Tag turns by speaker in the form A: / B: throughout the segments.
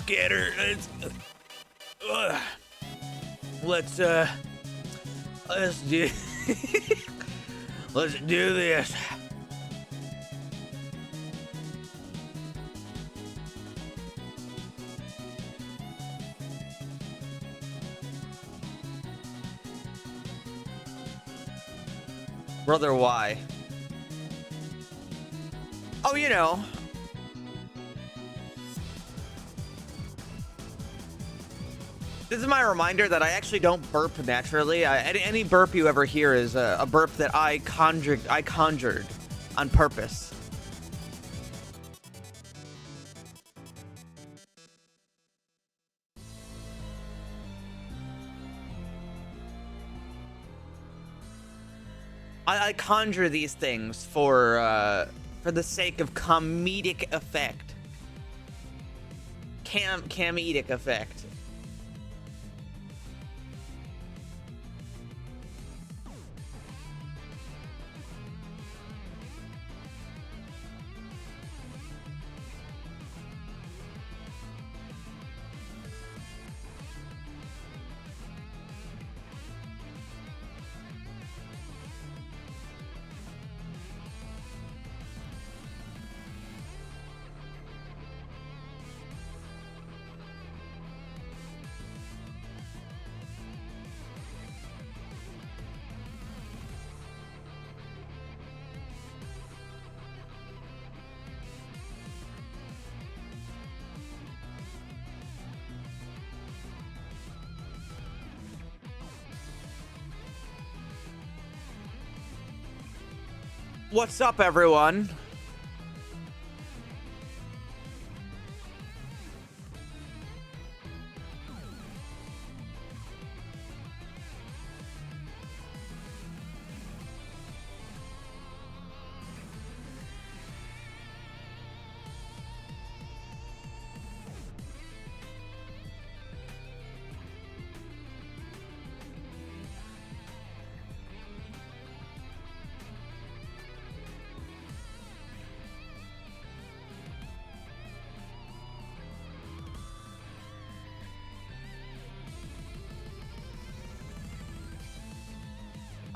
A: get her. Let's do let's do this.
B: Brother, why? Oh, you know. This is my reminder that I actually don't burp naturally. Any burp you ever hear is a burp that I conjured on purpose. I conjure these things for the sake of comedic effect. Comedic effect. What's up, everyone?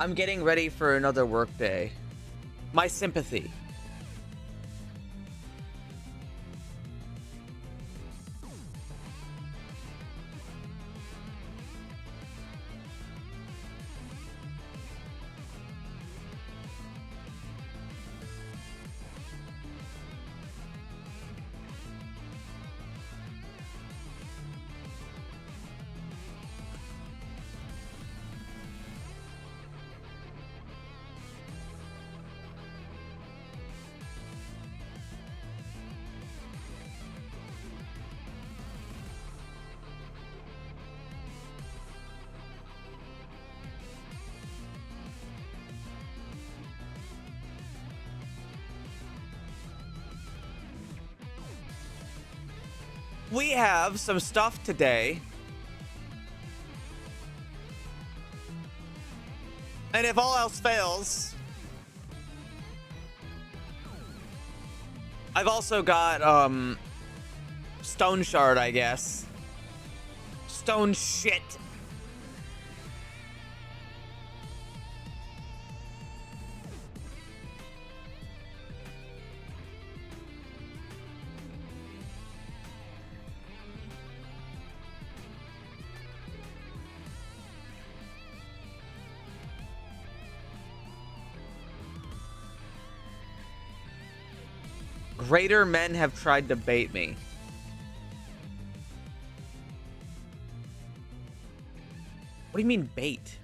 B: I'm getting ready for another workday. My sympathy. We have some stuff today. And if all else fails, I've also got Stone Shard, I guess. Stone shit. Greater men have tried to bait me. What do you mean bait?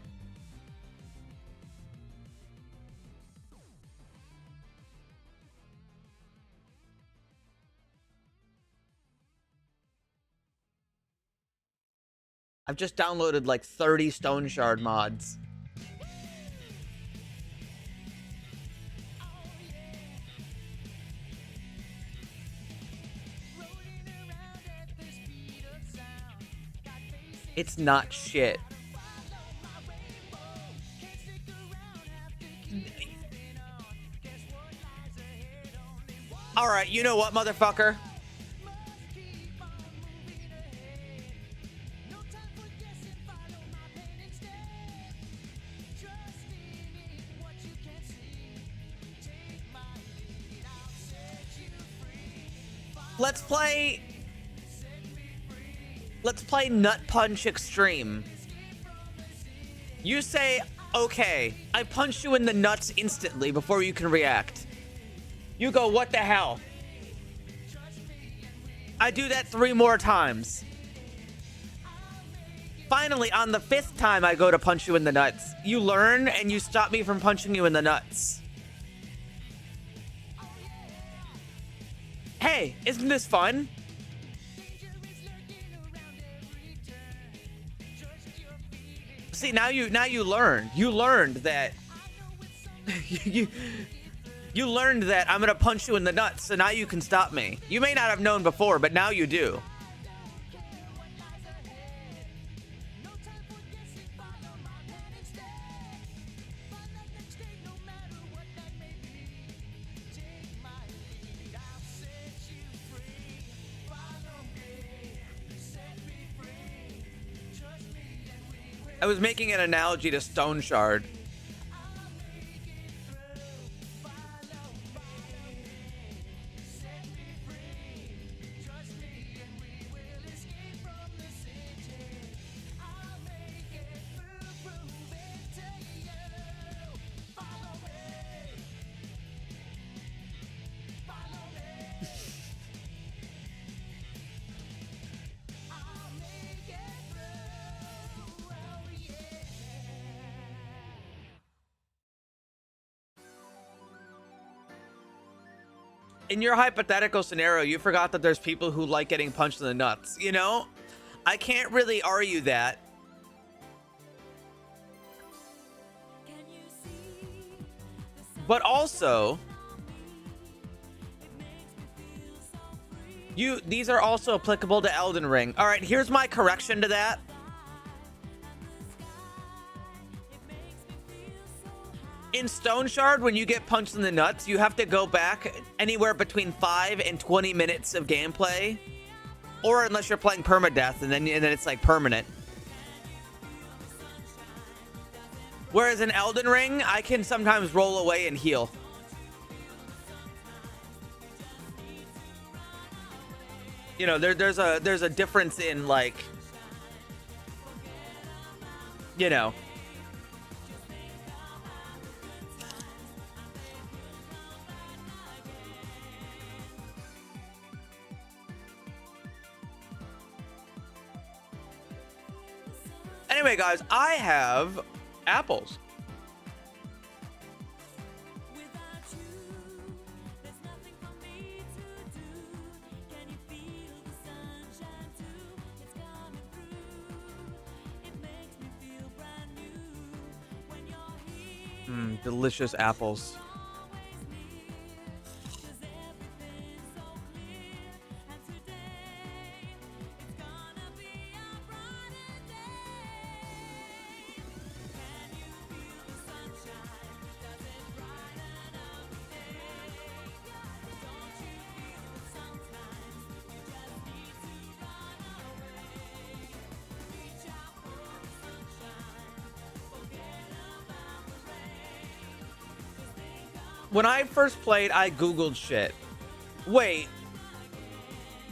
B: I've just downloaded like 30 Stone Shard mods. It's not shit. All right, you know what, motherfucker? Let's play Nut Punch Extreme. You say, okay, I punch you in the nuts instantly before you can react. You go, what the hell? I do that 3 more times. Finally, on the 5th time I go to punch you in the nuts, you learn and you stop me from punching you in the nuts. Hey, isn't this fun? See, now you learned. You learned that you learned that I'm gonna punch you in the nuts, so now you can stop me. You may not have known before, but now you do. I was making an analogy to Stone Shard. In your hypothetical scenario, you forgot that there's people who like getting punched in the nuts, you know? I can't really argue that. But also, these are also applicable to Elden Ring. All right, here's my correction to that. In Stone Shard, when you get punched in the nuts, you have to go back anywhere between 5 and 20 minutes of gameplay. Or unless you're playing permadeath, and then it's like permanent. Whereas in Elden Ring, I can sometimes roll away and heal. You know, there's a difference in, like, you know. Anyway, guys, I have apples. Delicious apples. When I first played, I Googled shit. Wait.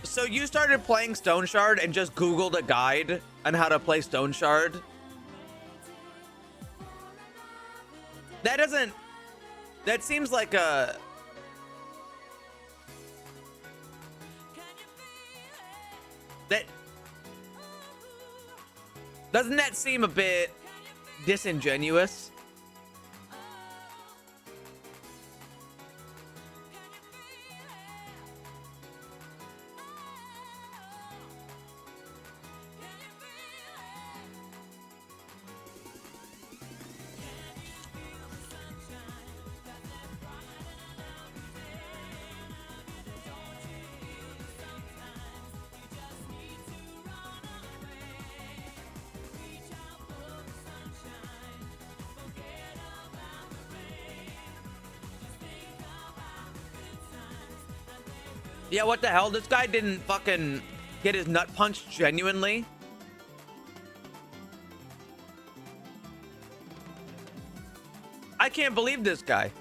B: So you started playing Stone Shard and just Googled a guide on how to play Stone Shard? That doesn't... That seems like a... That... Doesn't that seem a bit disingenuous? Yeah, what the hell? This guy didn't fucking get his nut punched genuinely. I can't believe this guy.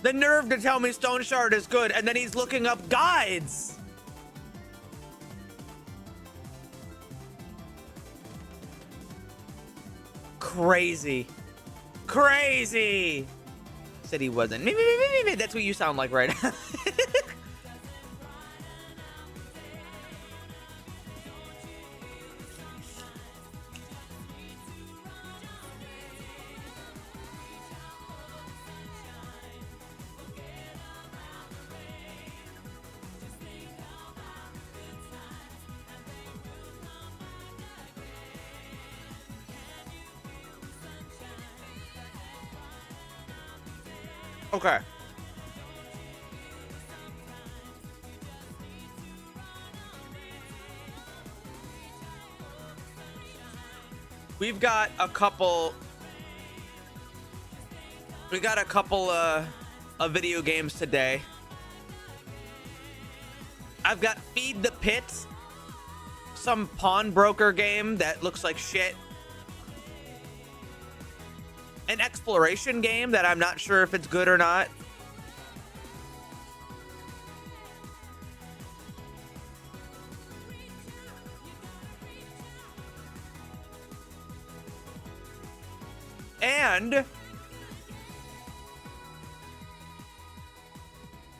B: The nerve to tell me Stone Shard is good, and then he's looking up guides. crazy. Crazy. Said he wasn't. That's what you sound like right now. Okay. We've got a couple of video games today. I've got Feed the Pit, some pawnbroker game that looks like shit. An exploration game that I'm not sure if it's good or not. And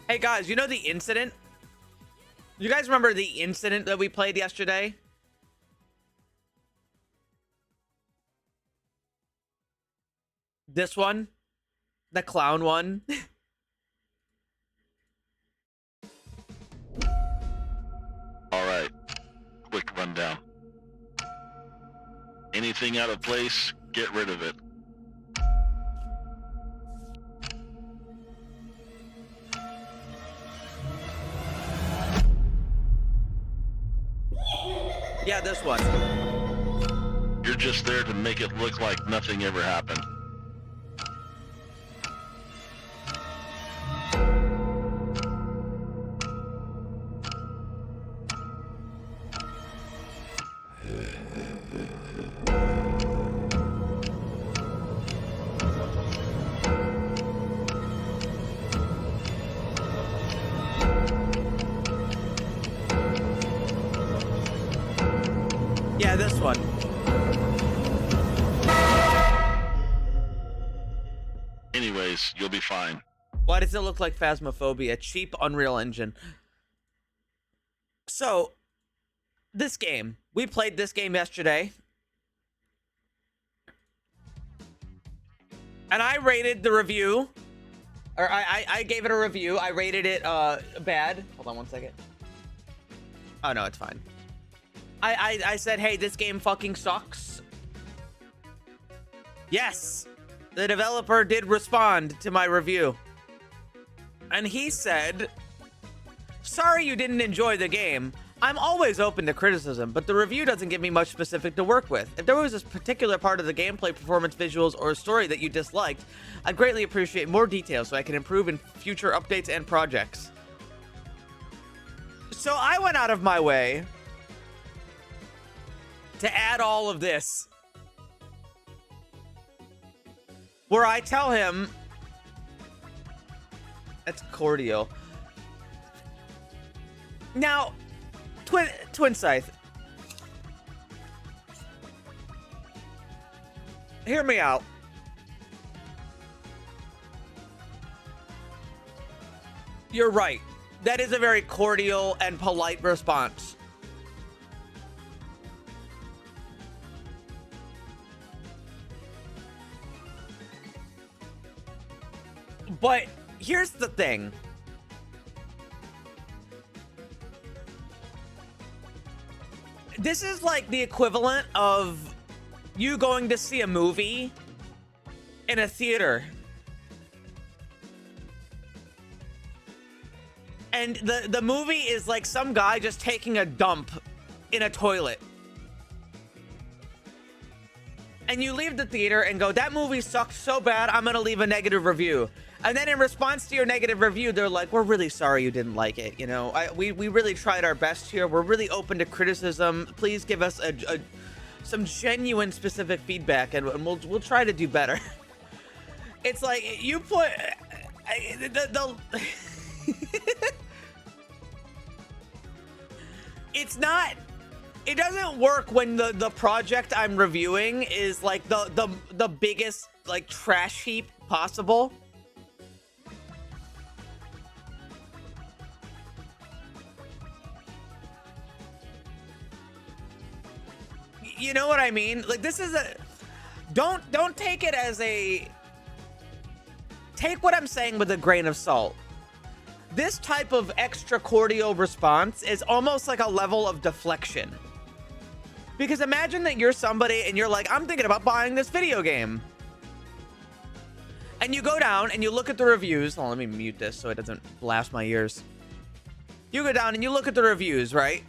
B: hey guys, you know the incident? You guys remember the incident that we played yesterday? This one, the clown one.
C: All right, quick rundown. Anything out of place, get rid of it.
B: Yeah, this one.
C: You're just there to make it look like nothing ever happened.
B: Yeah, this one.
C: Anyways, you'll be fine.
B: Why does it look like Phasmophobia? Cheap Unreal Engine. So, this game. We played this game yesterday. And I rated the review. Or I gave it a review. I rated it bad. Hold on one second. Oh, no, it's fine. I said, hey, this game fucking sucks. Yes, the developer did respond to my review. And he said, sorry you didn't enjoy the game. I'm always open to criticism, but the review doesn't give me much specific to work with. If there was a particular part of the gameplay, performance, visuals, or story that you disliked, I'd greatly appreciate more details so I can improve in future updates and projects. So I went out of my way to add all of this, where I tell him, that's cordial. Now, Twin Scythe, hear me out. You're right. That is a very cordial and polite response. But here's the thing. This is like the equivalent of you going to see a movie in a theater. And the movie is like some guy just taking a dump in a toilet. And you leave the theater and go, that movie sucked so bad, I'm gonna leave a negative review. And then in response to your negative review, they're like, we're really sorry you didn't like it. You know, we really tried our best here. We're really open to criticism. Please give us some genuine specific feedback and we'll try to do better. It's like, you put... It's not It doesn't work when the project I'm reviewing is like the biggest like trash heap possible. You know what I mean? Like, this is a don't take it as a, take what I'm saying with a grain of salt. This type of extra cordial response is almost like a level of deflection. Because imagine that you're somebody and you're like, I'm thinking about buying this video game. And you go down and you look at the reviews. Oh, let me mute this so it doesn't blast my ears. You go down and you look at the reviews, right?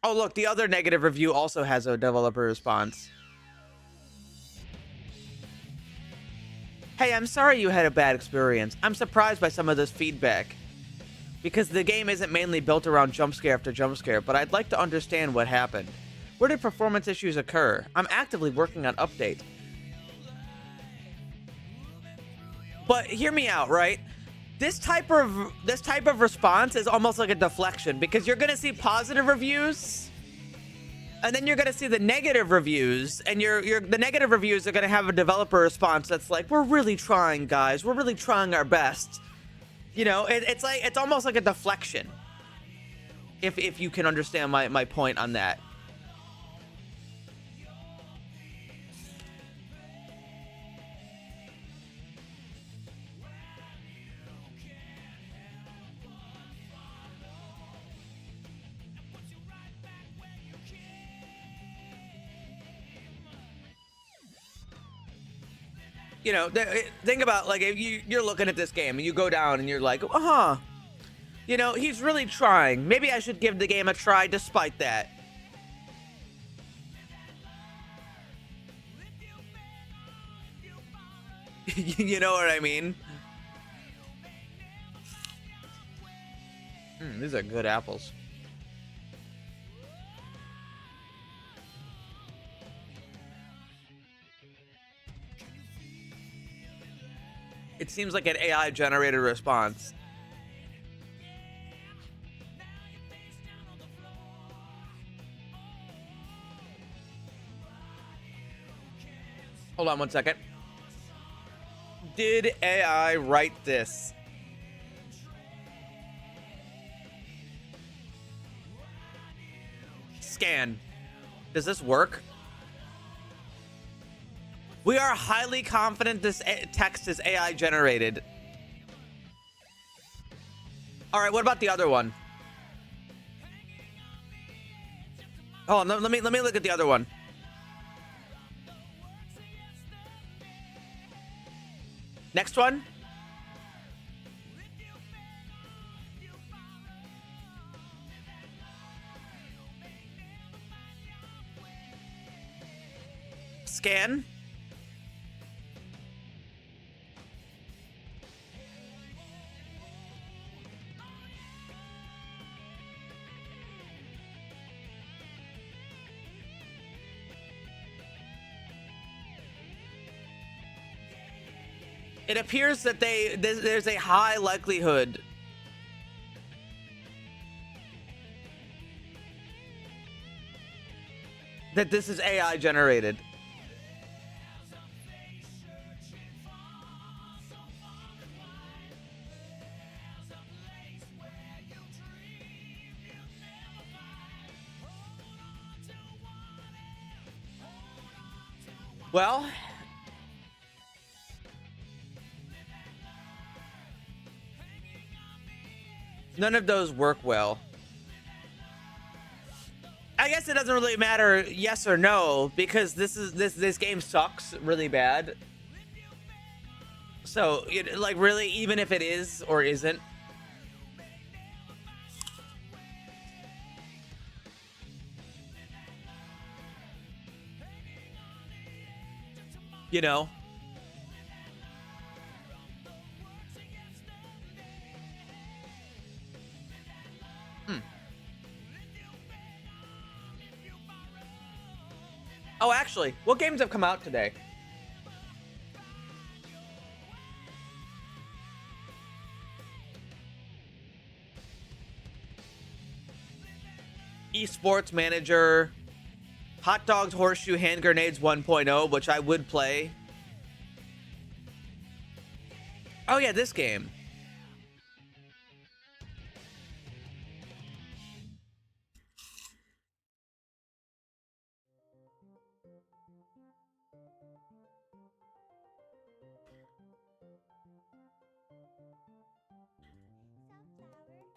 B: Oh, look, the other negative review also has a developer response. Hey, I'm sorry you had a bad experience. I'm surprised by some of this feedback, because the game isn't mainly built around jump scare after jump scare, but I'd like to understand what happened. Where did performance issues occur? I'm actively working on update. But hear me out, right? This type of response is almost like a deflection, because you're gonna see positive reviews, and then you're gonna see the negative reviews, and the negative reviews are gonna have a developer response that's like, "We're really trying, guys. We're really trying our best." You know, it's almost like a deflection. If you can understand my point on that. You know, think about, like, if you're looking at this game and you go down and you're like, you know, he's really trying. Maybe I should give the game a try despite that. You know what I mean? These are good apples. It seems like an AI generated response. Hold on one second. Did AI write this? Scan. Does this work? We are highly confident this text is AI generated. All right, what about the other one? Oh, let me look at the other one. Next one. Scan. It appears that there's a high likelihood that this is AI generated. Well, none of those work well. I guess it doesn't really matter yes or no, because this game sucks really bad. So, like, really, even if it is or isn't. You know? Oh, actually, what games have come out today? Wii Sports Manager, Hot Dogs, Horseshoe, Hand Grenades 1.0, which I would play. Oh yeah, this game.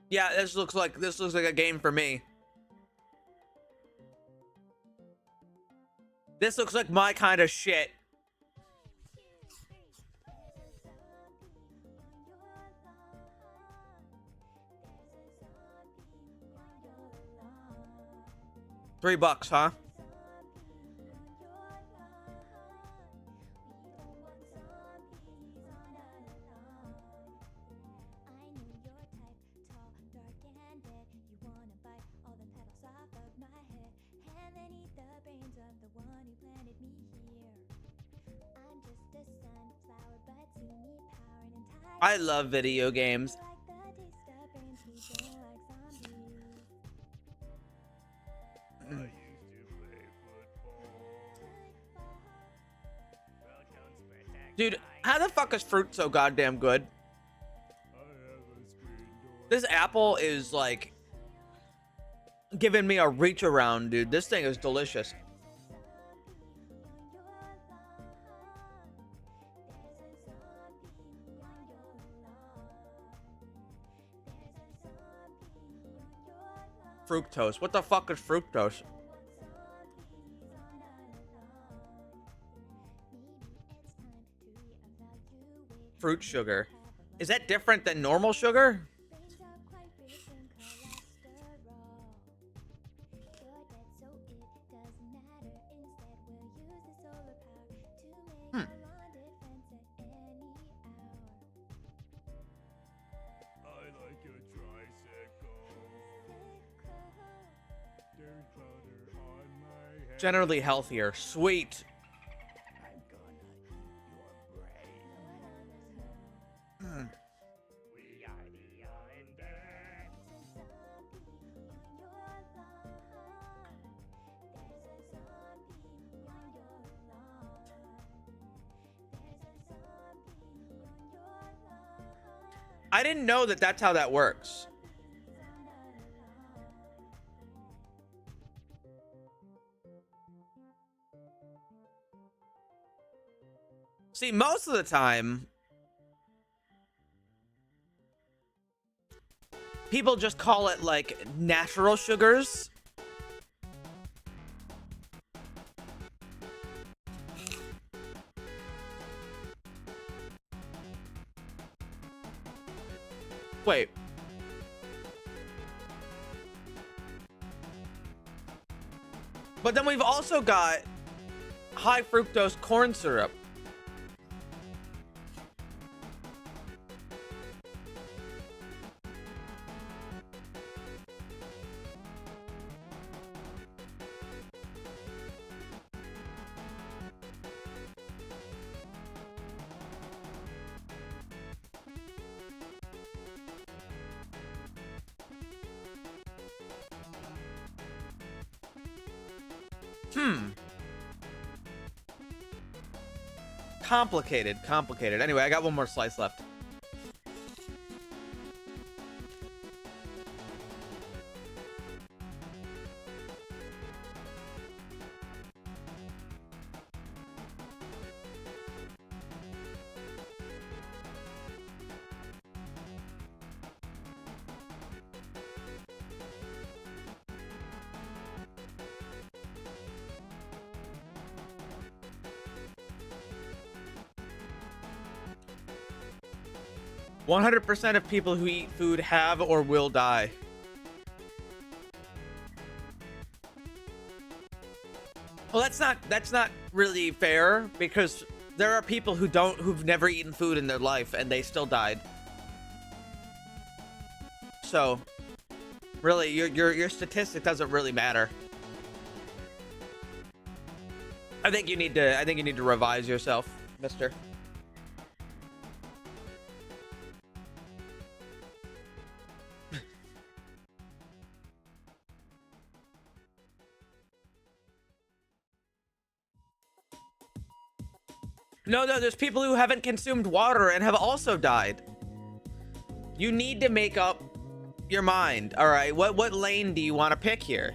B: Yeah, this looks like a game for me. This looks like my kind of shit. $3, huh? I love video games. Dude, how the fuck is fruit so goddamn good? This apple is like giving me a reach around, dude. This thing is delicious. Fructose. What the fuck is fructose? Fruit sugar. Is that different than normal sugar? Generally healthier. Sweet. I didn't know that that's how that works. See, most of the time, people just call it like natural sugars. Wait. But then we've also got high fructose corn syrup. Complicated. Anyway, I got one more slice left. %100% of people who eat food have or will die. Well, that's not really fair, because there are people who've never eaten food in their life and they still died. So, really, your statistic doesn't really matter. I think you need to revise yourself, mister. No, there's people who haven't consumed water and have also died. You need to make up your mind. All right, what lane do you want to pick here?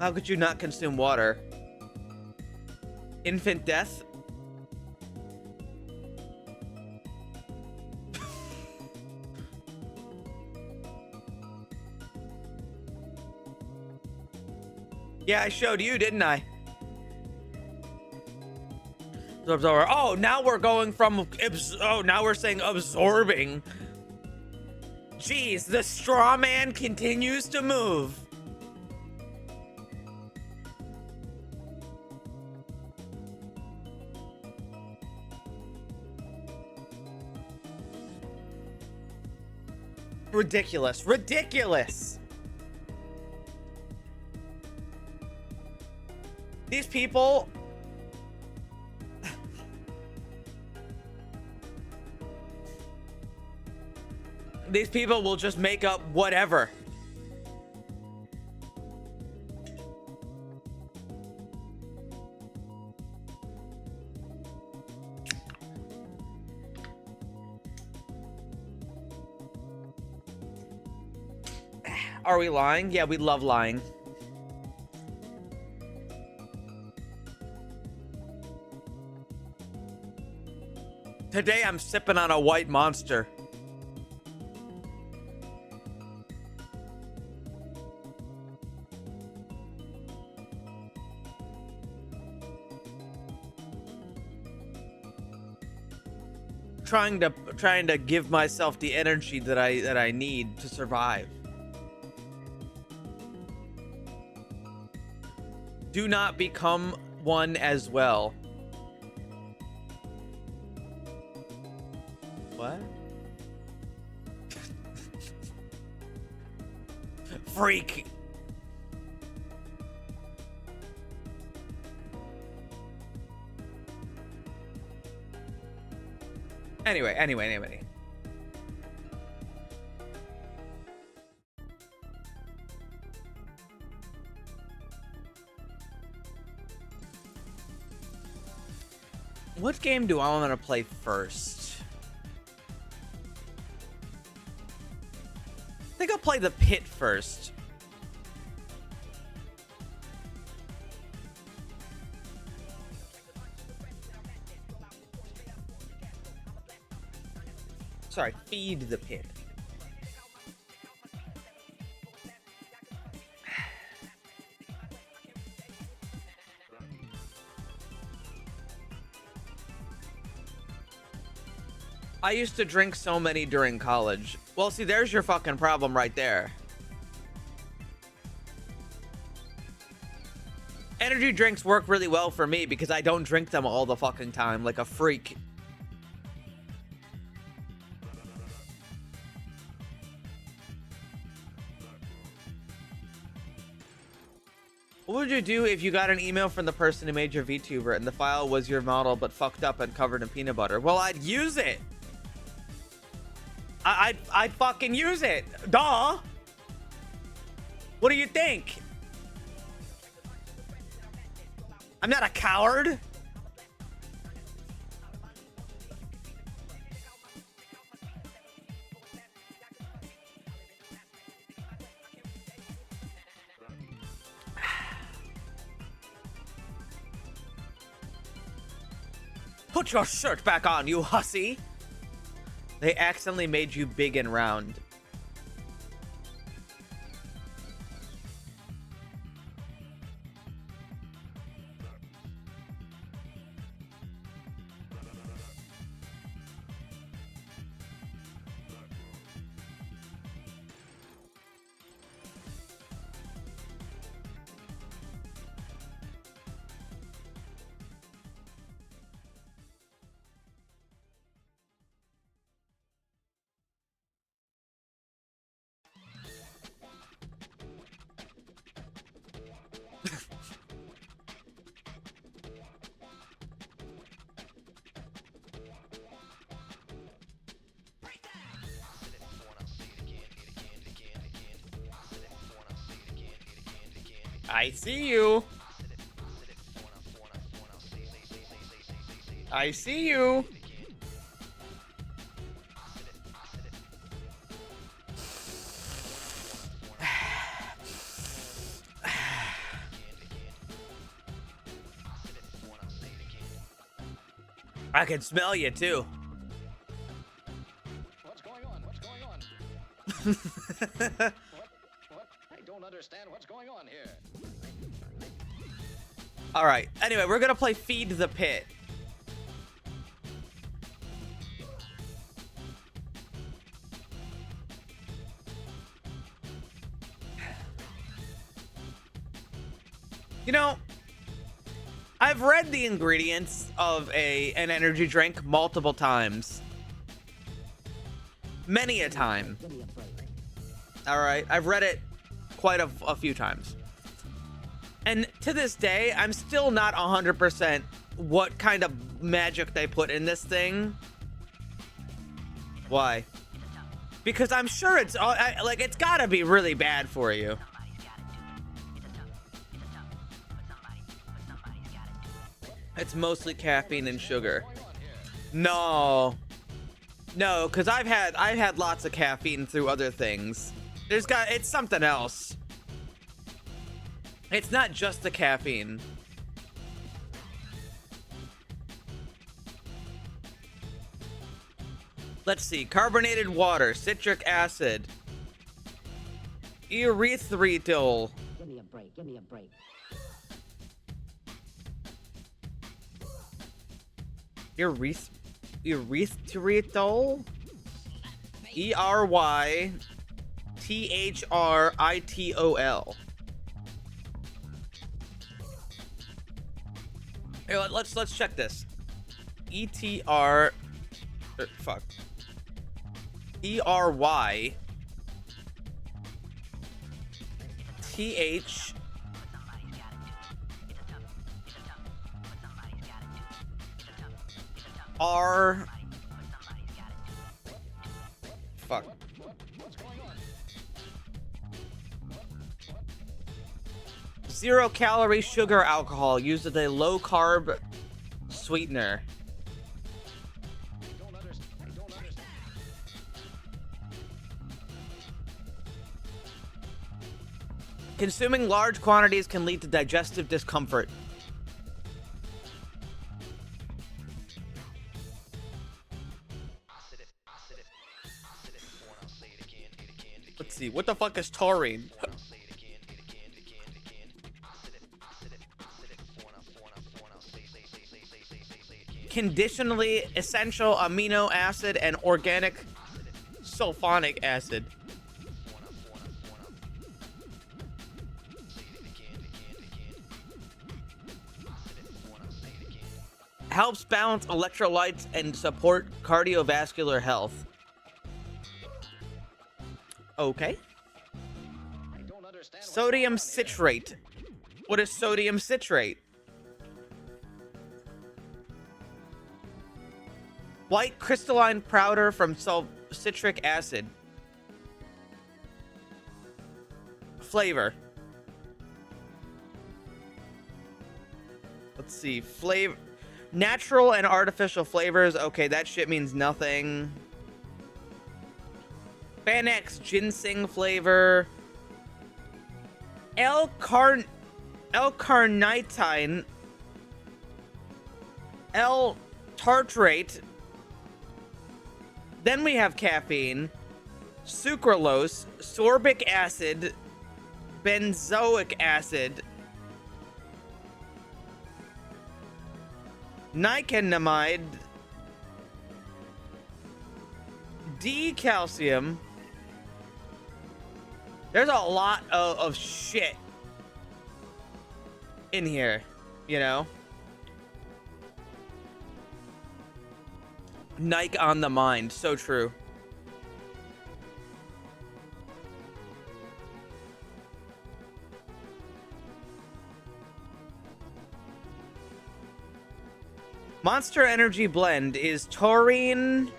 B: How could you not consume water? Infant death? Yeah, I showed you, didn't I? Absorber. Oh, now we're going from now we're saying absorbing. Jeez, the straw man continues to move. Ridiculous. Ridiculous. These people... These people will just make up whatever. Are we lying? Yeah, we love lying. Today I'm sipping on a white monster. Trying to give myself the energy that I need to survive. Do not become one as well. What? Freak. Anyway. What game do I want to play first? I think I'll play The Pit first. Sorry, Feed the Pit. I used to drink so many during college. Well, see, there's your fucking problem right there. Energy drinks work really well for me because I don't drink them all the fucking time like a freak. What would you do if you got an email from the person who made your VTuber and the file was your model but fucked up and covered in peanut butter? Well, I'd use it. I'd fucking use it. Duh. What do you think? I'm not a coward. Put your shirt back on, you hussy. They accidentally made you big and round. I see you. I see you. I can smell you too.
D: What's going on? What's going on? What? I don't understand what's going on here.
B: All right. Anyway, we're gonna play Feed the Pit. You know, I've read the ingredients of an energy drink multiple times. Many a time. All right, I've read it quite a few times. And to this day, I'm still not 100% what kind of magic they put in this thing. Why? Because I'm sure it's like it's gotta be really bad for you. It's mostly caffeine and sugar. No, because I've had lots of caffeine through other things. It's something else. It's not just the caffeine. Let's see. Carbonated water, citric acid, erythritol.
E: Give me a break. Give me a break.
B: Erythritol? ERYTHRITOL. Here, let's check this. ERY TH R. Fuck. Zero calorie sugar alcohol used as a low carb sweetener.
D: I don't understand.
B: Consuming large quantities can lead to digestive discomfort. Let's see, what the fuck is taurine? Conditionally essential amino acid and organic sulfonic acid. Helps balance electrolytes and support cardiovascular health. Okay.
D: I don't understand. what's
B: Sodium
D: going on here.
B: citrate. What is sodium citrate? White crystalline powder from citric acid. Flavor. Let's see. Flavor. Natural and artificial flavors. Okay, that shit means nothing. Xanax ginseng flavor. L-carnitine. L-tartrate. Then we have caffeine, sucralose, sorbic acid, benzoic acid, nicotinamide, D-calcium. There's a lot of shit in here, you know? Nike on the mind, so true. Monster Energy Blend is taurine,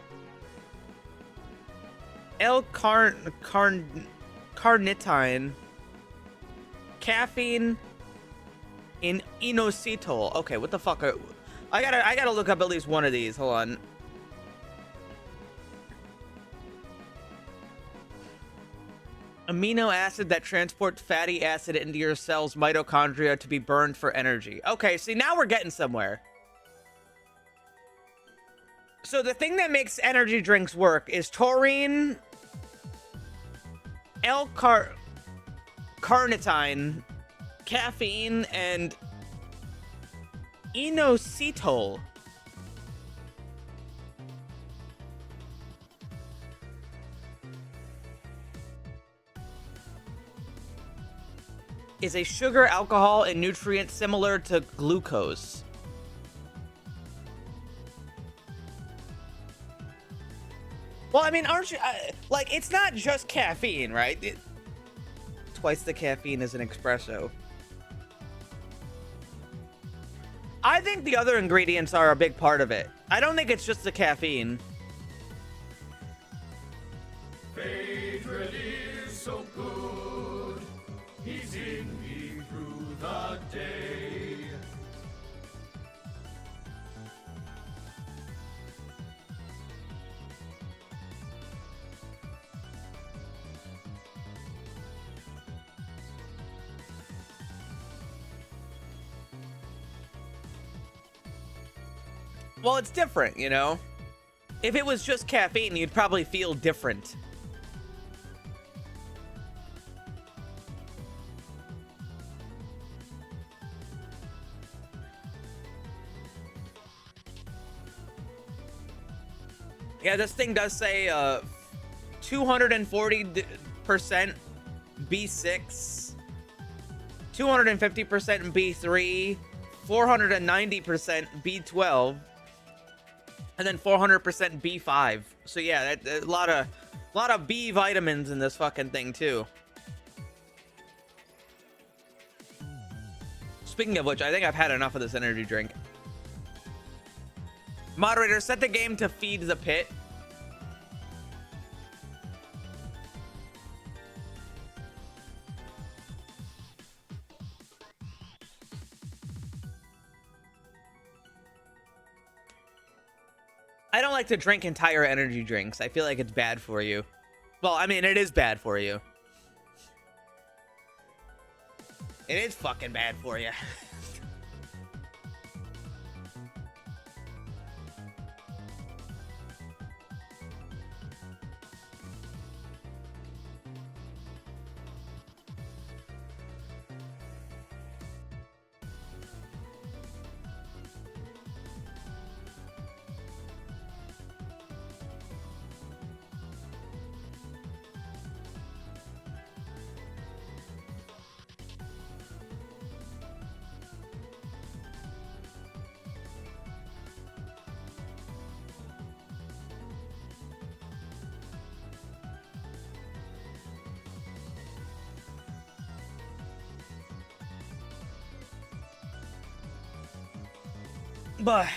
B: L-carnitine, caffeine in inositol. Okay, what the fuck are... I gotta look up at least one of these. Hold on. Amino acid that transports fatty acid into your cell's mitochondria to be burned for energy. Okay, see, now we're getting somewhere. So the thing that makes energy drinks work is taurine, L-carnitine, caffeine, and inositol. Is a sugar, alcohol, and nutrient similar to glucose. Well, I mean, aren't you... like, it's not just caffeine, right? Twice the caffeine is an espresso. I think the other ingredients are a big part of it. I don't think it's just the caffeine.
E: Phaedra is so good. He's in me through the day.
B: Well, it's different, you know? If it was just caffeine, you'd probably feel different. Yeah, this thing does say 240% B6, 250% B3, 490% B12, and then 400% B5. So yeah, a lot of B vitamins in this fucking thing too. Speaking of which, I think I've had enough of this energy drink. Moderator, set the game to feed the pit. I don't like to drink entire energy drinks. I feel like it's bad for you. Well, I mean, it is bad for you. It is fucking bad for you. But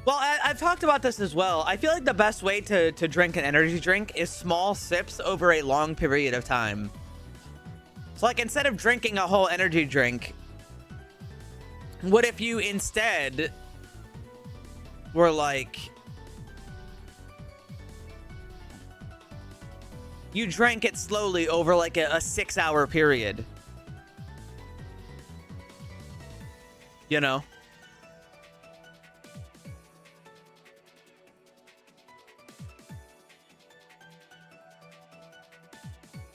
B: well, I've talked about this as well. I feel like the best way to drink an energy drink is small sips over a long period of time. So, like, instead of drinking a whole energy drink, what if you instead were like, you drank it slowly over like a 6-hour period? You know?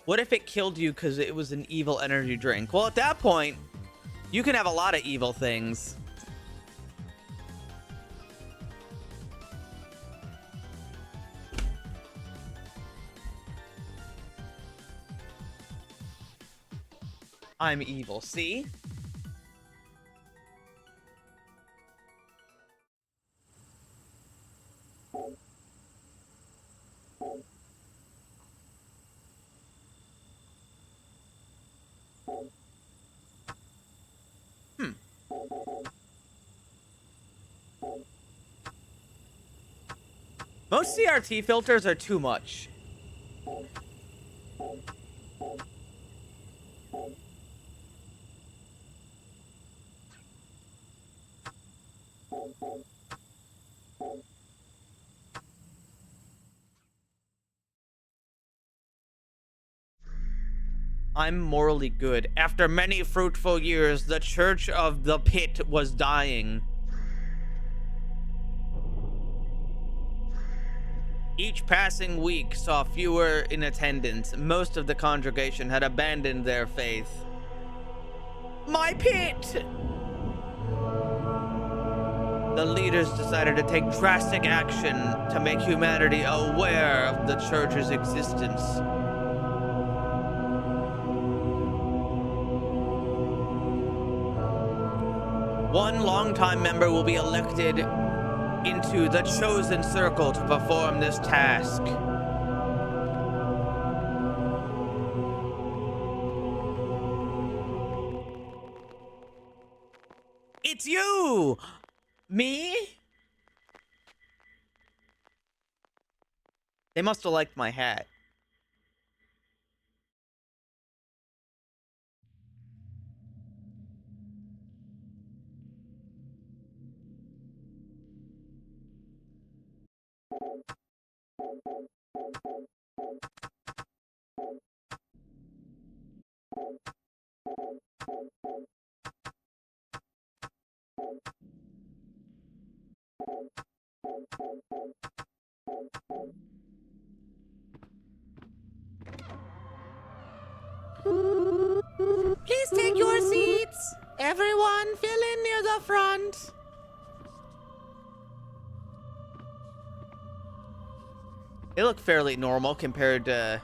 B: What if it killed you because it was an evil energy drink? Well, at that point, you can have a lot of evil things. I'm evil, see? Most CRT filters are too much. I'm morally good. After many fruitful years, the Church of the Pit was dying. Each passing week saw fewer in attendance. Most of the congregation had abandoned their faith. My pit! The leaders decided to take drastic action to make humanity aware of the church's existence. One longtime member will be elected into the chosen circle to perform this task. It's you! Me? They must have liked my hat. Please take your seats. Everyone, fill in near the front. They look fairly normal compared to...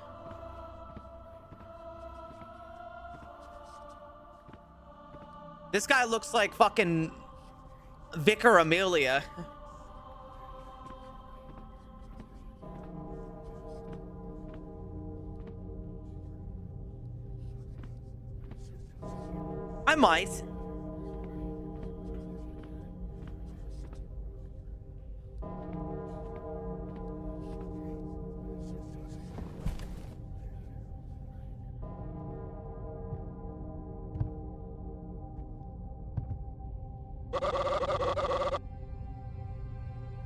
B: This guy looks like fucking Vicar Amelia. I might.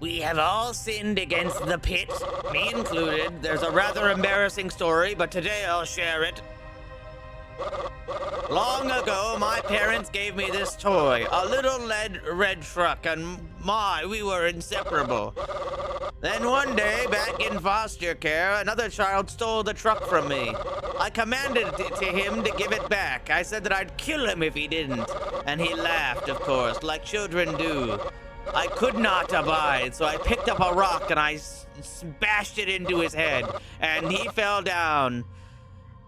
B: We have all sinned against the pit, me included. There's a rather embarrassing story, but today I'll share it. Long ago, my parents gave me this toy, a little red truck, and we were inseparable. Then one day, back in foster care, another child stole the truck from me. I commanded to him to give it back. I said that I'd kill him if he didn't, and he laughed, of course, like children do. I could not abide, so I picked up a rock and I smashed it into his head, and he fell down.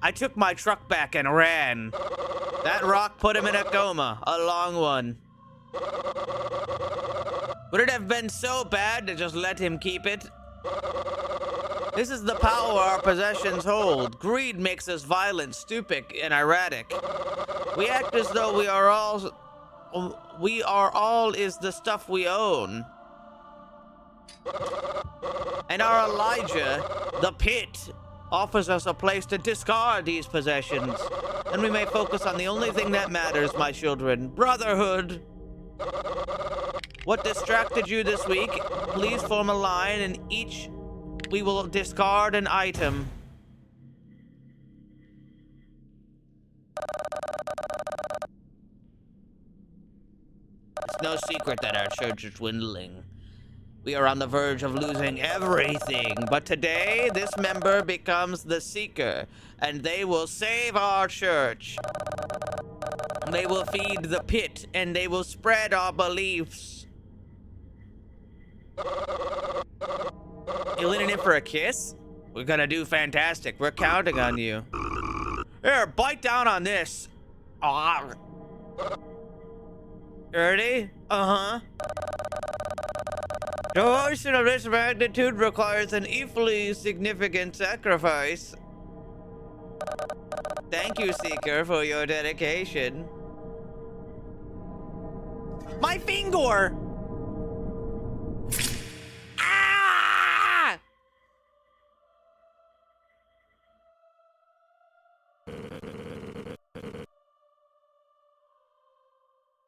B: I took my truck back and ran. That rock put him in a coma, a long one. Would it have been so bad to just let him keep it? This is the power our possessions hold. Greed makes us violent, stupid, and erratic. We act as though we are all is the stuff we own. And our Elijah, the pit, offers us a place to discard these possessions. And we may focus on the only thing that matters, my children. Brotherhood. What distracted you this week? Please form a line, and each we will discard an item. It's no secret that our church is dwindling. We are on the verge of losing everything, but today, this member becomes the Seeker, and they will save our church. They will feed the pit, and they will spread our beliefs. You leaning in for a kiss? We're gonna do fantastic. We're counting on you. Here, bite down on this. Ah. Ready? Uh-huh. Devotion of this magnitude requires an equally significant sacrifice. Thank you, Seeker, for your dedication. My finger! Ah!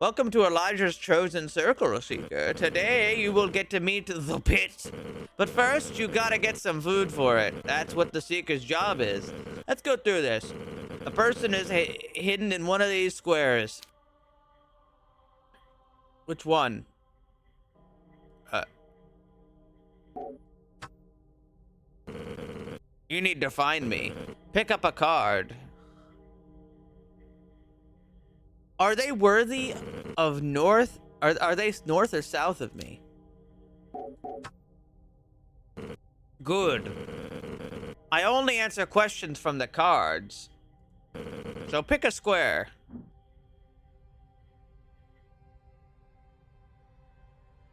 B: Welcome to Elijah's Chosen Circle, Seeker. Today, you will get to meet the pit. But first, you gotta get some food for it. That's what the Seeker's job is. Let's go through this. A person is hidden in one of these squares. Which one? You need to find me. Pick up a card. Are they worthy of north? Are they north or south of me? Good. I only answer questions from the cards. So pick a square.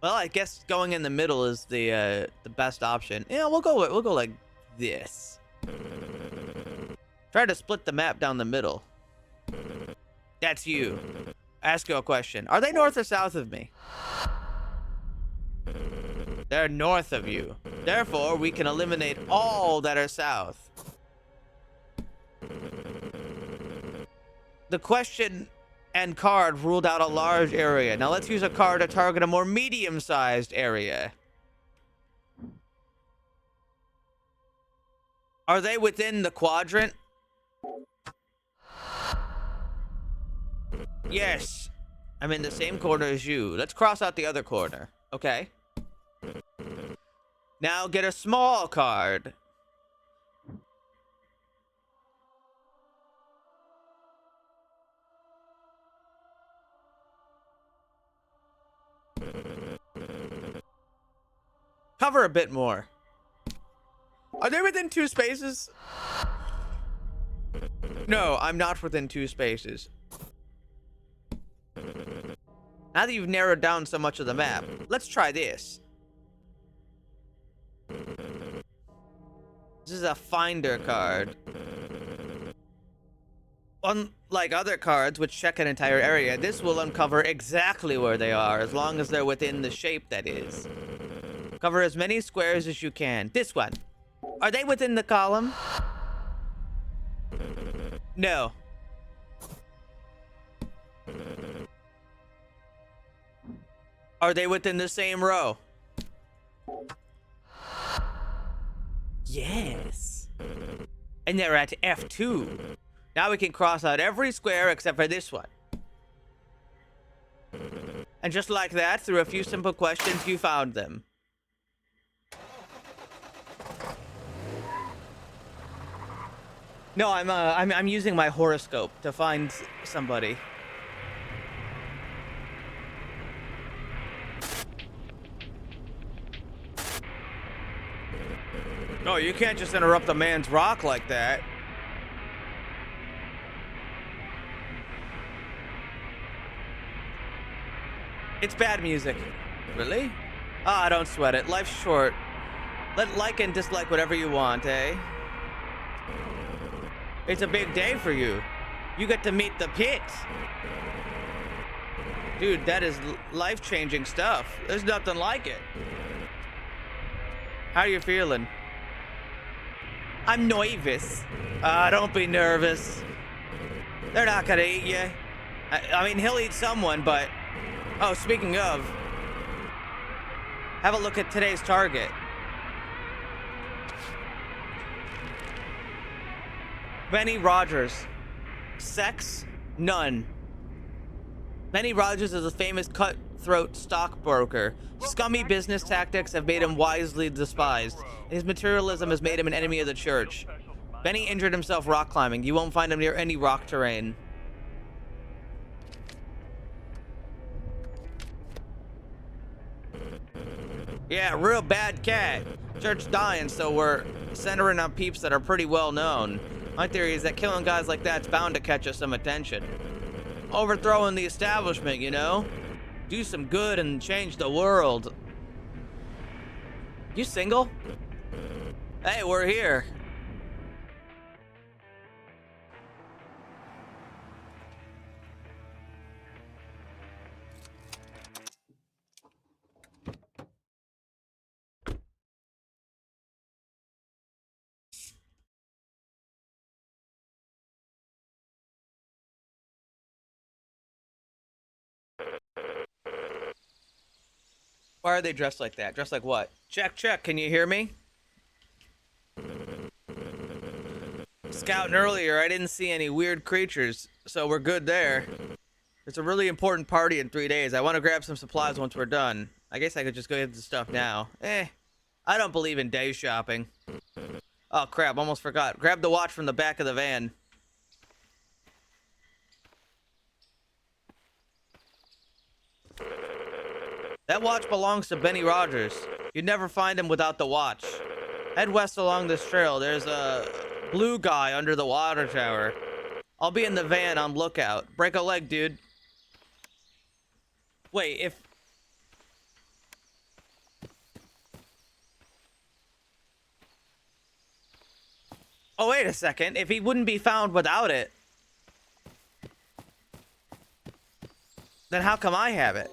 B: Well, I guess going in the middle is the best option. Yeah, we'll go like this. Try to split the map down the middle. That's you. Ask you a question. Are they north or south of me? They're north of you. Therefore, we can eliminate all that are south. The question and card ruled out a large area. Now let's use a card to target a more medium-sized area. Are they within the quadrant? Yes. I'm in the same corner as you. Let's cross out the other corner. Okay. Now get a small card. Cover a bit more. Are they within 2 spaces? No, I'm not within 2 spaces. Now that you've narrowed down so much of the map, let's try this. This is a finder card. Unlike other cards, which check an entire area, this will uncover exactly where they are, as long as they're within the shape that is. Cover as many squares as you can. This one. Are they within the column? No. Are they within the same row? Yes. And they're at F2. Now we can cross out every square except for this one. And just like that, through a few simple questions, you found them. No, I'm using my horoscope to find somebody. No, you can't just interrupt a man's rock like that. It's bad music. Really? Ah, don't sweat it. Life's short. Let like and dislike whatever you want, eh? It's a big day for you. You get to meet the pit. Dude, that is life-changing stuff. There's nothing like it. How you feeling? I'm nervous. Don't be nervous. They're not gonna eat you. I mean, he'll eat someone, but... Oh, speaking of... Have a look at today's target. Benny Rogers. Sex? None. Benny Rogers is a famous cutthroat stockbroker. Scummy business tactics have made him wisely despised. His materialism has made him an enemy of the church. Benny injured himself rock climbing. You won't find him near any rock terrain. Yeah, real bad cat. Church dying, so we're centering on peeps that are pretty well known. My theory is that killing guys like that's bound to catch us some attention. Overthrowing the establishment, you know? Do some good and change the world. You single? Hey, we're here. Why are they dressed like that? Dressed like what? Check, check. Can you hear me? Scouting earlier, I didn't see any weird creatures, so we're good there. It's a really important party in 3 days. I want to grab some supplies once we're done. I guess I could just go get the stuff now. I don't believe in day shopping. Oh crap, almost forgot. Grab the watch from the back of the van. That watch belongs to Benny Rogers. You'd never find him without the watch. Head west along this trail. There's a blue guy under the water tower. I'll be in the van on lookout. Break a leg, dude. Wait, if... Oh, wait a second. If he wouldn't be found without it, then how come I have it?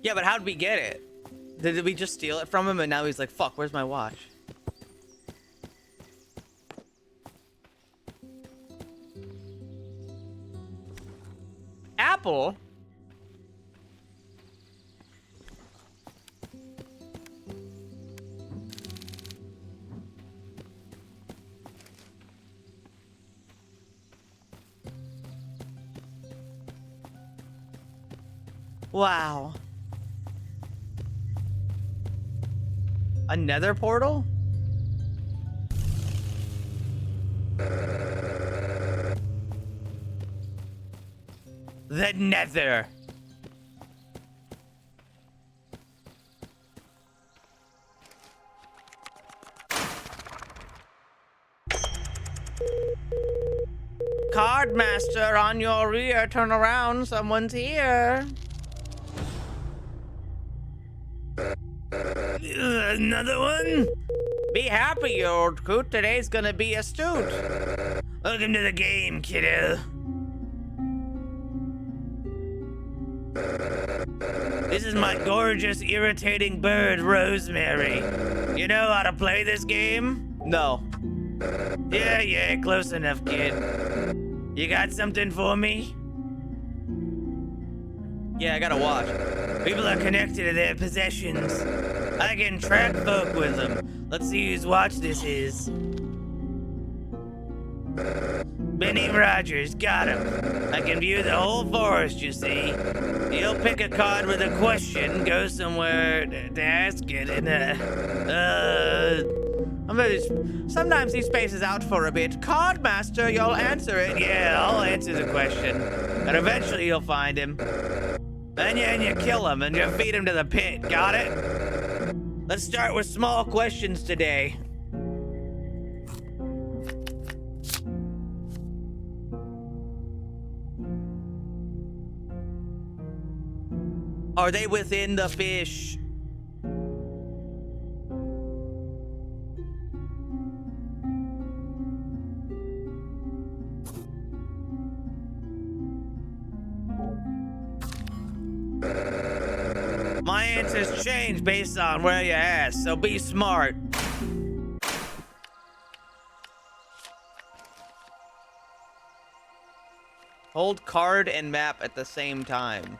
B: Yeah, but how'd we get it? Did we just steal it from him and now he's like, fuck, where's my watch? Apple? Wow. A nether portal? The nether. Cardmaster, on your rear, turn around, someone's here. Another one? Be happy, you old coot. Today's gonna be astute. Welcome to the game, kiddo. This is my gorgeous, irritating bird, Rosemary. You know how to play this game? No. Yeah, close enough, kid. You got something for me? Yeah, I got a watch. People are connected to their possessions. I can track folk with them. Let's see whose watch this is. Benny Rogers, got him. I can view the whole forest, you see. You'll pick a card with a question, go somewhere to ask it, and sometimes he spaces out for a bit. Cardmaster, you'll answer it. Yeah, I'll answer the question. And eventually you'll find him. And you kill him and you feed him to the pit, got it? Let's start with small questions today. Are they within the fish? My answers change based on where you ask, so be smart. Hold card and map at the same time.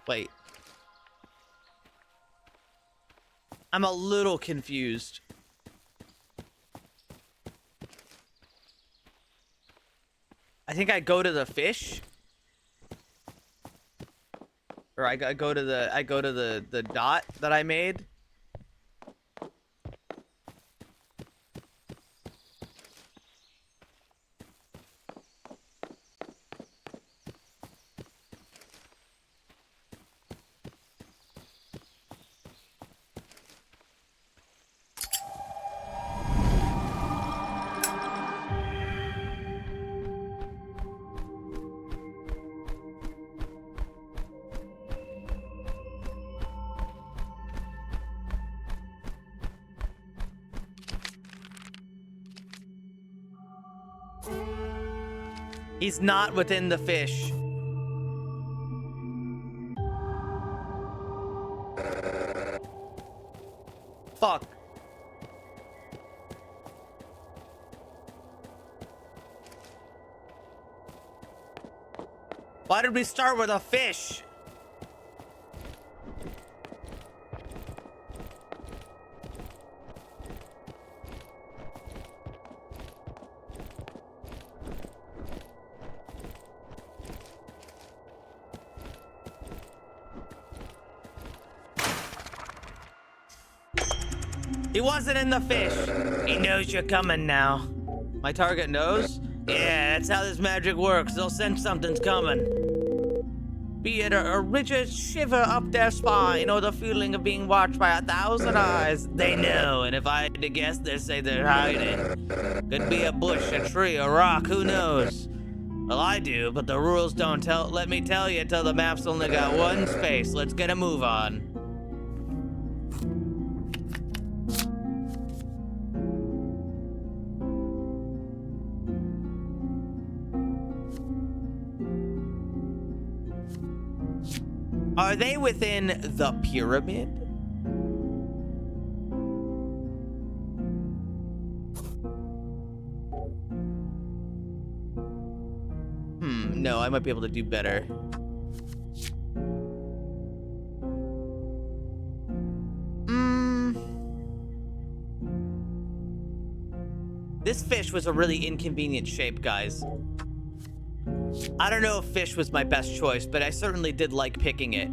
B: Wait. I'm a little confused. I think I go to the fish. Or I go to the dot that I made. He's not within the fish. Fuck. Why did we start with a fish? He wasn't in the fish. He knows you're coming now. My target knows? Yeah, that's how this magic works. They'll sense something's coming. Be it a rigid shiver up their spine or the feeling of being watched by 1,000 eyes. They know, and if I had to guess, they'd say they're hiding. Could be a bush, a tree, a rock, who knows? Well, I do, but the rules don't let me tell you till the map's only got one space. Let's get a move on. Are they within the pyramid? No, I might be able to do better. This fish was a really inconvenient shape, guys. I don't know if fish was my best choice, but I certainly did like picking it.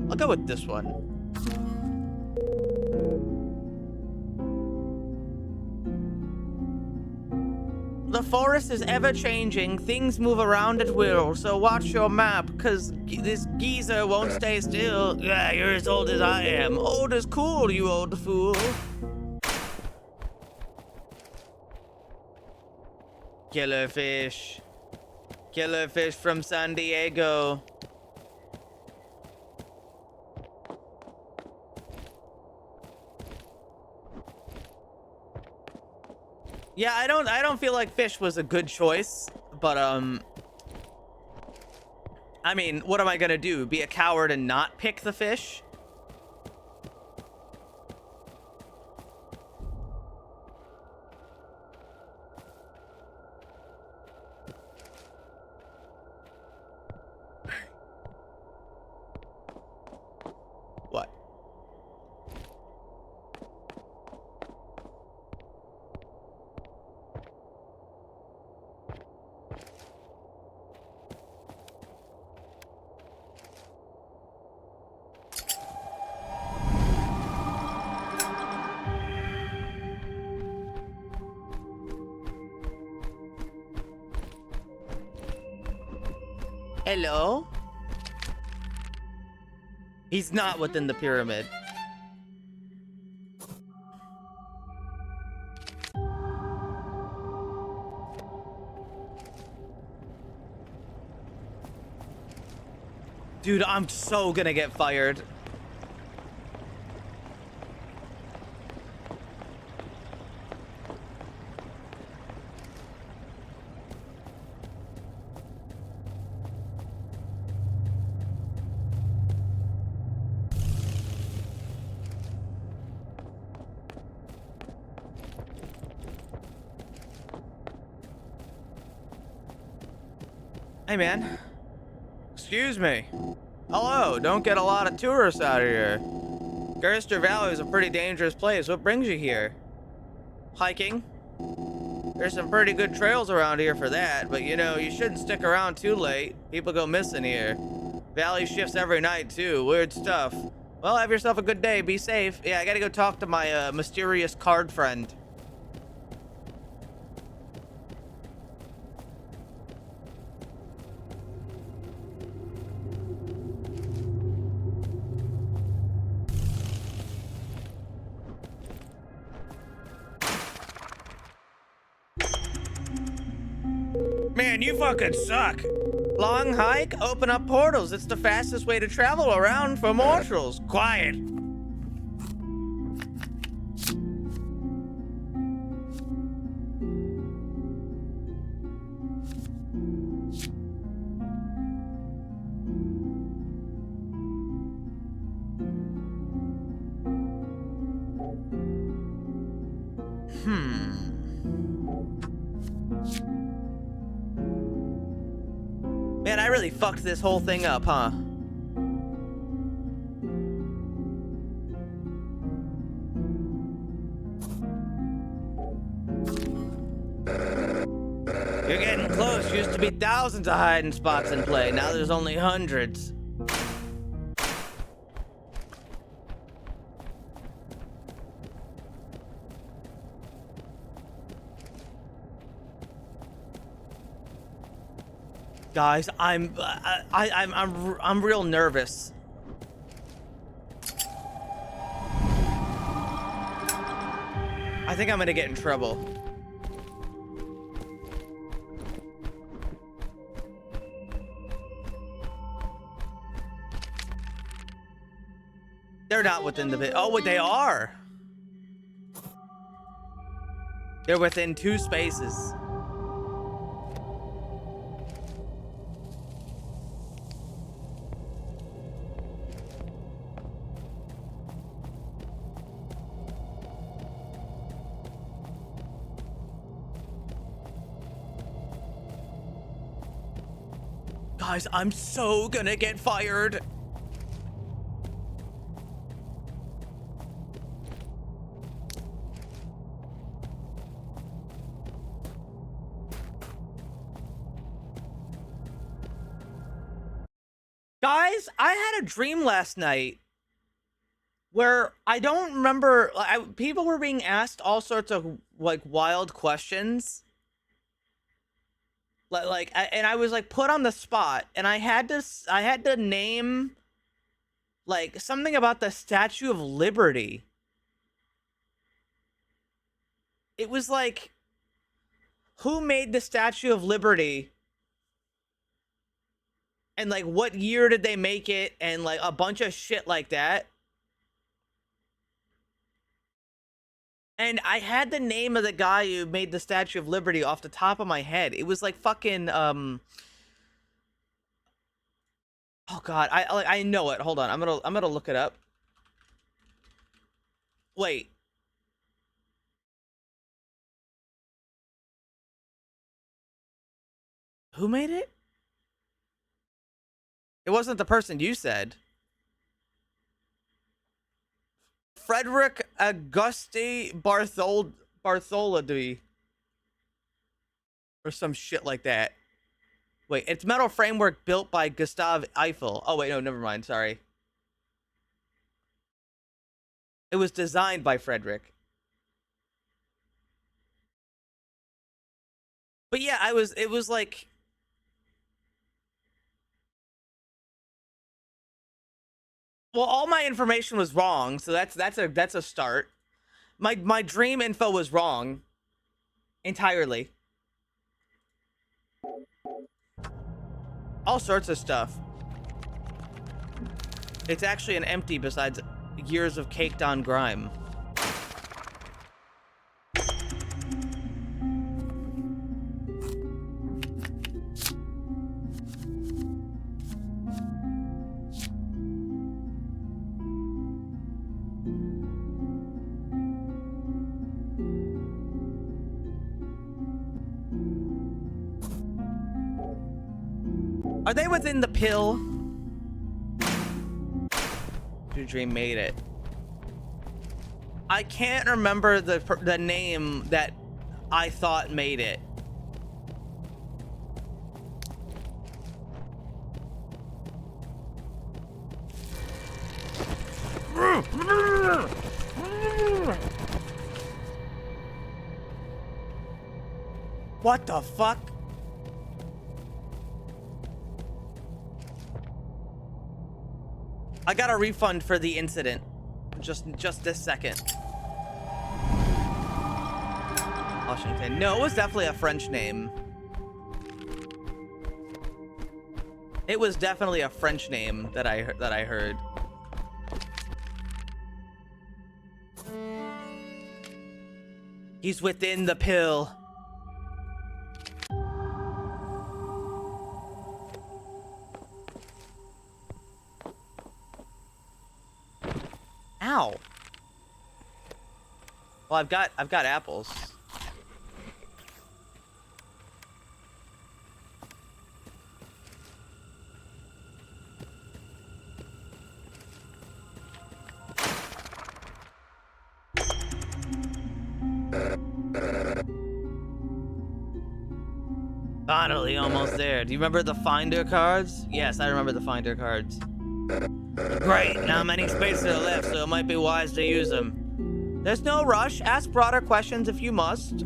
B: I'll go with this one. The forest is ever changing. Things move around at will, so watch your map, cause this geezer won't stay still. Yeah, you're as old as I am. Old is cool, you old fool. Killer fish. Killer fish from San Diego. Yeah, I don't feel like fish was a good choice, but I mean, what am I gonna do? Be a coward and not pick the fish? What? Hello? He's not within the pyramid. Dude, I'm so gonna get fired. Hey, man. Excuse me. Hello, don't get a lot of tourists out of here. Gerster Valley is a pretty dangerous place. What brings you here? Hiking? There's some pretty good trails around here for that, but you know, you shouldn't stick around too late. People go missing here. Valley shifts every night too. Weird stuff. Well, have yourself a good day. Be safe. Yeah, I gotta go talk to my mysterious card friend. Man, you fucking suck. Long hike? Open up portals. It's the fastest way to travel around for mortals. Quiet. Man, I really fucked this whole thing up, huh? You're getting close. Used to be thousands of hiding spots in play. Now there's only hundreds. Guys, I'm real nervous. I think I'm gonna get in trouble. They're not within the bit. Oh, wait, they are. They're within 2 spaces. Guys, I'm so gonna get fired. Guys, I had a dream last night where I don't remember, people were being asked all sorts of like wild questions. And I was like put on the spot, and I had to name like something about the Statue of Liberty. It was like, who made the Statue of Liberty? And like, what year did they make it? And like a bunch of shit like that. And I had the name of the guy who made the Statue of Liberty off the top of my head. It was like fucking, oh God, I know it. Hold on, I'm gonna look it up. Wait. Who made it? It wasn't the person you said. Frederick Auguste Bartholomew. Or some shit like that. Wait, it's metal framework built by Gustave Eiffel. Oh, wait, no, never mind. Sorry. It was designed by Frederick. But yeah, it was like... Well, all my information was wrong, so that's a start. My dream info was wrong entirely. All sorts of stuff. It's actually an empty besides years of caked on grime. Are they within the pill? Your dream made it. I can't remember the name that I thought made it. What the fuck? I got a refund for the incident. Just this second. Washington. No, it was definitely a French name. It was definitely a French name that I heard. He's within the pill. Ow. Well, I've got apples. Finally, almost there. Do you remember the Finder cards? Yes, I remember the Finder cards. Great, not many spaces are left, so it might be wise to use them. There's no rush. Ask broader questions if you must.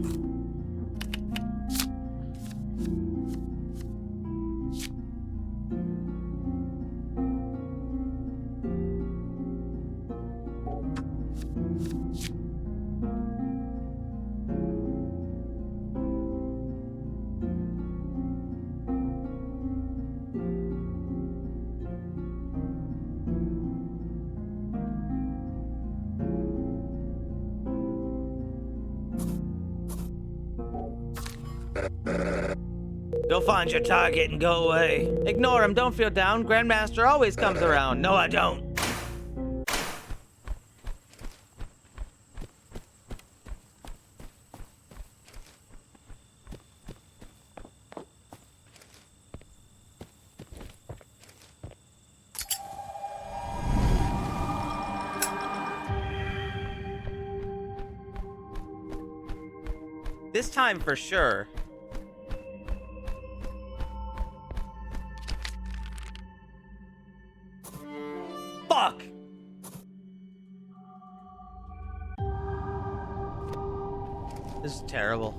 B: Go find your target and go away. Ignore him, don't feel down. Grandmaster always comes around. No, I don't. This time for sure. Fuck! This is terrible.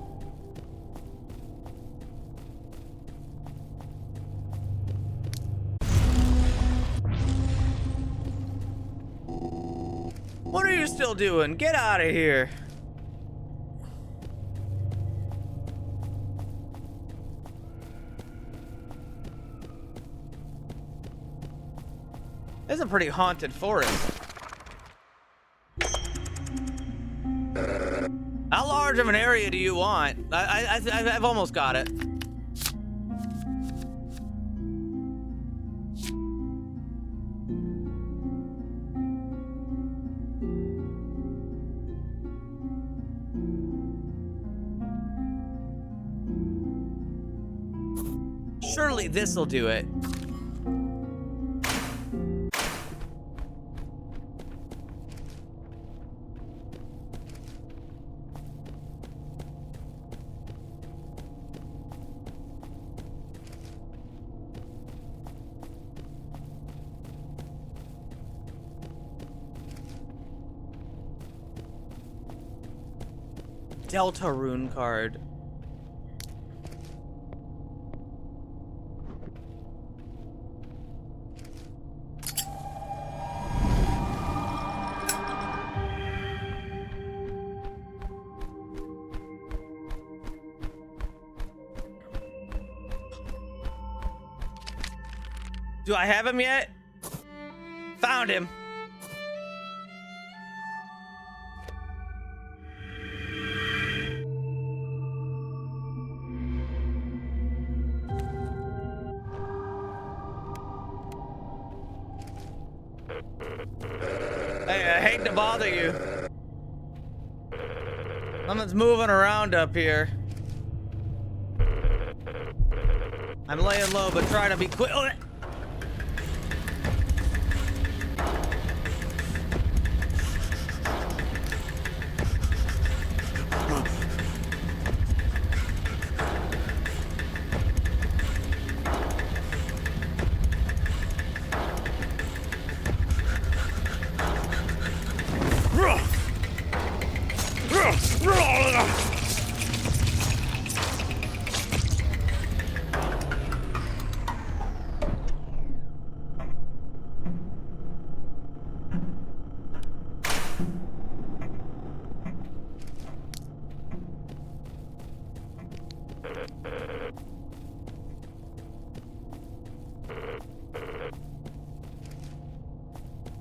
B: What are you still doing? Get out of here. This is a pretty haunted forest. How large of an area do you want? I've almost got it. Surely this'll do it. Delta rune card. Do I have him yet? Found him. Hey, I hate to bother you. Someone's moving around up here. I'm laying low, but trying to be quick. Oh,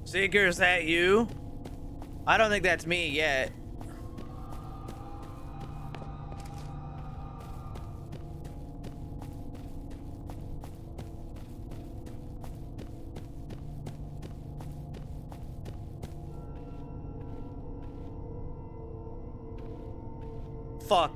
B: Seeker, is that you? I don't think that's me yet. Fuck.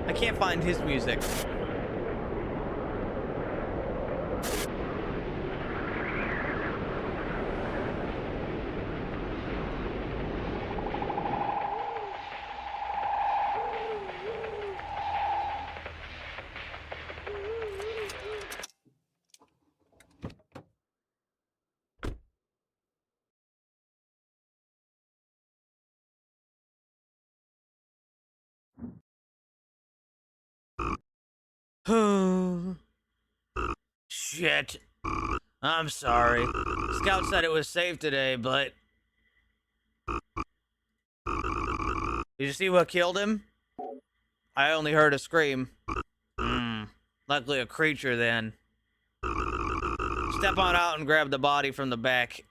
B: I can't find his music. Shit. I'm sorry. Scout said it was safe today, but... Did you see what killed him? I only heard a scream. Likely a creature then. Step on out and grab the body from the back.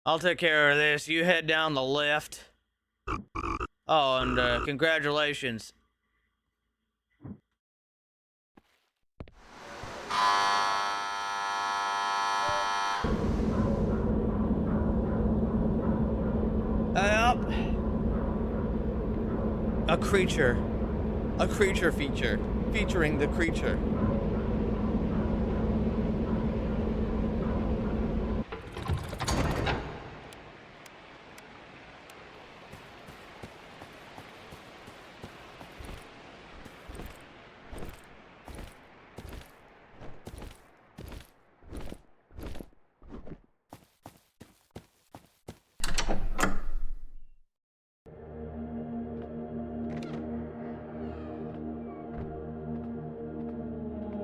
B: I'll take care of this. You head down the left. Oh, and congratulations. Up. A creature. A creature feature. Featuring the creature.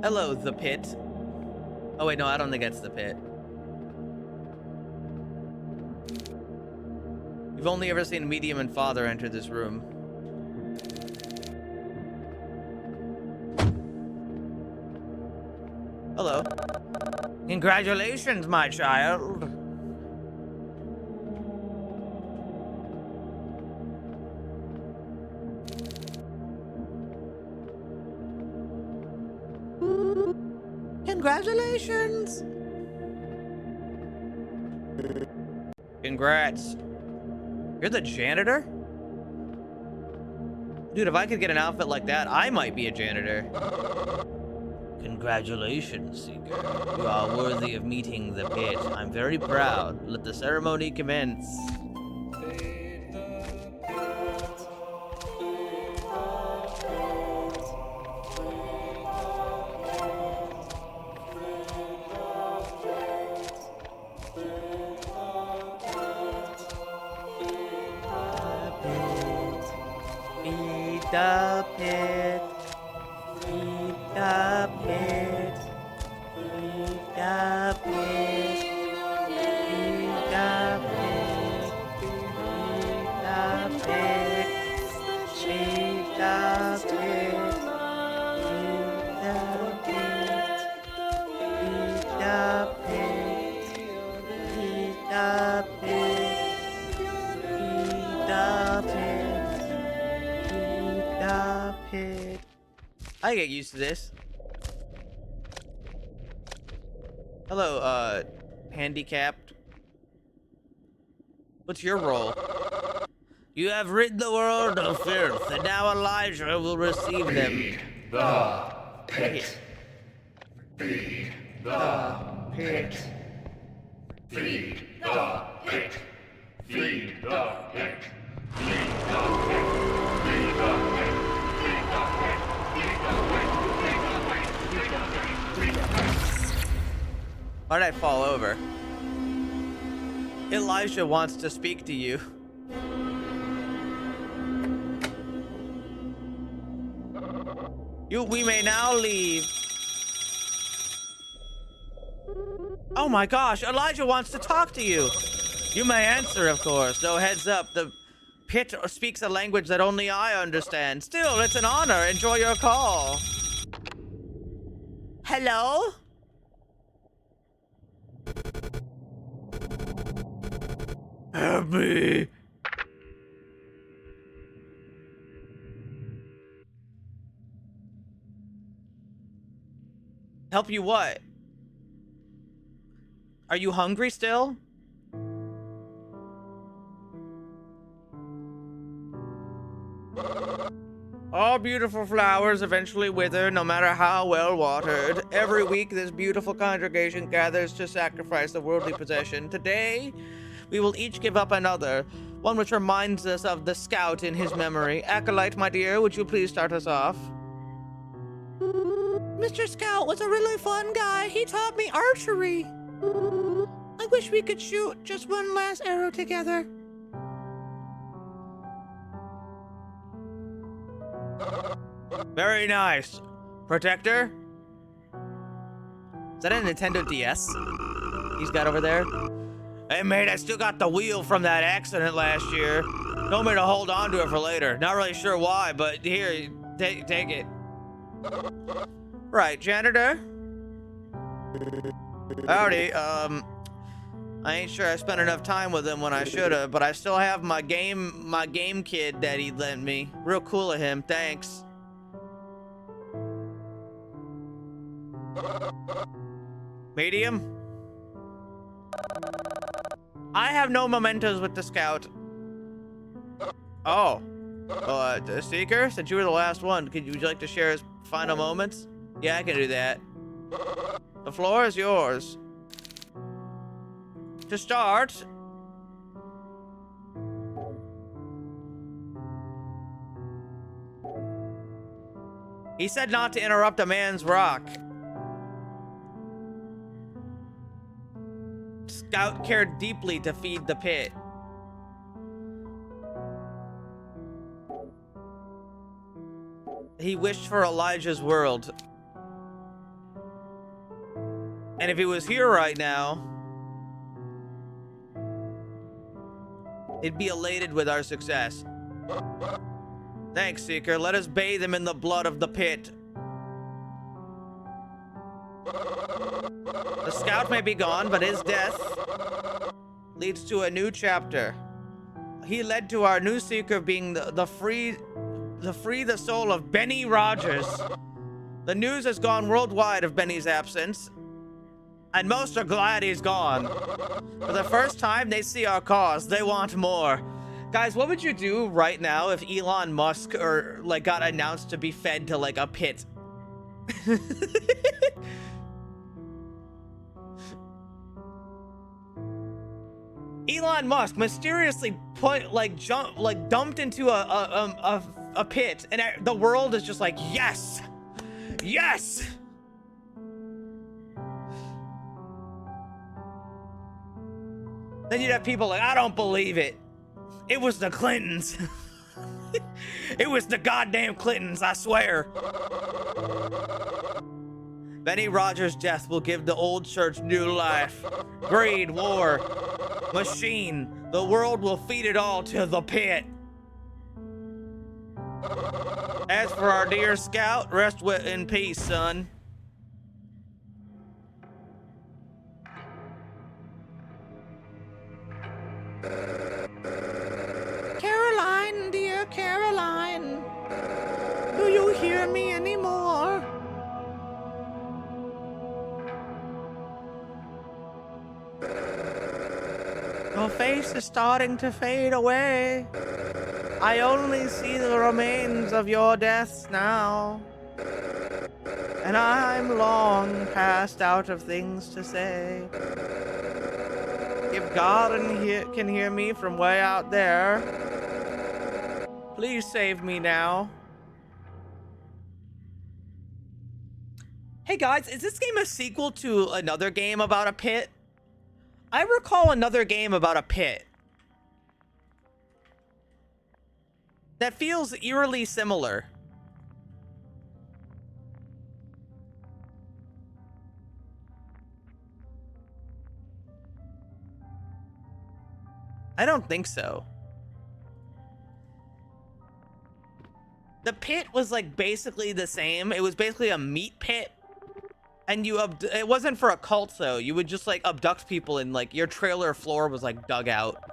B: Hello, the pit. Oh wait, no, I don't think that's the pit. You've only ever seen Medium and Father enter this room. Hello. Congratulations, my child. Congratulations! Congrats. You're the janitor? Dude, if I could get an outfit like that, I might be a janitor. Congratulations, Seeker. You are worthy of meeting the pit. I'm very proud. Let the ceremony commence. The pit, feed the pit, feed the pit, feed the pit, feed the pit, feed the pit, feed the the pit. Feed the pit. Feed the pit. I get used to this. Hello, handicapped. What's your role? You have rid the world of filth, and now Elijah will receive them.
E: The pit. Feed the pit. Feed the pit. Feed the pit. Feed the pit. Feed the pit. Feed the pit. Feed the pit. Feed the pit. Feed the pit. Feed the pit.
B: Why'd I fall over? Elijah wants to speak to you. We may now leave. Oh my gosh, Elijah wants to talk to you. You may answer, of course, though heads up, the pit speaks a language that only I understand. Still, it's an honor. Enjoy your call. Hello? Help me. Help you what? Are you hungry still? All beautiful flowers eventually wither, no matter how well watered. Every week, this beautiful congregation gathers to sacrifice a worldly possession. Today, we will each give up another, one which reminds us of the scout in his memory. Acolyte, my dear, would you please start us off? Mr. Scout was a really fun guy. He taught me archery. I wish we could shoot just one last arrow together. Very nice. Protector? Is that a Nintendo DS he's got over there? Hey, mate, I still got the wheel from that accident last year. Told me to hold on to it for later. Not really sure why, but here, take it. Right, janitor? Howdy, I ain't sure I spent enough time with him when I should've, but I still have my game kid that he lent me. Real cool of him, thanks. Medium? I have no mementos with the scout. Oh. The Seeker? Since you were the last one, would you like to share his final moments? Yeah, I can do that. The floor is yours. To start, he said not to interrupt a man's rock. Scout cared deeply to feed the pit. He wished for Elijah's world. And if he was here right now, he'd be elated with our success. Thanks, Seeker. Let us bathe him in the blood of the pit. The scout may be gone, but his death leads to a new chapter. He led to our new Seeker being the free the soul of Benny Rogers. The news has gone worldwide of Benny's absence, and most are glad he's gone. For the first time, they see our cause. They want more. Guys, what would you do right now if Elon Musk got announced to be fed to a pit? Elon Musk mysteriously dumped into a pit, and the world is just like, yes, yes. Then you'd have people like, I don't believe it. It was the Clintons. It was the goddamn Clintons, I swear. Benny Rogers' death will give the old church new life. Greed, war, machine. The world will feed it all to the pit. As for our dear scout, rest in peace, son.
A: Caroline, dear Caroline, do you hear me anymore? Your face is starting to fade away. I only see the remains of your deaths now. And I'm long past out of things to say. If God can hear me from way out there, please save me now. Hey guys, is this game a sequel to another game about a pit? I recall another game about a pit that feels eerily similar. I don't think so. The pit was like basically the same. It was basically a meat pit. And it wasn't for a cult though. You would just like abduct people and like your trailer floor was like dug out.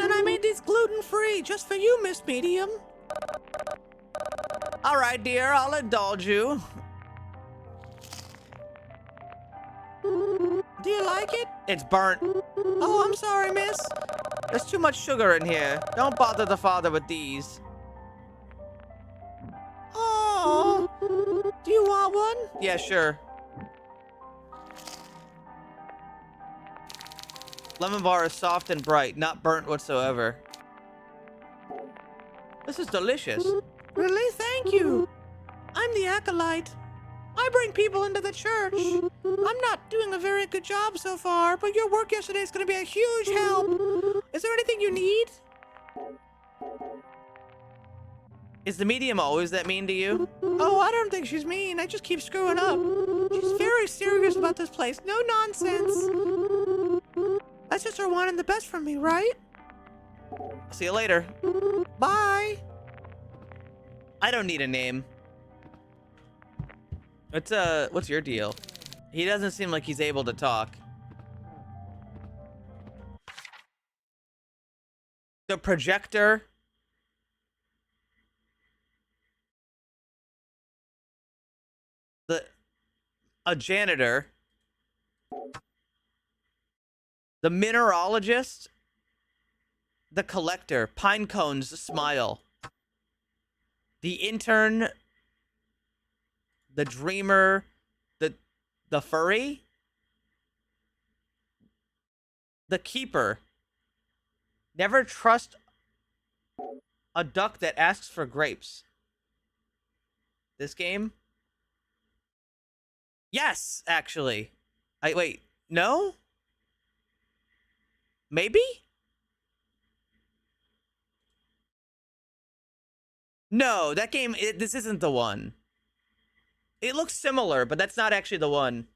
A: And I made these gluten-free just for you, Miss Medium. All right, dear, I'll indulge you. Do you like it? It's burnt. Oh, I'm sorry, miss. There's too much sugar in here. Don't bother the father with these. Oh, do you want one? Yeah, sure. Lemon bar is soft and bright, not burnt whatsoever. This is delicious. Really? Thank you. I'm the acolyte. I bring people into the church. I'm not doing a very good job so far, but your work yesterday is going to be a huge help. Is there anything you need? Is the medium always that mean to you? Oh, I don't think she's mean. I just keep screwing up. She's very serious about this place. No nonsense. That's just her wanting the best from me, right? See you later. Bye. I don't need a name. What's your deal? He doesn't seem like he's able to talk. The projector. A janitor. The mineralogist. The collector. Pine cones smile. The intern. The dreamer, the furry, the keeper. Never trust a duck that asks for grapes. This game? Yes, actually. Wait, no? Maybe? No, that game, this isn't the one. It looks similar, but that's not actually the one.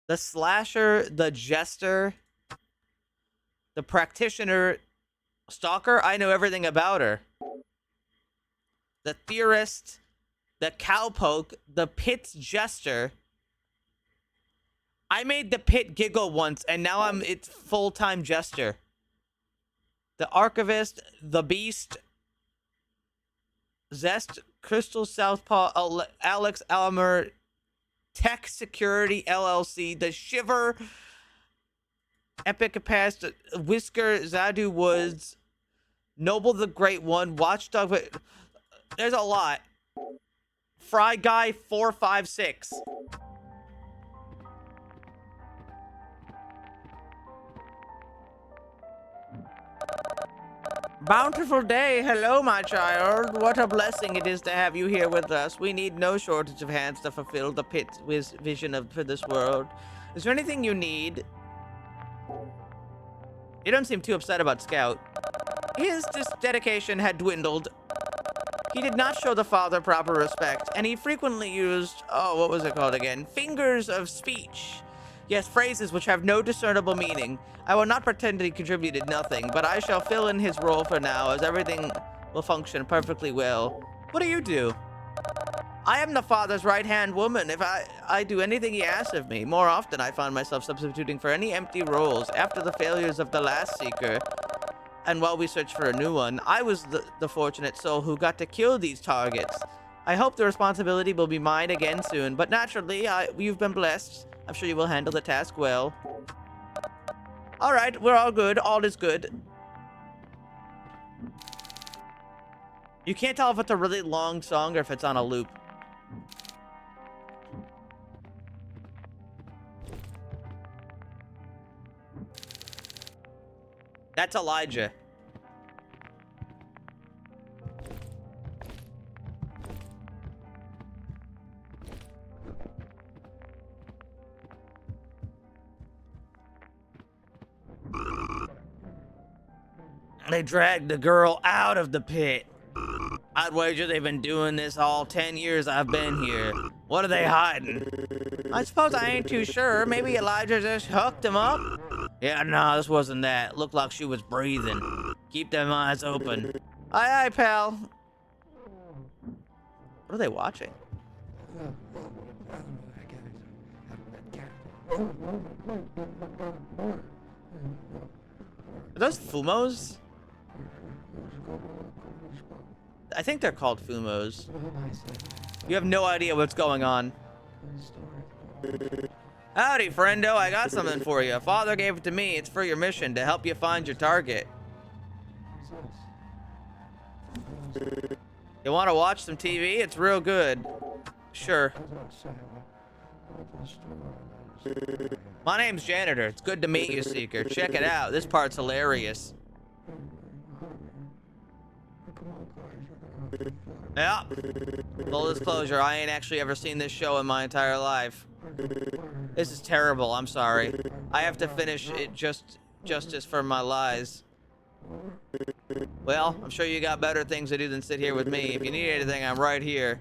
A: The slasher, the jester, the practitioner, stalker, I know everything about her. The theorist, the cowpoke, the pit's jester. I made the pit giggle once, and now it's full-time jester. The Archivist, the Beast, Zest, Crystal Southpaw, Alex Almer, Tech Security LLC, The Shiver, Epic Past, Whisker, Zadu Woods, Noble the Great One, Watchdog. There's a lot. Fry Guy 456. Bountiful day. Hello, my child. What a blessing it is to have you here with us. We need no shortage of hands to fulfill the pit's vision for this world. Is there anything you need? You don't seem too upset about Scout. His dedication had dwindled. He did not show the father proper respect, and he frequently used, what was it called again? Fingers of speech.
B: Yes, phrases which have no discernible meaning. I will not pretend he contributed nothing, but I shall fill in his role for now, as everything will function perfectly well. What do you do? I am the father's right-hand woman. If I do anything he asks of me, more often I find myself substituting for any empty roles. After the failures of the last seeker, and while we search for a new one, I was the fortunate soul who got to kill these targets. I hope the responsibility will be mine again soon, but naturally, you've been blessed. I'm sure you will handle the task well. All right, we're all good. All is good. You can't tell if it's a really long song or if it's on a loop. That's Elijah. They dragged the girl out of the pit. I'd wager they've been doing this all 10 years I've been here. What are they hiding? I suppose I ain't too sure. Maybe Elijah just hooked him up? Yeah, no, this wasn't that. Looked like she was breathing. Keep them eyes open. Aye, aye, pal. What are they watching? Are those Fumos? I think they're called Fumos. You have no idea what's going on. Howdy, friendo. I got something for you. Father gave it to me. It's for your mission, to help you find your target. You want to watch some TV? It's real good. Sure. My name's Janitor. It's good to meet you, Seeker. Check it out. This part's hilarious. Yeah. Full disclosure, I ain't actually ever seen this show in my entire life. This is terrible. I'm sorry. I have to finish it justice for my lies. Well, I'm sure you got better things to do than sit here with me. If you need anything, I'm right here.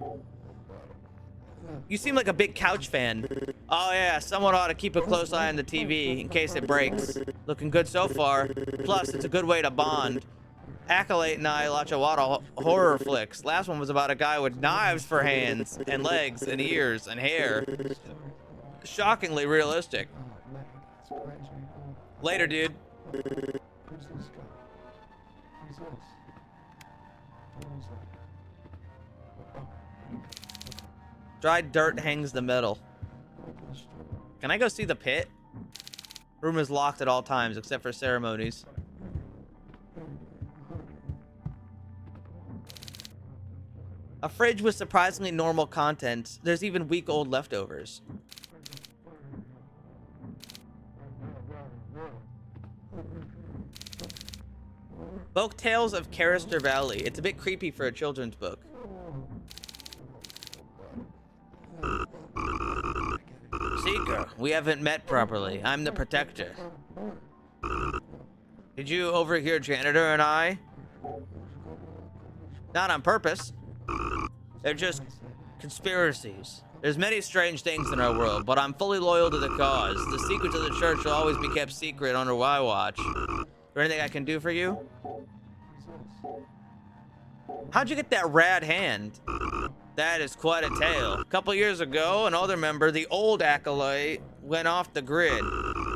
B: You seem like a big couch fan. Oh yeah, someone ought to keep a close eye on the TV in case it breaks. Looking good so far. Plus, it's a good way to bond. Acolyte and I watch a lot of horror flicks. Last one was about a guy with knives for hands and legs and ears and hair. Shockingly realistic. Later, dude. Dried dirt hangs the metal. Can I go see the pit? Room is locked at all times except for ceremonies. A fridge with surprisingly normal contents. There's even week old leftovers. Folk Tales of Carister Valley. It's a bit creepy for a children's book. Seeker, we haven't met properly. I'm the protector. Did you overhear Janitor and I? Not on purpose. They're just conspiracies. There's many strange things in our world, but I'm fully loyal to the cause. The secrets of the church will always be kept secret under my watch. Is there anything I can do for you? How'd you get that rad hand? That is quite a tale. A couple years ago, an older member, the old acolyte, went off the grid.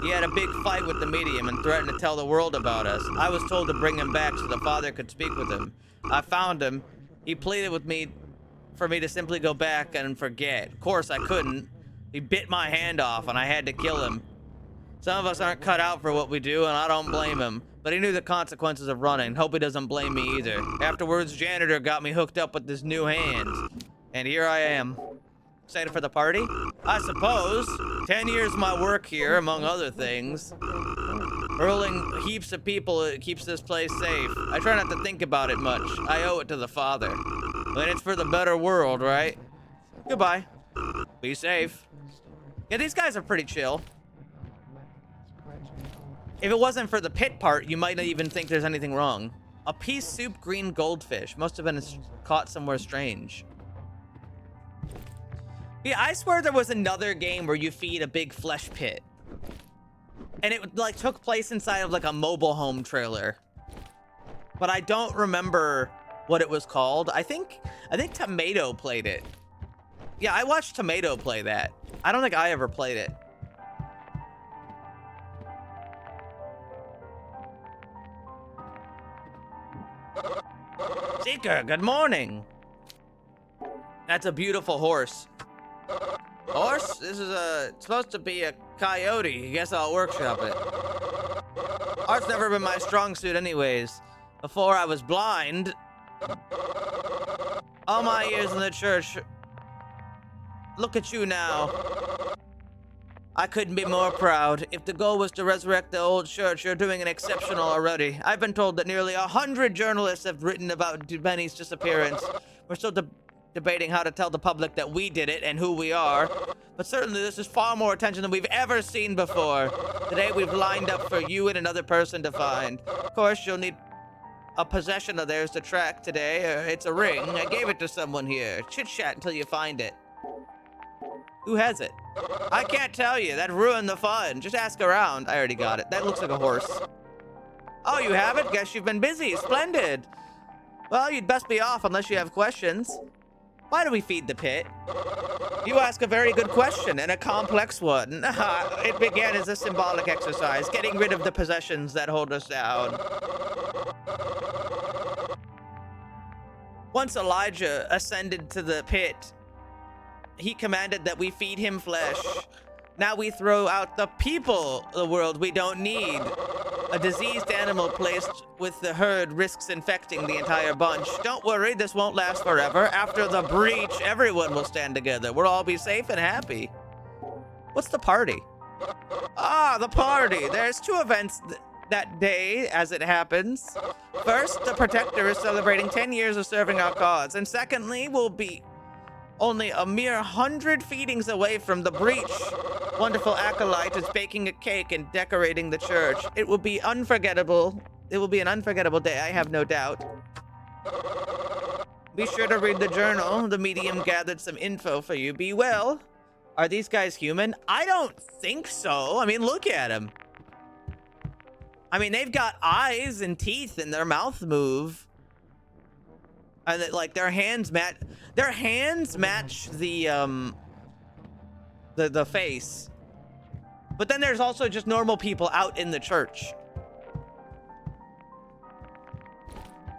B: He had a big fight with the medium and threatened to tell the world about us. I was told to bring him back so the father could speak with him. I found him. He pleaded with me for me to simply go back and forget. Of course, I couldn't. He bit my hand off and I had to kill him. Some of us aren't cut out for what we do, and I don't blame him. But he knew the consequences of running. Hope he doesn't blame me either. Afterwards, Janitor got me hooked up with this new hand. And here I am. Excited for the party? I suppose. 10 years of my work here, among other things. Hurling heaps of people, it keeps this place safe. I try not to think about it much. I owe it to the father. And it's for the better world, right? Goodbye. Be safe. Yeah, these guys are pretty chill. If it wasn't for the pit part, you might not even think there's anything wrong. A pea soup green goldfish. Must have been caught somewhere strange. Yeah, I swear there was another game where you feed a big flesh pit. And it like took place inside of like a mobile home trailer. But I don't remember what it was called. I think Tomato played it. Yeah, I watched Tomato play that. I don't think I ever played it. Seeker, good morning. That's a beautiful horse. Horse? This is supposed to be a coyote. I guess I'll workshop it. Art's never been my strong suit anyways. Before I was blind. All my years in the church. Look at you now. I couldn't be more proud. If the goal was to resurrect the old church, you're doing an exceptional already. I've been told that nearly 100 journalists have written about Benny's disappearance. We're still debating how to tell the public that we did it and who we are. But certainly this is far more attention than we've ever seen before. Today we've lined up for you and another person to find. Of course, you'll need a possession of theirs to track today. It's a ring. I gave it to someone here. Chit-chat until you find it. Who has it? I can't tell you. That ruined the fun. Just ask around. I already got it. That looks like a horse. Oh, you have it? Guess you've been busy. Splendid. Well, you'd best be off unless you have questions. Why do we feed the pit? You ask a very good question, and a complex one. It began as a symbolic exercise, getting rid of the possessions that hold us down. Once Elijah ascended to the pit, he commanded that we feed him flesh. Now we throw out the people the world we don't need. A diseased animal placed with the herd risks infecting the entire bunch. Don't worry, this won't last forever. After the breach, everyone will stand together. We'll all be safe and happy. What's the party? Ah, the party. There's two events that day, as it happens. First, the Protector is celebrating 10 years of serving our cause. And secondly, we'll be only a mere 100 feedings away from the breach. Wonderful acolyte is baking a cake and decorating the church. It will be unforgettable. It will be an unforgettable day, I have no doubt. Be sure to read the journal. The medium gathered some info for you. Be well. Are these guys human? I don't think so. I mean, look at them. I mean, they've got eyes and teeth and their mouth move. And like their hands match the face. But then there's also just normal people out in the church.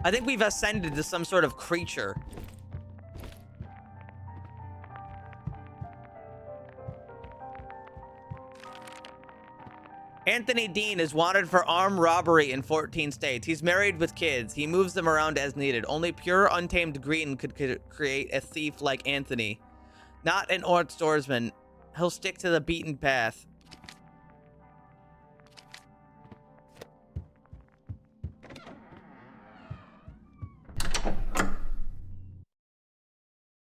B: I think we've ascended to some sort of creature. Anthony Dean is wanted for armed robbery in 14 states. He's married with kids. He moves them around as needed. Only pure, untamed green could create a thief like Anthony. Not an outdoorsman. He'll stick to the beaten path.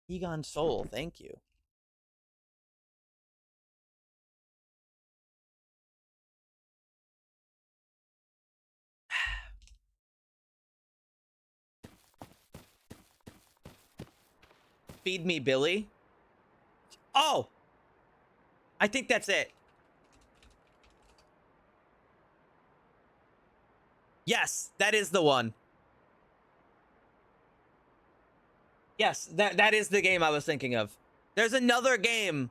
B: Egon Soul, thank you. Feed me, Billy. Oh! I think that's it. Yes, that is the one. Yes, that is the game I was thinking of. There's another game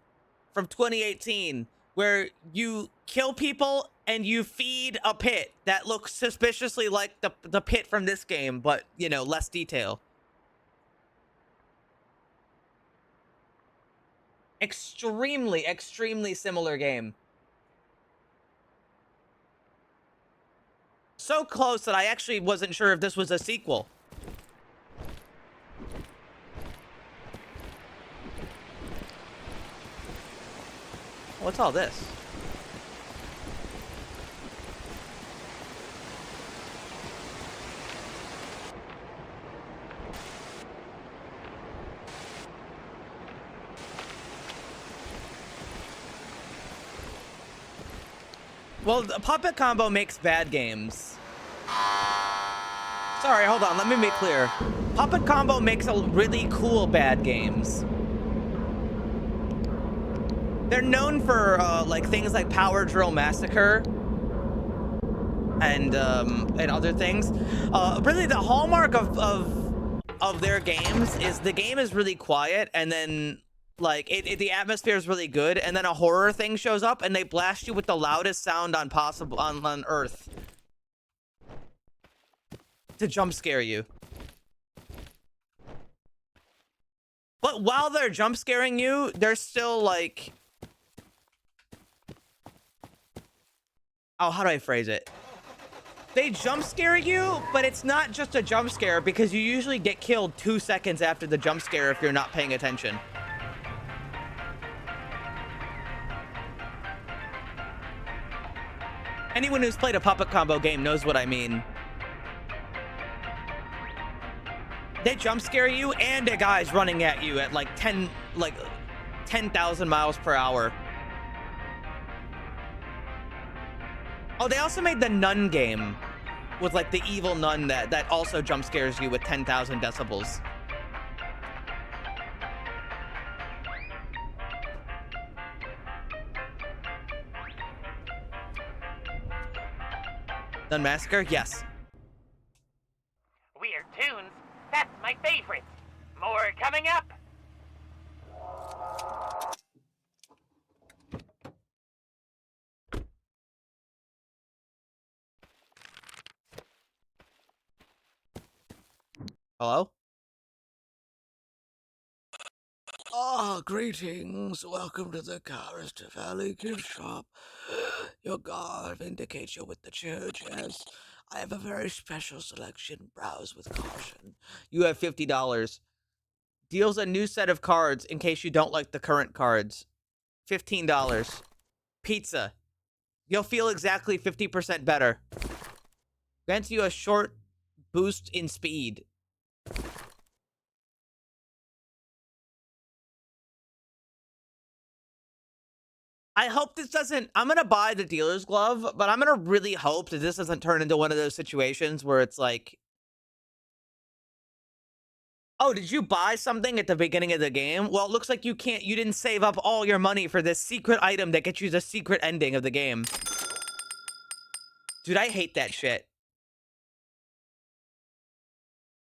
B: from 2018 where you kill people and you feed a pit that looks suspiciously like the pit from this game, but, you know, less detail. Extremely, extremely similar game. So close that I actually wasn't sure if this was a sequel. What's all this? Well, the Puppet Combo makes bad games. Sorry, hold on, let me be clear. Puppet Combo makes a really cool bad games. They're known for like things like Power Drill Massacre and other things. Really, the hallmark of their games is the game is really quiet, and then like the atmosphere is really good, and then a horror thing shows up, and they blast you with the loudest sound on Earth to jump scare you. But while they're jump scaring you, they're still like, oh, how do I phrase it? They jump scare you, but it's not just a jump scare, because you usually get killed 2 seconds after the jump scare if you're not paying attention. Anyone who's played a puppet combo game knows what I mean. They jump scare you, and a guy's running at you at like 10,000 miles per hour. Oh, they also made the nun game with like the evil nun that also jump scares you with 10,000 decibels. Nun Massacre? Yes.
F: Weird tunes? That's my favorite. More coming up.
B: Hello? Ah, greetings. Welcome to the Carrister Valley gift shop. Your guard indicates you're with the church, yes. I have a very special selection. Browse with caution. You have $50. Deals a new set of cards in case you don't like the current cards. $15. Pizza. You'll feel exactly 50% better. Grants you a short boost in speed. I hope this doesn't... I'm going to buy the dealer's glove, but I'm going to really hope that this doesn't turn into one of those situations where it's like... Oh, did you buy something at the beginning of the game? Well, it looks like you didn't save up all your money for this secret item that gets you the secret ending of the game. Dude, I hate that shit.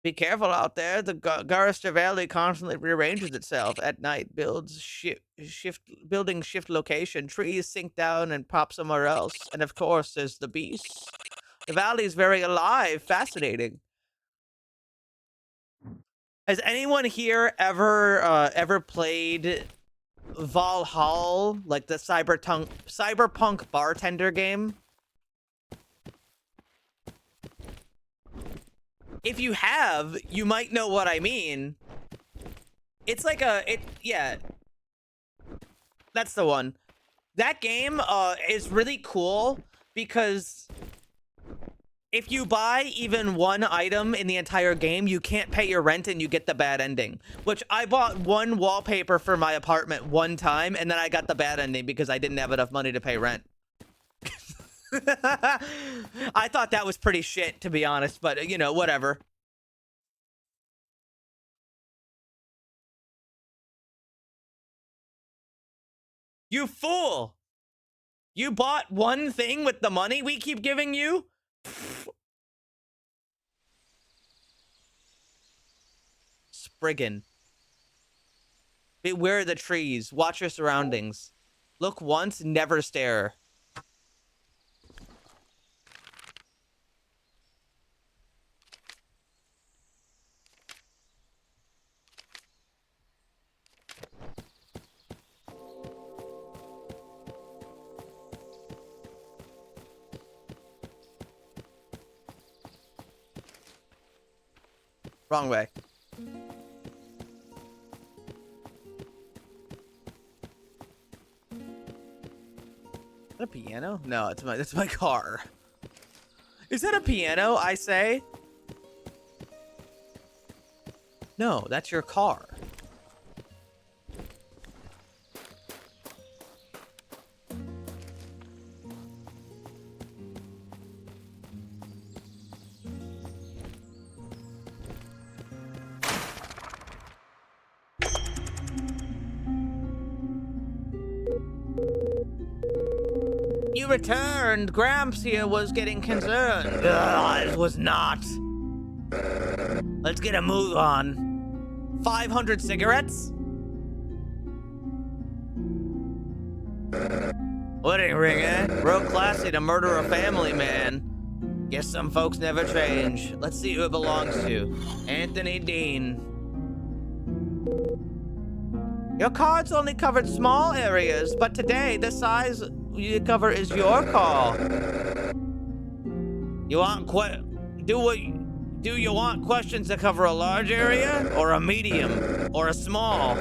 B: Be careful out there. The Garrister Valley constantly rearranges itself at night, building shift location. Trees sink down and pop somewhere else. And of course, there's the beasts. The valley is very alive, fascinating. Has anyone here ever played Valhalla, like the cyberpunk bartender game? If you have, you might know what I mean. It's like yeah. That's the one. That game is really cool because if you buy even one item in the entire game, you can't pay your rent and you get the bad ending. Which I bought one wallpaper for my apartment one time and then I got the bad ending because I didn't have enough money to pay rent. I thought that was pretty shit, to be honest, but you know, whatever. You fool! You bought one thing with the money we keep giving you? Spriggan. Beware the trees. Watch your surroundings. Look once, never stare. Wrong way. Is that a piano? No, that's my car. Is that a piano, I say? No, that's your car. You returned. Gramps here was getting concerned. It was not. Let's get a move on. 500 cigarettes? Wedding ring, eh? Real classy to murder a family man. Guess some folks never change. Let's see who it belongs to. Anthony Dean. Your cards only covered small areas, but today the size you cover is your call. You want do you want questions that cover a large area, or a medium, or a small?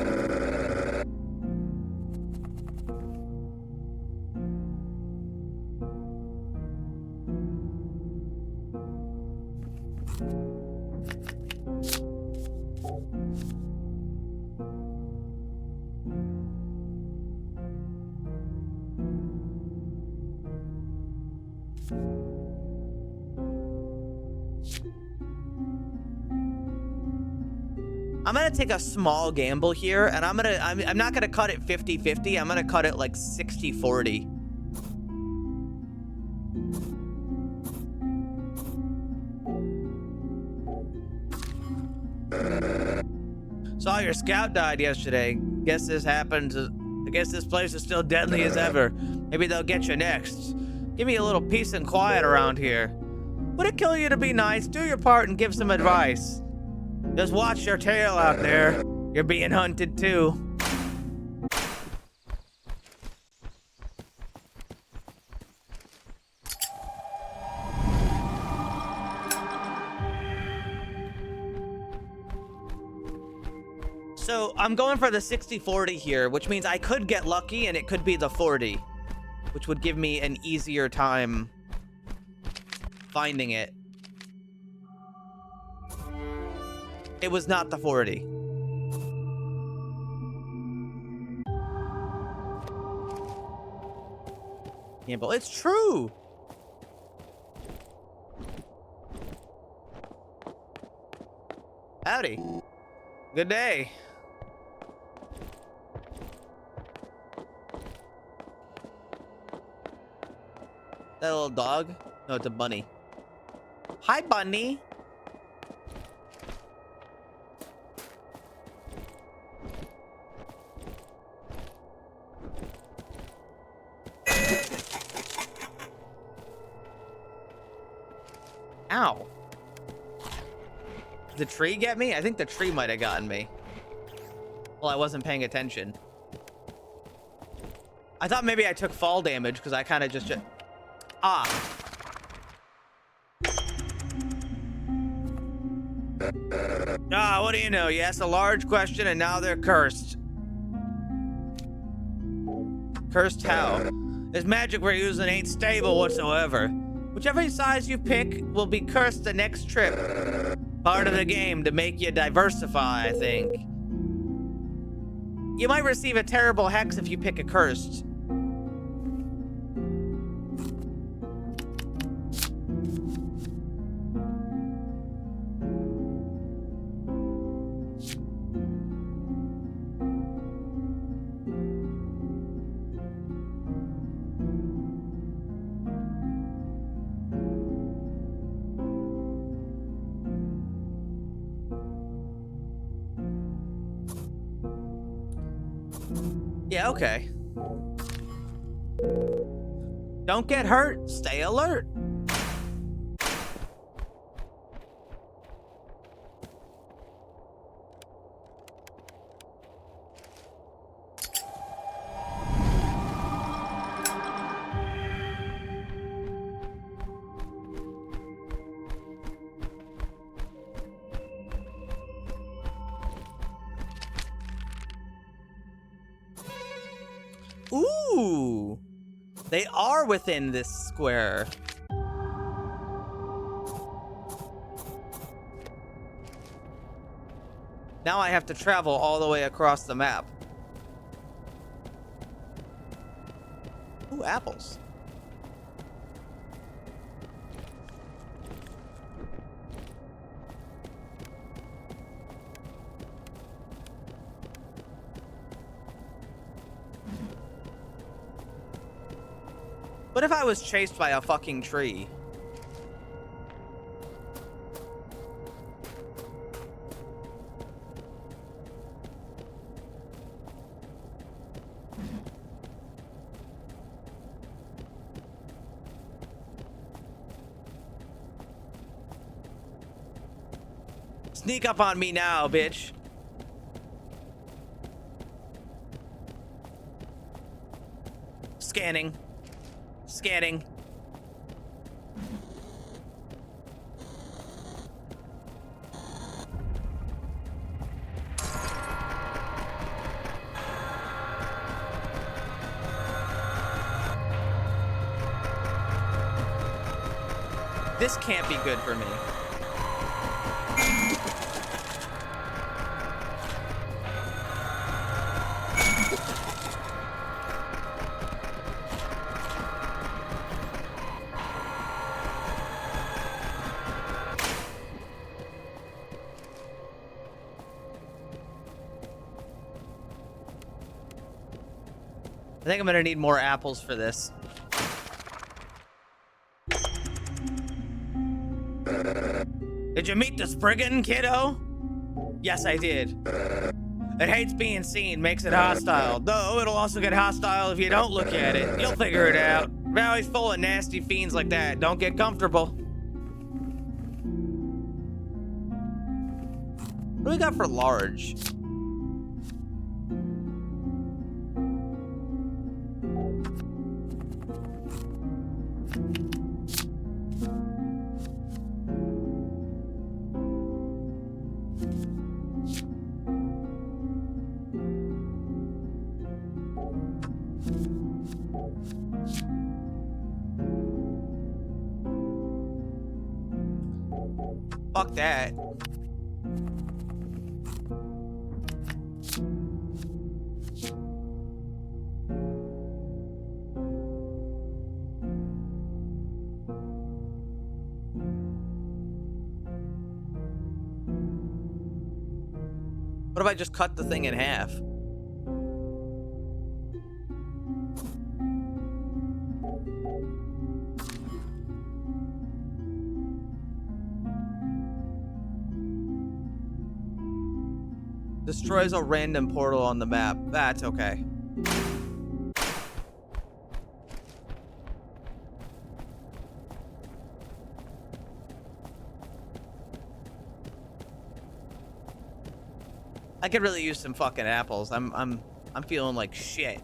B: I'm gonna take a small gamble here, and I'm not gonna cut it 50-50. I'm gonna cut it like 60-40. Saw your scout died yesterday. Guess this happens. I guess this place is still deadly as ever. Maybe they'll get you next. Give me a little peace and quiet around here. Would it kill you to be nice? Do your part and give some advice. Just watch your tail out there. You're being hunted too. So I'm going for the 60-40 here, which means I could get lucky and it could be the 40, which would give me an easier time finding it. It was not the 40. Gamble. It's true. Howdy. Good day. That little dog? No, it's a bunny. Hi, bunny. Ow. Did the tree get me? I think the tree might have gotten me. Well, I wasn't paying attention. I thought maybe I took fall damage because I kind of just... Ah. Ah, what do you know? You asked a large question and now they're cursed. Cursed how? This magic we're using ain't stable whatsoever. Whichever size you pick will be cursed the next trip. Part of the game to make you diversify, I think. You might receive a terrible hex if you pick a cursed. Yeah, okay. Don't get hurt. Stay alert. Ooh, they are within this square. Now I have to travel all the way across the map. Ooh, apples. What if I was chased by a fucking tree? Sneak up on me now, bitch. Scanning. Scanning. This can't be good for me. I think I'm gonna need more apples for this. Did you meet the Spriggan, kiddo? Yes, I did. It hates being seen, makes it hostile. Though it'll also get hostile if you don't look at it. You'll figure it out. Valley's full of nasty fiends like that. Don't get comfortable. What do we got for large? Fuck that. What if I just cut the thing in half? Destroys a random portal on the map. That's okay. I could really use some fucking apples. I'm feeling like shit.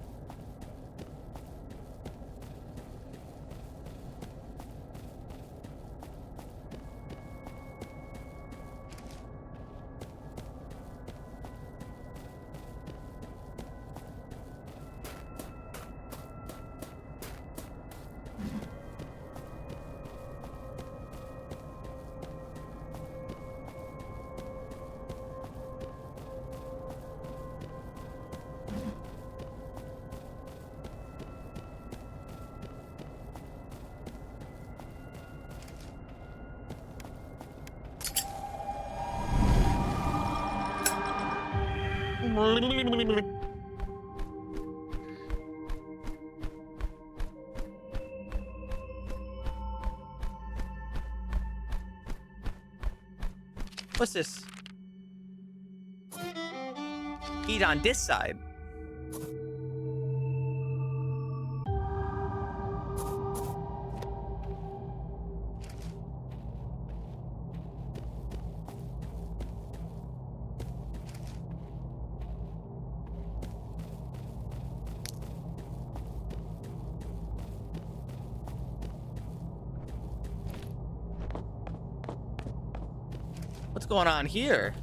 B: What's this? Heat on this side. What's going on here?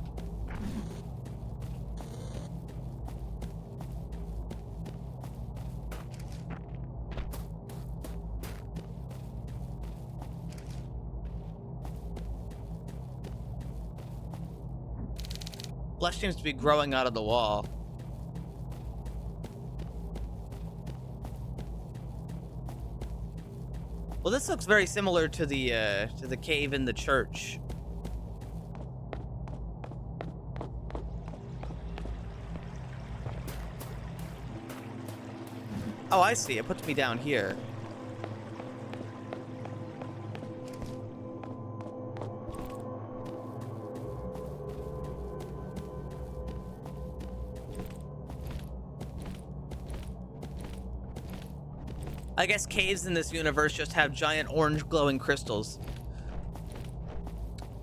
B: Flesh seems to be growing out of the wall. Well, this looks very similar to the cave in the church. Oh, I see. It puts me down here. I guess caves in this universe just have giant orange glowing crystals.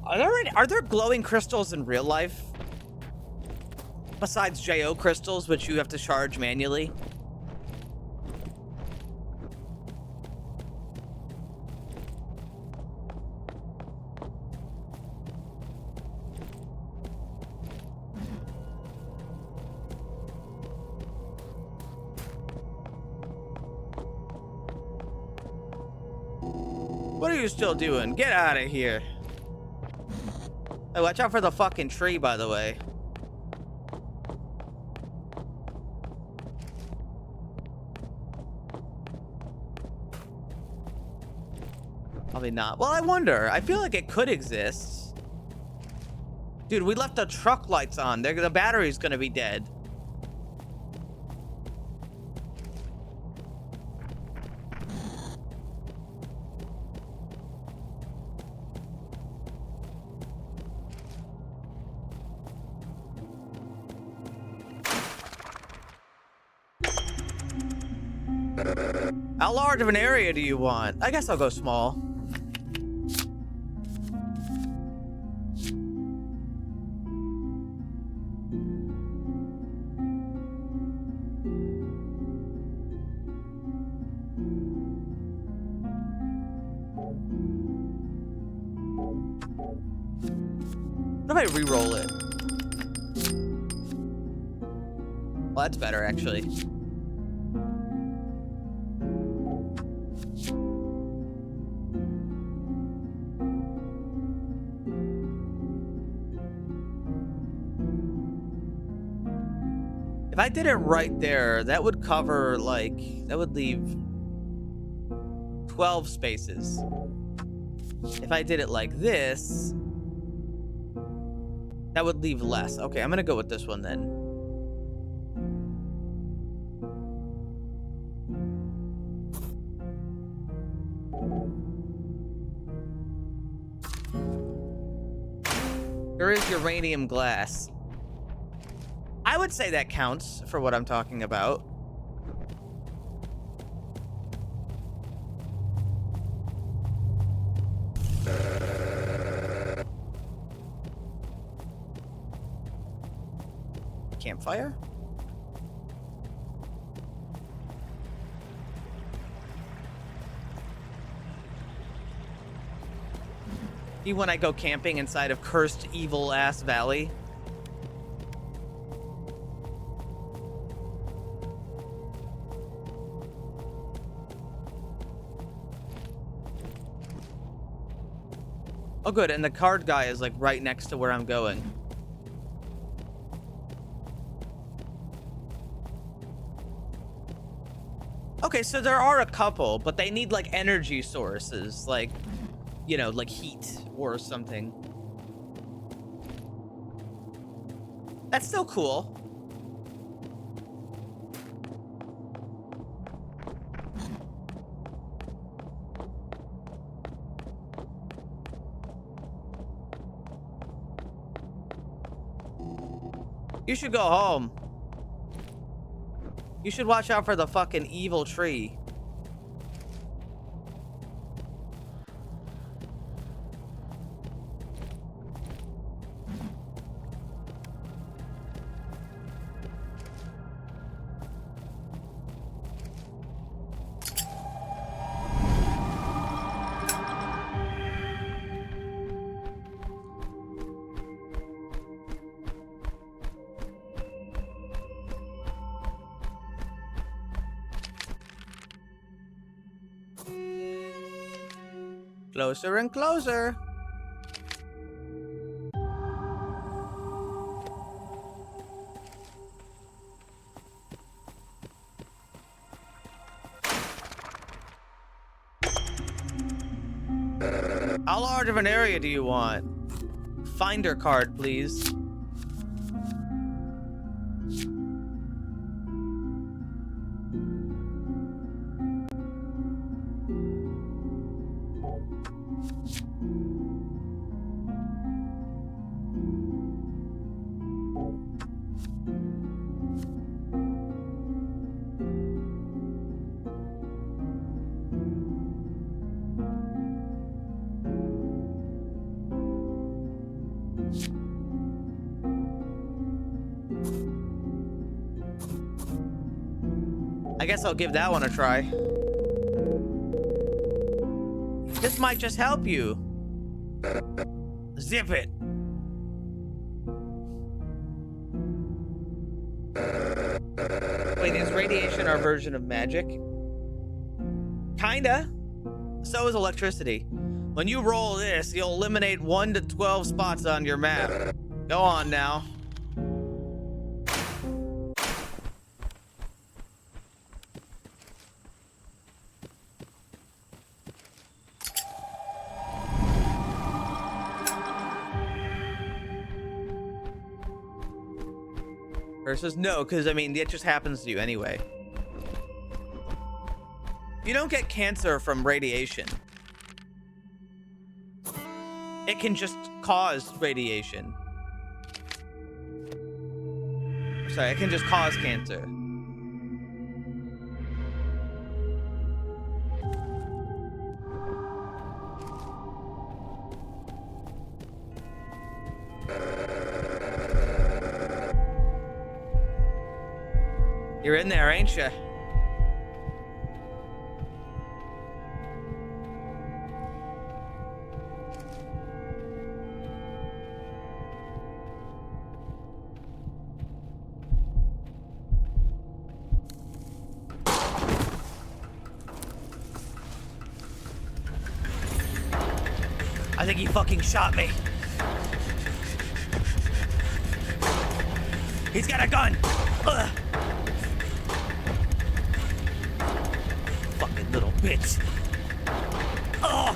B: Are there glowing crystals in real life? Besides JO crystals, which you have to charge manually? What are you still doing? Get out of here. Hey, watch out for the fucking tree, by the way. Probably not. Well, I wonder. I feel like it could exist. Dude, we left the truck lights on. The battery's gonna be dead. How large of an area do you want? I guess I'll go small. What if I re-roll it? Well, that's better, actually. If I did it right there, that would cover, like, that would leave 12 spaces. If I did it like this, that would leave less. Okay, I'm gonna go with this one then. There is uranium glass. I would say that counts for what I'm talking about. Campfire? Even when I go camping inside of cursed evil ass valley. Oh, good. And the card guy is like right next to where I'm going. Okay, so there are a couple, but they need like energy sources, like, you know, like heat or something. That's still cool. You should go home. You should watch out for the fucking evil tree. Closer and closer. How large of an area do you want? Finder card, please. I guess I'll give that one a try. This might just help you. Zip it. Wait, is radiation our version of magic? Kinda. So is electricity. When you roll this, you'll eliminate 1 to 12 spots on your map. Go on now. Versus no, because I mean, it just happens to you anyway. You don't get cancer from radiation. It can just cause radiation. Sorry, it can just cause cancer. You're in there, ain't you? I think he fucking shot me. He's got a gun. Ugh. Fucking little bitch. Oh.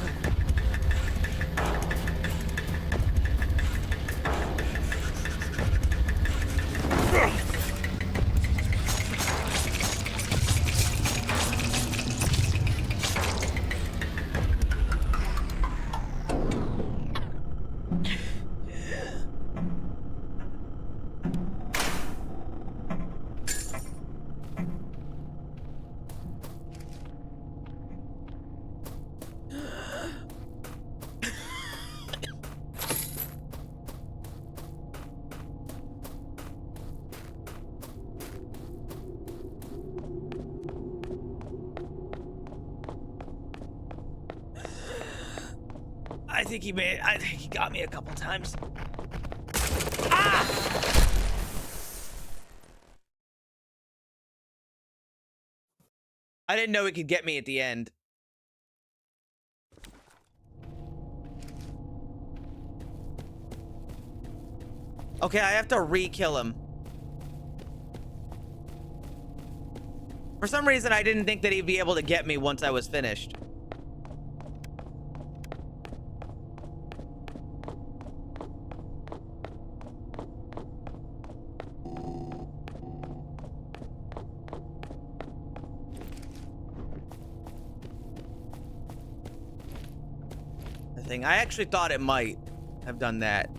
B: I think he got me a couple times. Ah! I didn't know he could get me at the end. Okay, I have to re-kill him. For some reason, I didn't think that he'd be able to get me once I was finished. I actually thought it might have done that.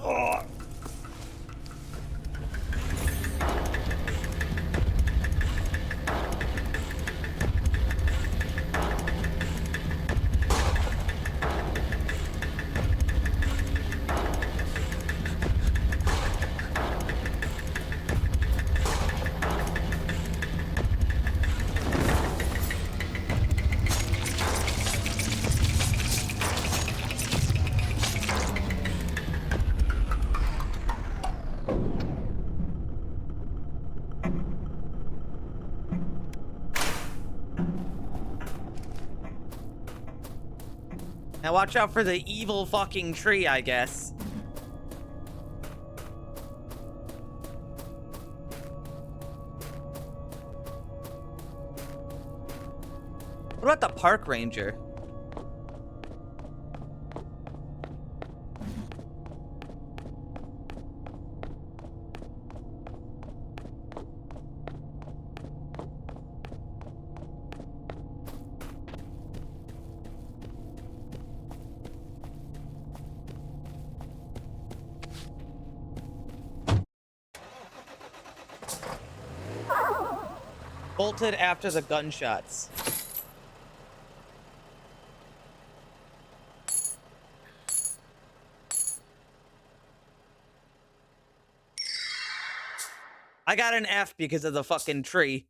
B: Oh. Now watch out for the evil fucking tree, I guess. What about the park ranger? Bolted after the gunshots. I got an F because of the fucking tree.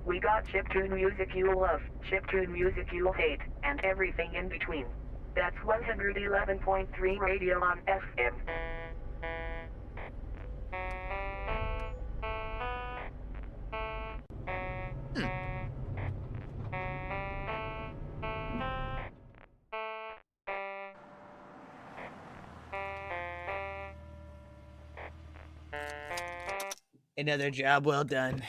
G: We got chiptune music you'll love, chiptune music you'll hate, and everything in between. That's 111.3 radio on FM.
B: Another job well done.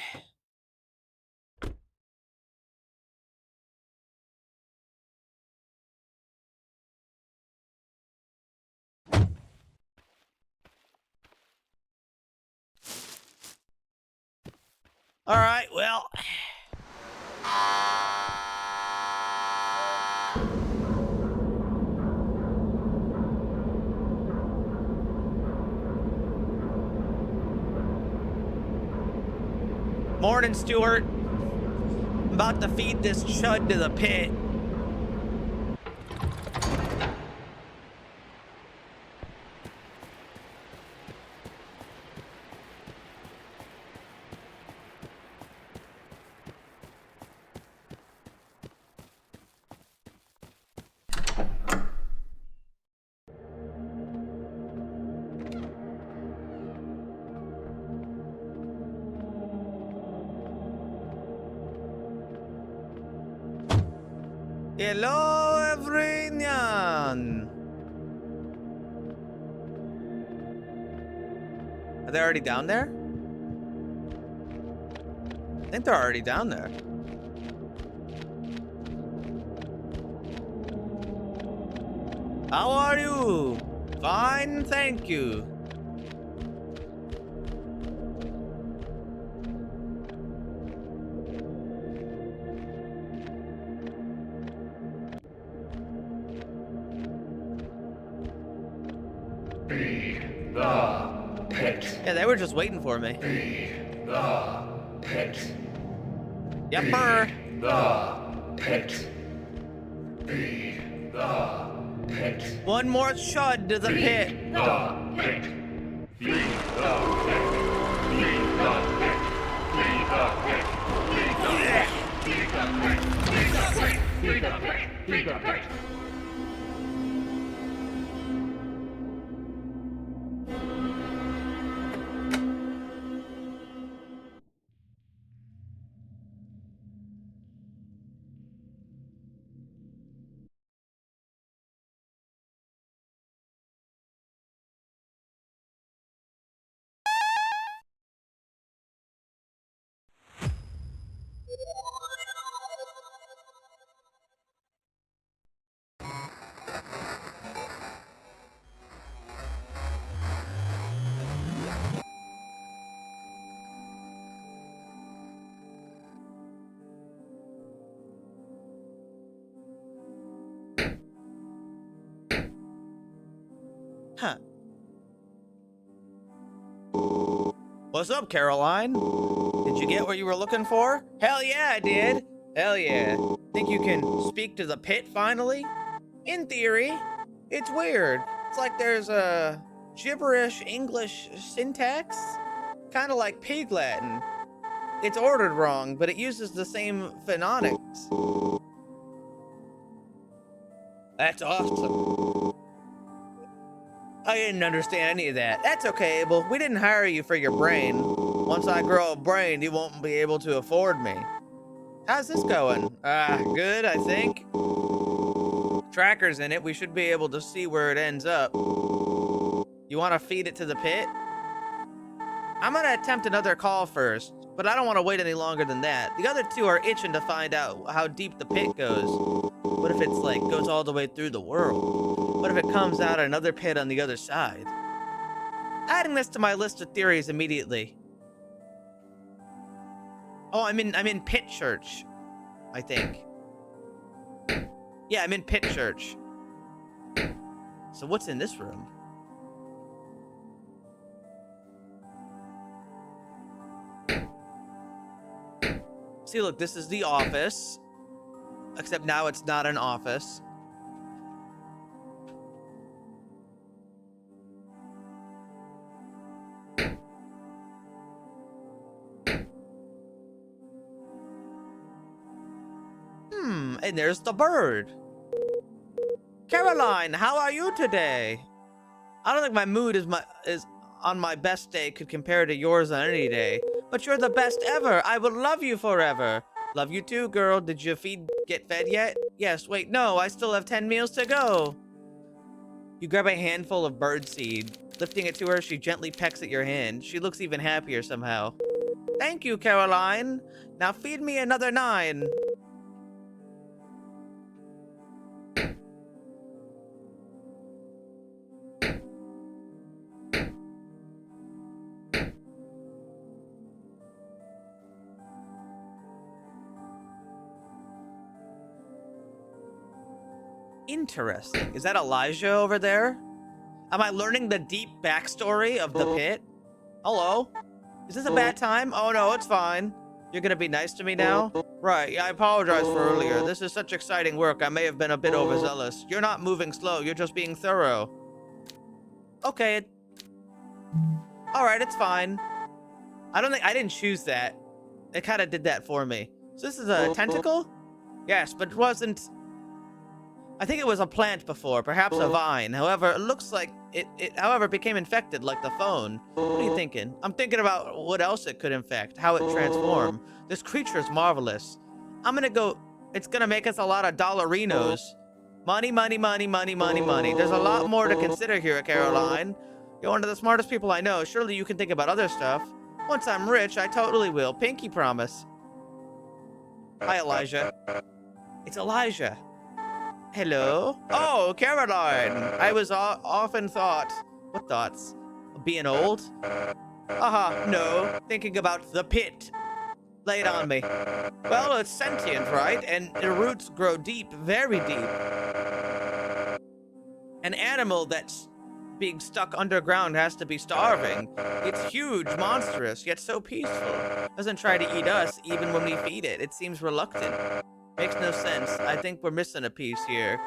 B: All right, well. Morning, Stuart. I'm about to feed this chud to the pit. Hello, everyone. Are they already down there? I think they're already down there. How are you? Fine, thank you.
E: Feed the pit.
B: Yeah, they were just waiting for me.
E: Feed the pit.
B: Yepper.
E: Feed the pit. Feed the pit.
B: One more chud to the pit.
E: Feed the pit. Feed the pit. Feed the pit. Feed the pit. Feed the pit. Feed the pit. Feed the pit. Feed the pit. Feed the pit.
B: Huh. What's up, Caroline? Did you get what you were looking for? Hell yeah, I did. Hell yeah. Think you can speak to the pit finally? In theory. It's weird. It's like there's a gibberish English syntax. Kind of like Pig Latin. It's ordered wrong, but it uses the same phonetics. That's awesome. I didn't understand any of that. That's okay, Abel. We didn't hire you for your brain. Once I grow a brain, you won't be able to afford me. How's this going? Good, I think. Tracker's in it. We should be able to see where it ends up. You want to feed it to the pit? I'm gonna attempt another call first, but I don't want to wait any longer than that. The other two are itching to find out how deep the pit goes. What if it's like goes all the way through the world? What if it comes out another pit on the other side? Adding this to my list of theories immediately. Oh, I'm in Pit Church, I think. Yeah, I'm in Pit Church. So what's in this room? See, look, this is the office. Except now it's not an office. And there's the bird. Caroline, how are you today? I don't think my mood is on my best day could compare to yours on any day. But you're the best ever. I will love you forever. Love you too, girl. Did your feet get fed yet? Yes, wait, no, I still have 10 meals to go. You grab a handful of birdseed. Lifting it to her, she gently pecks at your hand. She looks even happier somehow. Thank you, Caroline. Now feed me another 9. Interesting. Is that Elijah over there? Am I learning the deep backstory of the pit? Hello? Is this a bad time? Oh no, it's fine. You're gonna be nice to me now? Right, yeah, I apologize for earlier. This is such exciting work, I may have been a bit overzealous. You're not moving slow, you're just being thorough. Okay. Alright, it's fine. I didn't choose that. It kind of did that for me. So this is a tentacle? Yes, but it wasn't... I think it was a plant before, perhaps a vine. However, it looks like it became infected like the phone. What are you thinking? I'm thinking about what else it could infect, how it transformed. This creature is marvelous. I'm gonna go, it's gonna make us a lot of dollarinos. Money, money, money, money, money, money. There's a lot more to consider here, Caroline. You're one of the smartest people I know. Surely you can think about other stuff. Once I'm rich, I totally will. Pinky promise. Hi, Elijah. It's Elijah. Hello? Oh, Caroline! I was often thought... What thoughts? Being old? No. Thinking about the pit. Lay it on me. Well, it's sentient, right? And the roots grow deep, very deep. An animal that's being stuck underground has to be starving. It's huge, monstrous, yet so peaceful. Doesn't try to eat us, even when we feed it. It seems reluctant. Makes no sense. I think we're missing a piece here.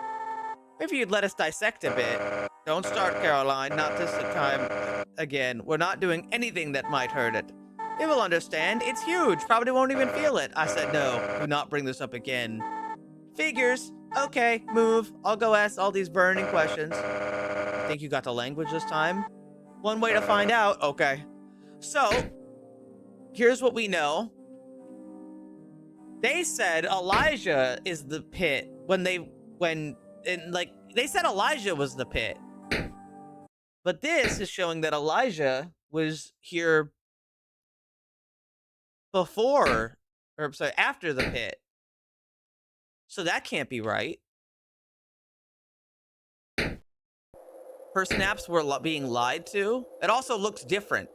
B: Maybe you'd let us dissect a bit. Don't start, Caroline. Not this time again. We're not doing anything that might hurt it. It will understand. It's huge. Probably won't even feel it. I said no. Do not bring this up again. Figures. Okay, move. I'll go ask all these burning questions. I think you got the language this time. One way to find out. Okay. So, here's what we know. They said Elijah is the pit they said Elijah was the pit. But this is showing that Elijah was here before, or sorry, after the pit. So that can't be right. Her snaps were being lied to. It also looks different.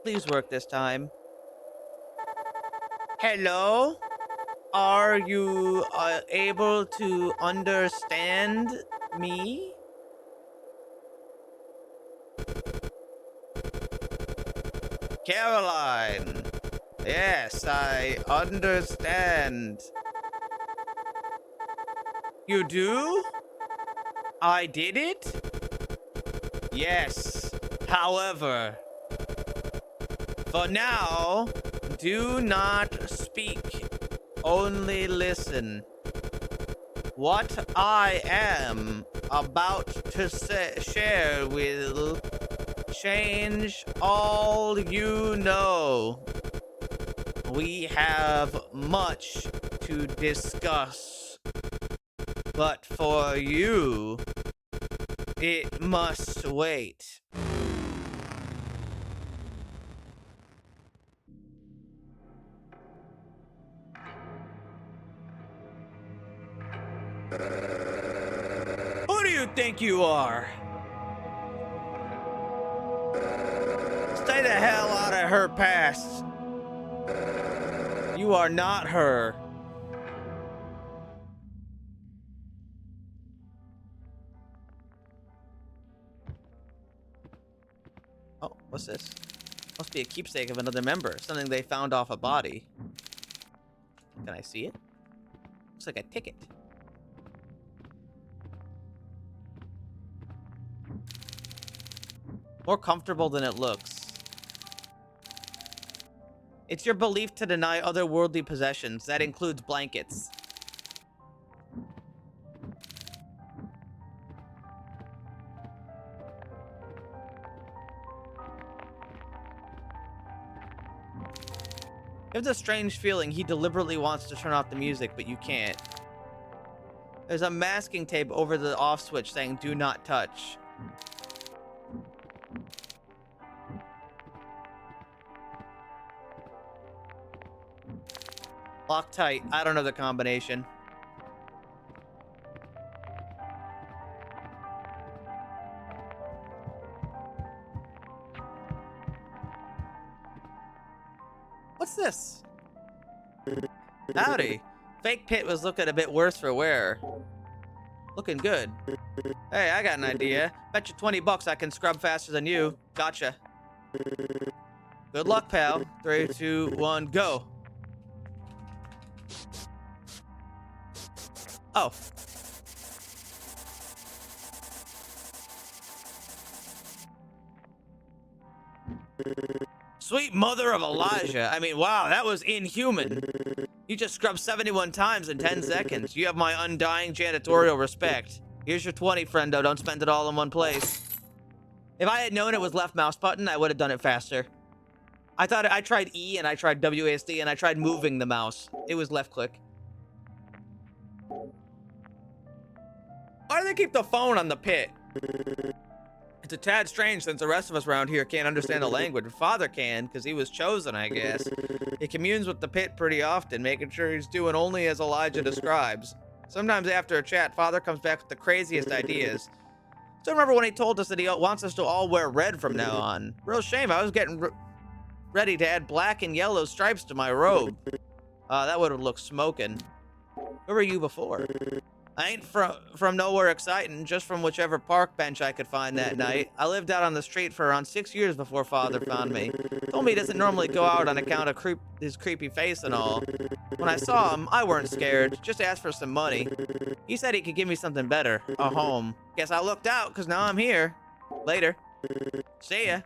B: Please work this time. Hello? Are you able to understand me? Caroline. Yes, I understand. You do? I did it? Yes. However, for now, do not speak. Only listen. What I am about to share will change all you know. We have much to discuss, but for you, it must wait. you think you are? Stay the hell out of her past. You are not her. Oh, what's this? Must be a keepsake of another member. Something they found off a body. Can I see it? Looks like a ticket. More comfortable than it looks. It's your belief to deny otherworldly possessions. That includes blankets. You have the strange feeling he deliberately wants to turn off the music, but you can't. There's a masking tape over the off switch saying do not touch. Lock tight. I don't know the combination. What's this? Howdy. Fake Pit was looking a bit worse for wear. Looking good. Hey, I got an idea. Bet you 20 bucks I can scrub faster than you. Gotcha. Good luck, pal. 3, 2, 1, go. Oh. Sweet mother of Elijah. I mean, wow, that was inhuman. You just scrubbed 71 times in 10 seconds. You have my undying janitorial respect. Here's your 20, friendo. Don't spend it all in one place. If I had known it was left mouse button, I would have done it faster. I tried E and I tried WASD and I tried moving the mouse. It was left click. Why do they keep the phone on the pit? It's a tad strange since the rest of us around here can't understand the language. Father can, because he was chosen, I guess. He communes with the pit pretty often, making sure he's doing only as Elijah describes. Sometimes after a chat, Father comes back with the craziest ideas. Still remember when he told us that he wants us to all wear red from now on. Real shame, I was getting ready to add black and yellow stripes to my robe. That would have looked smoking. Where were you before? I ain't from nowhere exciting, just from whichever park bench I could find that night. I lived out on the street for around 6 years before Father found me. Told me he doesn't normally go out on account of his creepy face and all. When I saw him, I weren't scared, just asked for some money. He said he could give me something better, a home. Guess I looked out, because now I'm here. Later. See ya.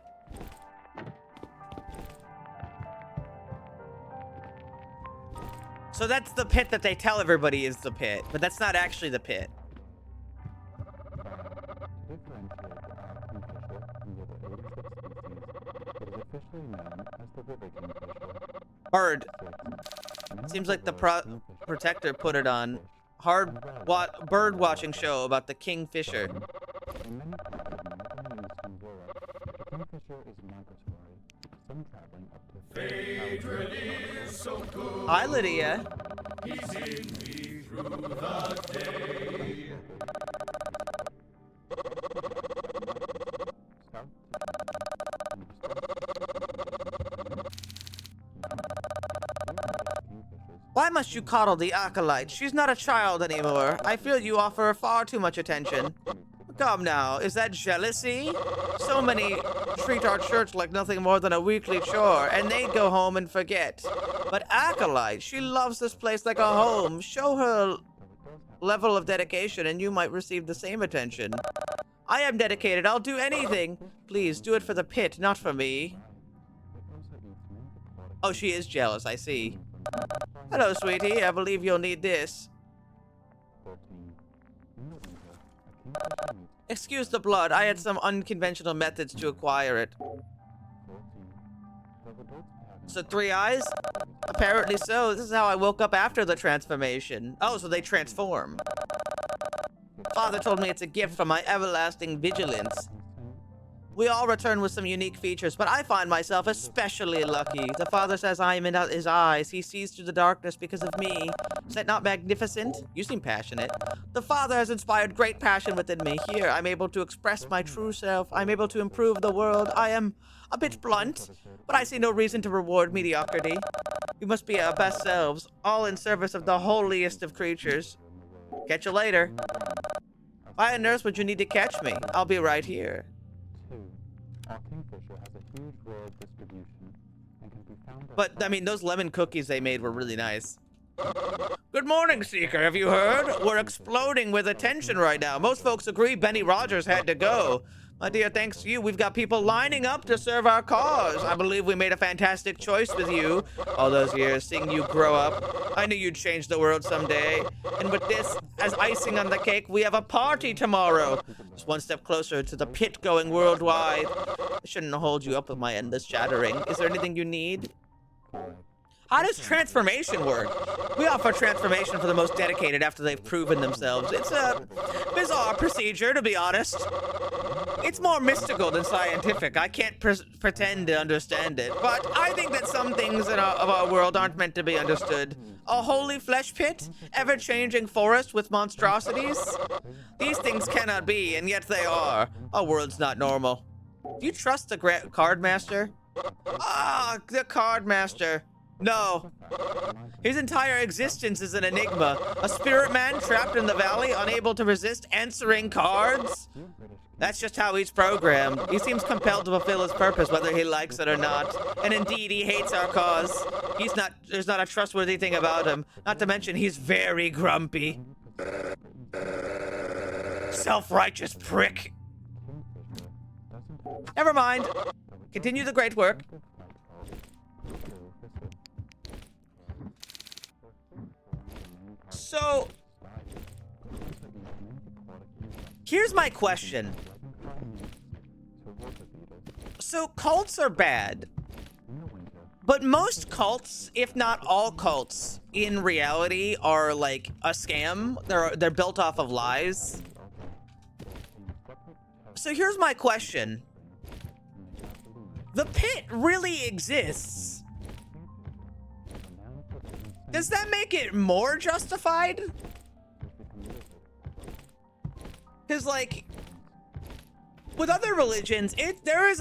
B: So that's the pit that they tell everybody is the pit, but that's not actually the pit. Bird. Seems like the protector put it on. Bird watching show about the kingfisher. Hi, Lydia. He's in me through the day. Why must you coddle the acolyte? She's not a child anymore. I feel you offer her far too much attention. Come now, is that jealousy? So many treat our church like nothing more than a weekly chore, and they go home and forget. But Acolyte, she loves this place like a home. Show her level of dedication, and you might receive the same attention. I am dedicated. I'll do anything. Please, do it for the pit, not for me. Oh, she is jealous, I see. Hello, sweetie. I believe you'll need this. Excuse the blood, I had some unconventional methods to acquire it. So 3 eyes? Apparently so. This is how I woke up after the transformation. Oh, so they transform. Father told me it's a gift from my everlasting vigilance.
A: We all return with some unique features, but I find myself especially lucky. The Father says I am in his eyes. He sees through the darkness because of me. Is that not magnificent? You seem passionate. The Father has inspired great passion within me. Here, I'm able to express my true self. I'm able to improve the world. I am a bit blunt, but I see no reason to reward mediocrity. We must be our best selves, all in service of the holiest of creatures. Catch you later. Why on earth would you need to catch me? I'll be right here.
E: Our kingfisher has a huge world distribution and can be found.
A: But, I mean, those lemon cookies they made were really nice. Good morning, Seeker. Have you heard? We're exploding with attention right now. Most folks agree Benny Rogers had to go. My dear, thanks to you, we've got people lining up to serve our cause. I believe we made a fantastic choice with you. All those years, seeing you grow up. I knew you'd change the world someday. And with this as icing on the cake, we have a party tomorrow. Just one step closer to the pit going worldwide. I shouldn't hold you up with my endless chattering. Is there anything you need? How does transformation work? We offer transformation for the most dedicated after they've proven themselves. It's a bizarre procedure, to be honest. It's more mystical than scientific. I can't pretend to understand it. But I think that some things of our world aren't meant to be understood. A holy flesh pit? Ever-changing forest with monstrosities? These things cannot be, and yet they are. Our world's not normal. Do you trust the card master? Ah, the card master. No. His entire existence is an enigma. A spirit man trapped in the valley, unable to resist answering cards? That's just how he's programmed. He seems compelled to fulfill his purpose, whether he likes it or not. And indeed, he hates our cause. There's not a trustworthy thing about him. Not to mention, he's very grumpy. Self-righteous prick. Never mind. Continue the great work. So, here's my question. So, cults are bad. But most cults, if not all cults, in reality are like a scam. They're built off of lies. So here's my question. The pit really exists. Does that make it more justified? Because, like, with other religions, there is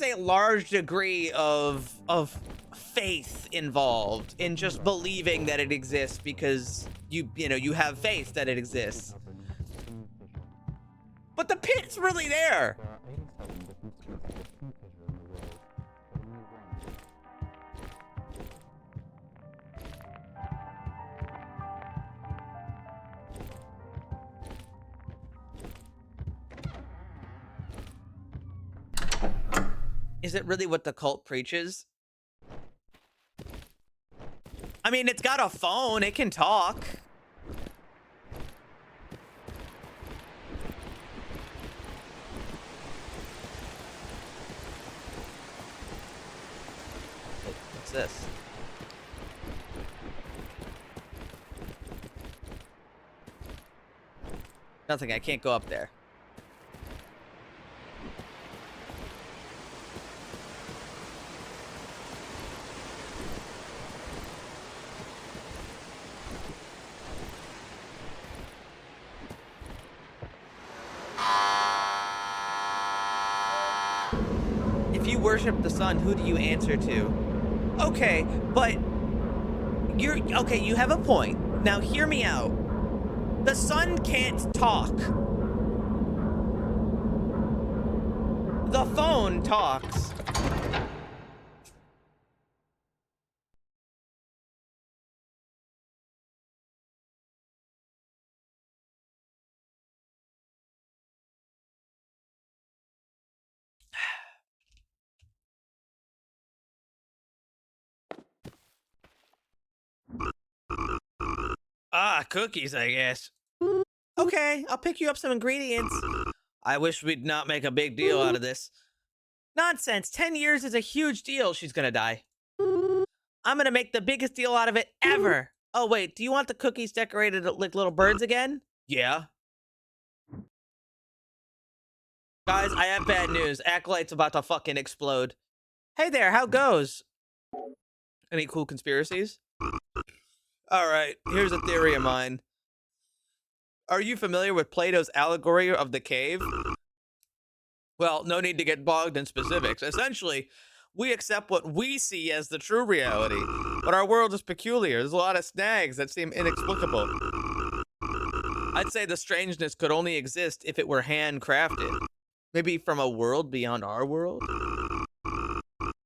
A: a large degree of faith involved in just believing that it exists because you have faith that it exists. But the pit's really there. Is it really what the cult preaches? I mean, it's got a phone. It can talk. What's this? Nothing. I can't go up there. Worship the sun, who do you answer to? Okay, but you have a point. Now hear me out. The sun can't talk. The phone talks. Ah, cookies, I guess. Okay, I'll pick you up some ingredients. I wish we'd not make a big deal out of this. Nonsense, 10 years is a huge deal. She's gonna die. I'm gonna make the biggest deal out of it ever. Oh, wait, do you want the cookies decorated like little birds again? Yeah.
B: Guys, I have bad news. Acolyte's about to fucking explode. Hey there, how goes? Any cool conspiracies? All right, here's a theory of mine. Are you familiar with Plato's allegory of the cave? Well, no need to get bogged in specifics. Essentially, we accept what we see as the true reality, but our world is peculiar. There's a lot of snags that seem inexplicable. I'd say the strangeness could only exist if it were handcrafted. Maybe from a world beyond our world?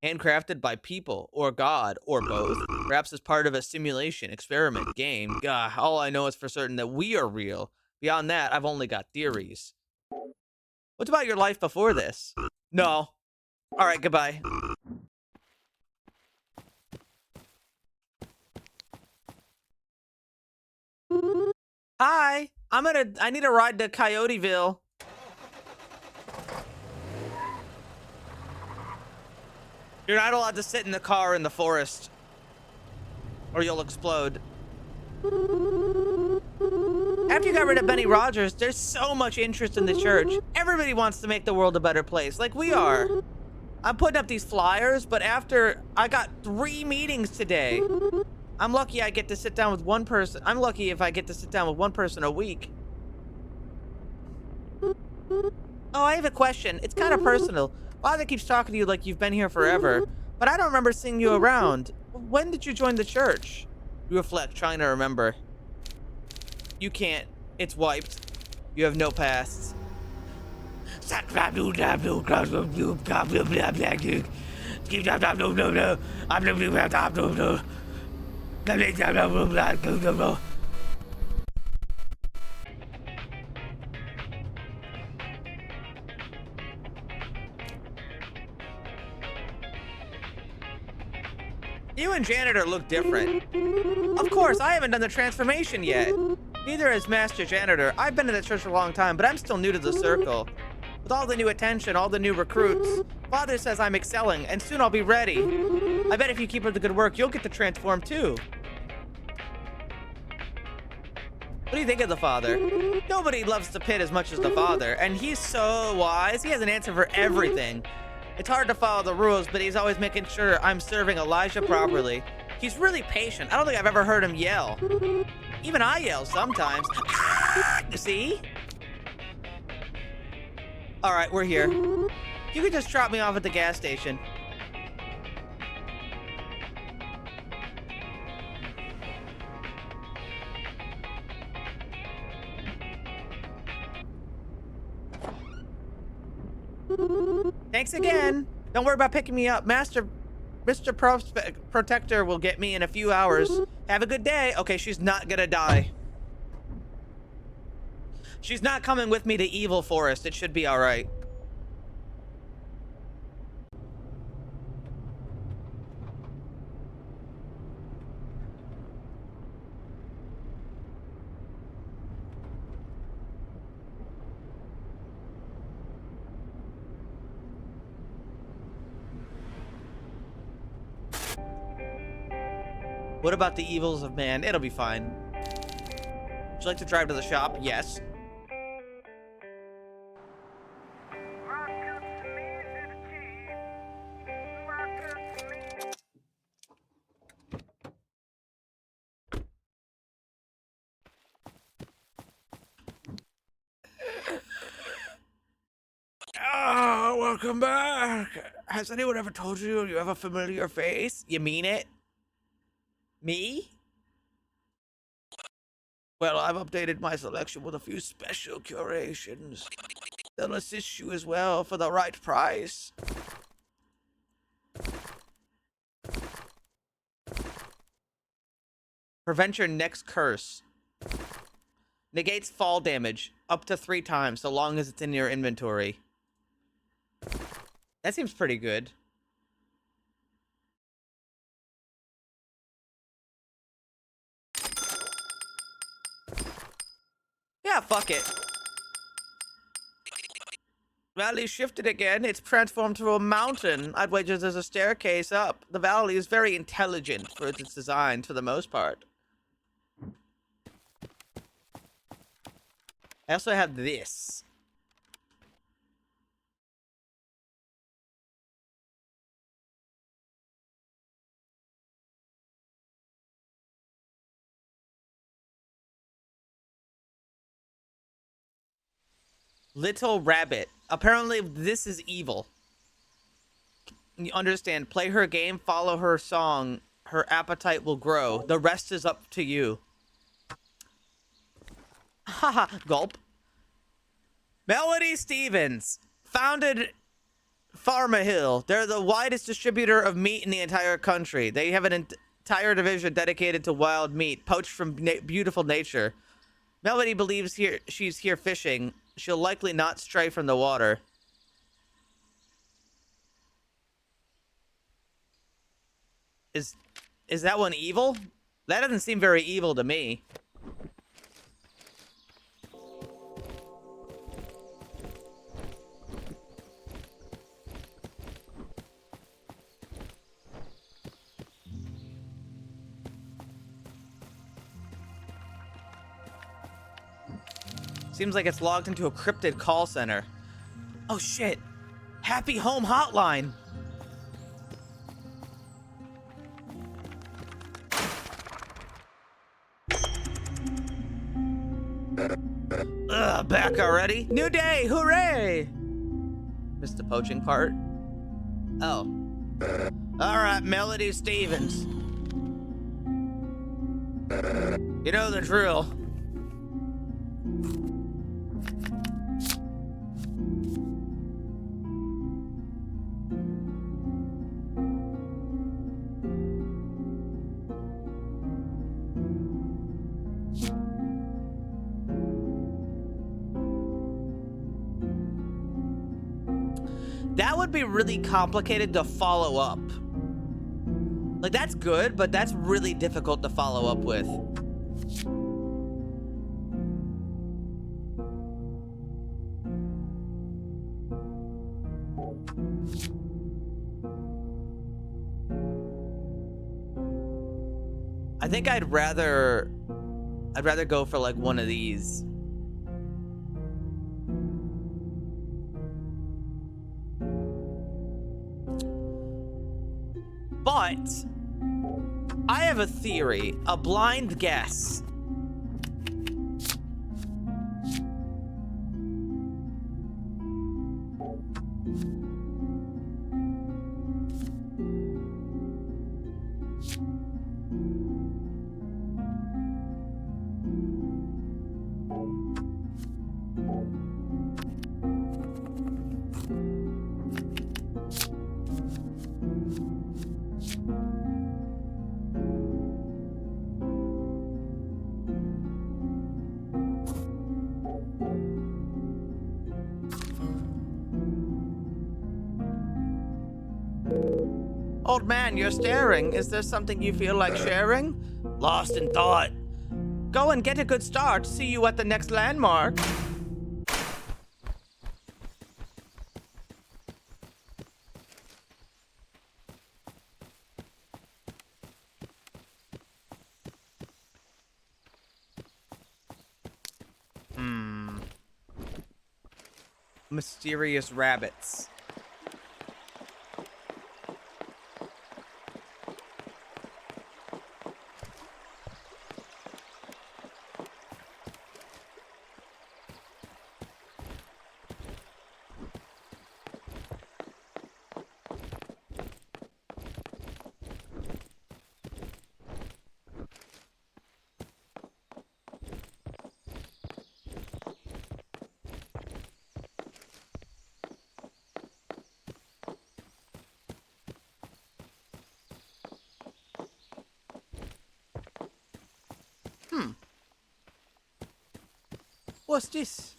B: Handcrafted by people, or God, or both. Perhaps as part of a simulation, experiment, game. Gah, all I know is for certain that we are real. Beyond that, I've only got theories. What about your life before this? No. Alright, goodbye. Hi, I need a ride to Coyoteville. You're not allowed to sit in the car in the forest, or you'll explode. After you got rid of Benny Rogers, there's so much interest in the church. Everybody wants to make the world a better place, like we are. I'm putting up these flyers, but after I got 3 meetings today, I'm lucky I get to sit down with one person. I'm lucky if I get to sit down with one person a week. Oh, I have a question. It's kind of personal. Father keeps talking to you like you've been here forever, but I don't remember seeing you around. When did you join the church? You reflect, trying to remember. You can't. It's wiped. You have no past. You and Janitor look different. Of course, I haven't done the transformation yet. Neither has Master Janitor. I've been in the church a long time, but I'm still new to the circle. With all the new attention, all the new recruits, Father says I'm excelling, and soon I'll be ready. I bet if you keep up the good work, you'll get to transform too. What do you think of the Father? Nobody loves the pit as much as the Father, and he's so wise. He has an answer for everything. It's hard to follow the rules, but he's always making sure I'm serving Elijah properly. He's really patient. I don't think I've ever heard him yell. Even I yell sometimes. See? All right, we're here. You can just drop me off at the gas station. Thanks again. Don't worry about picking me up. Mr. Protector will get me in a few hours. Have a good day. Okay, she's not gonna die. She's not coming with me to Evil Forest. It should be all right. What about the evils of man? It'll be fine. Would you like to drive to the shop? Yes. Oh, welcome back. Has anyone ever told you you have a familiar face? You mean it? Me? Well, I've updated my selection with a few special curations. They'll assist you as well for the right price. Prevent your next curse. Negates fall damage up to 3 times so long as it's in your inventory. That seems pretty good. Yeah, fuck it. Valley shifted again. It's transformed to a mountain. I'd wager there's a staircase up. The valley is very intelligent for its design, for the most part. I also have this. Little Rabbit. Apparently, this is evil. You understand? Play her game, follow her song. Her appetite will grow. The rest is up to you. Haha, gulp. Melody Stevens founded Pharma Hill. They're the widest distributor of meat in the entire country. They have an entire division dedicated to wild meat, poached from beautiful nature. Melody believes she's here fishing. She'll likely not stray from the water. Is that one evil? That doesn't seem very evil to me. Seems like it's logged into a cryptid call center. Oh shit! Happy Home Hotline! Ugh, back already? New day, hooray! Missed the poaching part. Oh. Alright, Melody Stevens. You know the drill. That would be really complicated to follow up. Like, that's good, but that's really difficult to follow up with. I think I'd rather go for like one of these. But I have a theory, a blind guess. Old man, you're staring. Is there something you feel like sharing? Lost in thought. Go and get a good start. See you at the next landmark. Mysterious rabbits. What's this?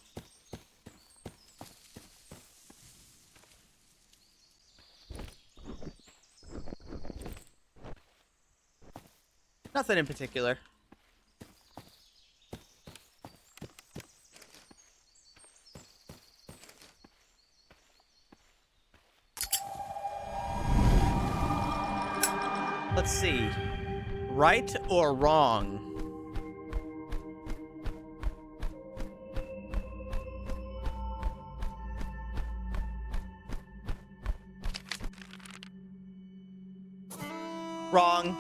B: Nothing in particular. Let's see. Right or wrong? Wrong.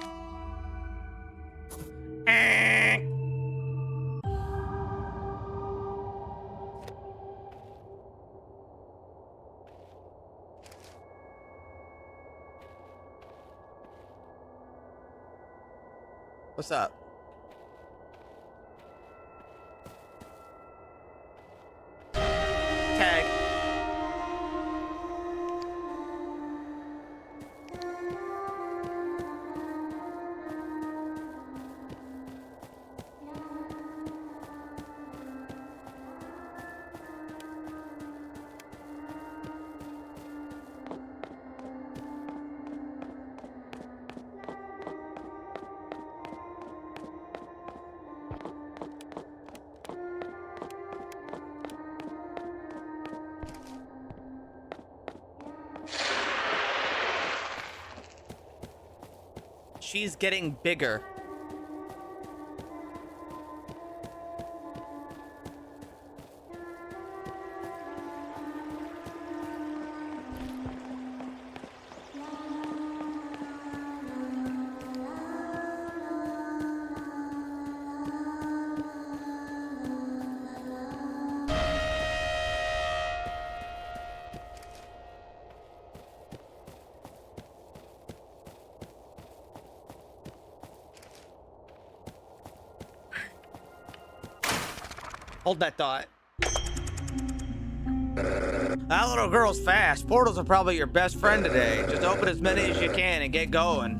B: What's up? Tag. She's getting bigger. Hold that thought. That little girl's fast. Portals are probably your best friend today. Just open as many as you can and get going.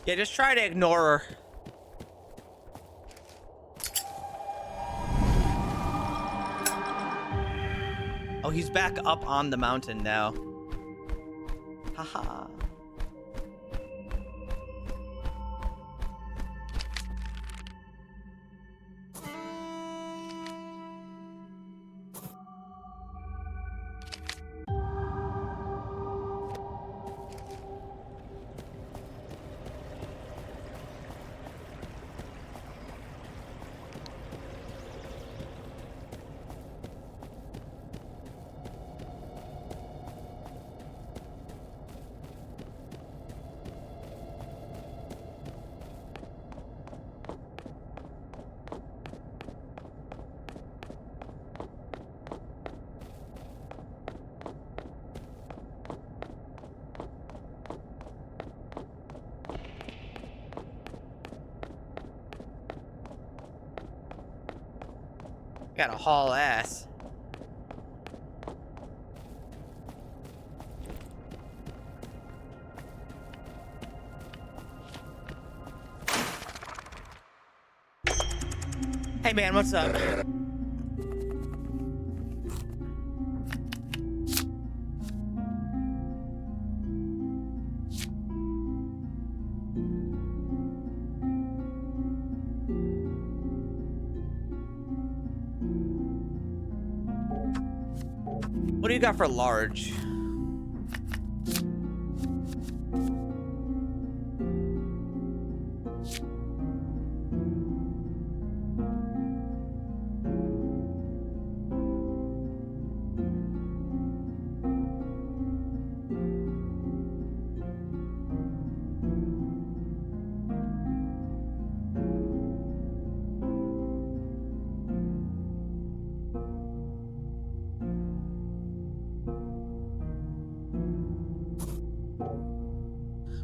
B: Yeah, just try to ignore her. Oh, he's back up on the mountain now. Haha. Gotta haul ass. Hey man, what's up? What do you got for large?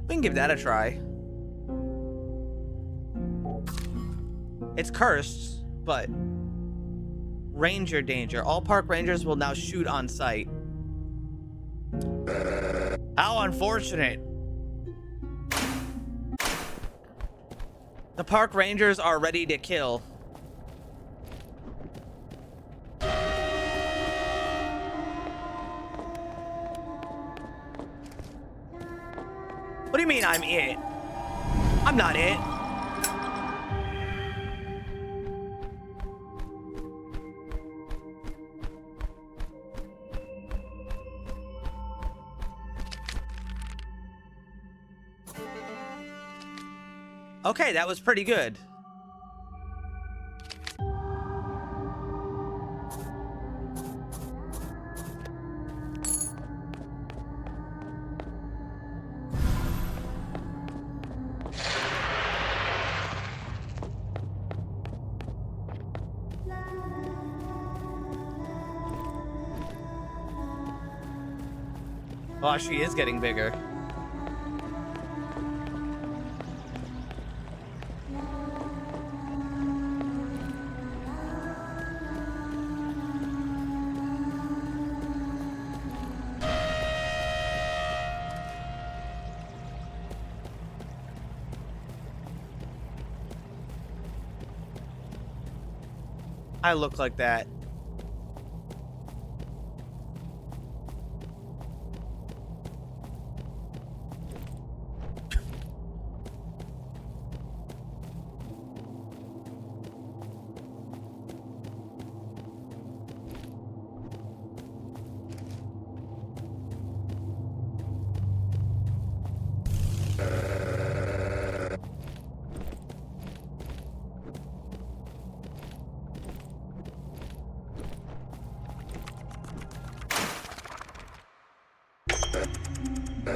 B: We can give that a try. It's cursed, but ranger danger. All park rangers will now shoot on sight. How unfortunate. The park rangers are ready to kill. What do you mean I'm it? I'm not it. Okay, that was pretty good. Oh, she is getting bigger. I look like that.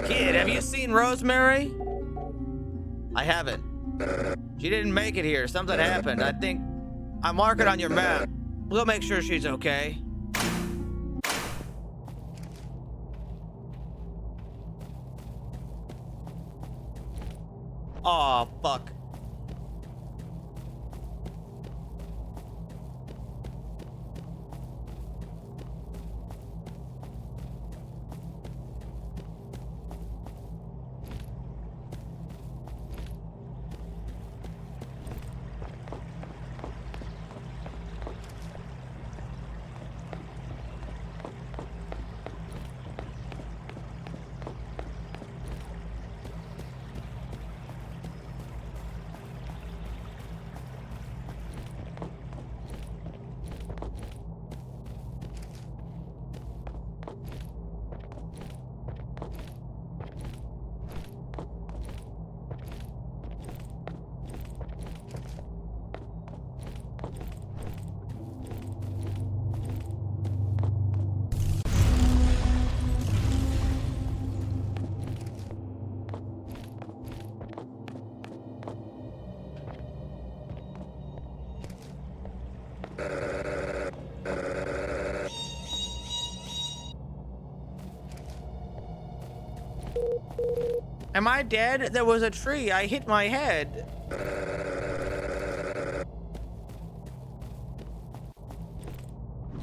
B: Kid, have you seen Rosemary? I haven't. She didn't make it here. Something happened. I think I mark it on your map. We'll make sure she's okay. Aw, fuck. Am I dead? There was a tree. I hit my head.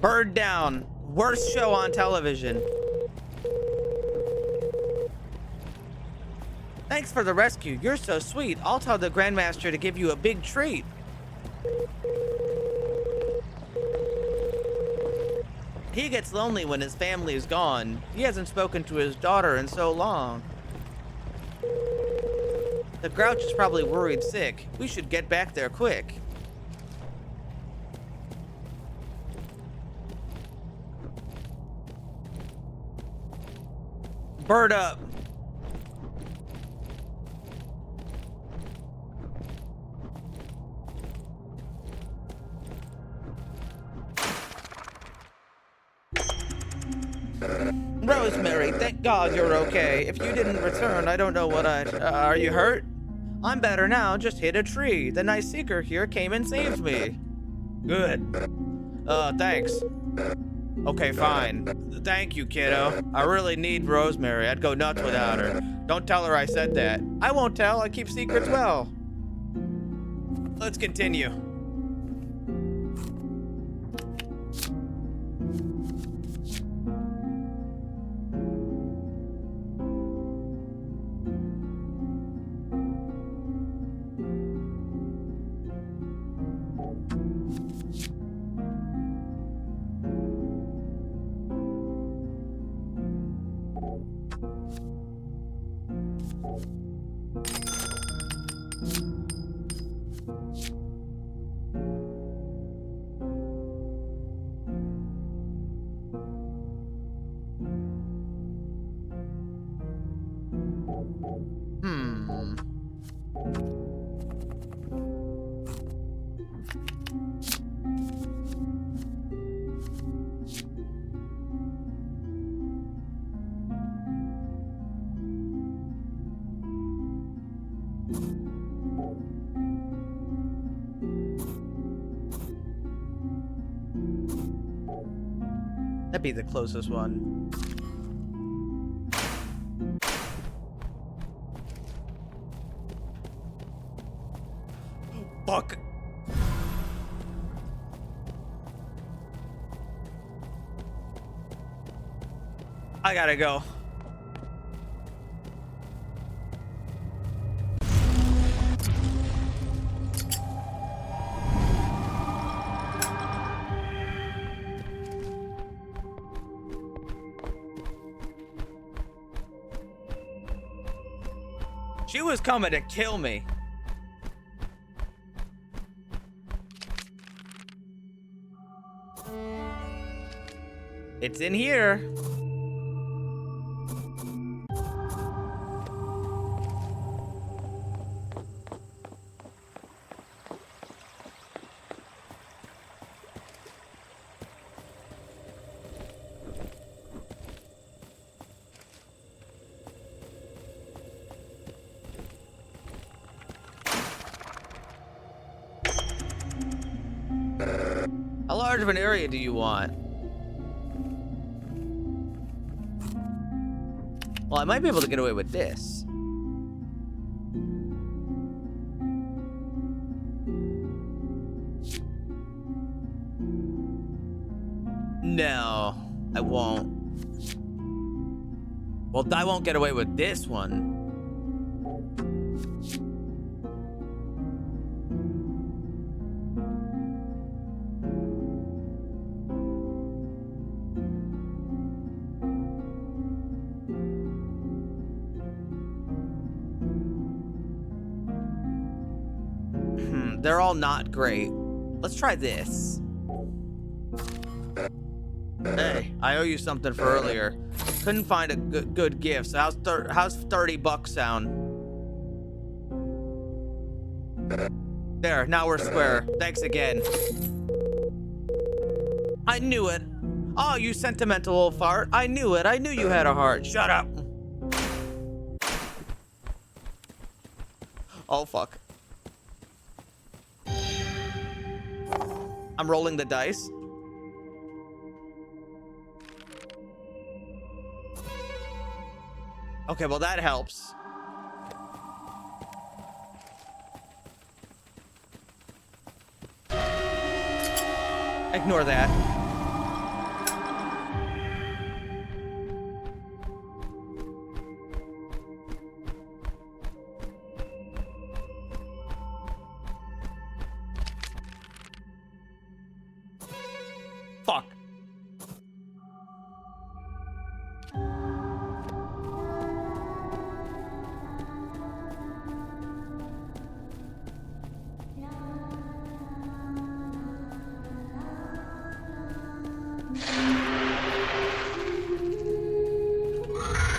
B: Bird down. Worst show on television. Thanks for the rescue. You're so sweet. I'll tell the Grandmaster to give you a big treat. He gets lonely when his family is gone. He hasn't spoken to his daughter in so long. The Grouch is probably worried sick. We should get back there quick. Bird up. Rosemary, thank God you're okay. If you didn't return, I don't know what I'd... are you hurt? I'm better now, just hit a tree. The nice seeker here came and saved me. Good. Thanks. Okay, fine. Thank you, kiddo. I really need Rosemary. I'd go nuts without her. Don't tell her I said that. I won't tell. I keep secrets well. Let's continue. That'd be the closest one. Fuck. I gotta go. She was coming to kill me. It's in here. How large of an area do you want? Well, I might be able to get away with this. No, I won't. Well, I won't get away with this one. They're all not great. Let's try this. Hey, I owe you something for earlier. Couldn't find a good gift, so how's 30 bucks sound? There, now we're square. Thanks again. I knew it. Oh, you sentimental old fart. I knew it. I knew you had a heart. Shut up. Oh, fuck. I'm rolling the dice. Okay, well that helps. Ignore that. Fuck.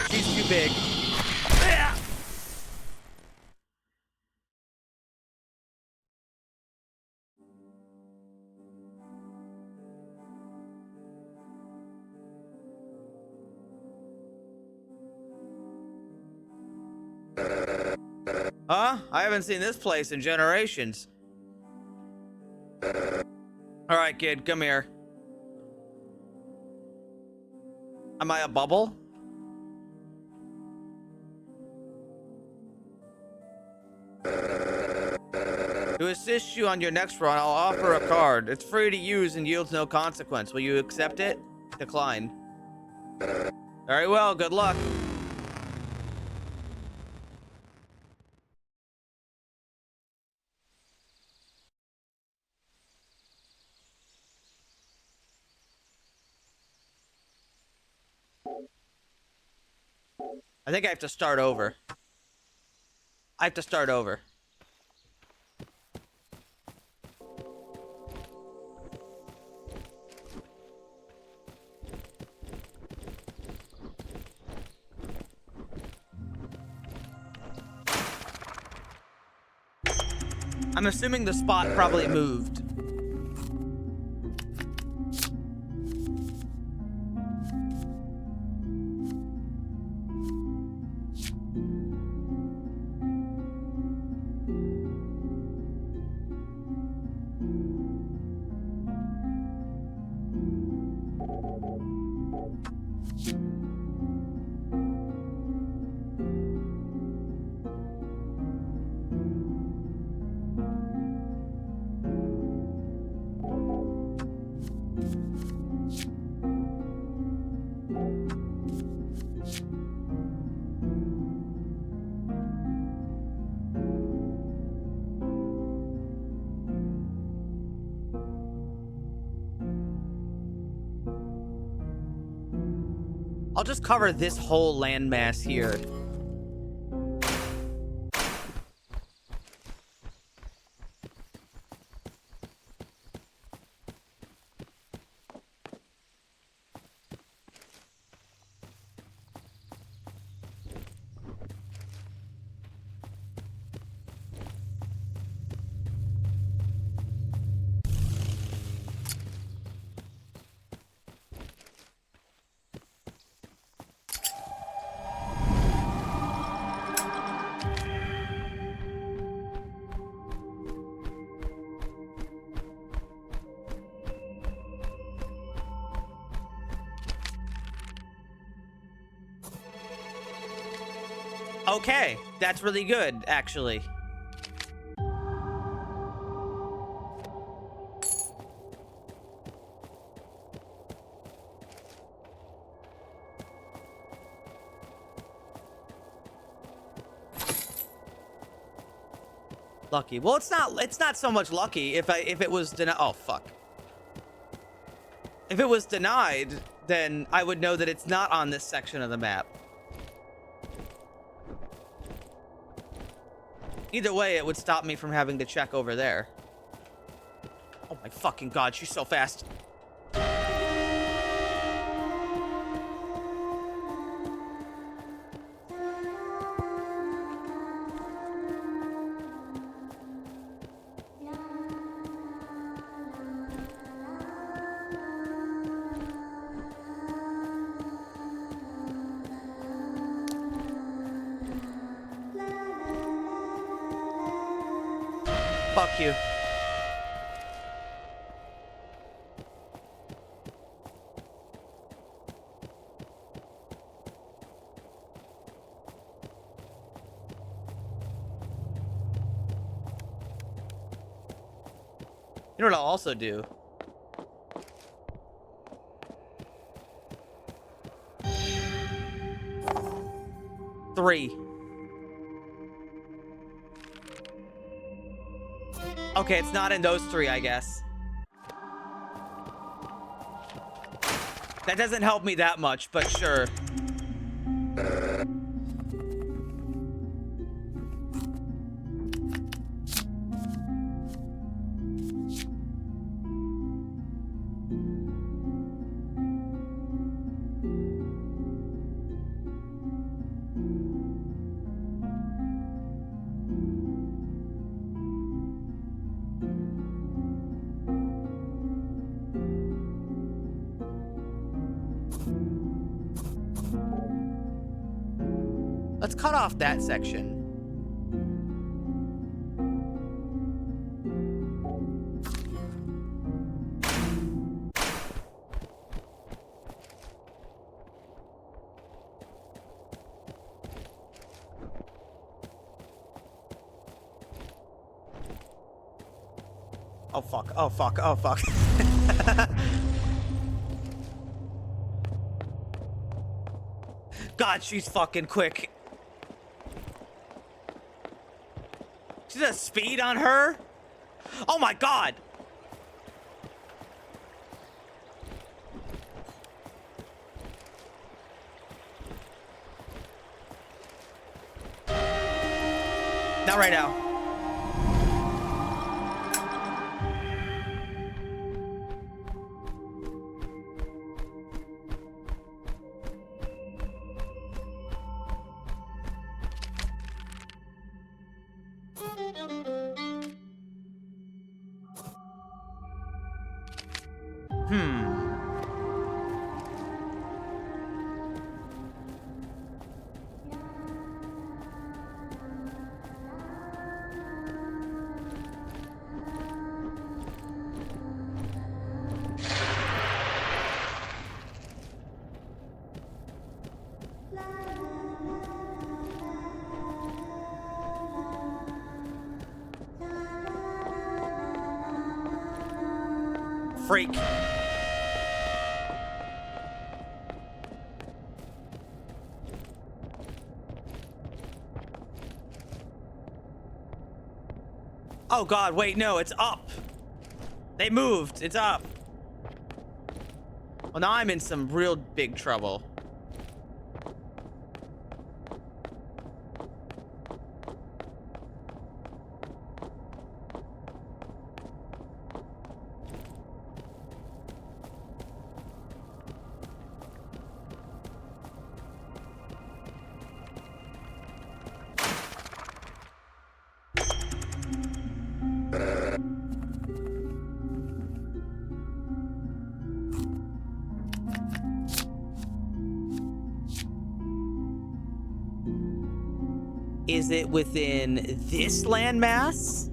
B: She's too big. Huh? I haven't seen this place in generations. All right, kid, come here. Am I a bubble? To assist you on your next run, I'll offer a card. It's free to use and yields no consequence. Will you accept it? Decline. Very well, good luck. I think I have to start over. I have to start over. I'm assuming the spot probably moved. I'll just cover this whole landmass here. Okay, that's really good, actually. Lucky. Well, it's not so much lucky if it was denied. Oh, fuck. If it was denied, then I would know that it's not on this section of the map. Either way, it would stop me from having to check over there. Oh my fucking god, she's so fast. Fuck you. You know what I'll also do? Three. Okay, it's not in those three, I guess. That doesn't help me that much, but sure. Let's cut off that section. Oh fuck, oh fuck, oh fuck. God, she's fucking quick. She's a speed on her? Oh my god! Not right now. Freak. Oh God, wait, no, it's up. They moved, it's up. Well, now I'm in some real big trouble. Is it within this landmass?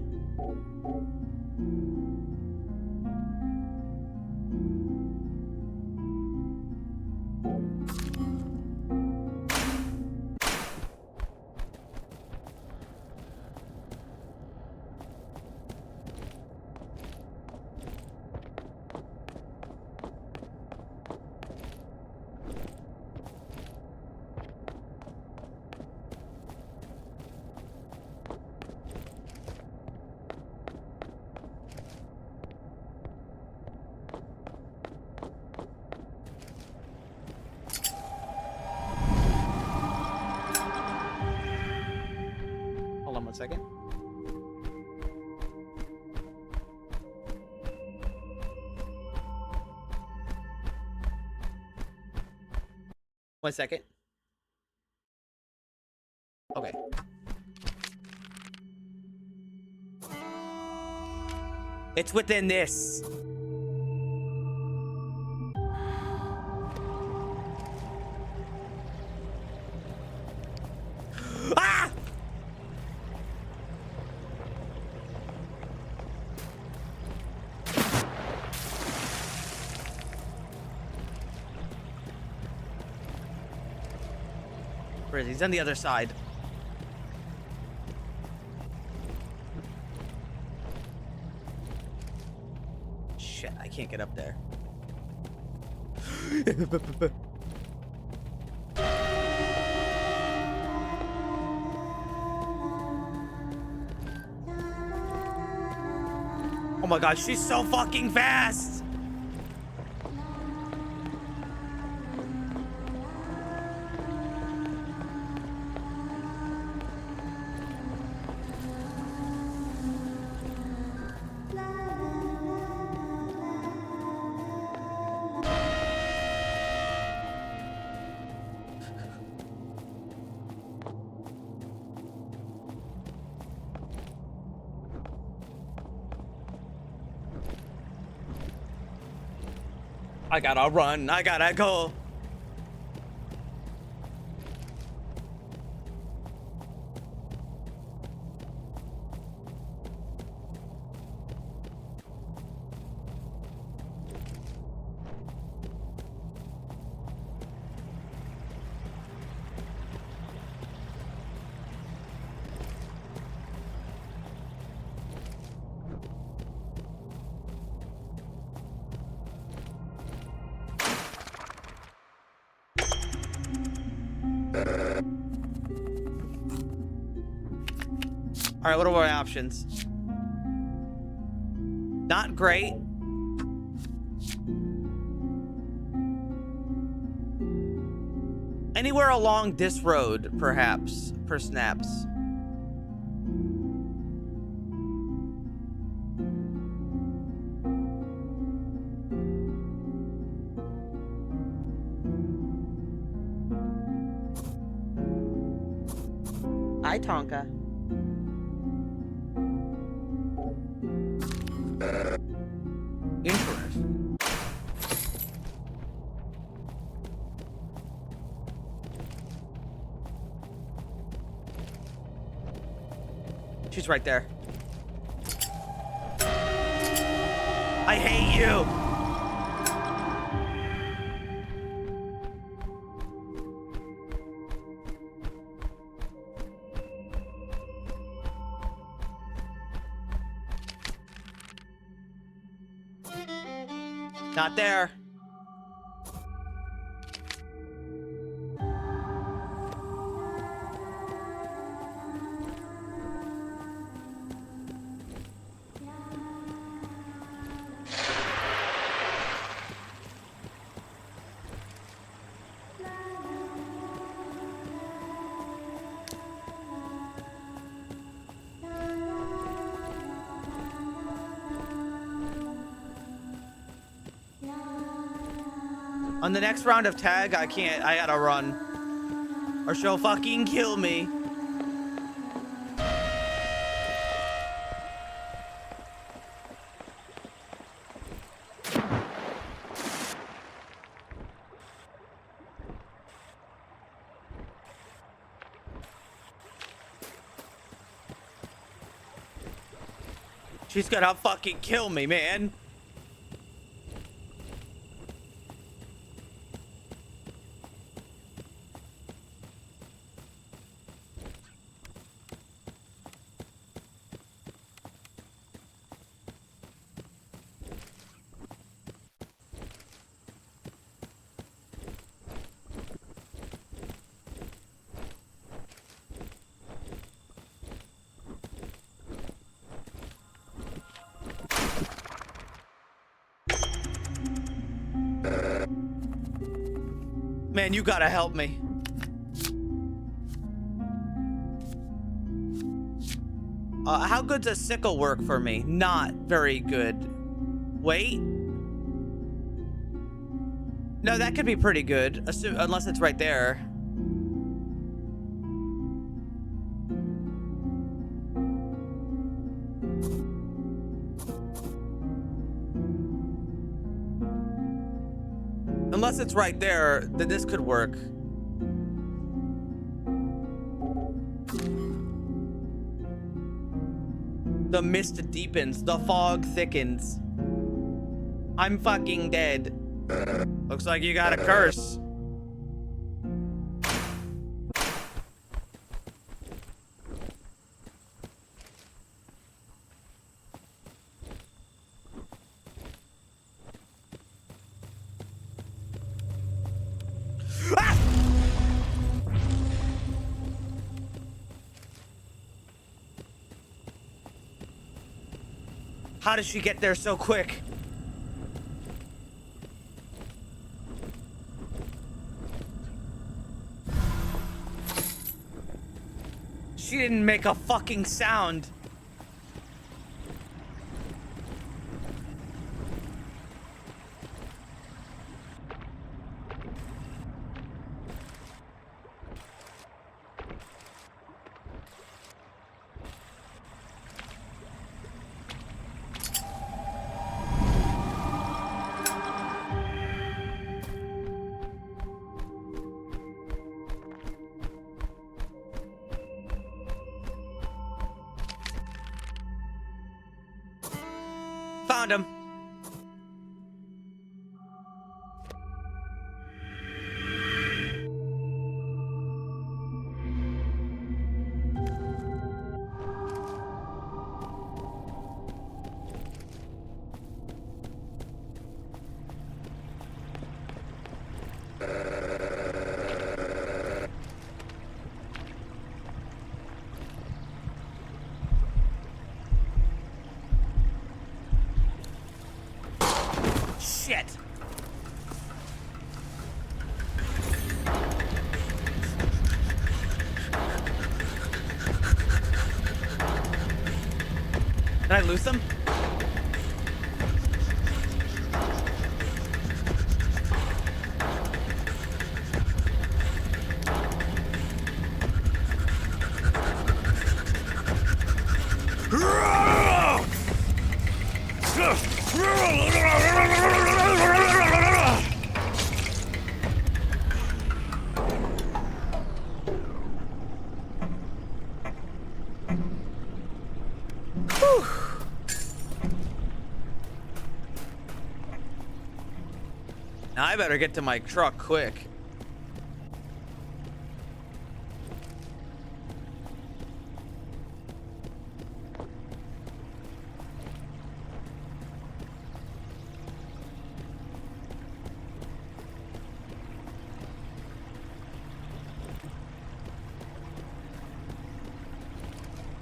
B: Hold on one second. One second. Okay. It's within this. Ah! Where is he? He's on the other side. Shit, I can't get up there. Oh my god, she's so fucking fast! I gotta run, I gotta go. All right, what are my options? Not great. Anywhere along this road, perhaps, for snaps. Hi, Tonka. Interesting. She's right there. I hate you. Not there. On the next round of tag, I can't. I gotta run. Or she'll fucking kill me. She's gonna fucking kill me, man. Man, you gotta help me. How good's a sickle work for me? Not very good. Wait. No, that could be pretty good, unless it's right there. Unless it's right there, then this could work. The mist deepens, the fog thickens. I'm fucking dead. Looks like you got a curse. How did she get there so quick? She didn't make a fucking sound. Found him. Shit. Did I lose him? Now I better get to my truck quick.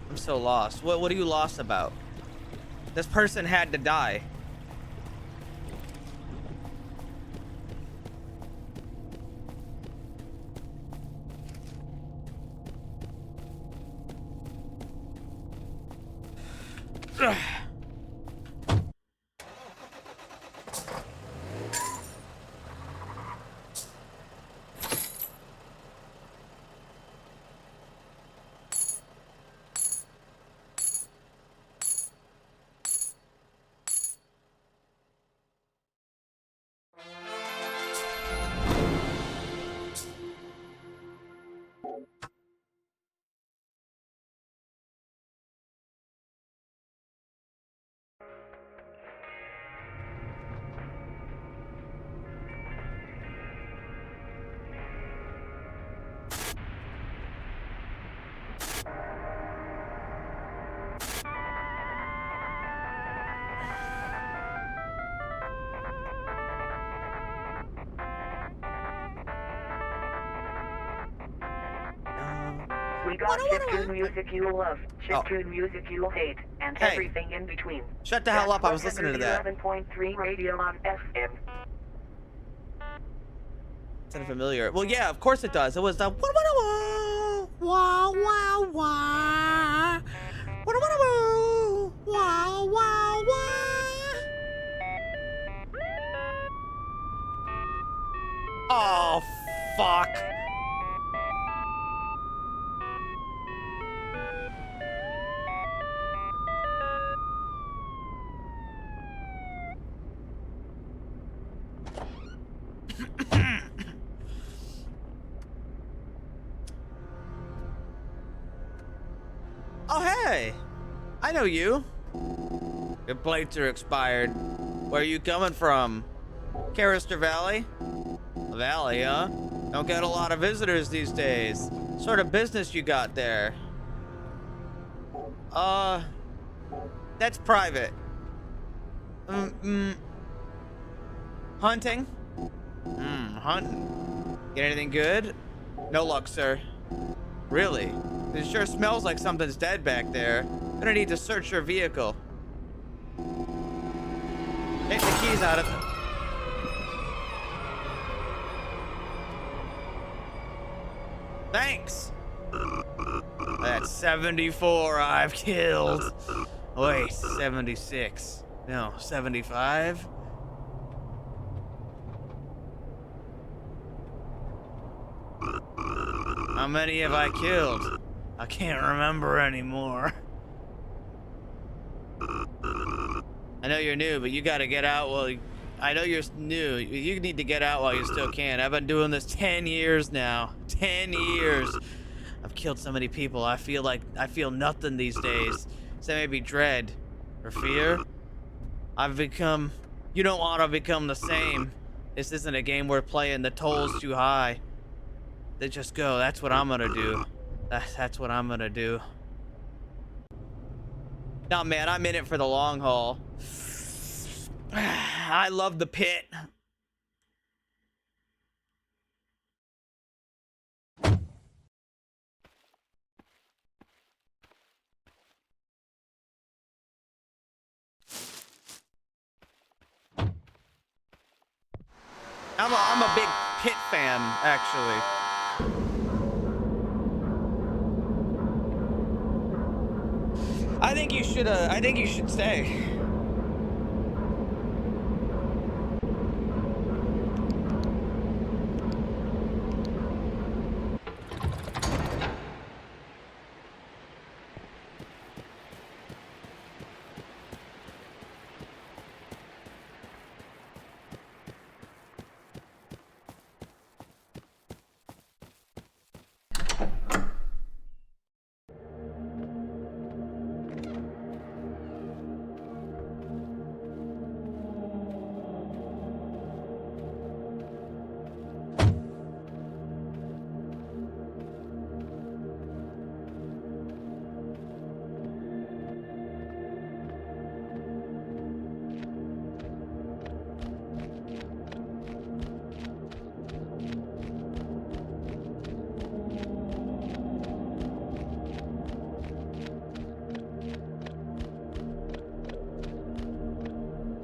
B: I'm so lost. What are you lost about? This person had to die.
G: We got chiptune music you'll love, chiptune
B: Oh.
G: music you'll hate, and
B: Hey.
G: everything in between.
B: Shut the hell up, I was listening to that.
G: 111.3 radio on FM.
B: Sounded familiar. Well, yeah, of course it does. It was the wah wah wah wah wah wah wah. Oh, fuck. Oh, hey! I know you. Your plates are expired. Where are you coming from? Carister Valley? Valley, huh? Don't get a lot of visitors these days. Sort of business you got there? That's private. Hunting? Hunting. Get anything good? No luck, sir. Really? It sure smells like something's dead back there. Gonna need to search your vehicle. Take the keys out of it. Thanks. That's 74 I've killed. Wait, 76. No, 75? How many have I killed? I can't remember anymore. I know you're new, but you gotta get out while I know you're new. You need to get out while you still can. I've been doing this 10 years now. 10 years. I've killed so many people. I feel nothing these days. So maybe dread or fear. You don't want to become the same. This isn't a game worth playing. The toll's too high. They just go. That's what I'm gonna do. That's what I'm gonna do. No, man, I'm in it for the long haul. I love the pit. I'm a big pit fan, actually. I think you should stay.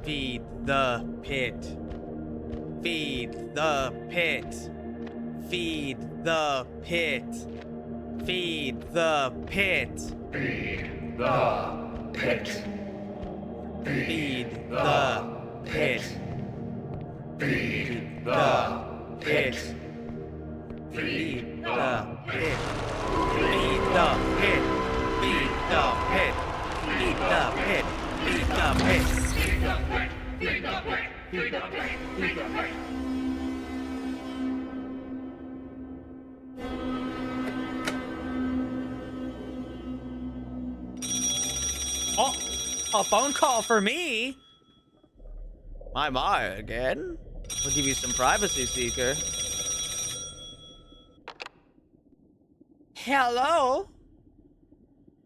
B: Feed the pit. Feed the pit. Feed the pit. Feed the pit.
E: Feed the pit.
B: Feed the pit.
E: Feed the pit.
B: Feed the pit. Feed the pit. Feed the pit. Feed the pit. Feed the pit. Oh, a phone call for me? My, again? We'll give you some privacy, seeker. Hello?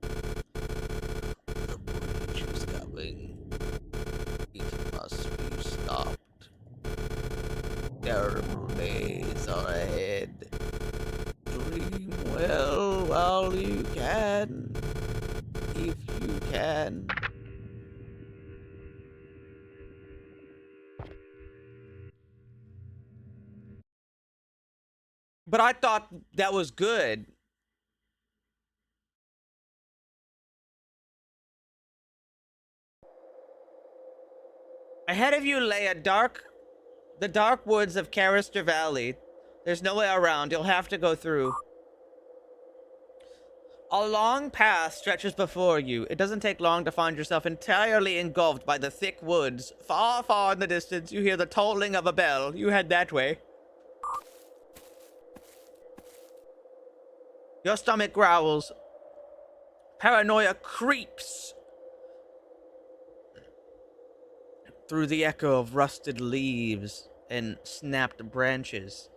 B: The breach is coming. It must be stopped. Terrible days are ahead. Dream well while again. But I thought that was good. Ahead of you lay the dark woods of Carister Valley. There's no way around. You'll have to go through. A long path stretches before you. It doesn't take long to find yourself entirely engulfed by the thick woods. Far, far in the distance, you hear the tolling of a bell. You head that way. Your stomach growls. Paranoia creeps through the echo of rusted leaves and snapped branches.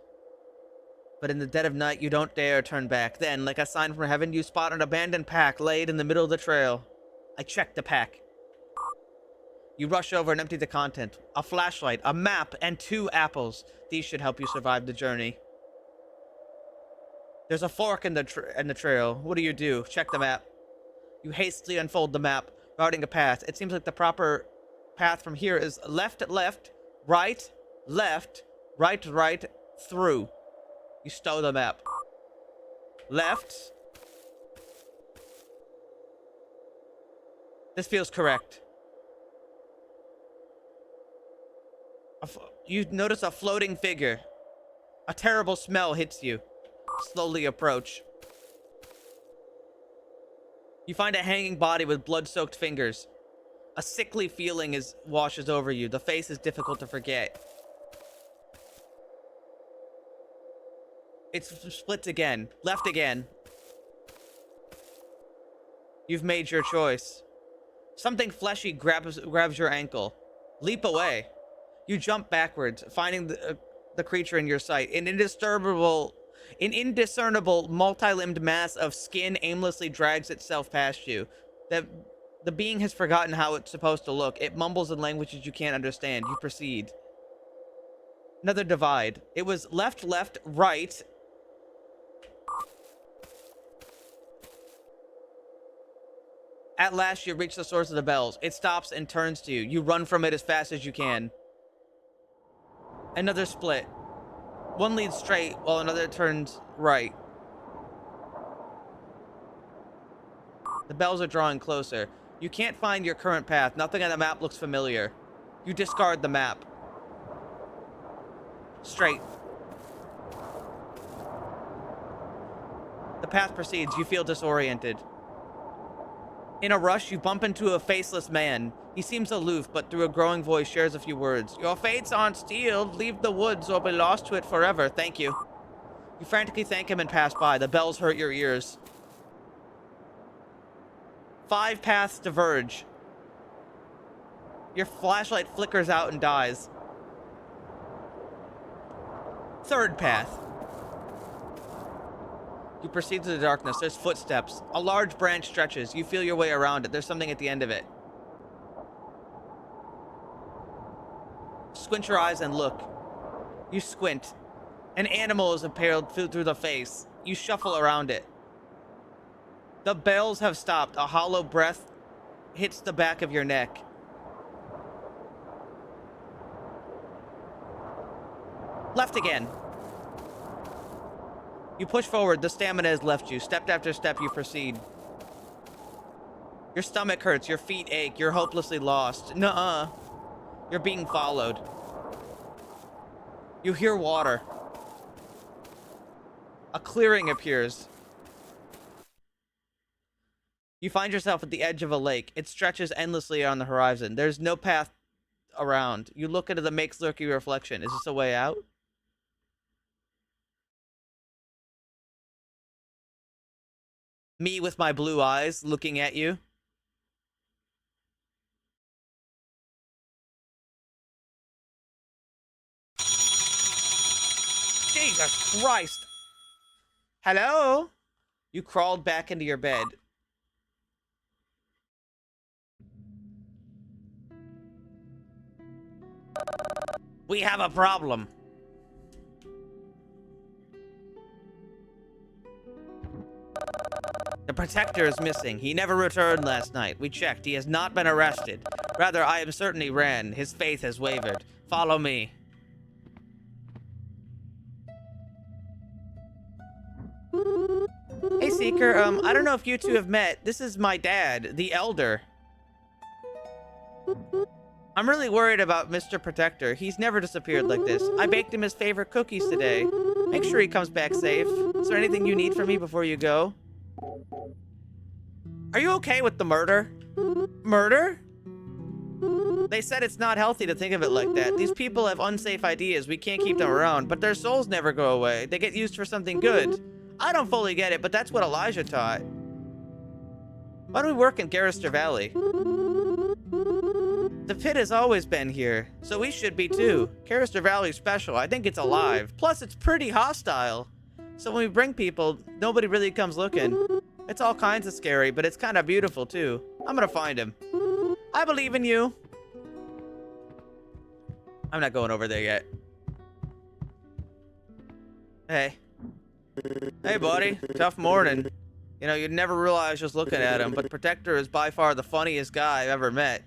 B: But in the dead of night, you don't dare turn back. Then, like a sign from heaven, you spot an abandoned pack laid in the middle of the trail. I check the pack. You rush over and empty the content. A flashlight, a map, and 2 apples. These should help you survive the journey. There's a fork in the trail. What do? Check the map. You hastily unfold the map, routing a path. It seems like the proper path from here is left, right, right, through. You stow the map. Left. This feels correct. You notice a floating figure. A terrible smell hits you. Slowly approach. You find a hanging body with blood-soaked fingers. A sickly feeling washes over you. The face is difficult to forget. It's split again. Left again. You've made your choice. Something fleshy grabs your ankle. Leap away. You jump backwards, finding the creature in your sight. An indiscernible, multi-limbed mass of skin aimlessly drags itself past you. The being has forgotten how it's supposed to look. It mumbles in languages you can't understand. You proceed. Another divide. It was left, right. At last, you reach the source of the bells. It stops and turns to you. You run from it as fast as you can. Another split. One leads straight, while another turns right. The bells are drawing closer. You can't find your current path. Nothing on the map looks familiar. You discard the map. Straight. The path proceeds. You feel disoriented. In a rush, you bump into a faceless man. He seems aloof, but through a growing voice shares a few words. Your fate's aren't sealed. Leave the woods or be lost to it forever. Thank you. You frantically thank him and pass by. The bells hurt your ears. 5 paths diverge. Your flashlight flickers out and dies. 3rd path. You proceed through the darkness. There's footsteps. A large branch stretches. You feel your way around it. There's something at the end of it. Squint your eyes and look. You squint. An animal is impaled through the face. You shuffle around it. The bells have stopped. A hollow breath hits the back of your neck. Left again. You push forward. The stamina has left you. Step after step, you proceed. Your stomach hurts. Your feet ache. You're hopelessly lost. Nuh-uh. You're being followed. You hear water. A clearing appears. You find yourself at the edge of a lake. It stretches endlessly on the horizon. There's no path around. You look into the make-lurky reflection. Is this a way out? Me with my blue eyes looking at you. Jesus Christ. Hello? You crawled back into your bed. We have a problem. The Protector is missing. He never returned last night. We checked. He has not been arrested. Rather, I am certain he ran. His faith has wavered. Follow me. Hey, Seeker. I don't know if you two have met. This is my dad, the Elder. I'm really worried about Mr. Protector. He's never disappeared like this. I baked him his favorite cookies today. Make sure he comes back safe. Is there anything you need from me before you go? Are you okay with the murder? Murder? They said it's not healthy to think of it like that. These people have unsafe ideas. We can't keep them around, but their souls never go away. They get used for something good. I don't fully get it, but that's what Elijah taught. Why do we work in Garrister Valley? The pit has always been here, so we should be too. Garrister Valley's special. I think it's alive. Plus, it's pretty hostile. So when we bring people, nobody really comes looking. It's all kinds of scary, but it's kind of beautiful too. I'm gonna find him. I believe in you. I'm not going over there yet. Hey. Hey, buddy. Tough morning. You know, you'd never realize just looking at him, but Protector is by far the funniest guy I've ever met.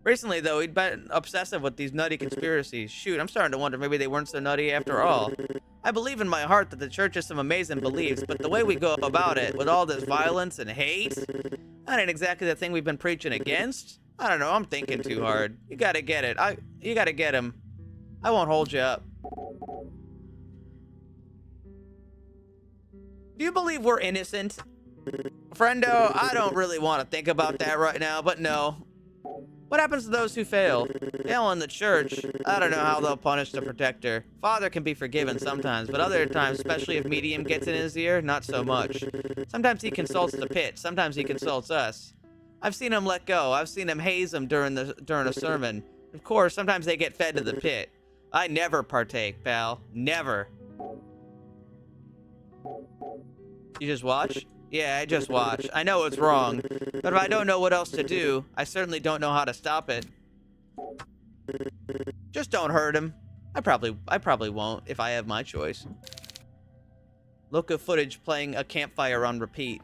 B: Recently, though, he'd been obsessive with these nutty conspiracies. Shoot, I'm starting to wonder maybe they weren't so nutty after all. I believe in my heart that the church has some amazing beliefs, but the way we go about it, with all this violence and hate, that ain't exactly the thing we've been preaching against. I don't know, I'm thinking too hard. You gotta get it. You gotta get him. I won't hold you up. Do you believe we're innocent? Friendo, I don't really want to think about that right now, but no. What happens to those who fail? Fail in the church. I don't know how they'll punish the Protector. Father can be forgiven sometimes, but other times, especially if Medium gets in his ear, not so much. Sometimes he consults the pit, sometimes he consults us. I've seen him let go. I've seen him haze them during a sermon. Of course, sometimes they get fed to the pit. I never partake, pal. Never. You just watch? Yeah, I just watch. I know it's wrong, but if I don't know what else to do, I certainly don't know how to stop it. Just don't hurt him. I probably won't if I have my choice. Look at footage playing a campfire on repeat.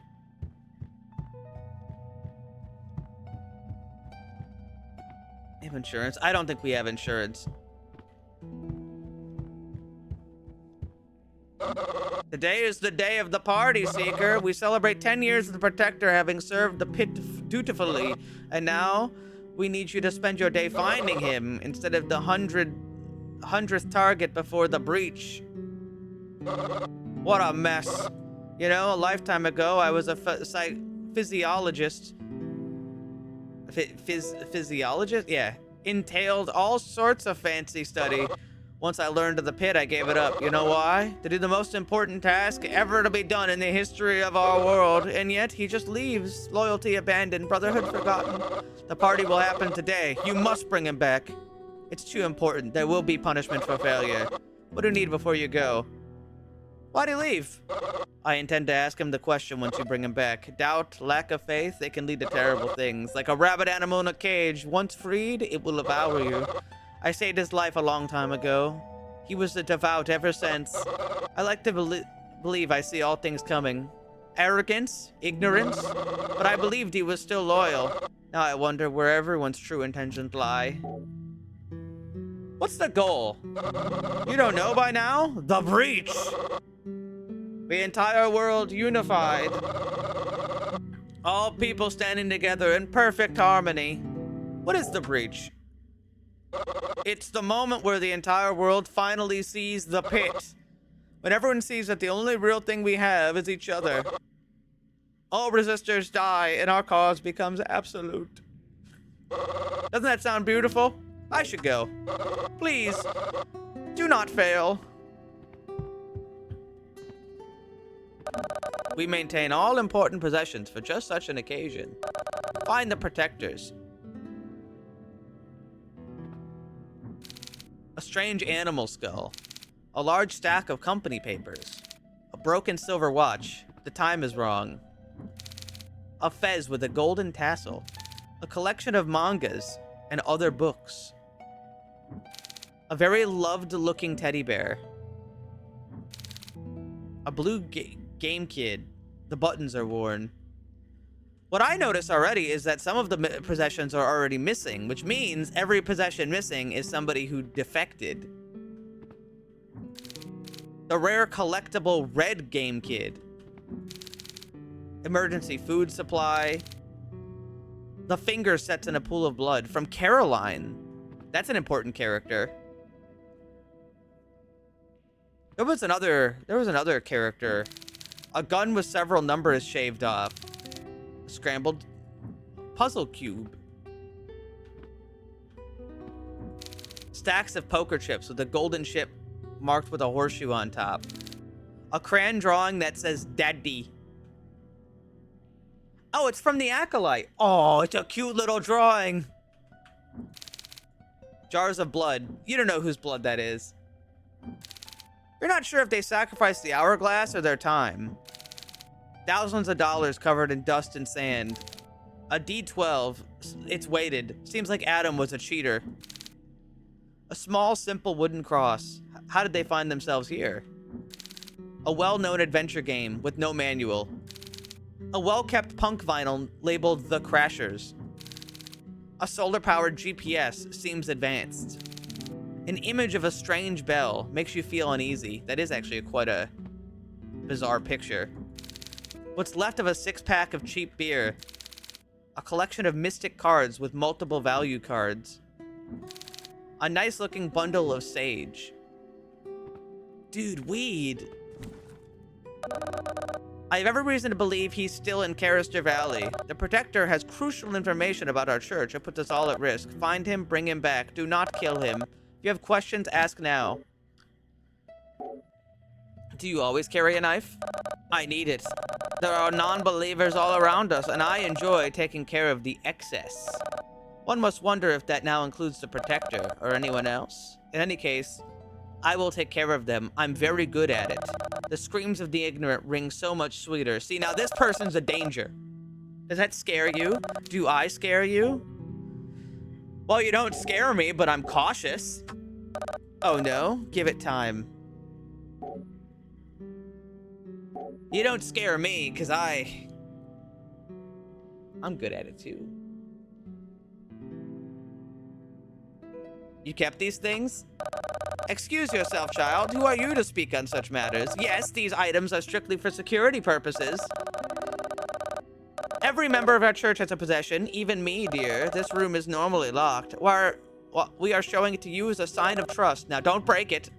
B: Have insurance? I don't think we have insurance. Today is the day of the party, Seeker. We celebrate 10 years of the Protector having served the pit dutifully, and now we need you to spend your day finding him instead of the 100th target before the breach. What a mess. You know, a lifetime ago, I was a physiologist. Physiologist? Yeah. Entailed all sorts of fancy study. Once I learned of the pit, I gave it up. You know why? To do the most important task ever to be done in the history of our world. And yet, he just leaves. Loyalty abandoned, brotherhood forgotten. The party will happen today. You must bring him back. It's too important. There will be punishment for failure. What do you need before you go? Why'd he leave? I intend to ask him the question once you bring him back. Doubt, lack of faith, they can lead to terrible things. Like a rabid animal in a cage. Once freed, it will devour you. I saved his life a long time ago. He was a devout ever since. I like to believe I see all things coming. Arrogance, ignorance, but I believed he was still loyal. Now I wonder where everyone's true intentions lie. What's the goal? You don't know by now? The breach! The entire world unified. All people standing together in perfect harmony. What is the breach? It's the moment where the entire world finally sees the pit. When everyone sees that the only real thing we have is each other. All resistors die and our cause becomes absolute. Doesn't that sound beautiful? I should go. Please, do not fail. We maintain all important possessions for just such an occasion. Find the Protectors. A strange animal skull. A large stack of company papers. A broken silver watch. The time is wrong. A fez with a golden tassel. A collection of mangas and other books. A very loved-looking teddy bear. A blue Game Kid. The buttons are worn. What I notice already is that some of the possessions are already missing, which means every possession missing is somebody who defected. The rare collectible red Game Kid. Emergency food supply. The finger sets in a pool of blood from Caroline. That's an important character. There was another character. A gun with several numbers shaved off. A scrambled puzzle cube. Stacks of poker chips with a golden chip marked with a horseshoe on top. A crayon drawing that says Daddy. Oh, it's from the Acolyte. Oh, it's a cute little drawing. Jars of blood. You don't know whose blood that is. You're not sure if they sacrificed the hourglass or their time. Thousands of dollars covered in dust and sand. A D12. It's weighted. Seems like Adam was a cheater. A small, simple wooden cross. How did they find themselves here? A well-known adventure game with no manual. A well-kept punk vinyl labeled The Crashers. A solar-powered GPS seems advanced. An image of a strange bell makes you feel uneasy. That is actually quite a bizarre picture. What's left of a six-pack of cheap beer. A collection of mystic cards with multiple value cards. A nice-looking bundle of sage. Dude, weed. I have every reason to believe he's still in Carister Valley. The Protector has crucial information about our church. It puts us all at risk. Find him, bring him back. Do not kill him. If you have questions, ask now. Do you always carry a knife? I need it. There are non-believers all around us, and I enjoy taking care of the excess. One must wonder if that now includes the Protector, or anyone else. In any case, I will take care of them. I'm very good at it. The screams of the ignorant ring so much sweeter. See, now this person's a danger. Does that scare you? Do I scare you? Well, you don't scare me, but I'm cautious. Oh no, give it time. You don't scare me, because I'm good at it too. You kept these things? Excuse yourself, child. Who are you to speak on such matters? Yes, these items are strictly for security purposes. Every member of our church has a possession, even me, dear. This room is normally locked. We are showing it to you as a sign of trust. Now, don't break it.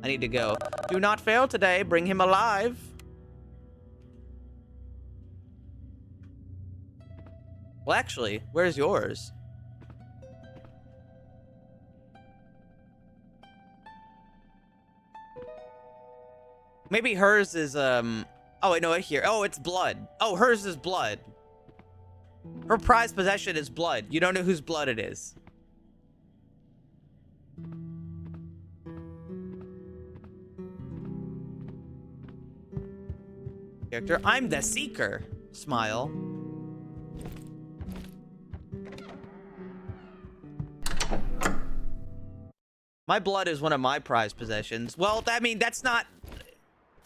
B: I need to go. Do not fail today. Bring him alive. Well, actually, where's yours? Maybe hers is, oh, wait, no, here. Oh, it's blood. Oh, hers is blood. Her prized possession is blood. You don't know whose blood it is. Character, I'm the Seeker. Smile. My blood is one of my prized possessions. Well, I mean, that's not...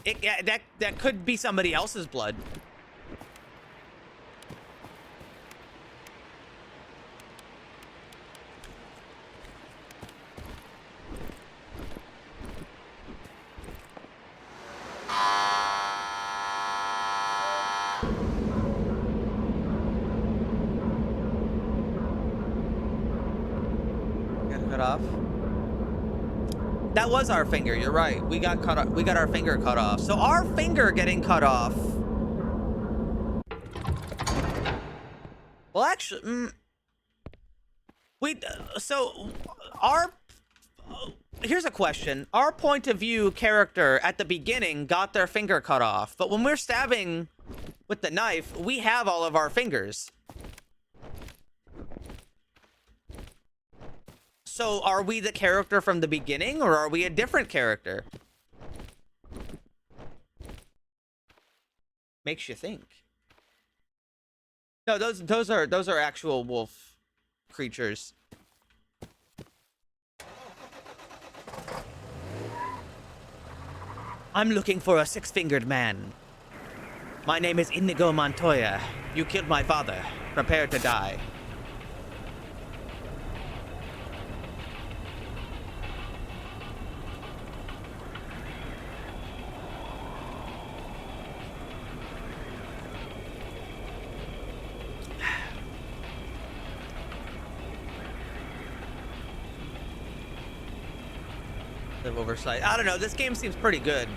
B: that could be somebody else's blood. Got cut off. That was our finger, you're right. We got cut off. We got our finger cut off. So our finger getting cut off. Well, actually, here's a question. Our point of view character at the beginning got their finger cut off, but when we're stabbing with the knife, we have all of our fingers. So, are we the character from the beginning, or are we a different character? Makes you think. No, those are actual wolf creatures. I'm looking for a six-fingered man. My name is Inigo Montoya. You killed my father. Prepare to die. Of oversight. I don't know. This game seems pretty good.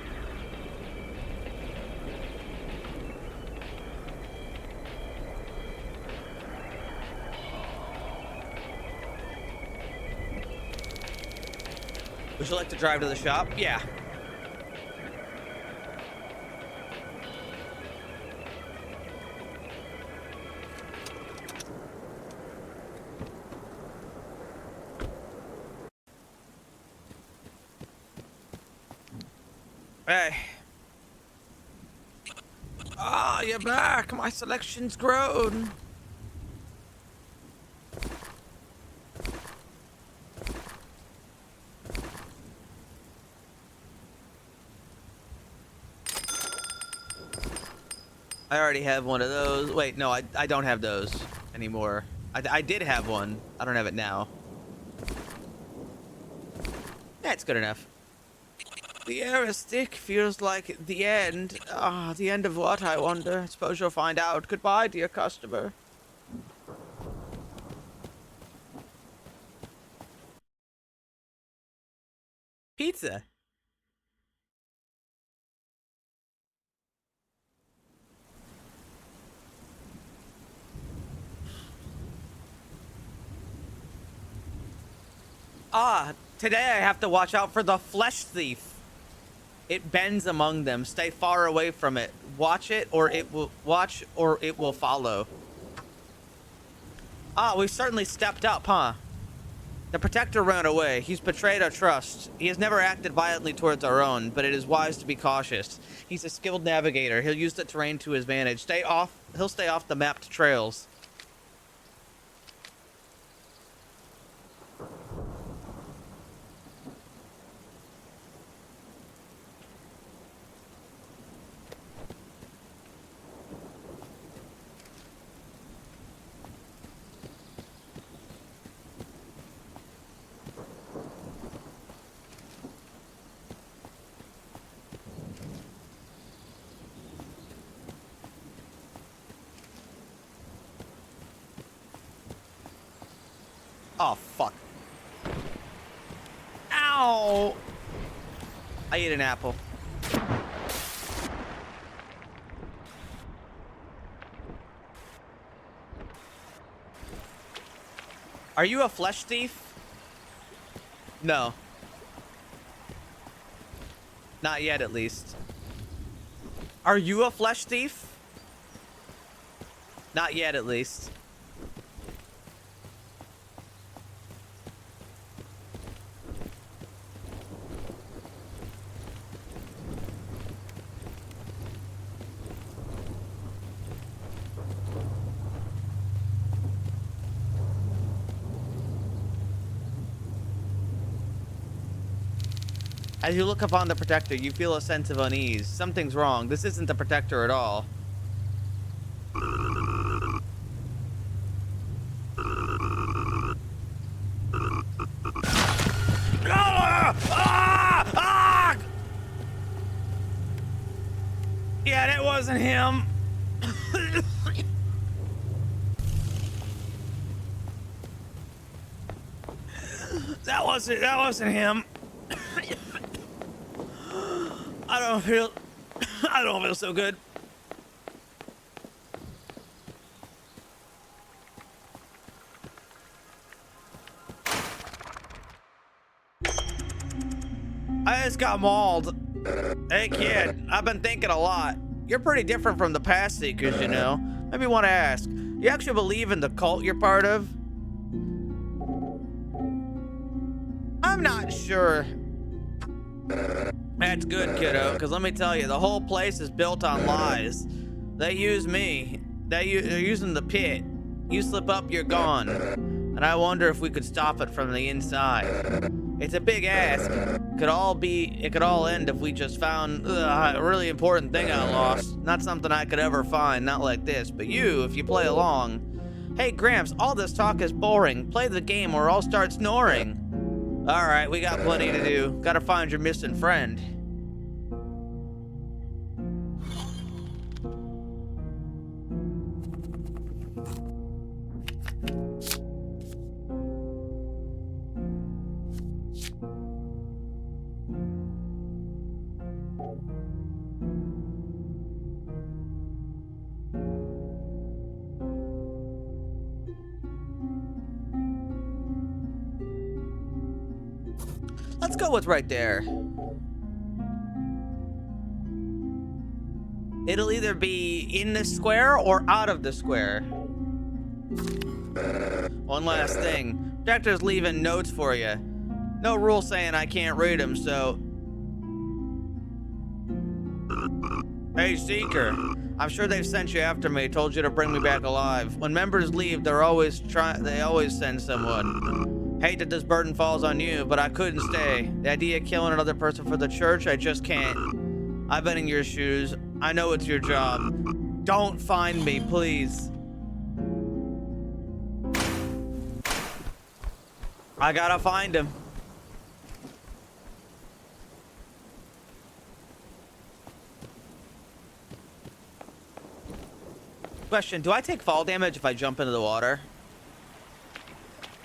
B: Would you like to drive to the shop? Yeah. Hey. Ah, you're back. My selection's grown. I already have one of those. Wait, no, I don't have those anymore. I did have one. I don't have it now. That's good enough. The air is thick, feels like the end. Ah, the end of what, I wonder? Suppose you'll find out. Goodbye, dear customer. Pizza. Ah, today I have to watch out for the flesh thief. It bends among them. Stay far away from it. Watch it or it will follow. Ah, we've certainly stepped up, huh? The protector ran away. He's betrayed our trust. He has never acted violently towards our own, but it is wise to be cautious. He's a skilled navigator. He'll use the terrain to his advantage. He'll stay off the mapped trails. Oh, fuck. Ow! I ate an apple. Are you a flesh thief? No. Not yet, at least. Are you a flesh thief? Not yet, at least. As you look upon the protector, you feel a sense of unease. Something's wrong. This isn't the protector at all. Yeah, that wasn't him. That wasn't him. I don't feel so good. I just got mauled. Hey kid, I've been thinking a lot. You're pretty different from the past seekers, you know. Maybe want to ask, you actually believe in the cult you're part of? I'm not sure. That's good, kiddo, because let me tell you, the whole place is built on lies. They use me. They're using the pit. You slip up, you're gone. And I wonder if we could stop it from the inside. It's a big ask. It could all end if we just found a really important thing I lost. Not something I could ever find, not like this. But you, if you play along. Hey, Gramps, all this talk is boring. Play the game or I'll start snoring. All right, we got plenty to do. Gotta find your missing friend. Let's go with right there. It'll either be in the square or out of the square. One last thing. Director's leaving notes for you. No rule saying I can't read them, so... Hey, Seeker. I'm sure they've sent you after me, told you to bring me back alive. When members leave, they always send someone. Hate that this burden falls on you, but I couldn't stay. The idea of killing another person for the church, I just can't. I've been in your shoes. I know it's your job. Don't find me, please. I gotta find him. Question, do I take fall damage if I jump into the water?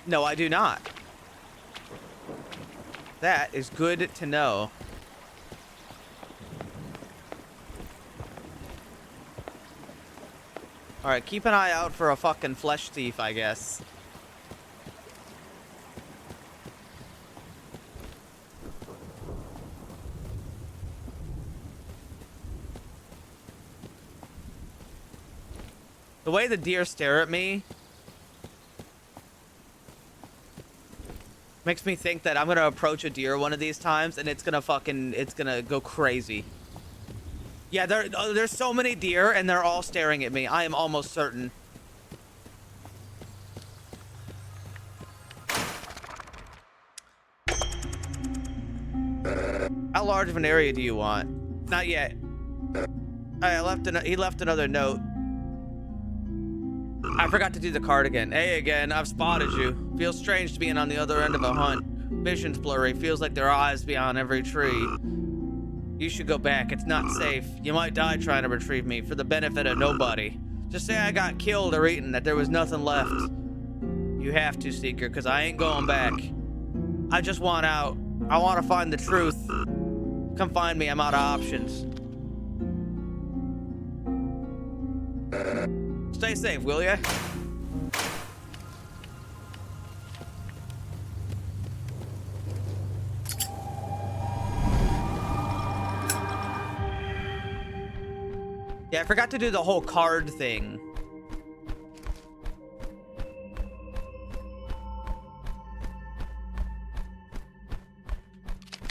B: No, I do not. That is good to know. Alright, keep an eye out for a fucking flesh thief, I guess. The way the deer stare at me makes me think that I'm gonna approach a deer one of these times and it's gonna go crazy. Yeah, there's so many deer and they're all staring at me. I am almost certain. How large of an area do you want? Not yet. He left another note. I forgot to do the card again. Hey again, I've spotted you. Feels strange to being on the other end of a hunt. Vision's blurry, feels like there are eyes beyond every tree. You should go back, it's not safe. You might die trying to retrieve me for the benefit of nobody. Just say I got killed or eaten, that there was nothing left. You have to, Seeker, because I ain't going back. I just want out. I want to find the truth. Come find me, I'm out of options. Stay safe, will ya? Yeah, I forgot to do the whole card thing.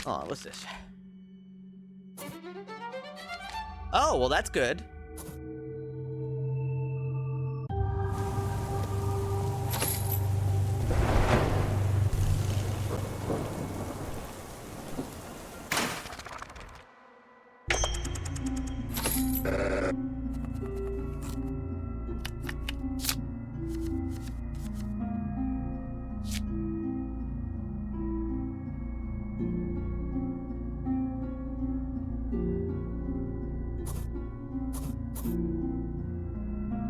B: Oh, what's this? Oh, well, that's good.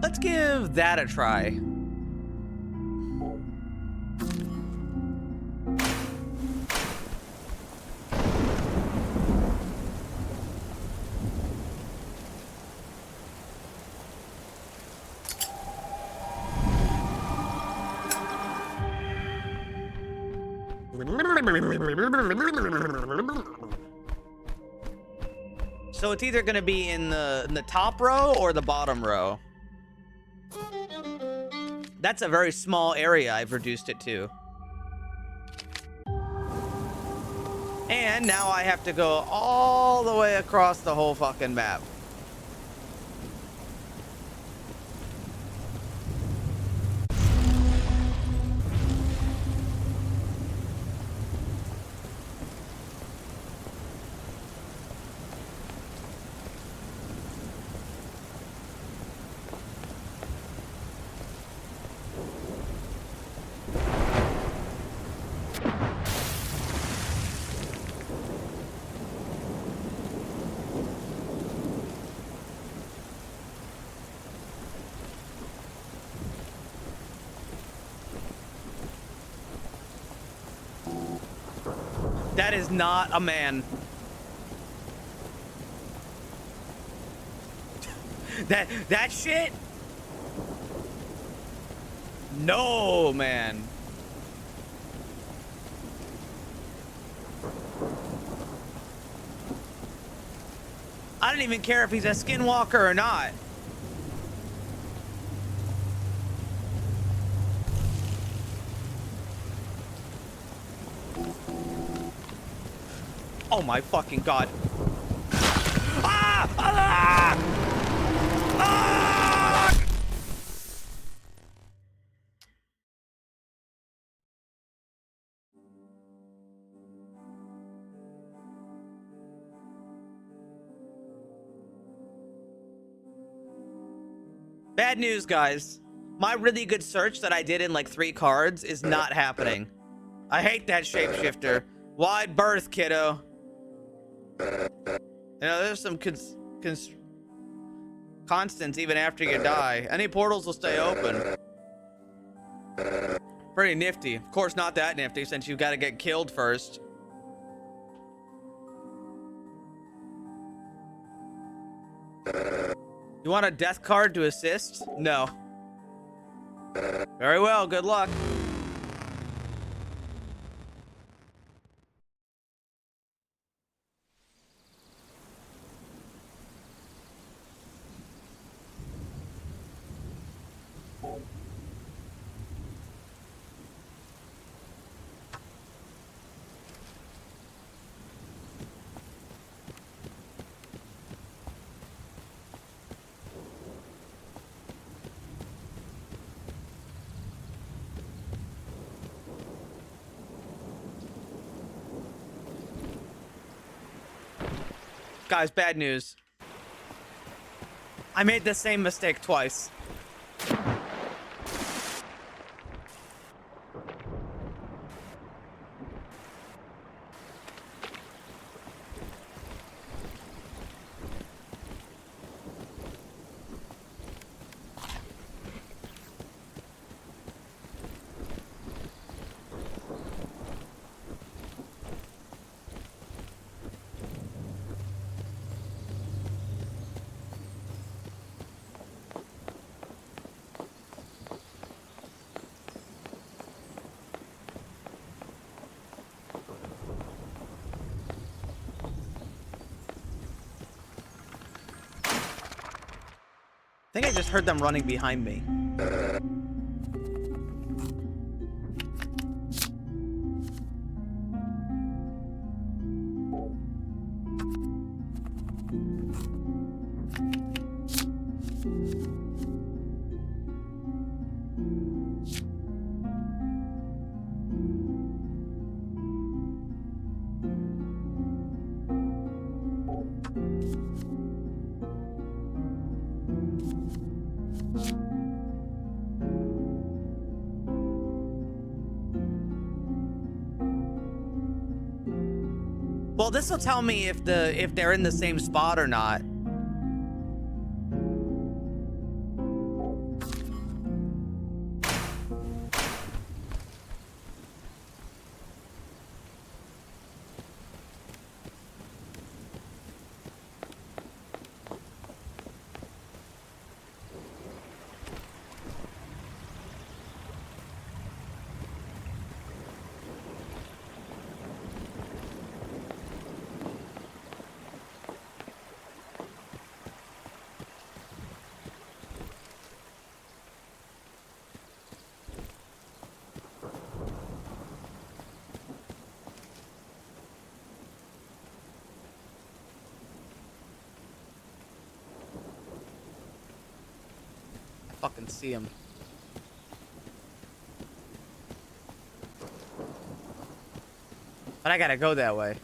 B: Let's give that a try. So it's either going to be in the top row or the bottom row. That's a very small area I've reduced it to. And now I have to go all the way across the whole fucking map. That is not a man. That shit? No, man. I don't even care if he's a skinwalker or not. Oh my fucking god. Ah! Ah! Ah! Bad news, guys. My really good search that I did in like 3 cards is not happening. I hate that shapeshifter. Wide berth, kiddo. You know, there's some constants even after you die. Any portals will stay open. Pretty nifty. Of course, not that nifty since you've got to get killed first. You want a death card to assist? No. Very well, good luck. Guys, bad news. I made the same mistake twice. I think I just heard them running behind me. Well, this will tell me if they're in the same spot or not. Fucking see him. But I gotta go that way.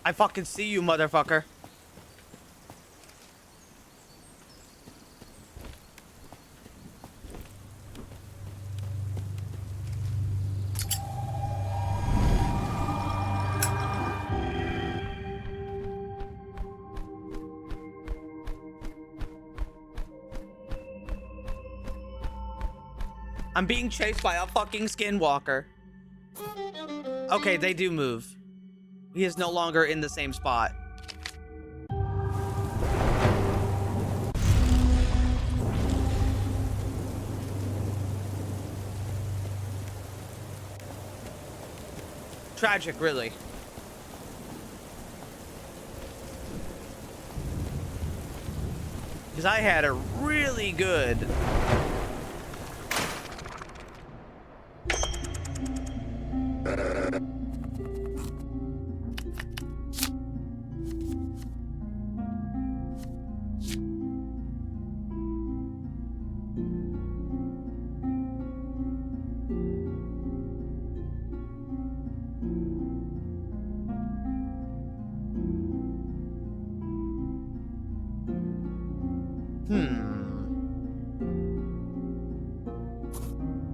B: I fucking see you, motherfucker. I'm being chased by a fucking skinwalker. Okay, they do move. He is no longer in the same spot. Tragic, really. Because I had a really good...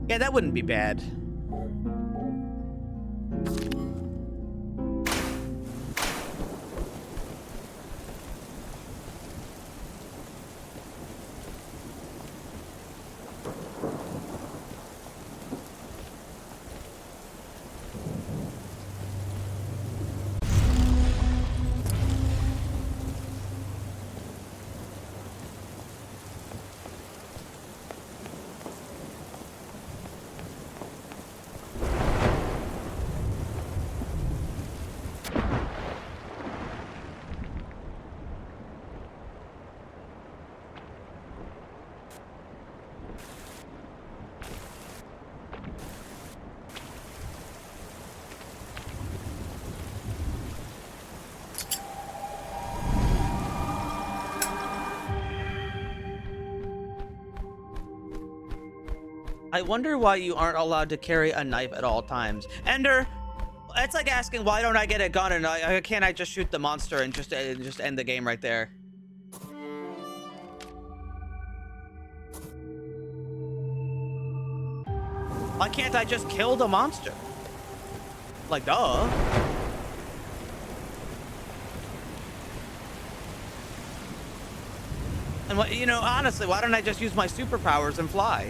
B: Yeah, that wouldn't be bad. I wonder why you aren't allowed to carry a knife at all times. Ender, it's like asking why don't I get a gun and can't I just shoot the monster and just end the game right there? Why can't I just kill the monster? Like, duh. And what, you know, honestly, why don't I just use my superpowers and fly?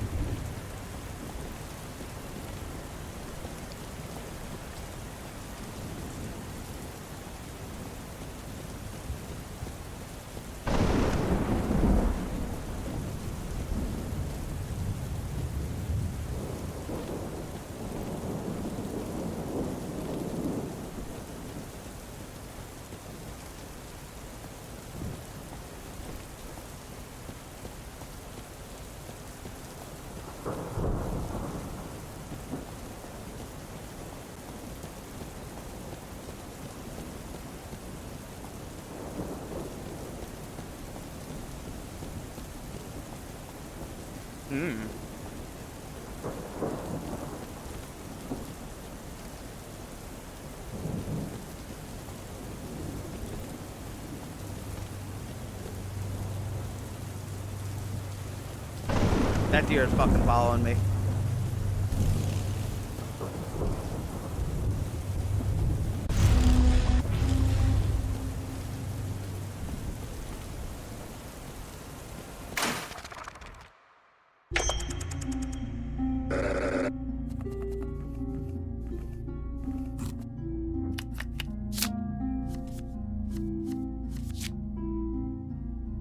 B: That deer is fucking following me.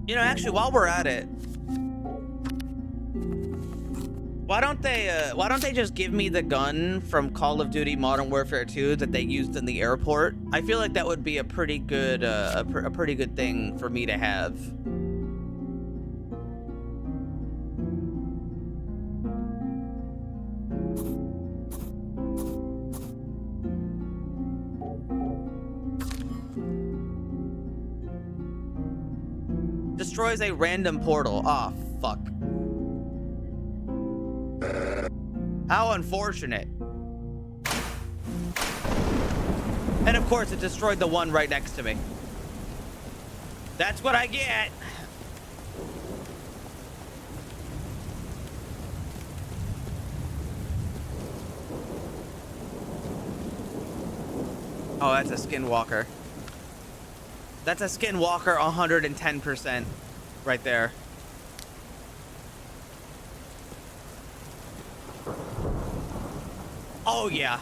B: You know, actually, while we're at it, why don't they just give me the gun from Call of Duty Modern Warfare 2 that they used in the airport? I feel like that would be a pretty good pretty good thing for me to have. Destroys a random portal. Ah, oh, fuck. How unfortunate. And of course, it destroyed the one right next to me. That's what I get. Oh, that's a skinwalker. That's a skinwalker 110% right there. Oh yeah.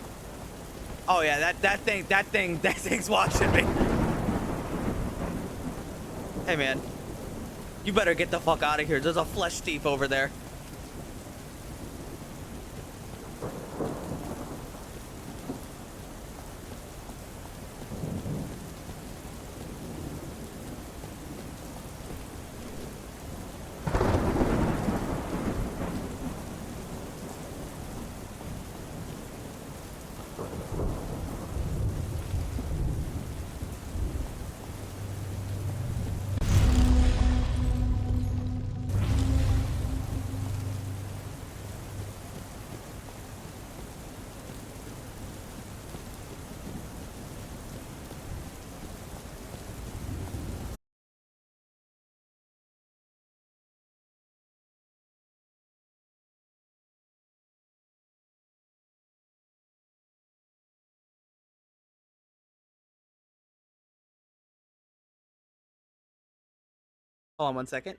B: Oh yeah, that thing's watching me. Hey man. You better get the fuck out of here. There's a flesh thief over there. Hold on 1 second.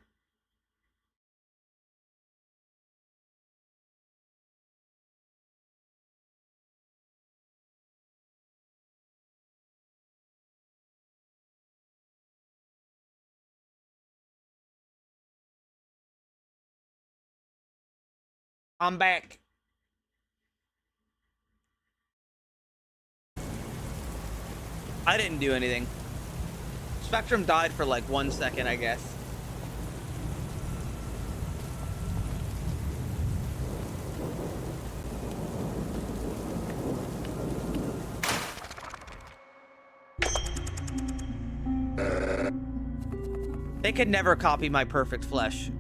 B: I'm back. I didn't do anything. Spectrum died for like 1 second, I guess. They could never copy my perfect flesh.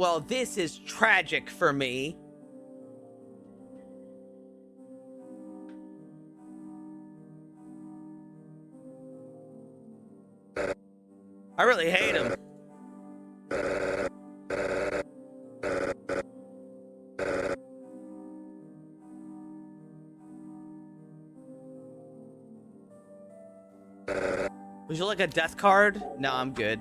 B: Well, this is tragic for me. I really hate him. Would you like a death card? No, I'm good.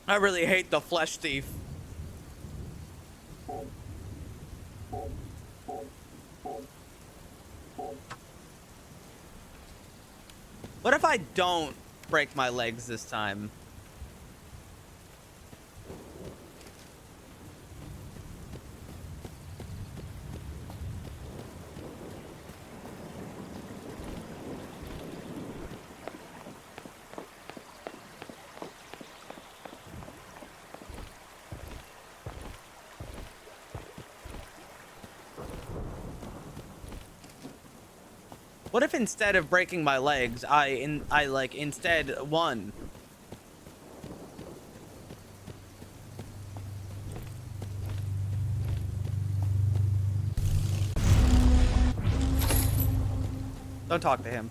B: I really hate the flesh thief. What if I don't break my legs this time? What if instead of breaking my legs, I instead won? Don't talk to him.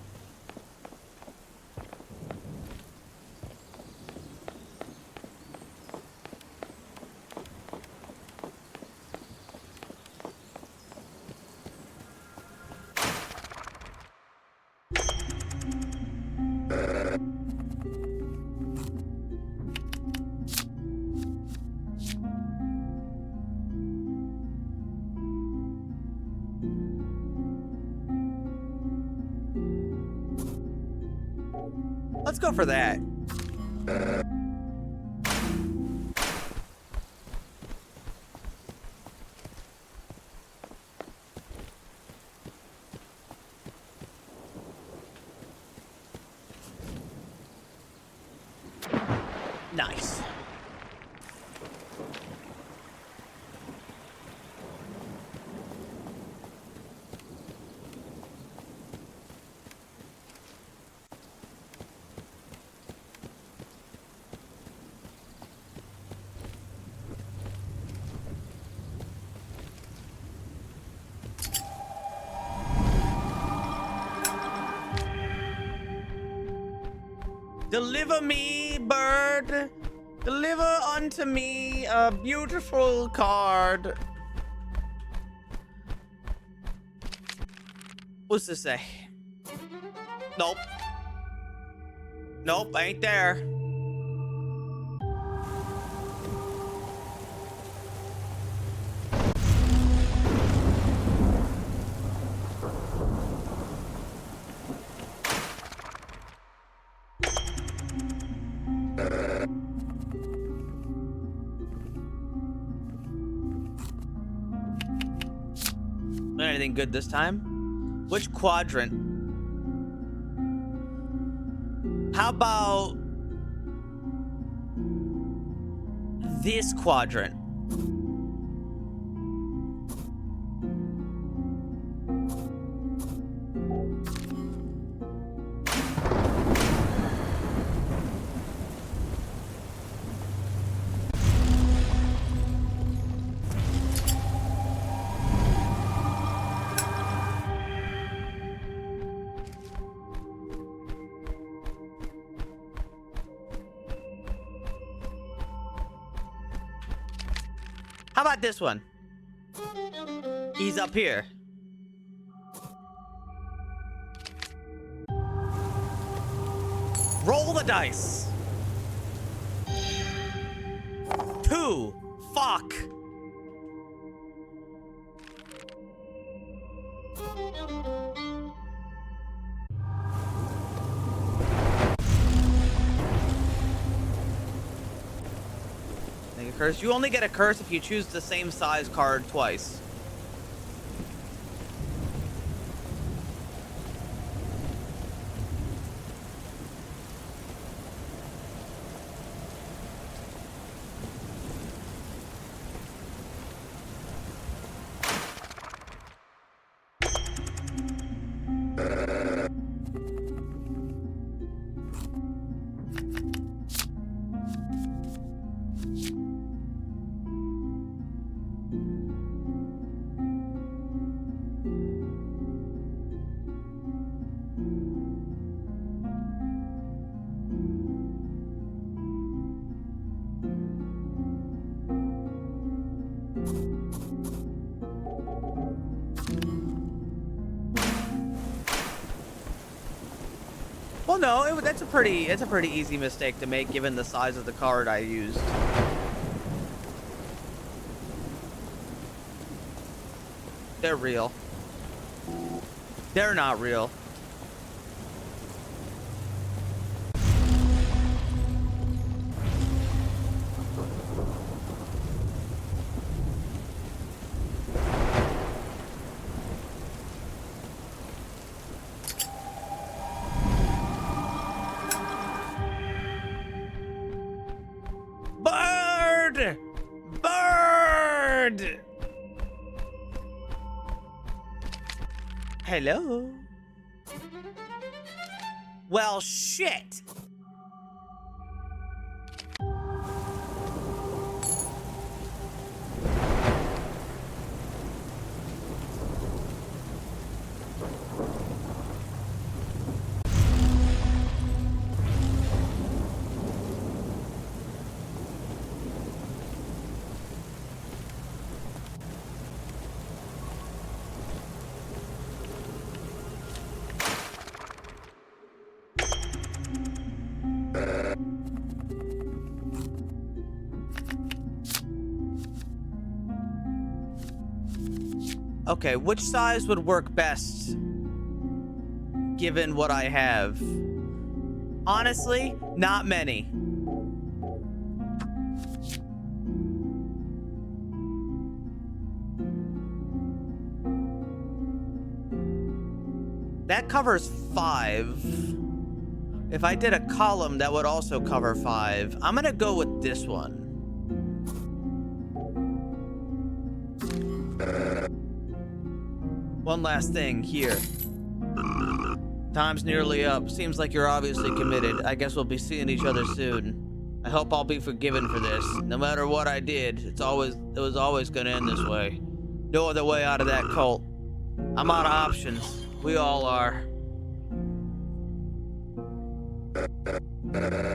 B: Let's go for that. Nice. Deliver me, bird. Deliver unto me a beautiful card. What's this say? Nope. Nope, ain't there. Anything good this time? Which quadrant? How about this quadrant? How about this one? He's up here. Roll the dice. 2. Fuck. Curse. You only get a curse if you choose the same size card twice. Well, no, that's a pretty easy mistake to make given the size of the card I used. They're real. They're not real. Bird! Bird! Hello? Well, shit! Okay, which size would work best given what I have? Honestly, not many. That covers 5. If I did a column, that would also cover 5. I'm gonna go with this one. One last thing here. Time's nearly up. Seems like you're obviously committed. I guess we'll be seeing each other soon. I hope I'll be forgiven for this. No matter what I did, it was always gonna end this way. No other way out of that cult. I'm out of options. We all are.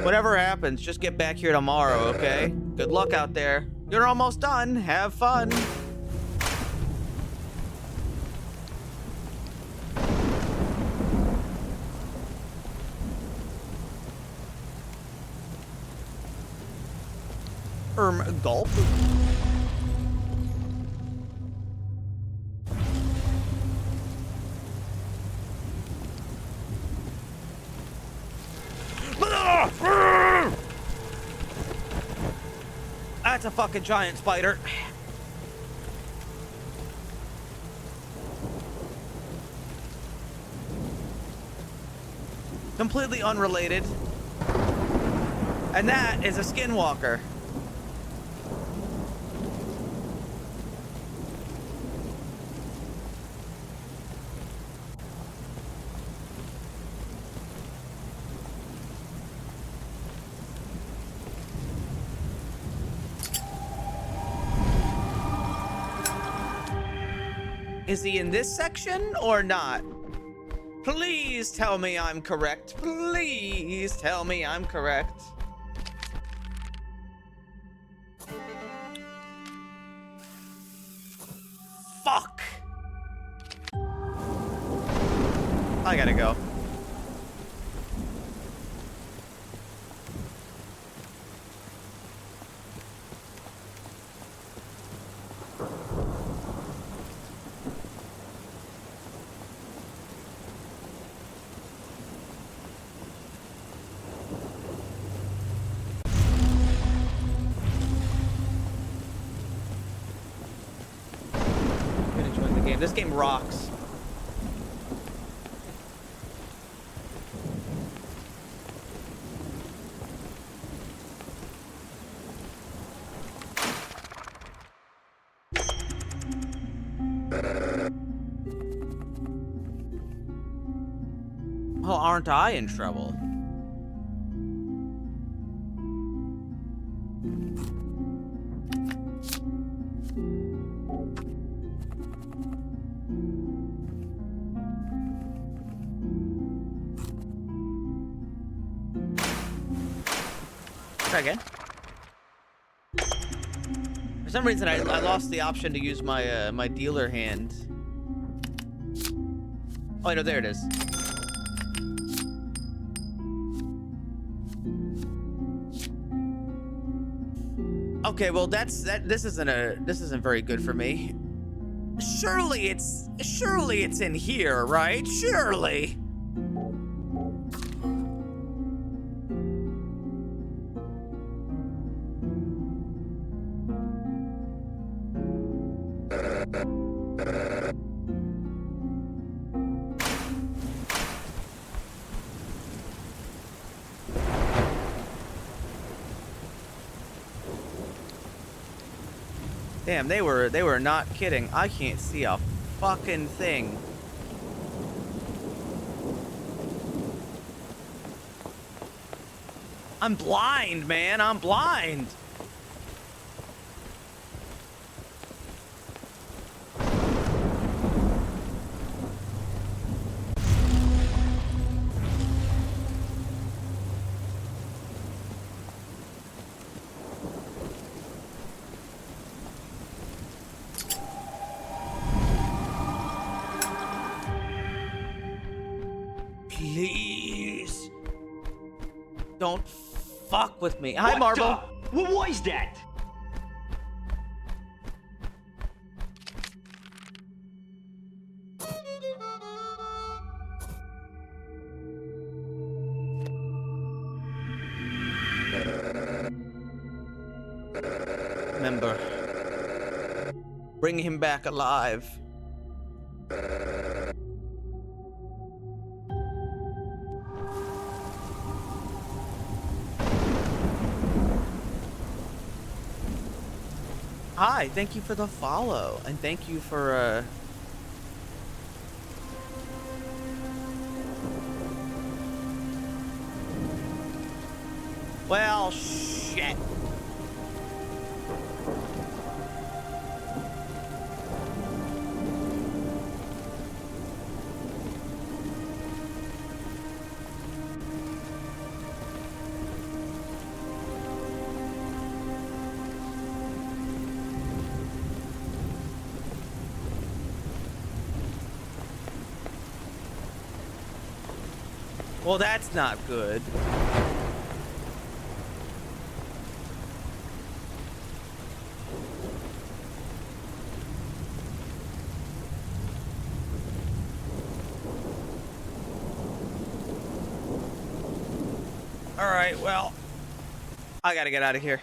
B: Whatever happens, just get back here tomorrow, okay? Good luck out there. You're almost done. Have fun. Gulp. That's a fucking giant spider. Completely unrelated. And that is a skinwalker. Is he in this section or not? Please tell me I'm correct. Please tell me I'm correct. Fuck. I gotta go. This game rocks. Well, aren't I in trouble? Again. For some reason, I lost the option to use my my dealer hand. Oh, no, there it is. Okay, well this isn't very good for me. Surely it's in here, right? Surely. Damn, they were not kidding. I can't see a fucking thing. I'm blind, man. I'm blind. Please. Don't fuck with me. Hi, Marble.
H: What was that?
B: member. Bring him back alive. Hi, thank you for the follow, and thank you for, well, shit. Well, that's not good. All right, well, I gotta get out of here.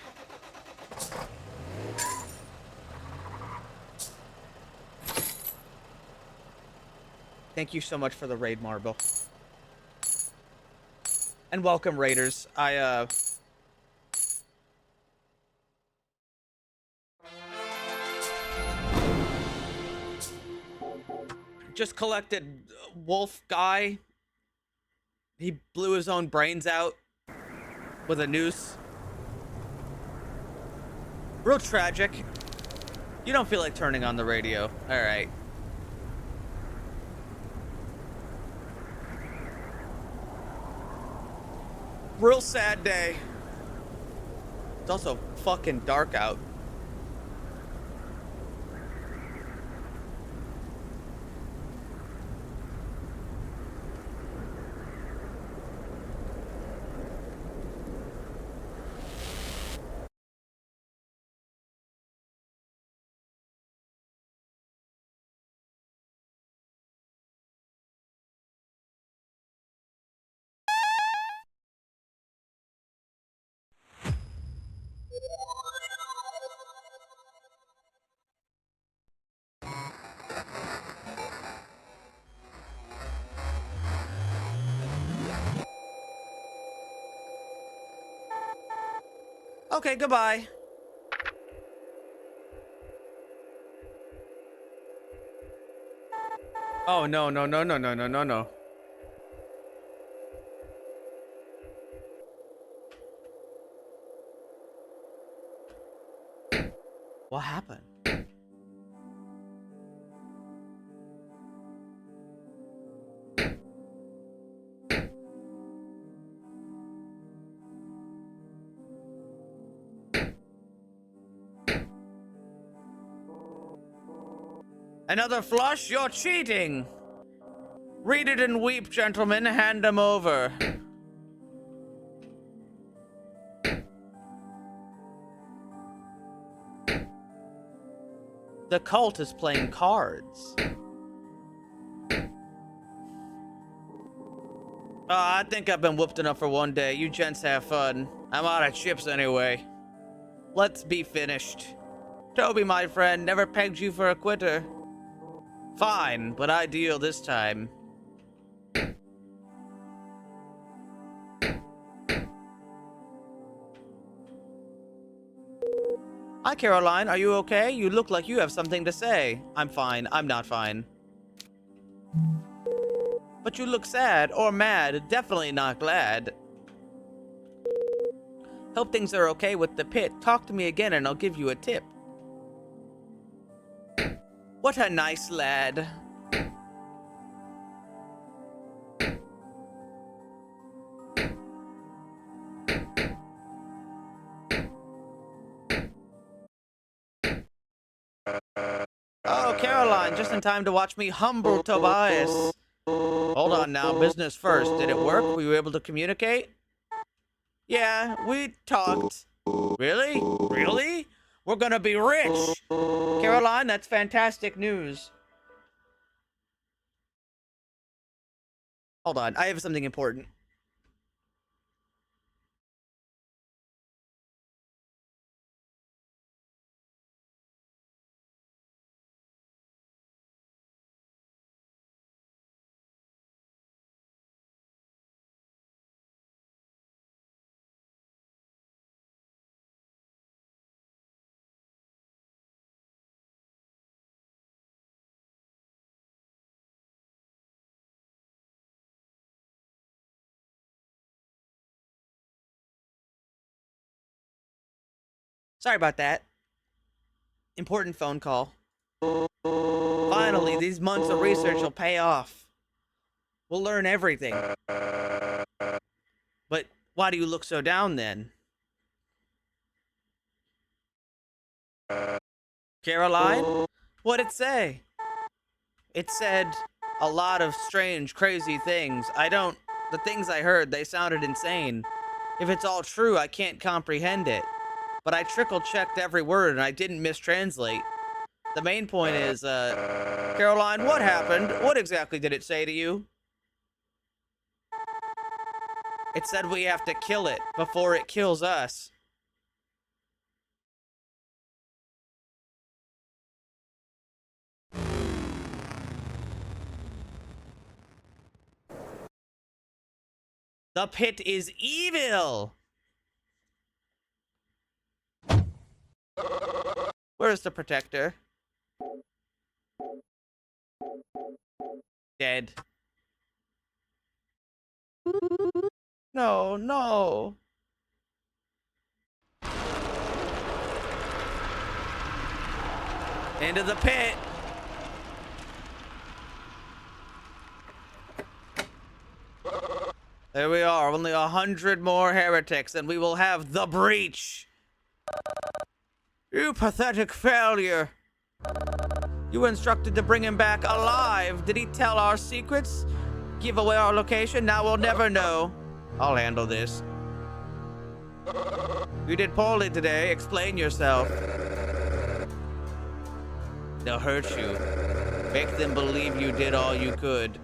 B: Thank you so much for the raid, Marble. And welcome, Raiders. Just collected Wolf Guy. He blew his own brains out with a noose. Real tragic. You don't feel like turning on the radio. All right. Real sad day. It's also fucking dark out. Okay, goodbye. Oh, no, no, no, no, no, no, no, no. What happened? Another flush? You're cheating! Read it and weep, gentlemen. Hand them over. The cult is playing cards. I think I've been whooped enough for one day. You gents have fun. I'm out of chips anyway. Let's be finished. Toby, my friend, never pegged you for a quitter. Fine, but I deal this time. Hi, Caroline. Are you okay? You look like you have something to say. I'm fine. I'm not fine. But you look sad or mad. Definitely not glad. Hope things are okay with the pit. Talk to me again and I'll give you a tip. What a nice lad. Oh, Caroline, just in time to watch me humble Tobias. Hold on now, business first. Did it work? Were you able to communicate? Yeah, we talked. Really? Really? We're gonna be rich! Caroline, that's fantastic news. Hold on, I have something important. Sorry about that. Important phone call. Finally, these months of research will pay off. We'll learn everything. But why do you look so down then? Caroline? What'd it say? It said a lot of strange, crazy things. The things I heard, they sounded insane. If it's all true, I can't comprehend it. But I trickle-checked every word and I didn't mistranslate. The main point is, Caroline, what happened? What exactly did it say to you? It said we have to kill it before it kills us. The pit is evil! Where's the protector? Dead. No, no. Into the pit. There we are, only 100 more heretics and we will have the breach. You pathetic failure. You were instructed to bring him back alive. Did he tell our secrets? Give away our location? Now we'll never know. I'll handle this. You did poorly today. Explain yourself. They'll hurt you. Make them believe you did all you could.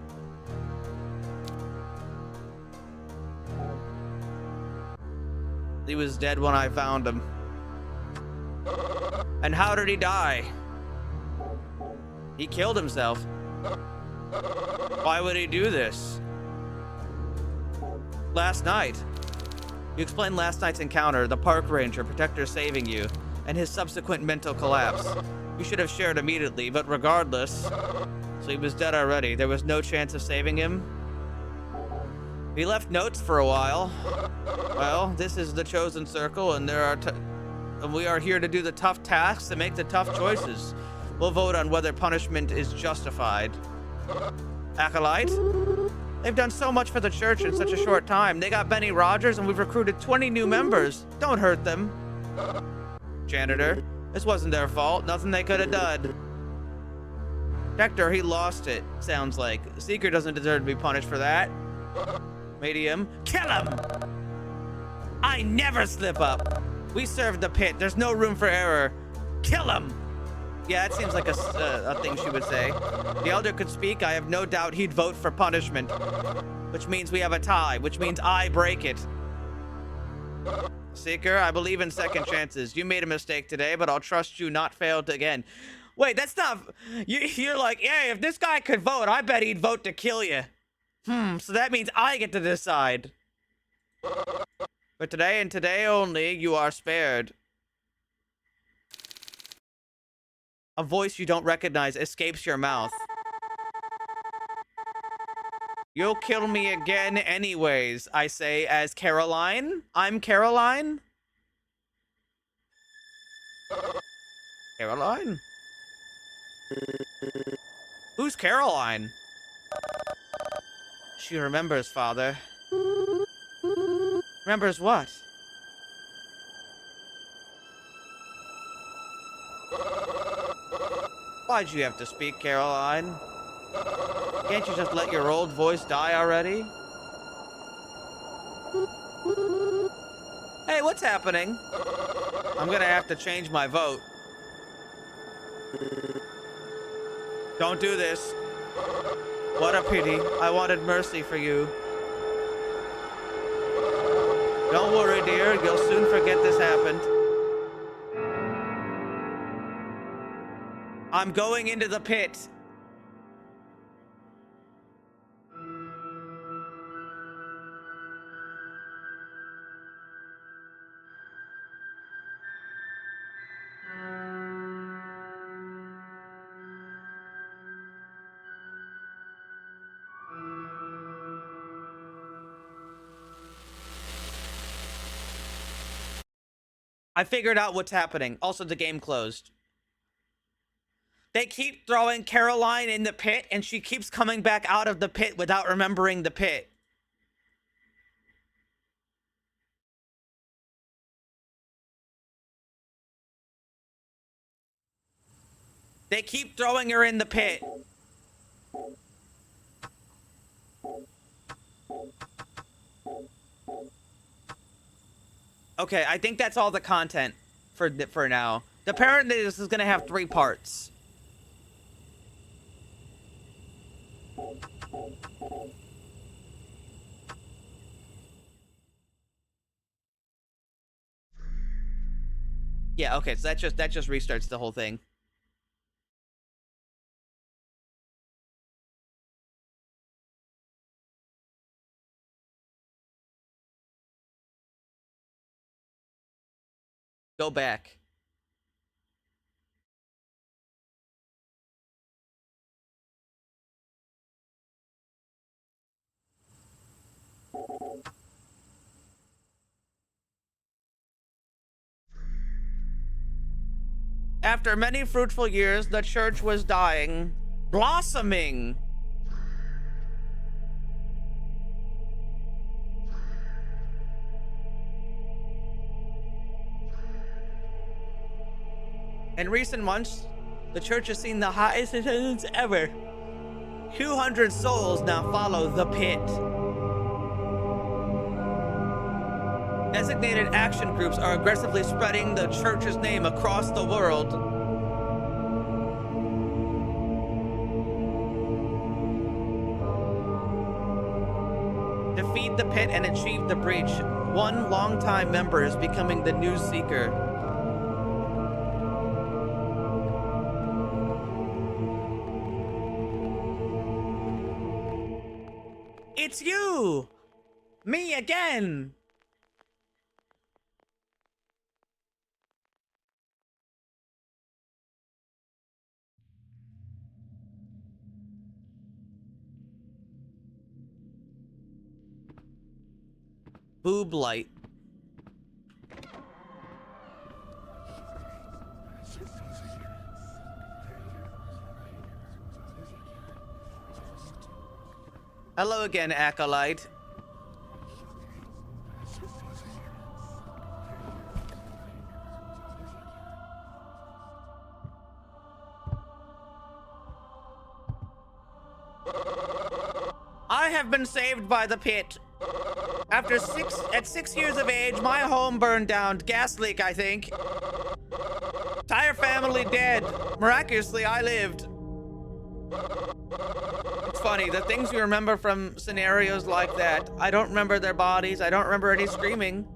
B: He was dead when I found him. And how did he die? He killed himself. Why would he do this? Last night. You explained last night's encounter, the park ranger, protector saving you, and his subsequent mental collapse. You should have shared immediately, but regardless. So he was dead already. There was no chance of saving him? He left notes for a while. Well, this is the chosen circle, and we are here to do the tough tasks and make the tough choices. We'll vote on whether punishment is justified. Acolyte? They've done so much for the church in such a short time. They got Benny Rogers, and we've recruited 20 new members. Don't hurt them. Janitor? This wasn't their fault. Nothing they could have done. Hector, he lost it, sounds like. Seeker doesn't deserve to be punished for that. Medium, kill him! I never slip up. We served the pit. There's no room for error. Kill him! Yeah, that seems like a thing she would say. The Elder could speak. I have no doubt he'd vote for punishment. Which means we have a tie, which means I break it. Seeker, I believe in second chances. You made a mistake today, but I'll trust you not fail again. Wait, that's not... You're like, hey, if this guy could vote, I bet he'd vote to kill you. So that means I get to decide. But today and today only, you are spared. A voice you don't recognize escapes your mouth. You'll kill me again anyways, I say as Caroline. I'm Caroline? Caroline? Who's Caroline? She remembers, Father. Remembers what? Why'd you have to speak, Caroline? Can't you just let your old voice die already? Hey, what's happening? I'm gonna have to change my vote. Don't do this. What a pity. I wanted mercy for you. Don't worry, dear. You'll soon forget this happened. I'm going into the pit. I figured out what's happening. Also, the game closed. They keep throwing Caroline in the pit, and she keeps coming back out of the pit without remembering the pit. They keep throwing her in the pit. Okay, I think that's all the content for now. Apparently, this is gonna have 3 parts. Yeah, okay, so that just restarts the whole thing. Go back. After many fruitful years, the church was dying, blossoming. In recent months, the church has seen the highest attendance ever. 200 souls now follow the pit. Designated action groups are aggressively spreading the church's name across the world. Defeat the pit and achieve the breach. One longtime member is becoming the new seeker. It's you! Me again! Boob light. Hello again, Acolyte. I have been saved by the pit. At 6 years of age, my home burned down. Gas leak, I think. Entire family dead. Miraculously, I lived. It's funny, the things you remember from scenarios like that, I don't remember their bodies, I don't remember any screaming.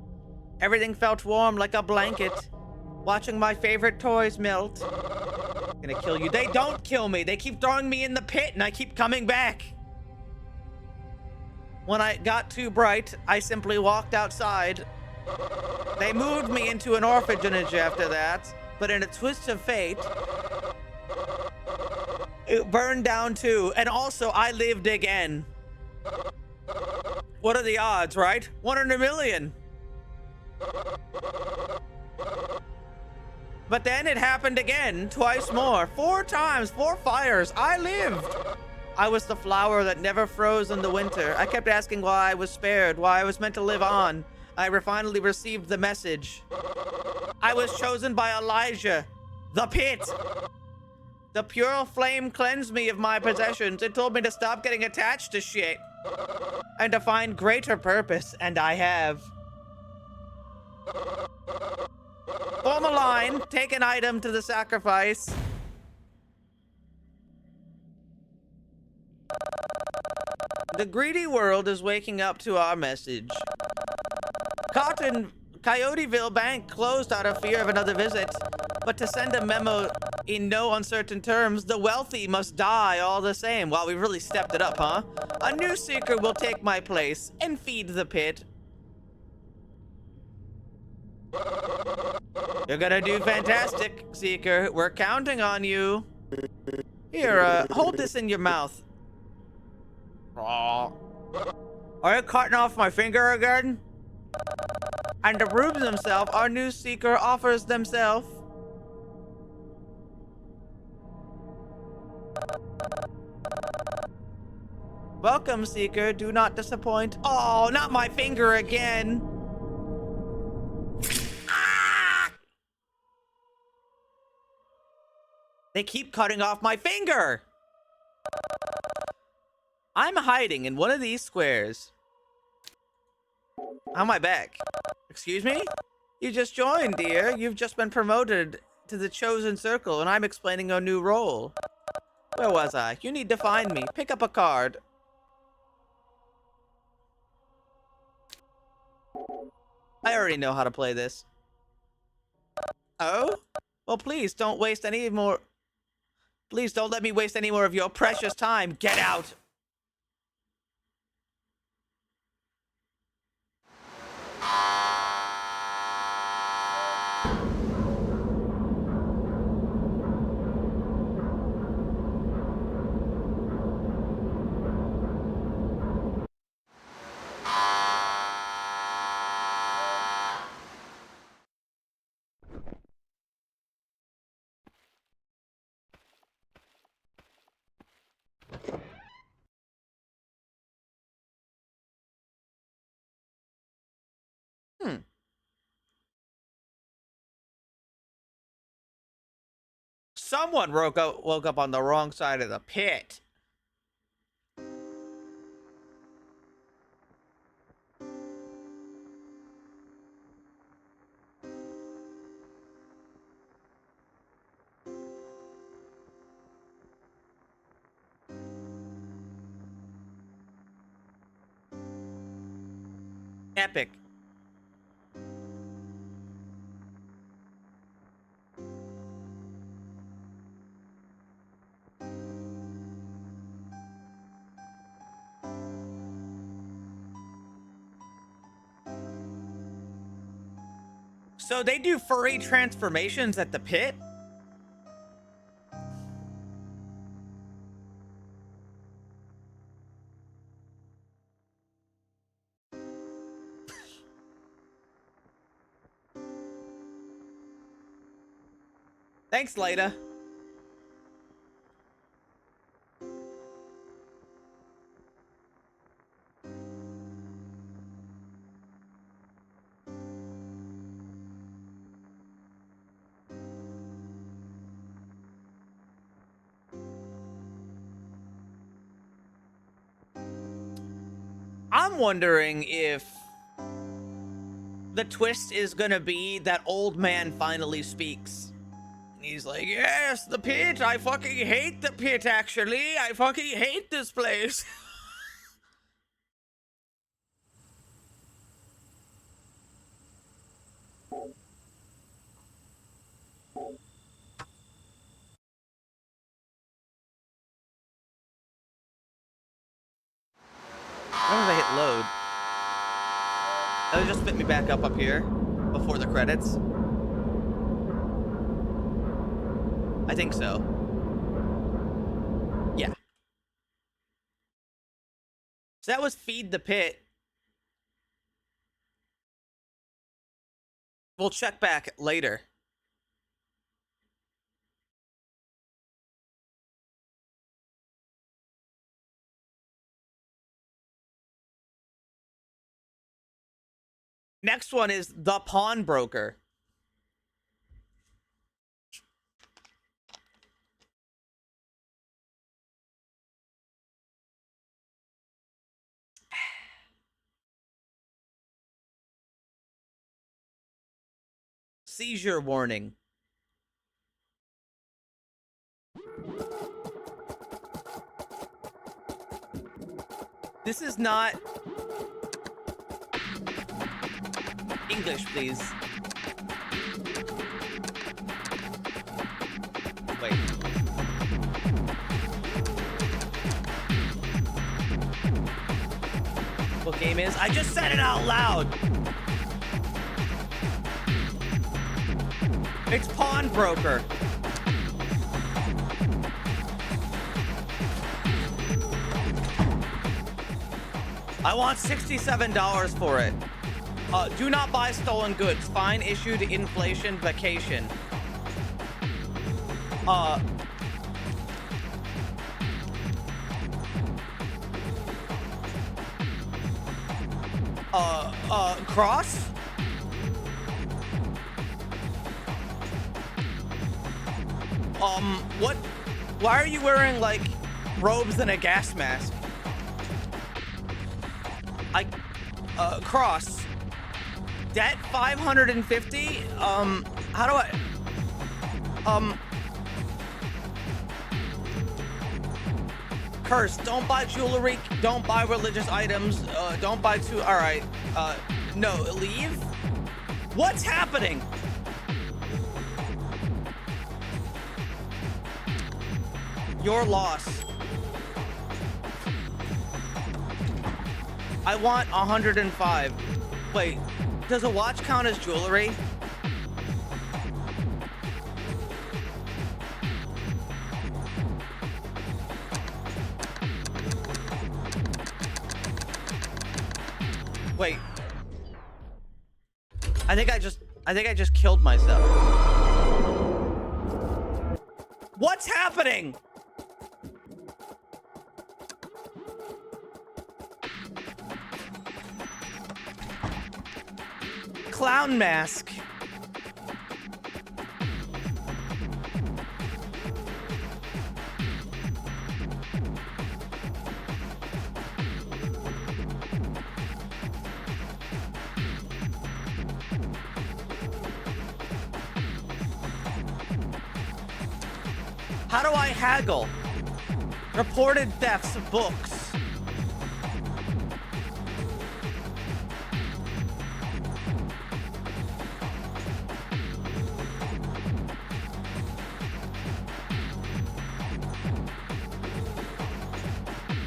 B: Everything felt warm like a blanket. Watching my favorite toys melt. Gonna kill you. They don't kill me. They keep throwing me in the pit and I keep coming back. When I got too bright, I simply walked outside. They moved me into an orphanage after that, but in a twist of fate, it burned down too, and also I lived again. What are the odds, right? 1 in a million. But then it happened again, twice more, 4 times, 4 fires. I lived. I was the flower that never froze in the winter. I kept asking why I was spared, why I was meant to live on. I finally received the message. I was chosen by Elijah, the pit. The pure flame cleansed me of my possessions. It told me to stop getting attached to shit and to find greater purpose, and I have. Form a line, take an item to the sacrifice. The greedy world is waking up to our message. Coyoteville Bank closed out of fear of another visit, but to send a memo in no uncertain terms, the wealthy must die all the same. Wow, we really stepped it up, huh? A new seeker will take my place and feed the pit. You're gonna do fantastic, Seeker. We're counting on you. Here, hold this in your mouth. Aw. Are you cutting off my finger again? And to prove themselves, our new seeker offers themselves. Welcome, seeker. Do not disappoint. Oh, not my finger again. Ah! They keep cutting off my finger. I'm hiding in one of these squares. On my back. Excuse me? You just joined, dear. You've just been promoted to the chosen circle, and I'm explaining a new role. Where was I? You need to find me. Pick up a card. I already know how to play this. Oh? Well, please don't waste any more... Please don't let me waste any more of your precious time. Get out! Someone woke up on the wrong side of the pit. Epic. So they do furry transformations at the pit? Thanks, Leda. I'm wondering if the twist is gonna be that old man finally speaks. He's like, yes, the pit. I fucking hate the pit, actually. I fucking hate this place. Why did I hit load? That'll just fit me back up here before the credits. I think so. Yeah. So that was Feed the Pit. We'll check back later. Next one is The Pawnbroker. Seizure warning. This is not English, please. Wait. What game is? I just said it out loud. It's Pawnbroker. I want $67 for it. Do not buy stolen goods. Fine issued inflation vacation. Cross? What? Why are you wearing, like, robes and a gas mask? Cross. Debt 550? How do I... Curse, don't buy jewelry, don't buy religious items, don't buy alright, no, leave? What's happening? Your loss. I want 105. Wait, does a watch count as jewelry? Wait. I think I just killed myself. What's happening? Clown mask. How do I haggle? Reported thefts of books.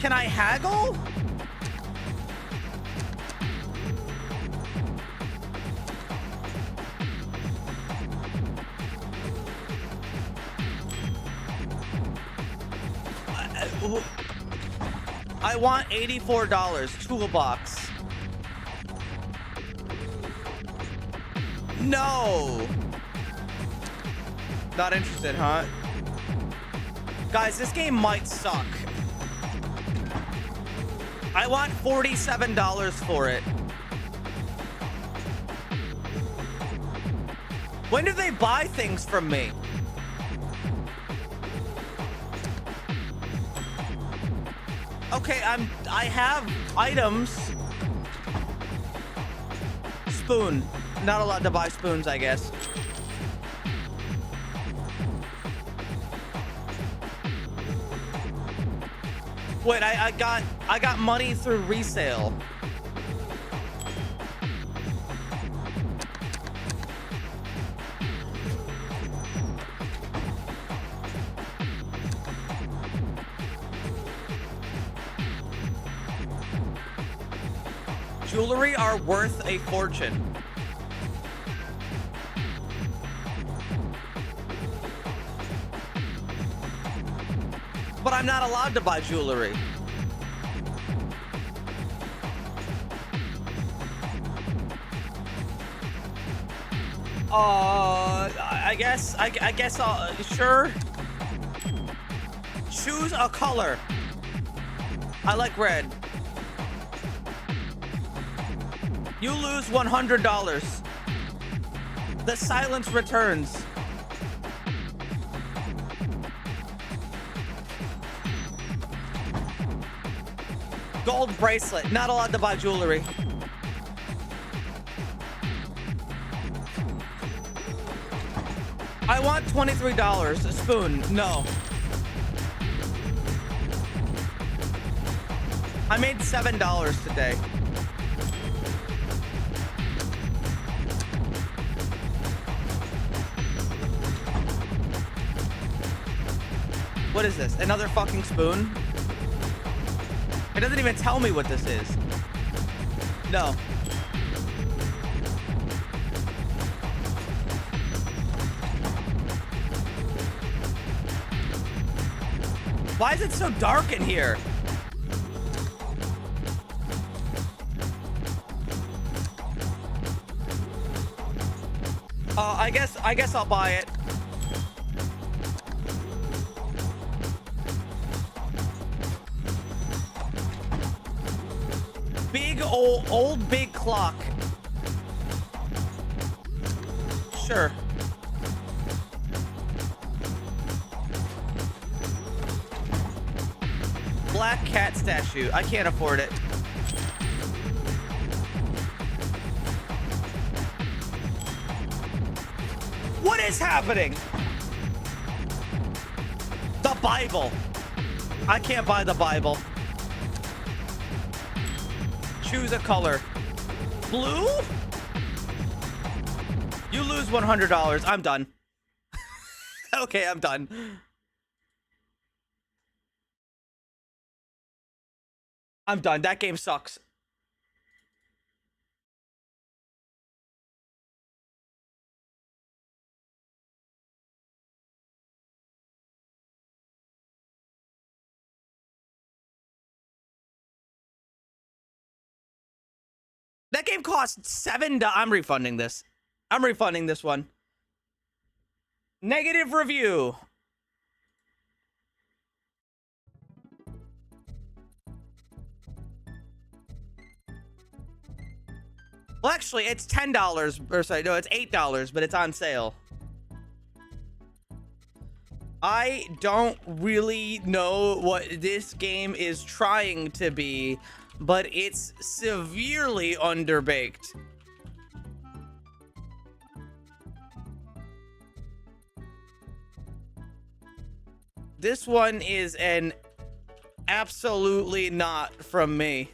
B: Can I haggle? I want $84. Toolbox. No. Not interested, huh? Guys, this game might suck. I want $47 for it. When do they buy things from me? Okay, I have items. Spoon. Not allowed to buy spoons, I guess. Wait, I got money through resale. Jewelry are worth a fortune. But I'm not allowed to buy jewelry. I guess sure. Choose a color. I like red. You lose $100. The silence returns. Gold bracelet. Not allowed to buy jewelry. I want $23. A spoon. No. I made $7 today. What is this? Another fucking spoon? It doesn't even tell me what this is. No. Why is it so dark in here? I guess I'll buy it. Big old big clock. Sure. Black cat statue. I can't afford it. What is happening? The Bible. I can't buy the Bible. Choose a color. Blue? You lose $100. I'm done. Okay, I'm done. I'm done. That game sucks. That game costs $7. I'm refunding this. I'm refunding this one. Negative review. Well, actually, it's $10. Or sorry, no, it's $8, but it's on sale. I don't really know what this game is trying to be, but it's severely underbaked. This one is an absolutely not from me.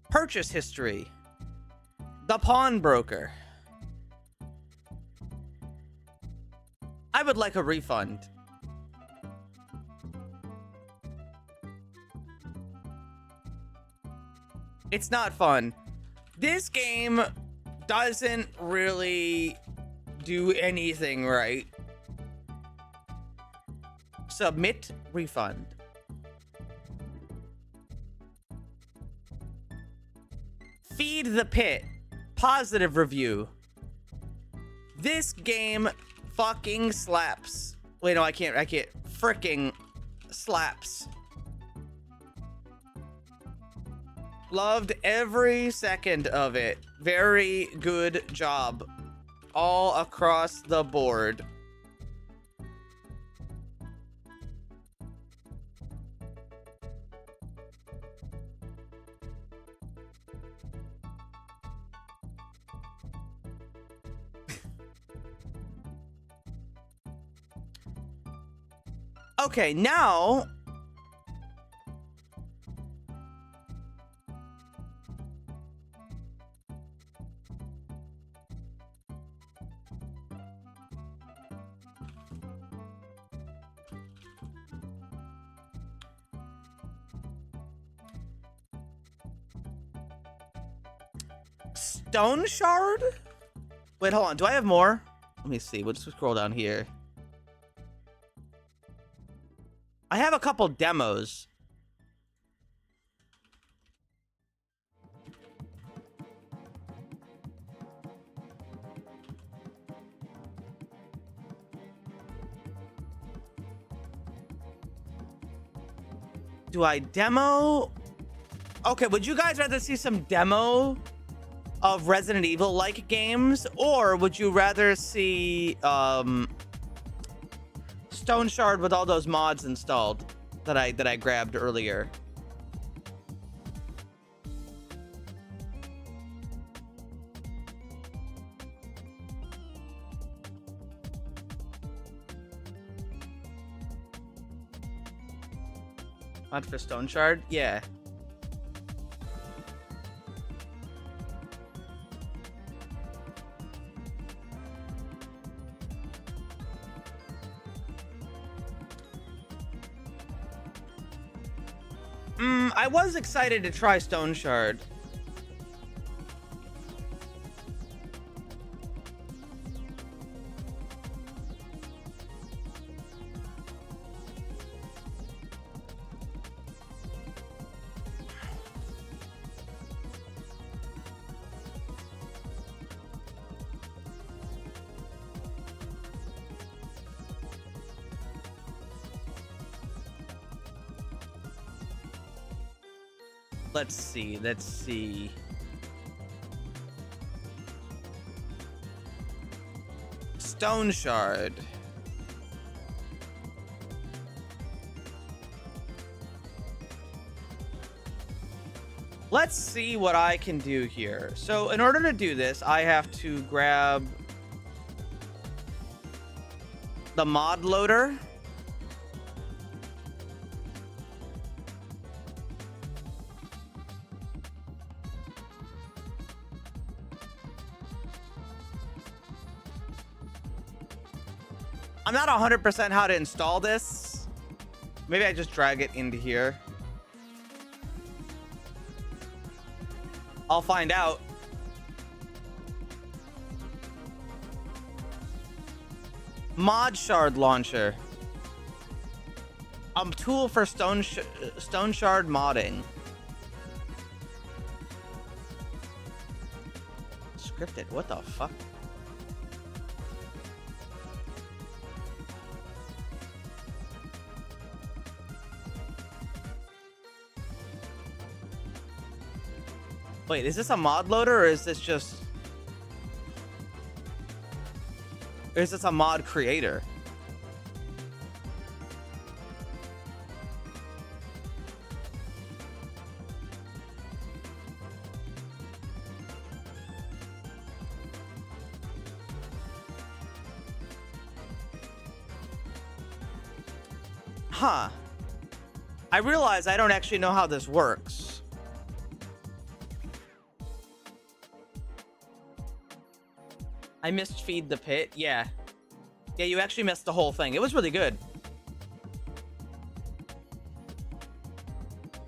B: Purchase history. The pawnbroker. I would like a refund. It's not fun. This game doesn't really do anything right. Submit refund. Feed the Pit. Positive review. This game fucking slaps. Wait, no, I can't. Fricking slaps. Loved every second of it. Very good job. All across the board. Okay, now Stone Shard? Wait, hold on. Do I have more? Let me see. We'll just scroll down here. I have a couple demos. Do I demo? Okay, would you guys rather see some demo of Resident Evil-like games, or would you rather see Stone Shard with all those mods installed that I grabbed earlier? Mod for Stone Shard? Yeah. I was excited to try Stone Shard. Let's see. Let's see. Stone Shard. Let's see what I can do here. So in order to do this, I have to grab the mod loader. I'm not 100% how to install this. Maybe I just drag it into here. I'll find out. Mod Shard Launcher. Tool for Stone Shard modding. Scripted. What the fuck? Wait, is this a mod loader or is this just... Or is this a mod creator? Huh. I realize I don't actually know how this works. I missed Feed the Pit. Yeah. Yeah, you actually missed the whole thing. It was really good.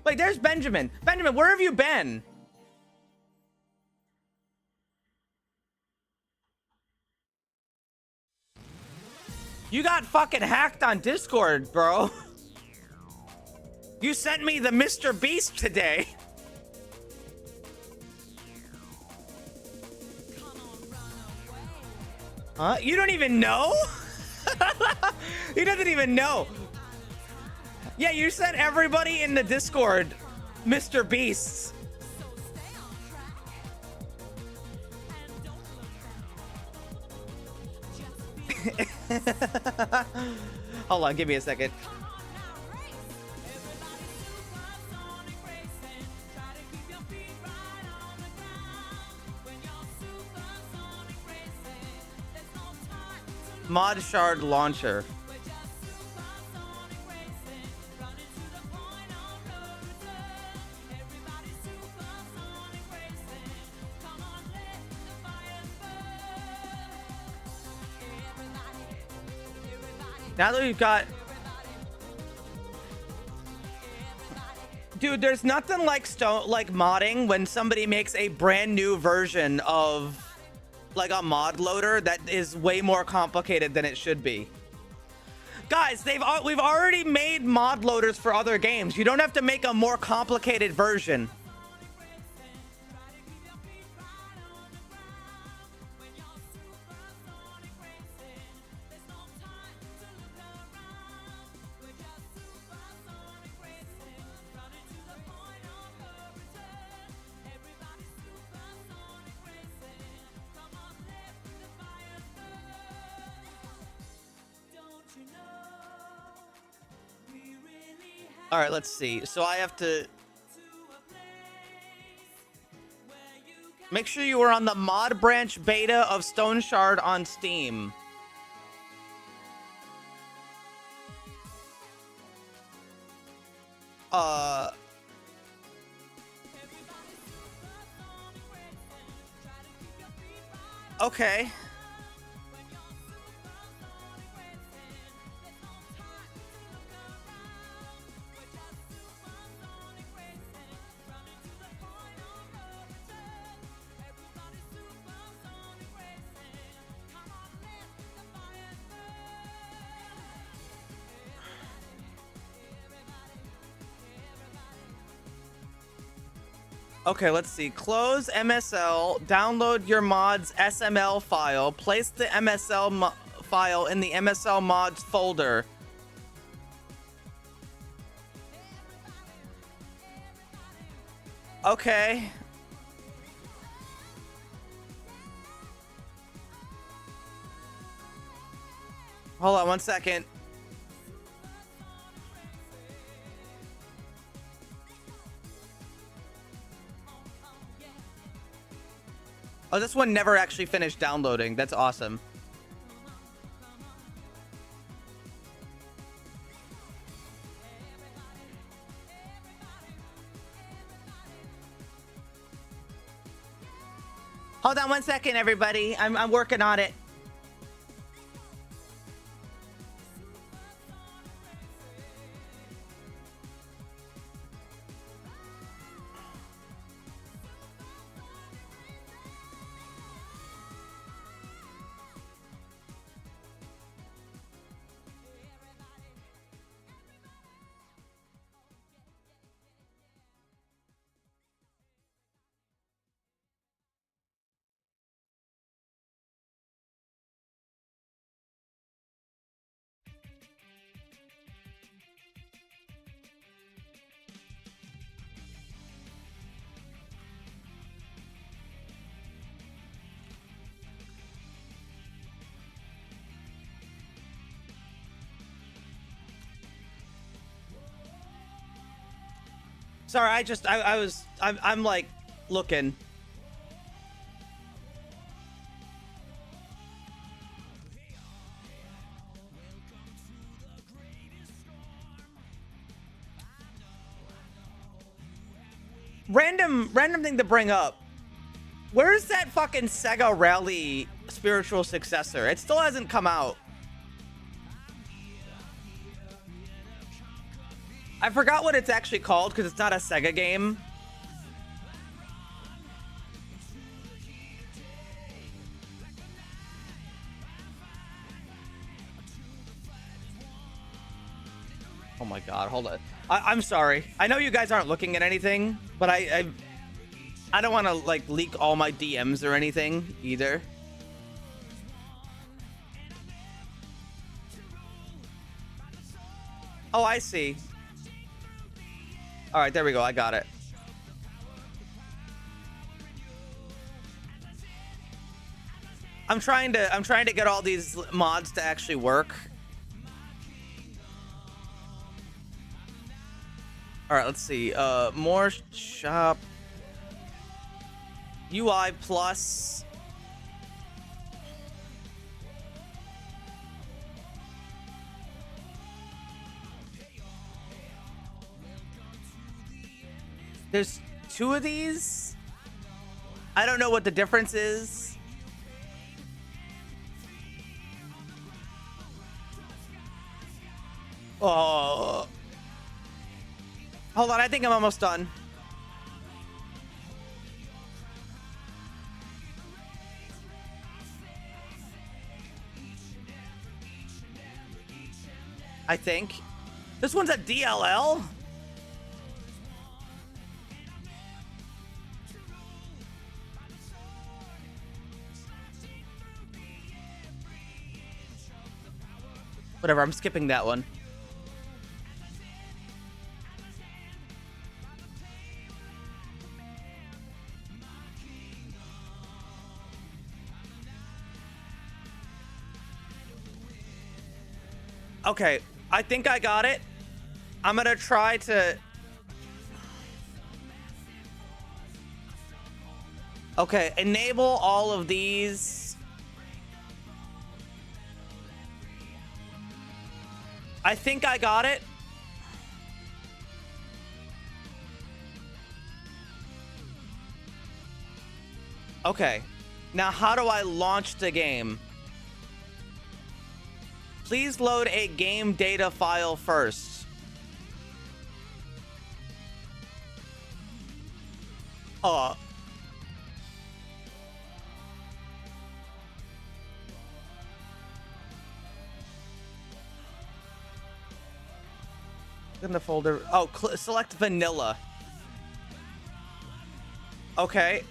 B: Wait, there's Benjamin. Benjamin, where have you been? You got fucking hacked on Discord, bro. You sent me the Mr. Beast today. Huh? You don't even know? He doesn't even know. Yeah, you sent everybody in the Discord Mr. Beasts. Hold on, give me a second. Mod Shard Launcher. Now that we've got... Dude, there's nothing like modding when somebody makes a brand new version of like a mod loader that is way more complicated than it should be. Guys, we've already made mod loaders for other games. You don't have to make a more complicated version. All right, let's see. So I have to make sure you are on the mod branch beta of Stone Shard on Steam. Okay. Okay, let's see. Close MSL, download your mod's SML file, place the MSL file in the MSL mods folder. Okay. Hold on 1 second. Oh, this one never actually finished downloading. That's awesome. Hold on 1 second, everybody. I'm working on it. Sorry, I'm like looking. Random thing to bring up. Where's that fucking Sega Rally spiritual successor? It still hasn't come out. I forgot what it's actually called because it's not a Sega game. Oh my god, hold on. I'm sorry. I know you guys aren't looking at anything, but I don't want to like leak all my DMs or anything either. Oh, I see. All right, there we go. I got it. I'm trying to get all these mods to actually work. All right, let's see. More shop. UI plus. There's 2 of these. I don't know what the difference is. Oh. Hold on, I think I'm almost done. I think. This one's a DLL? Whatever, I'm skipping that one. Okay, I think I got it. I'm gonna try to... Okay, enable all of these. I think I got it. Okay, now how do I launch the game? Please load a game data file first. In the folder. Oh, select vanilla. Okay.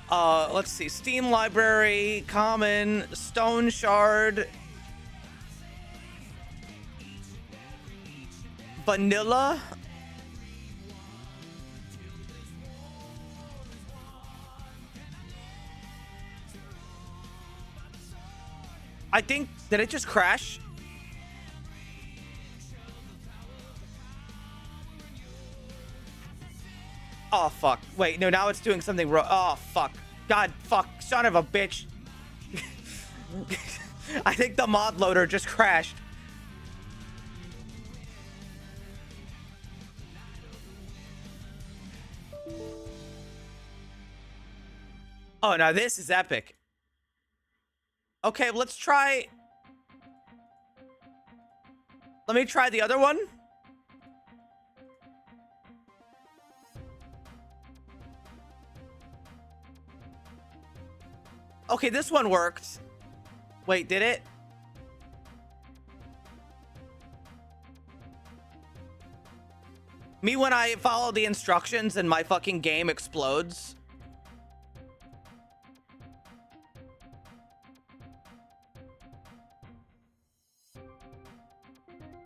B: Let's see. Steam library, common, stone shard, vanilla. I think, did it just crash? Oh, fuck. Wait, no, now it's doing something wrong. Oh, fuck. God, fuck. Son of a bitch. I think the mod loader just crashed. Oh, now this is epic. Okay, let's try... Let me try the other one. Okay, this one worked. Wait, did it? Me when I follow the instructions and my fucking game explodes.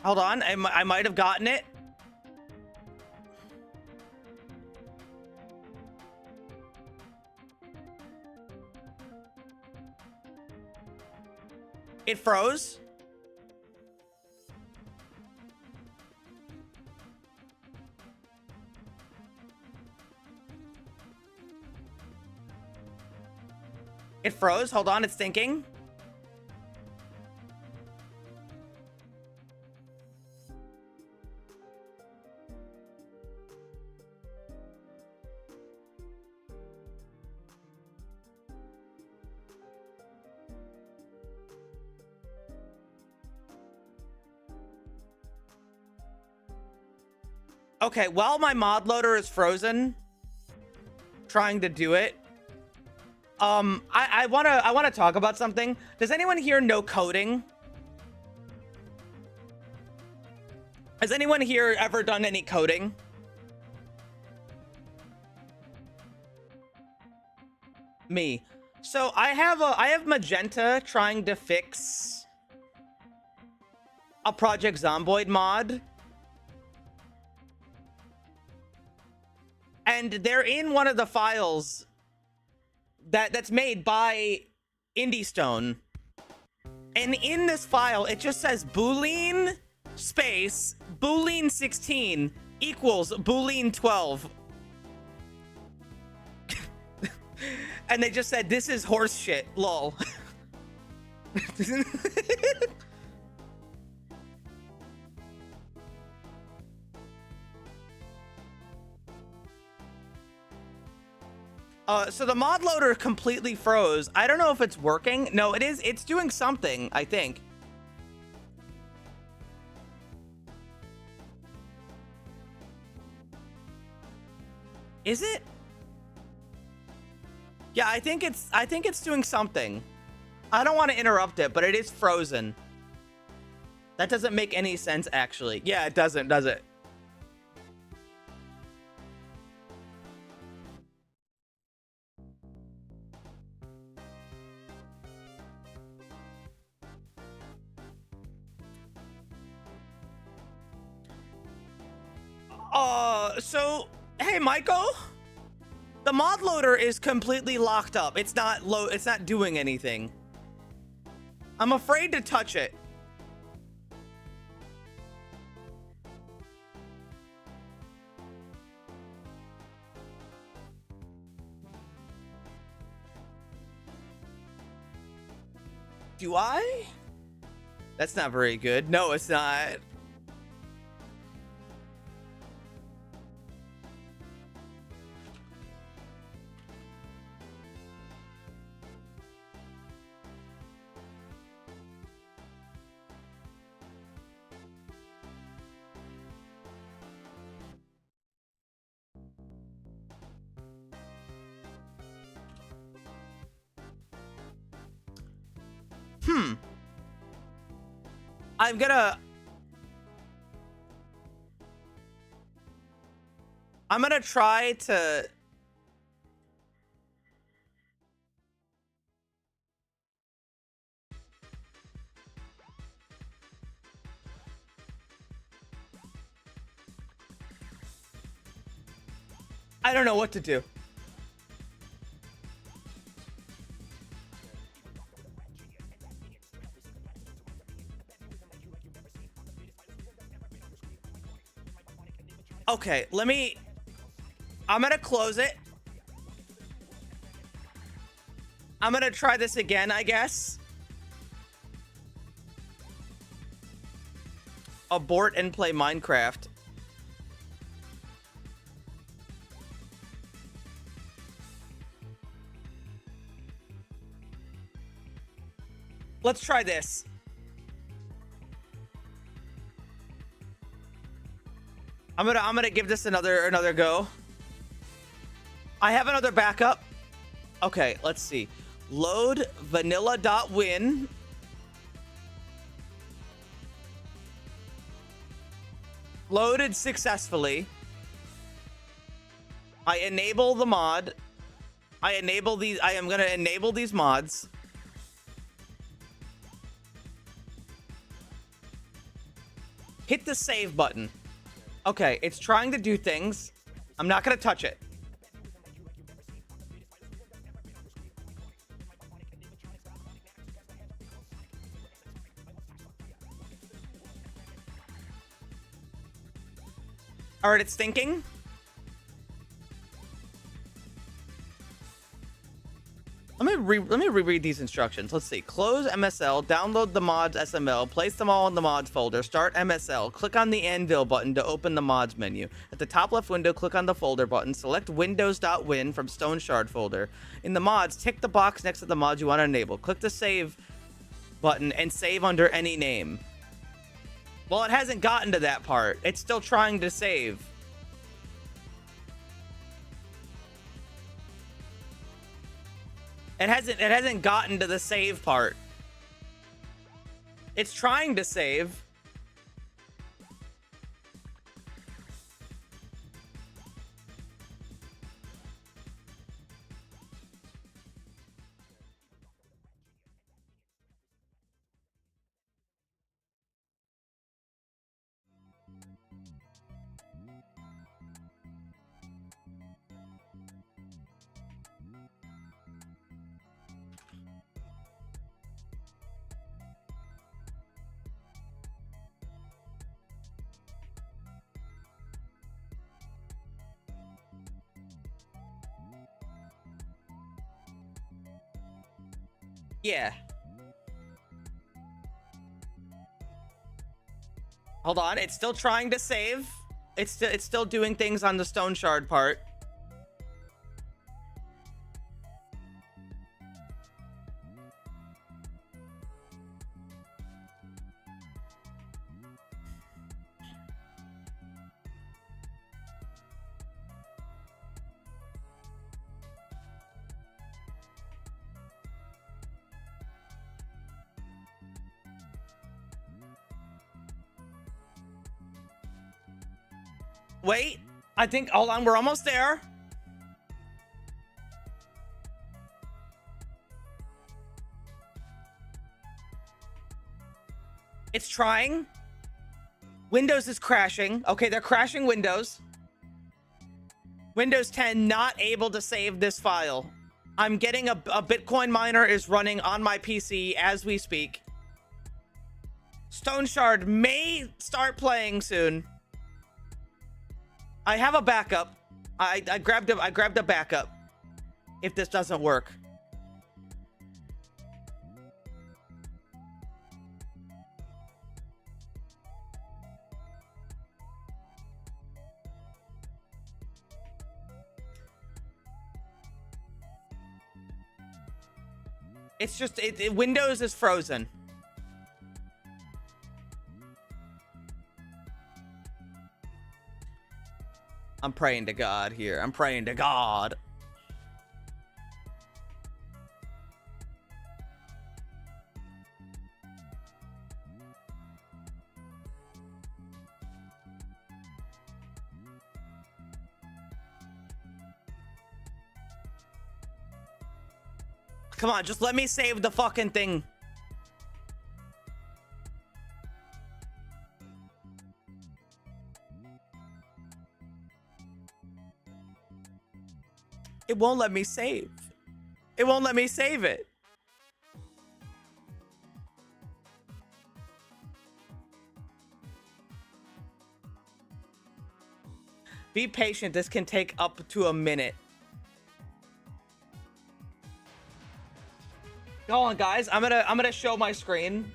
B: Hold on, I might have gotten it. It froze. It froze. Hold on, it's thinking. Okay, while my mod loader is frozen, trying to do it, I wanna talk about something. Does anyone here know coding? Has anyone here ever done any coding? Me. So I have Magenta trying to fix a Project Zomboid mod. And they're in one of the files that's made by IndieStone. And in this file, it just says Boolean space Boolean 16 equals Boolean 12. And they just said, this is horse shit, lol. So the mod loader completely froze. I don't know if it's working. No, it is. It's doing something, I think. Is it? Yeah, I think it's doing something. I don't want to interrupt it, but it is frozen. That doesn't make any sense, actually. Yeah, it doesn't, does it? So, hey, Michael, the mod loader is completely locked up. It's not doing anything. I'm afraid to touch it. Do I? That's not very good. No, it's not. I'm gonna try to... I don't know what to do. Okay, I'm gonna close it. I'm gonna try this again, I guess. Abort and play Minecraft. Let's try this. I'm gonna give this another go. I have another backup. Okay, let's see. Load vanilla.win. Loaded successfully. I enable the mod. I am gonna enable these mods. Hit the save button. Okay, it's trying to do things. I'm not gonna touch it. All right, it's thinking. Let me reread these instructions. Let's see. Close MSL, download the mods SML, place them all in the mods folder, start MSL, click on the anvil button to open the mods menu. At the top left window, click on the folder button, select windows.win from Stone Shard folder. In the mods, tick the box next to the mods you want to enable. Click the save button and save under any name. Well, it hasn't gotten to that part. It's still trying to save. It hasn't gotten to the save part. It's trying to save. Yeah. Hold on, it's still trying to save. It's still doing things on the Stone Shard part. Wait, I think, hold on, we're almost there. It's trying. Windows is crashing. Okay, they're crashing Windows. Windows 10 not able to save this file. I'm getting a Bitcoin miner is running on my PC as we speak. Stone Shard may start playing soon. I have a backup. I grabbed a backup if this doesn't work. It's just Windows is frozen. I'm praying to God here. I'm praying to God. Come on, just let me save the fucking thing. It won't let me save. It won't let me save it. Be patient. This can take up to a minute. Hold on, guys. I'm gonna show my screen.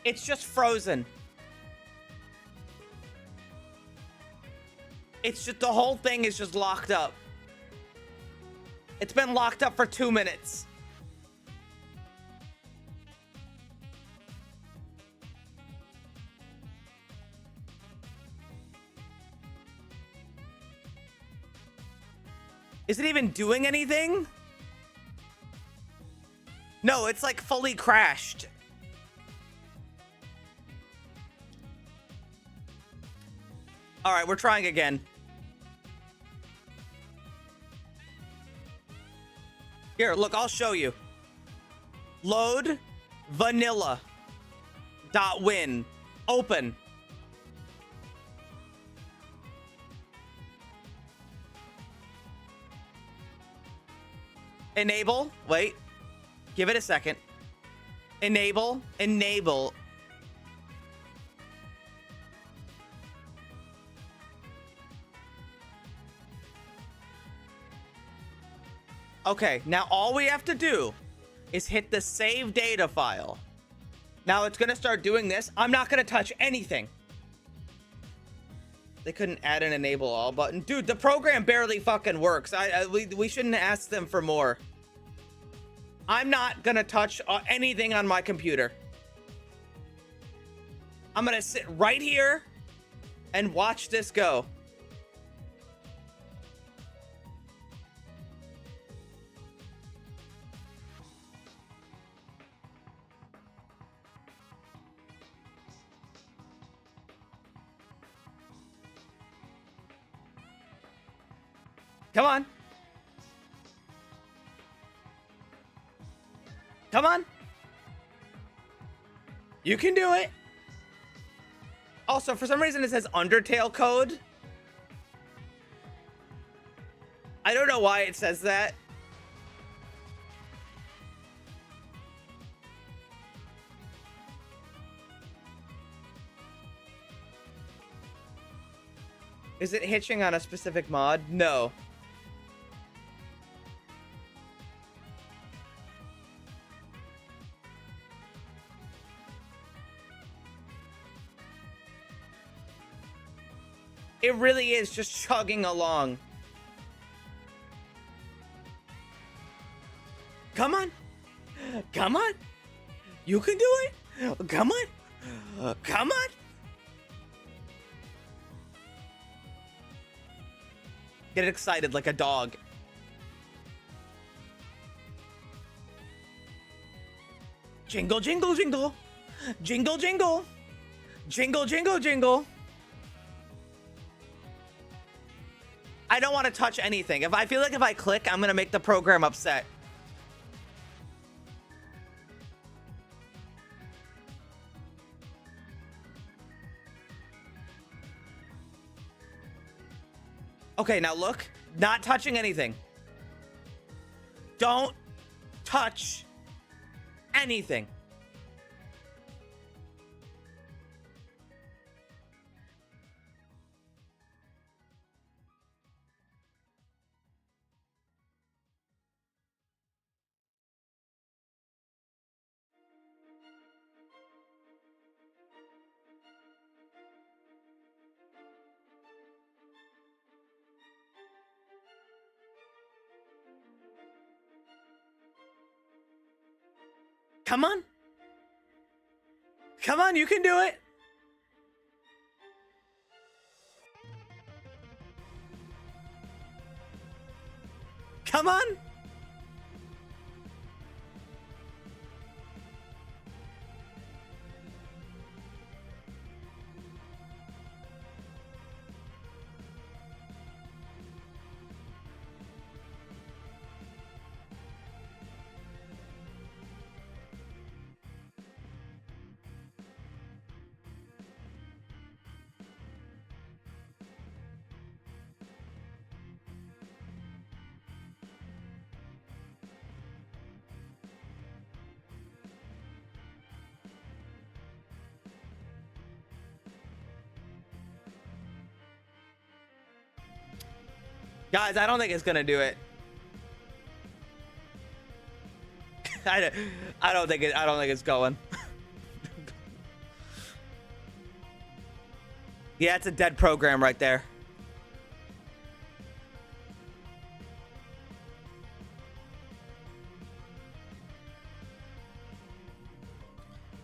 B: It's just frozen. It's just the whole thing is just locked up. It's been locked up for 2 minutes. Is it even doing anything? No, it's like fully crashed. All right, we're trying again. Here, look, I'll show you. Load vanilla. .win. Open. Enable. Wait. Give it a second. Enable. Enable. Okay, now all we have to do is hit the save data file. Now it's gonna start doing this. I'm not gonna touch anything. They couldn't add an enable all button. Dude, the program barely fucking works. We shouldn't ask them for more. I'm not gonna touch anything on my computer. I'm gonna sit right here and watch this go. Come on. Come on. You can do it. Also, for some reason, it says Undertale code. I don't know why it says that. Is it hitching on a specific mod? No. It really is just chugging along. Come on. Come on. You can do it. Come on. Come on. Get excited like a dog. Jingle, jingle, jingle. Jingle, jingle. Jingle, jingle, jingle. I don't want to touch anything. I feel like if I click, I'm going to make the program upset. Okay, now look. Not touching anything. Don't touch anything. Come on. Come on, you can do it. Come on. Guys, I don't think it's gonna do it. I don't think it's going. Yeah, it's a dead program right there.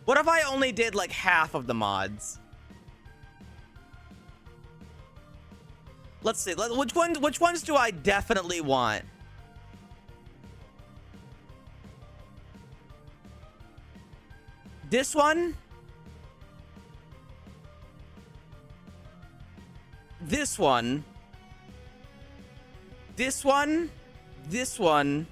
B: What if I only did like half of the mods? Let's see. Which ones do I definitely want? This one. This one. This one. This one.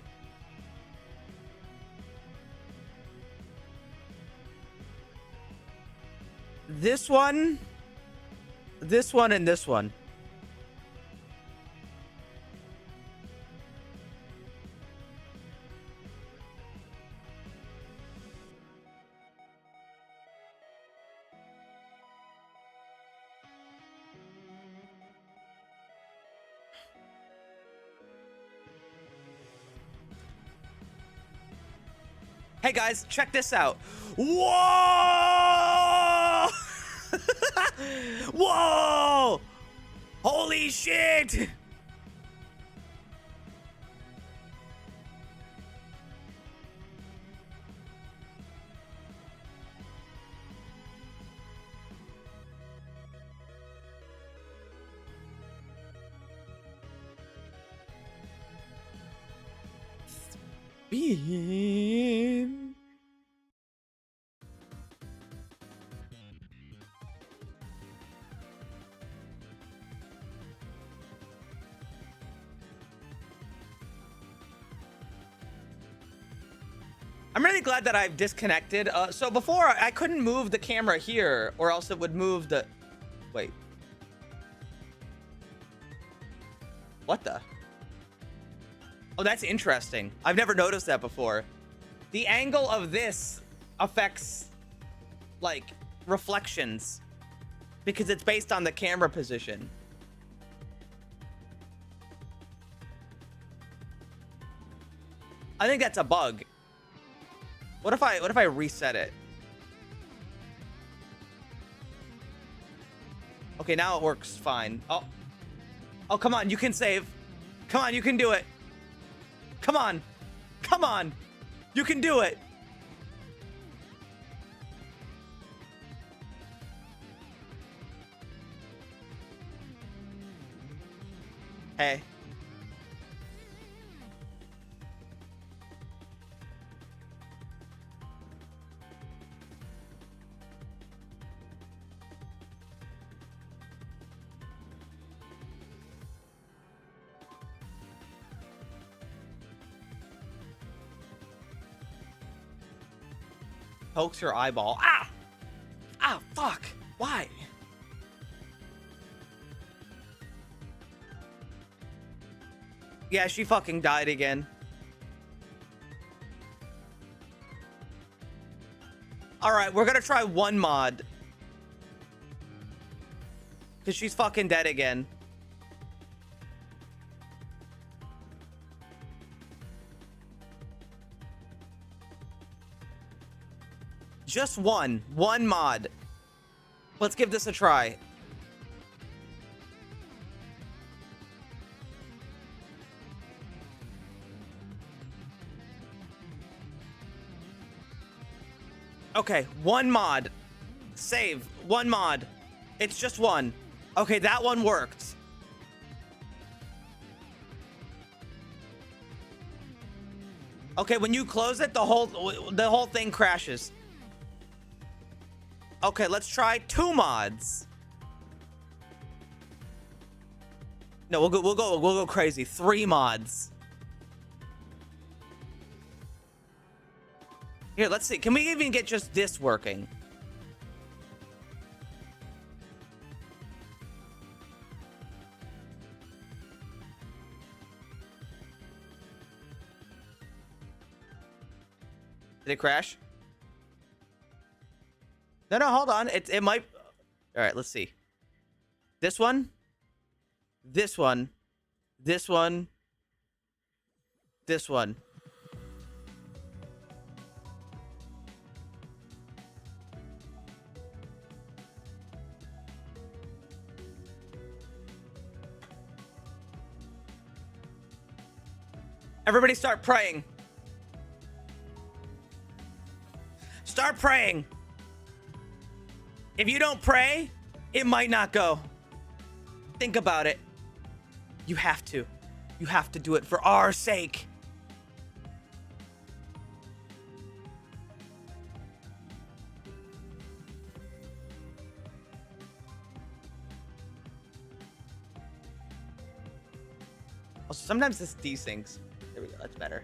B: This one. This one and this one. Hey guys, check this out. Whoa! Whoa! Holy shit! Beam. I'm really glad that I've disconnected. So before I couldn't move the camera here, or else it would move the. Wait. What the? Oh, that's interesting. I've never noticed that before. The angle of this affects, like, reflections because it's based on the camera position. I think that's a bug. What if I reset it? Okay, now it works fine. Oh. Oh, come on, you can save. Come on, you can do it. Come on. Come on. You can do it. Hey. Pokes your eyeball. Ah! Ah, fuck. Why? Yeah, she fucking died again. Alright, we're gonna try one mod. Because she's fucking dead again. Just one mod. Let's give this a try. Okay, one mod. Save. One mod. It's just one. Okay, that one worked. Okay, when you close it, the whole thing crashes. Okay, let's try two mods. No, we'll go crazy. Three mods. Here, let's see. Can we even get just this working? Did it crash? No, hold on. It might. All right, let's see. This one. This one. this one, this one. Everybody start praying. Start praying. If you don't pray, it might not go. Think about it. You have to. You have to do it for our sake. Also, sometimes this desyncs. There we go. That's better.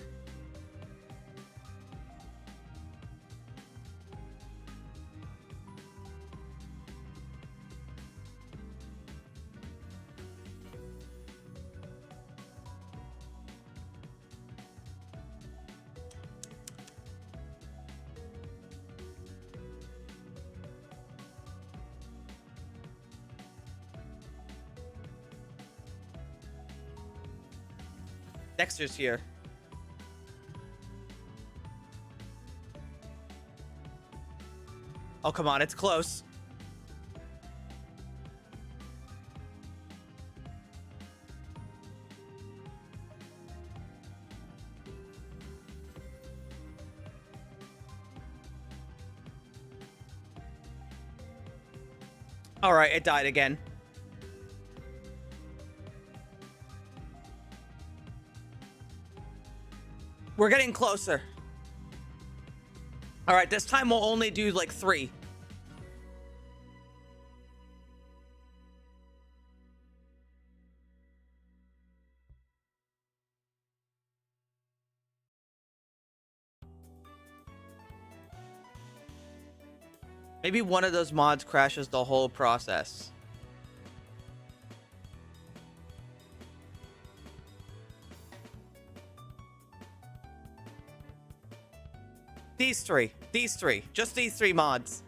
B: Dexter's here. Oh, come on. It's close. All right, it died again. We're getting closer. All right, this time we'll only do like 3. Maybe one of those mods crashes the whole process. These three, just these 3 mods.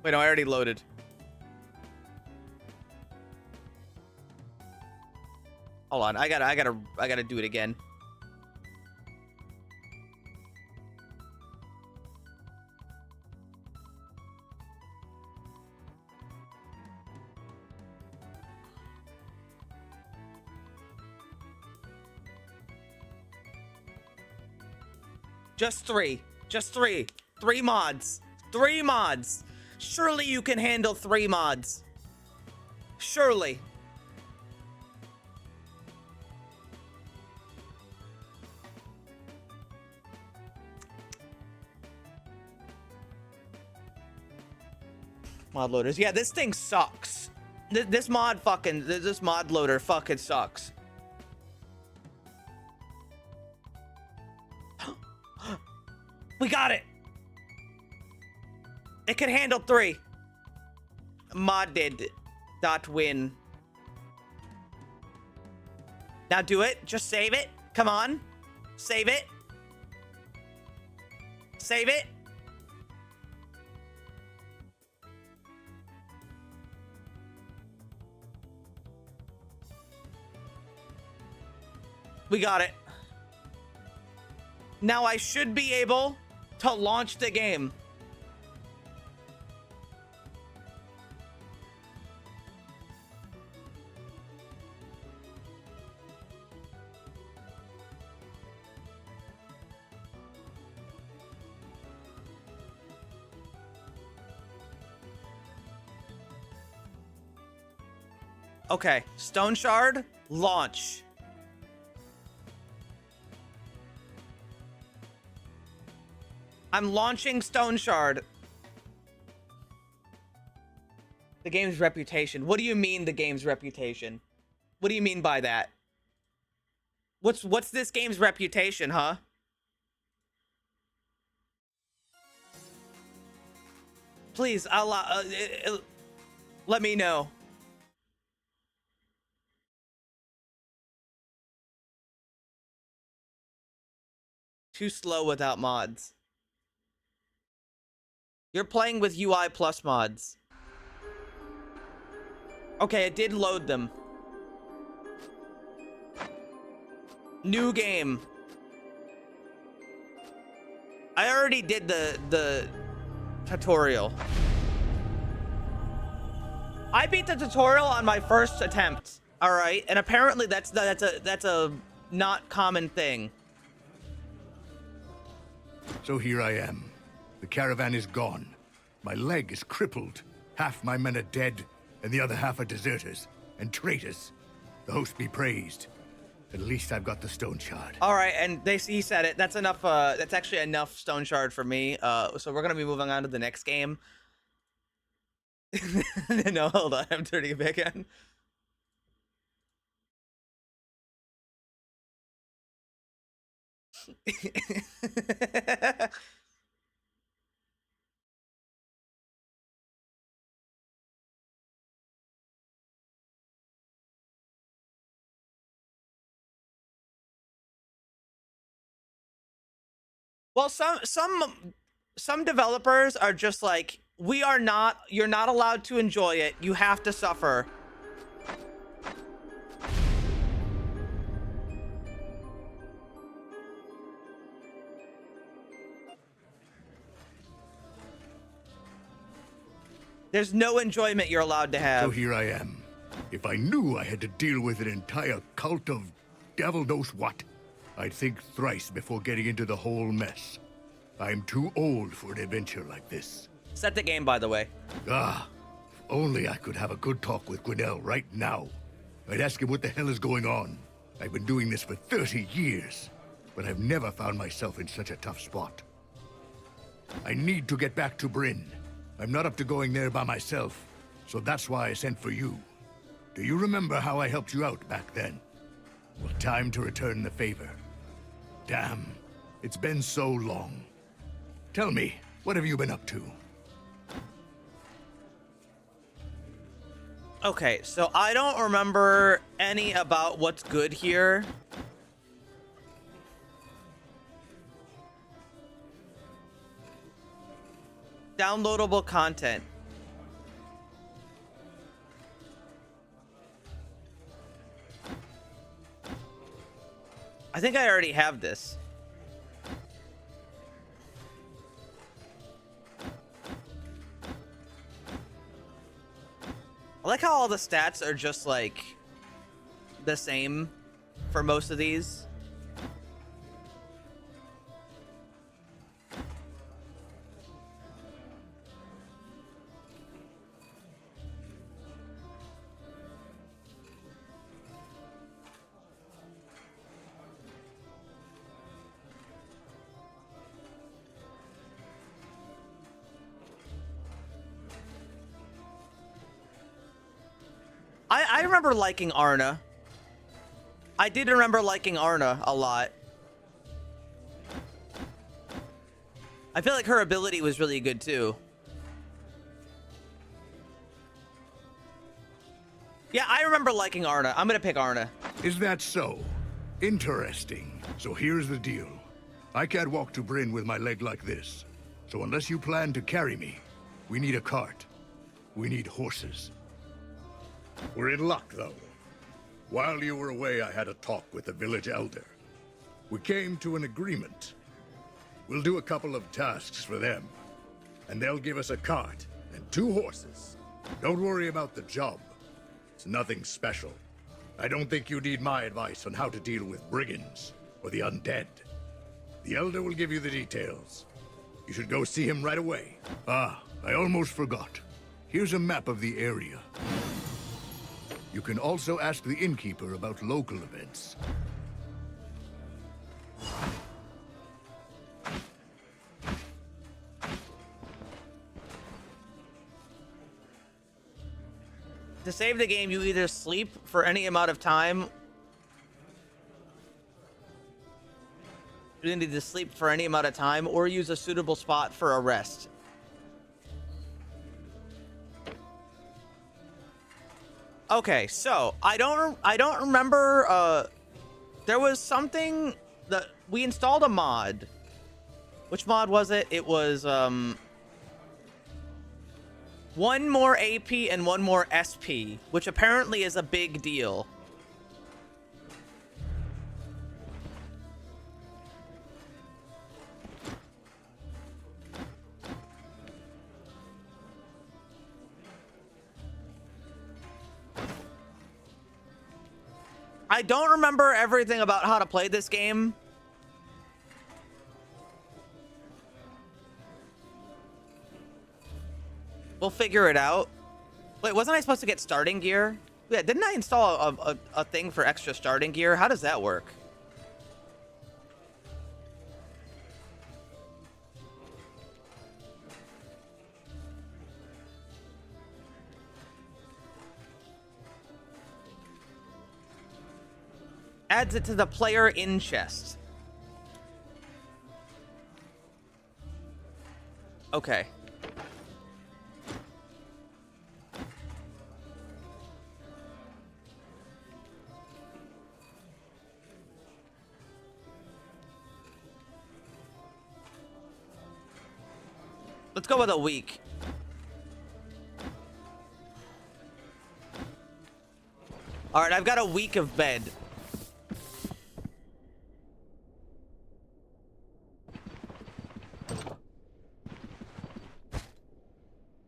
B: Wait, no, I already loaded. Hold on, I gotta do it again. Just 3. 3 mods. 3 mods. Surely you can handle 3 mods. Surely. Mod loaders. Yeah, this thing sucks. This mod loader fucking sucks. We got it. It can handle 3. Modded.win. Now do it. Just save it. Come on. Save it. Save it. We got it. Now I should be able to launch the game. Okay, Stone Shard, launch. I'm launching Stone Shard. The game's reputation. What do you mean the game's reputation? What do you mean by that? What's this game's reputation, huh? Please, let me know. Too slow without mods. You're playing with UI plus mods. Okay, it did load them. New game. I already did the tutorial. I beat the tutorial on my first attempt. All right, and apparently that's a not common thing.
E: So here I am. The caravan is gone. My leg is crippled. Half my men are dead, and the other half are deserters and traitors. The host be praised. At least I've got the stone shard.
B: All right, and he said it. That's enough. That's actually enough stone shard for me. So we're gonna be moving on to the next game. No, hold on. I'm turning it back on. Well, some developers are just like, you're not allowed to enjoy it. You have to suffer. There's no enjoyment you're allowed to have.
E: So here I am. If I knew I had to deal with an entire cult of devil knows what, I'd think thrice before getting into the whole mess. I'm too old for an adventure like this.
B: Set the game, by the way.
E: Ah, if only I could have a good talk with Gwinnell right now. I'd ask him what the hell is going on. I've been doing this for 30 years, but I've never found myself in such a tough spot. I need to get back to Bryn. I'm not up to going there by myself, so that's why I sent for you. Do you remember how I helped you out back then? Well, time to return the favor. Damn, it's been so long. Tell me, what have you been up to?
B: Okay, so I don't remember any about what's good here. Downloadable content. I think I already have this. I like how all the stats are just like the same for most of these. I remember liking Arna. I did remember liking Arna a lot. I feel like her ability was really good too. Yeah, I remember liking Arna. I'm gonna pick Arna.
E: Is that so? Interesting. So here's the deal. I can't walk to Bryn with my leg like this. So unless you plan to carry me, we need a cart. We need horses. We're in luck, though. While you were away, I had a talk with the village elder. We came to an agreement. We'll do a couple of tasks for them, and they'll give us a cart and 2 horses. Don't worry about the job. It's nothing special. I don't think you need my advice on how to deal with brigands or the undead. The elder will give you the details. You should go see him right away. Ah, I almost forgot. Here's a map of the area. You can also ask the innkeeper about local events.
B: To save the game, you either sleep for any amount of time. You need to sleep for any amount of time or use a suitable spot for a rest. Okay, so I don't remember. There was something that we installed a mod. Which mod was it? It was 1 more AP and 1 more SP, which apparently is a big deal. I don't remember everything about how to play this game. We'll figure it out. Wait, wasn't I supposed to get starting gear? Yeah, didn't I install a thing for extra starting gear? How does that work? Adds it to the player in chest. Okay. Let's go with a week. All right, I've got a week of bed.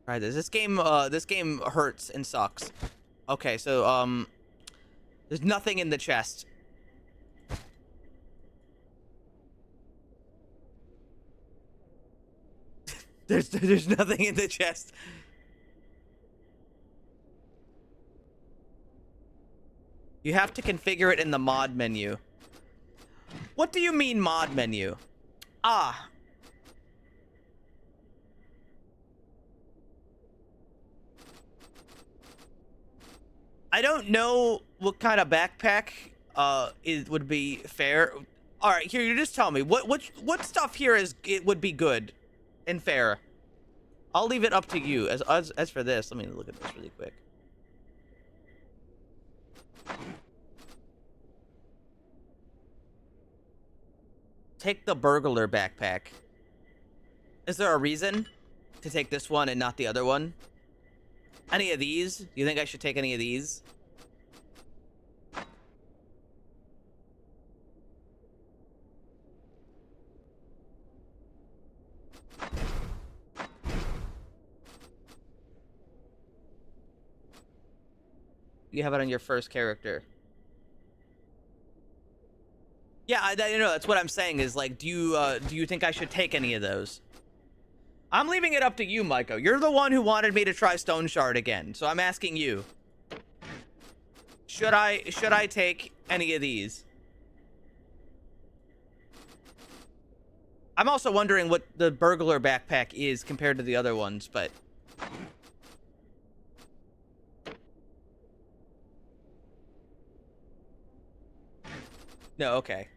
B: All right, this game hurts and sucks. Okay, so there's nothing in the chest. There's nothing in the chest. You have to configure it in the mod menu. What do you mean mod menu? Ah. I don't know what kind of backpack would be fair. All right, here, you just tell me what stuff here would be good and fair. I'll leave it up to you. As for this, let me look at this really quick. Take the burglar backpack. Is there a reason to take this one and not the other one? Any of these? Do you think I should take any of these? You have it on your first character. Yeah, you know, that's what I'm saying is like, do you think I should take any of those? I'm leaving it up to you, Maiko. You're the one who wanted me to try Stone Shard again, so I'm asking you. Should I take any of these? I'm also wondering what the burglar backpack is compared to the other ones, but no, okay.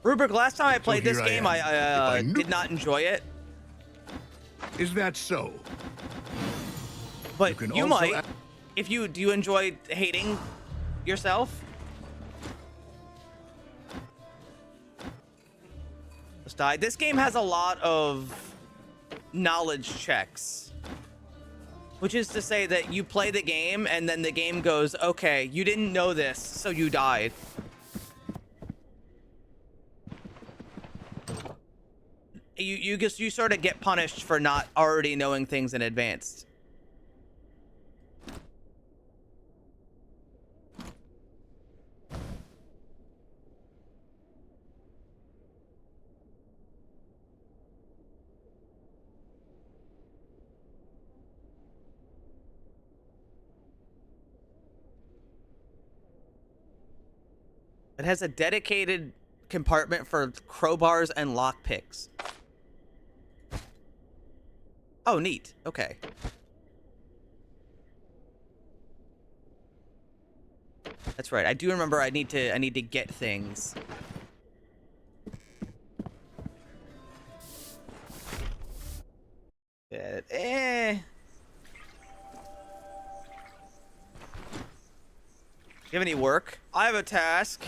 B: Rubric, last time I played this game, I did not enjoy it.
E: Is that so?
B: But
E: You can
B: you
E: also
B: might. Do you enjoy hating yourself? Let's die. This game has a lot of knowledge checks. Which is to say that you play the game and then the game goes, okay, you didn't know this, so you died. You sort of get punished for not already knowing things in advance. It has a dedicated compartment for crowbars and lockpicks. Oh, neat. Okay. That's right. I do remember I need to get things. You have any work? I have a task.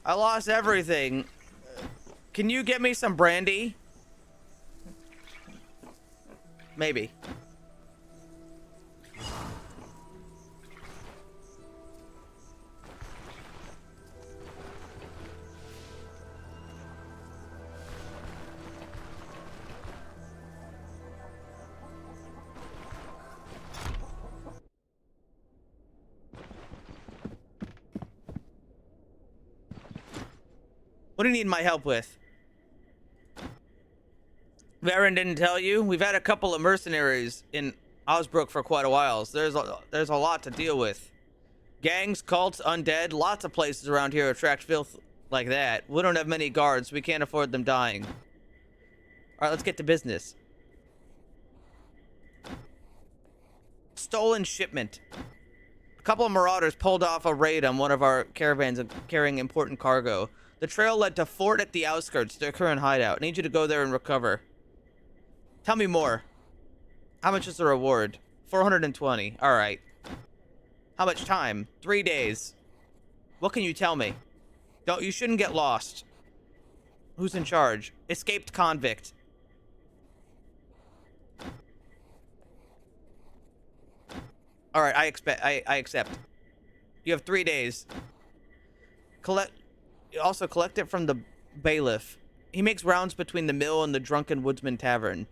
B: I lost everything. Can you get me some brandy? Maybe. What do you need my help with? Varen didn't tell you? We've had a couple of mercenaries in Osbrook for quite a while, so there's a lot to deal with. Gangs, cults, undead, lots of places around here attract filth like that. We don't have many guards, so we can't afford them dying. Alright, let's get to business. Stolen shipment. A couple of marauders pulled off a raid on one of our caravans carrying important cargo. The trail led to Fort at the outskirts, their current hideout. I need you to go there and recover. Tell me more. How much is the reward? 420. Alright. How much time? 3 days. What can you tell me? You shouldn't get lost. Who's in charge? Escaped convict. Alright, I accept. You have 3 days. Also collect it from the bailiff. He makes rounds between the mill and the Drunken Woodsman Tavern.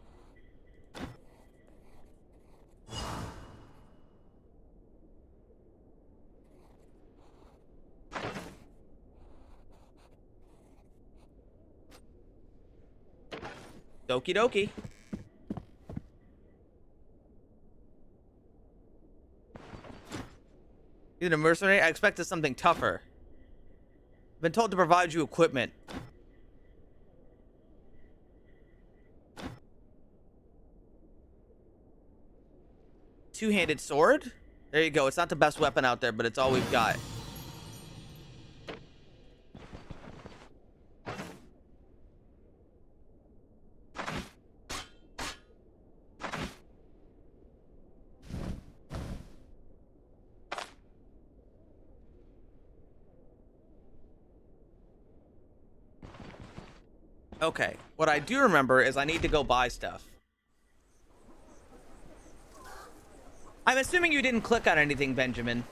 B: Doki doki. You're a mercenary? I expected something tougher. I've been told to provide you equipment. Two-handed sword? There you go. It's not the best weapon out there, but it's all we've got. Okay, what I do remember is I need to go buy stuff. I'm assuming you didn't click on anything, Benjamin.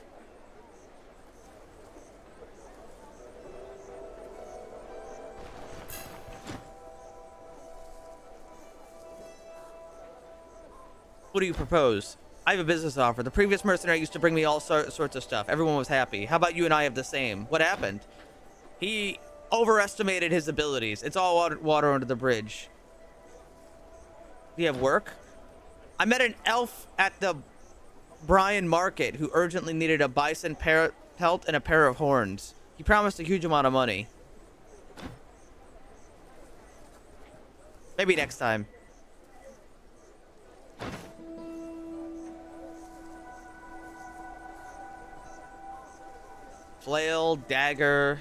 B: What do you propose? I have a business offer. The previous mercenary used to bring me all sorts of stuff. Everyone was happy. How about you and I have the same? What happened? He overestimated his abilities. It's all water under the bridge. Do you have work? I met an elf at the Bryan Market who urgently needed a bison pelt and a pair of horns. He promised a huge amount of money. Maybe next time. Flail, dagger.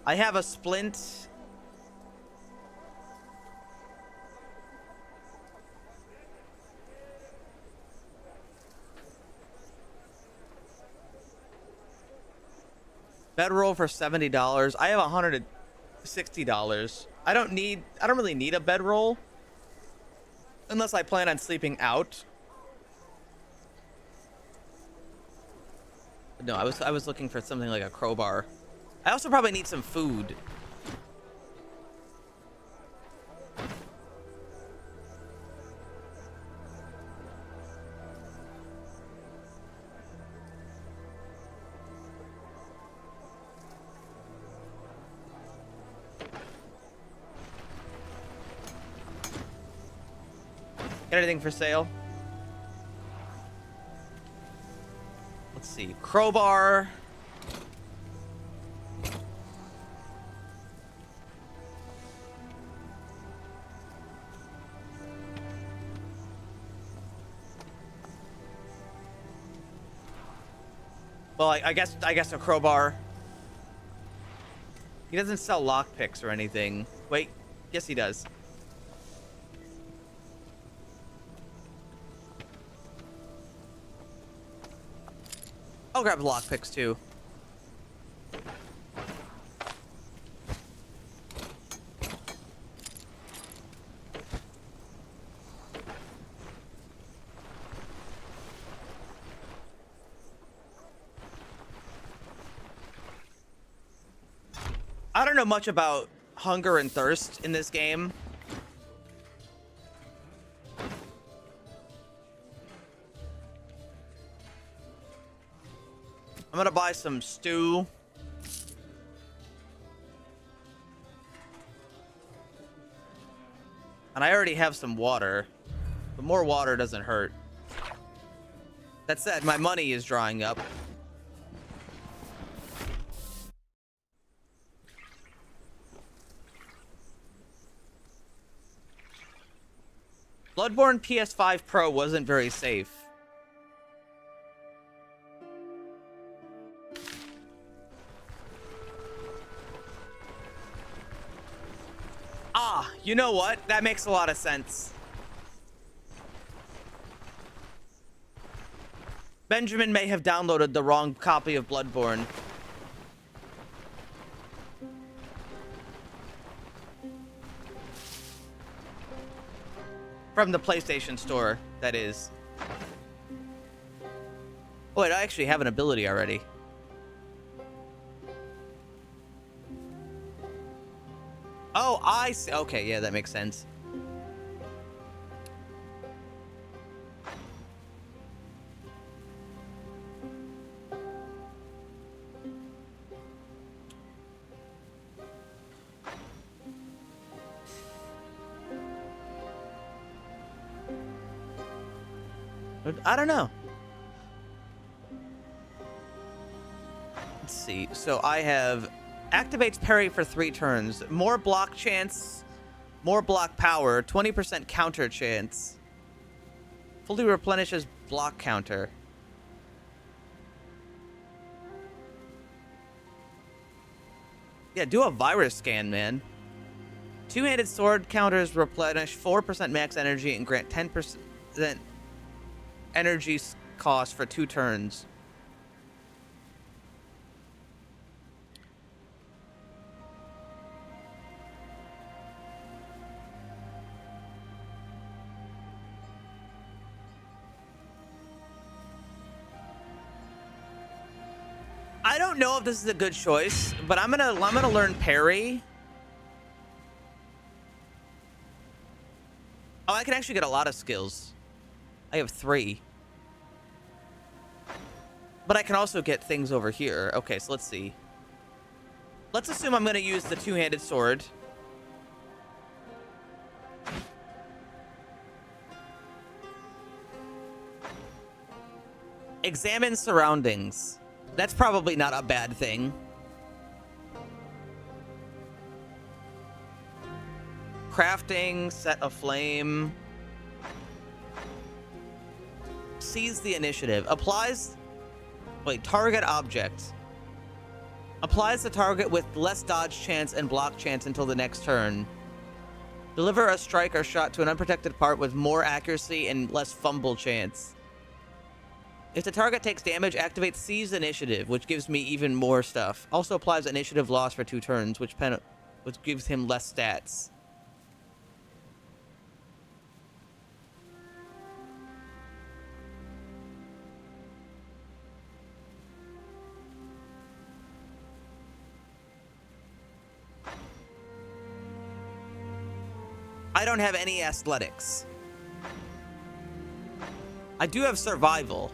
B: I have a splint. Bedroll for $70. I have $160. I don't really need a bedroll unless I plan on sleeping out. No, I was looking for something like a crowbar. I also probably need some food. Got anything for sale? Let's see. Crowbar. Well, I guess a crowbar. He doesn't sell lockpicks or anything. Wait, yes he does. I'll grab lockpicks too. I don't know much about hunger and thirst in this game. I'm gonna buy some stew. And I already have some water. But more water doesn't hurt. That said, my money is drying up. Bloodborne PS5 Pro wasn't very safe. Ah, you know what? That makes a lot of sense. Benjamin may have downloaded the wrong copy of Bloodborne. From the PlayStation Store, that is. Oh, wait, I actually have an ability already. Oh, I see. Okay, yeah, that makes sense. I don't know. Let's see. So I have activates parry for 3 turns. More block chance, more block power, 20% counter chance. Fully replenishes block counter. Yeah, do a virus scan, man. Two-handed sword counters replenish 4% max energy and grant 10% energy cost for 2 turns. I don't know if this is a good choice, but I'm gonna learn parry. Oh, I can actually get a lot of skills. I have 3. But I can also get things over here. Okay, so let's see. Let's assume I'm gonna use the two-handed sword. Examine surroundings. That's probably not a bad thing. Crafting, set a flame. Seize the initiative. Applies... Wait, target object. Applies the target with less dodge chance and block chance until the next turn. Deliver a strike or shot to an unprotected part with more accuracy and less fumble chance. If the target takes damage, activate Seize Initiative, which gives me even more stuff. Also applies initiative loss for 2 turns, which gives him less stats. I don't have any athletics. I do have survival.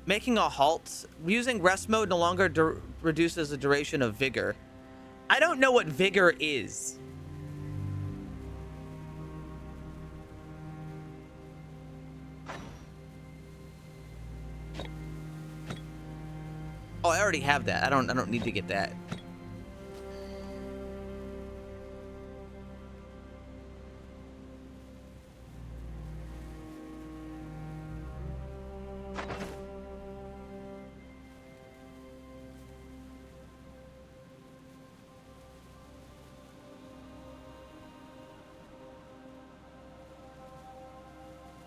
B: Making a halt. Using rest mode no longer reduces the duration of vigor. I don't know what vigor is. Oh, I already have that. I don't need to get that.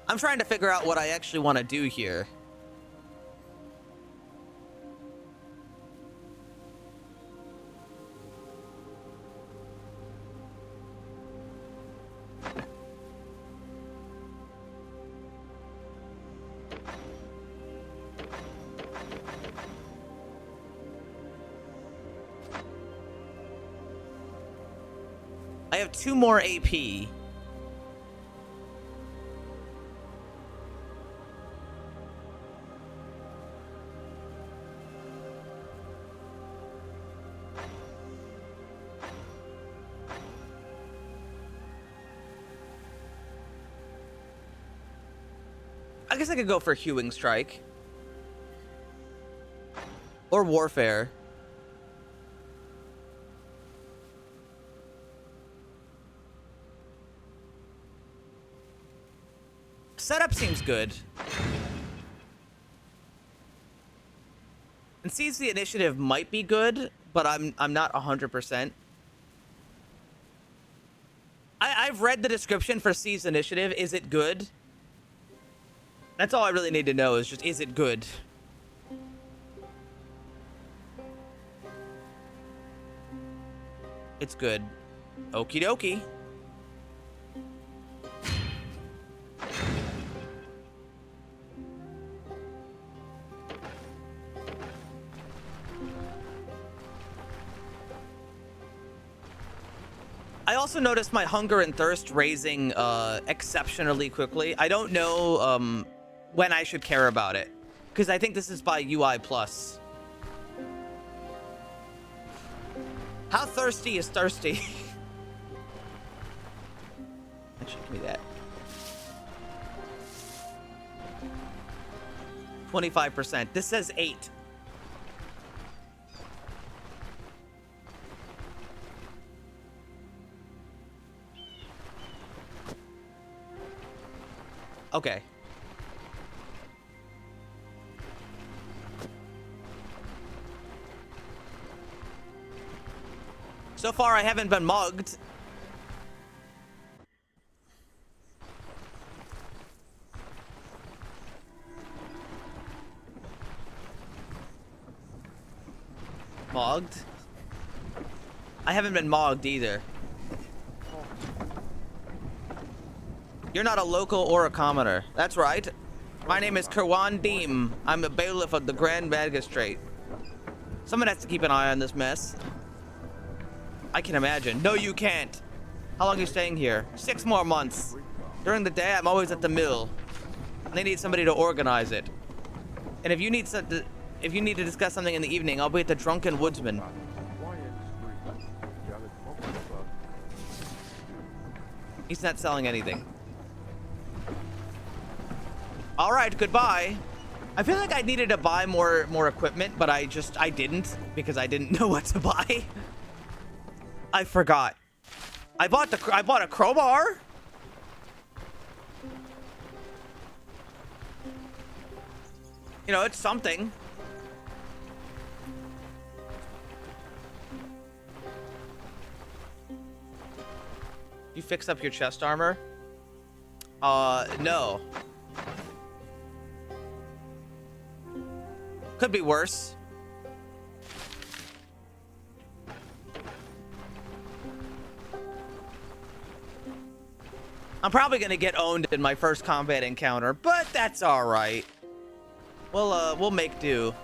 B: I'm trying to figure out what I actually want to do here. I have 2 more AP. I guess I could go for Hewing Strike. Or Warfare. Setup seems good. And Seize the Initiative might be good, but I'm not 100%. I've read the description for Seize Initiative. Is it good? That's all I really need to know is just, is it good? It's good. Okie dokie. I also noticed my hunger and thirst raising exceptionally quickly. I don't know when I should care about it, because I think this is by UI+. How thirsty is thirsty? Actually, give me that. 25%. This says 8. Okay. So far, I haven't been mugged. Mugged? I haven't been mugged either. You're not a local or a commoner. That's right. My name is Kerwan Deem. I'm the bailiff of the Grand Magistrate. Someone has to keep an eye on this mess. I can imagine. No, you can't. How long are you staying here? 6 more months. During the day, I'm always at the mill. They need somebody to organize it. And if you need to discuss something in the evening, I'll be at the Drunken Woodsman. He's not selling anything. All right, goodbye. I feel like I needed to buy more equipment, but I didn't because I didn't know what to buy. I forgot. I bought a crowbar. You know, it's something. You fix up your chest armor? No. Could be worse. I'm probably gonna get owned in my first combat encounter, but that's all right. We'll make do.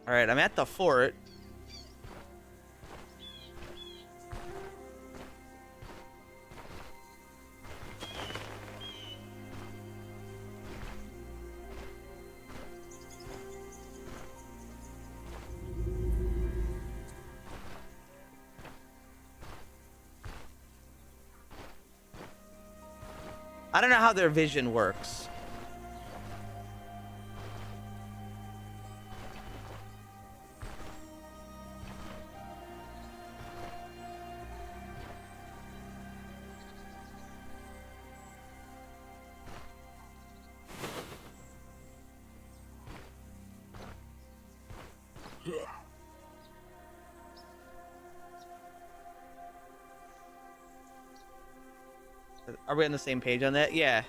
B: All right, I'm at the fort. I don't know how their vision works. Are we on the same page on that? Yeah.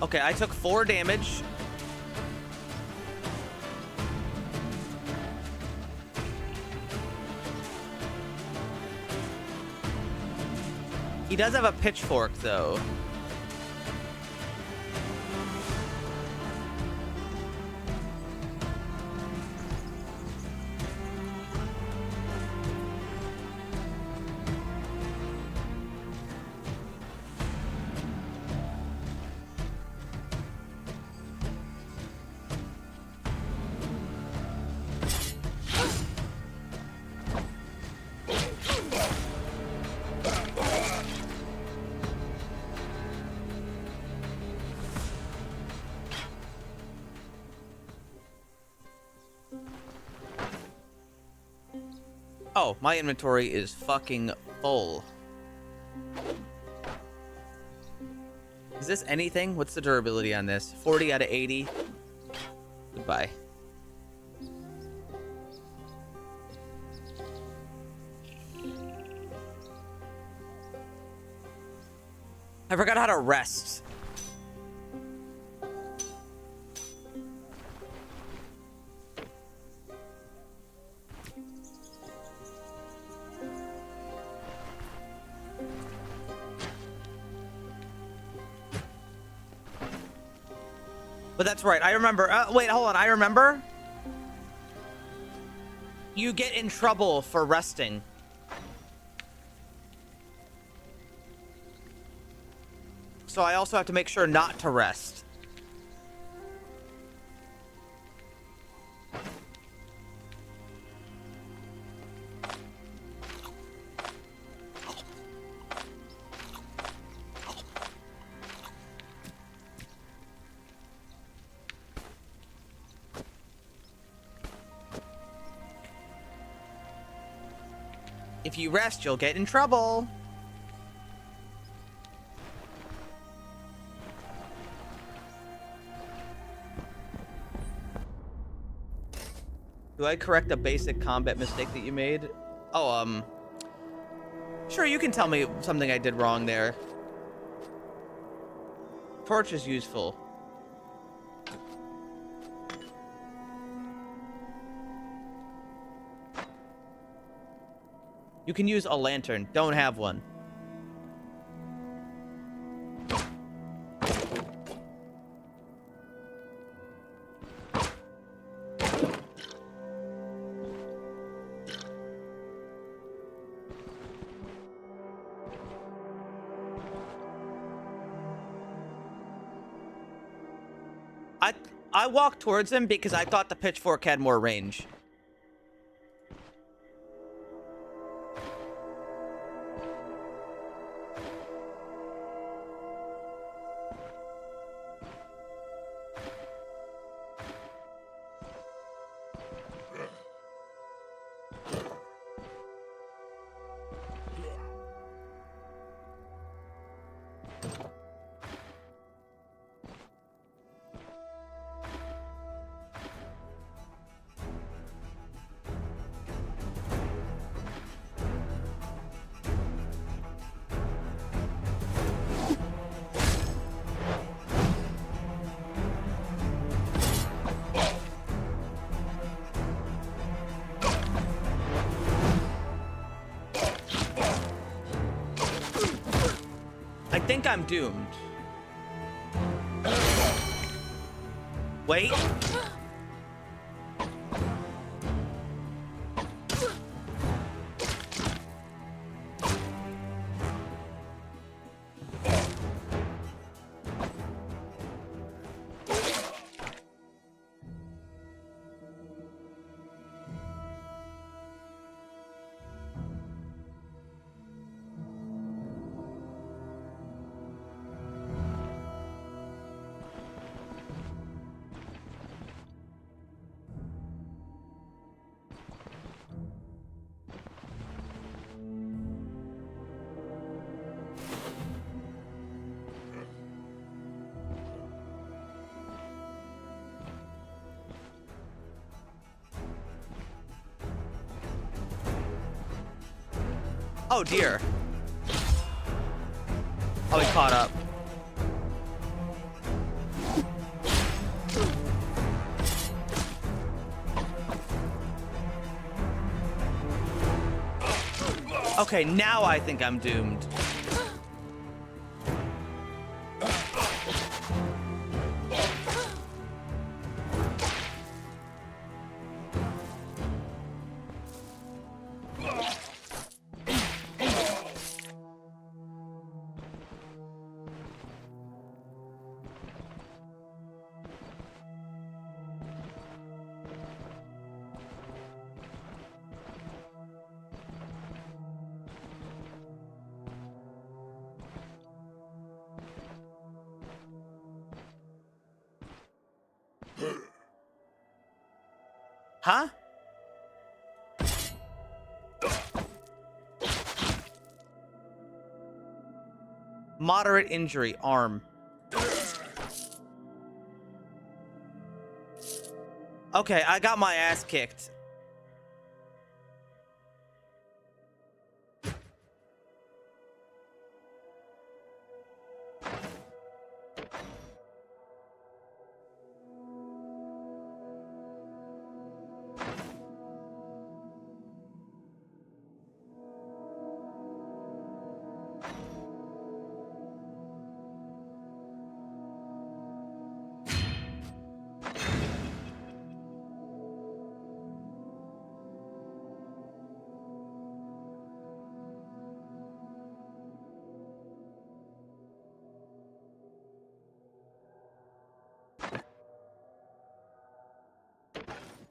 B: Okay, I took 4 damage. He does have a pitchfork, though. Oh, my inventory is fucking full. Is this anything? What's the durability on this? 40 out of 80. Goodbye. I forgot how to rest. But that's right. I remember. Wait, hold on. I remember. You get in trouble for resting. So I also have to make sure not to rest. If you rest, you'll get in trouble. Do I correct a basic combat mistake that you made? Oh, sure, you can tell me something I did wrong there. Torch is useful. You can use a lantern. Don't have one. I walked towards him because I thought the pitchfork had more range. I think I'm doomed. Wait. Oh dear. Oh, he caught up. Okay, now I think I'm doomed. Huh? Moderate injury, arm. Okay, I got my ass kicked.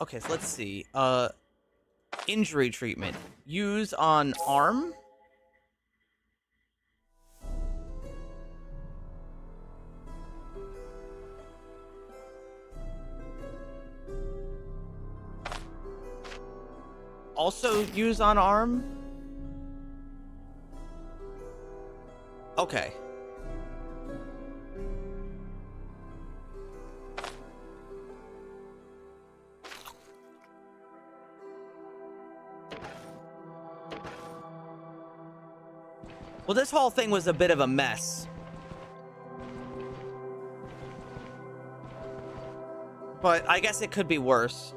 B: Okay, so let's see. Injury treatment. Use on arm? Also use on arm? Okay. Well, this whole thing was a bit of a mess. But I guess it could be worse.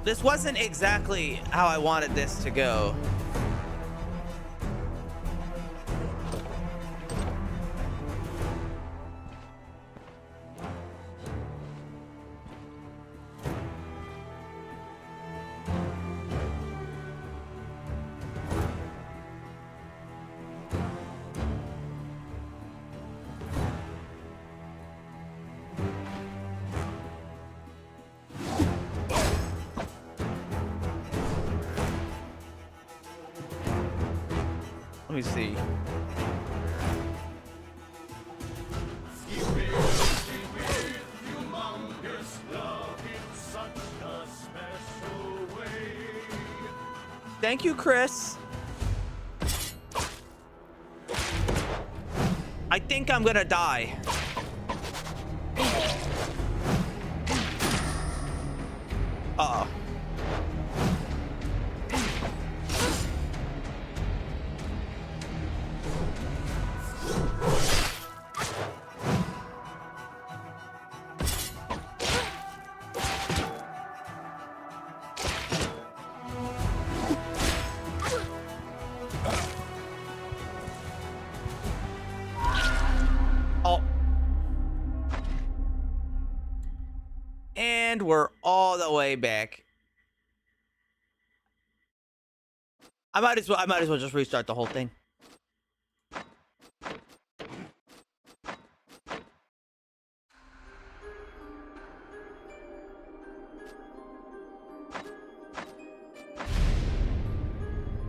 B: This wasn't exactly how I wanted this to go. Let me see. Thank you, Chris. I think I'm gonna die. Uh-oh. And we're all the way back. I might as well just restart the whole thing.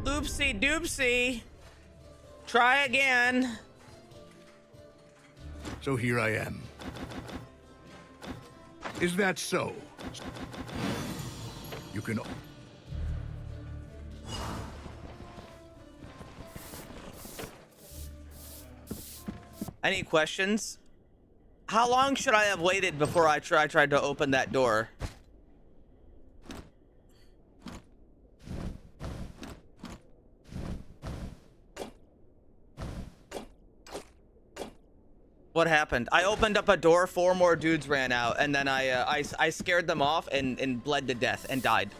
B: Oopsie doopsie. Try again.
E: So here I am. Is that so? You can...
B: Any questions? How long should I have waited before I tried to open that door? What happened? I opened up a door, 4 more dudes ran out, and then I scared them off and bled to death and died.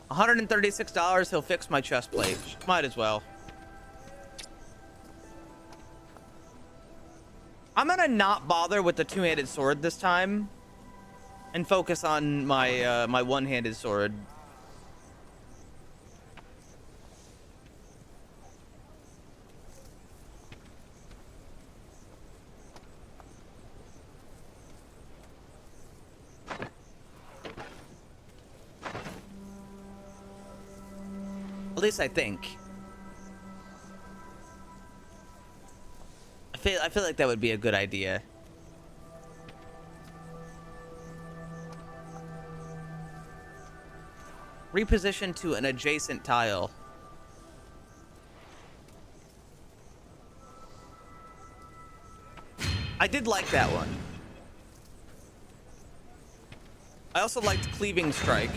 B: $136, he'll fix my chest plate. Might as well. I'm gonna not bother with the two-handed sword this time and focus on my my one-handed sword. At least I think. I feel like that would be a good idea. Reposition to an adjacent tile. I did like that one. I also liked Cleaving Strike.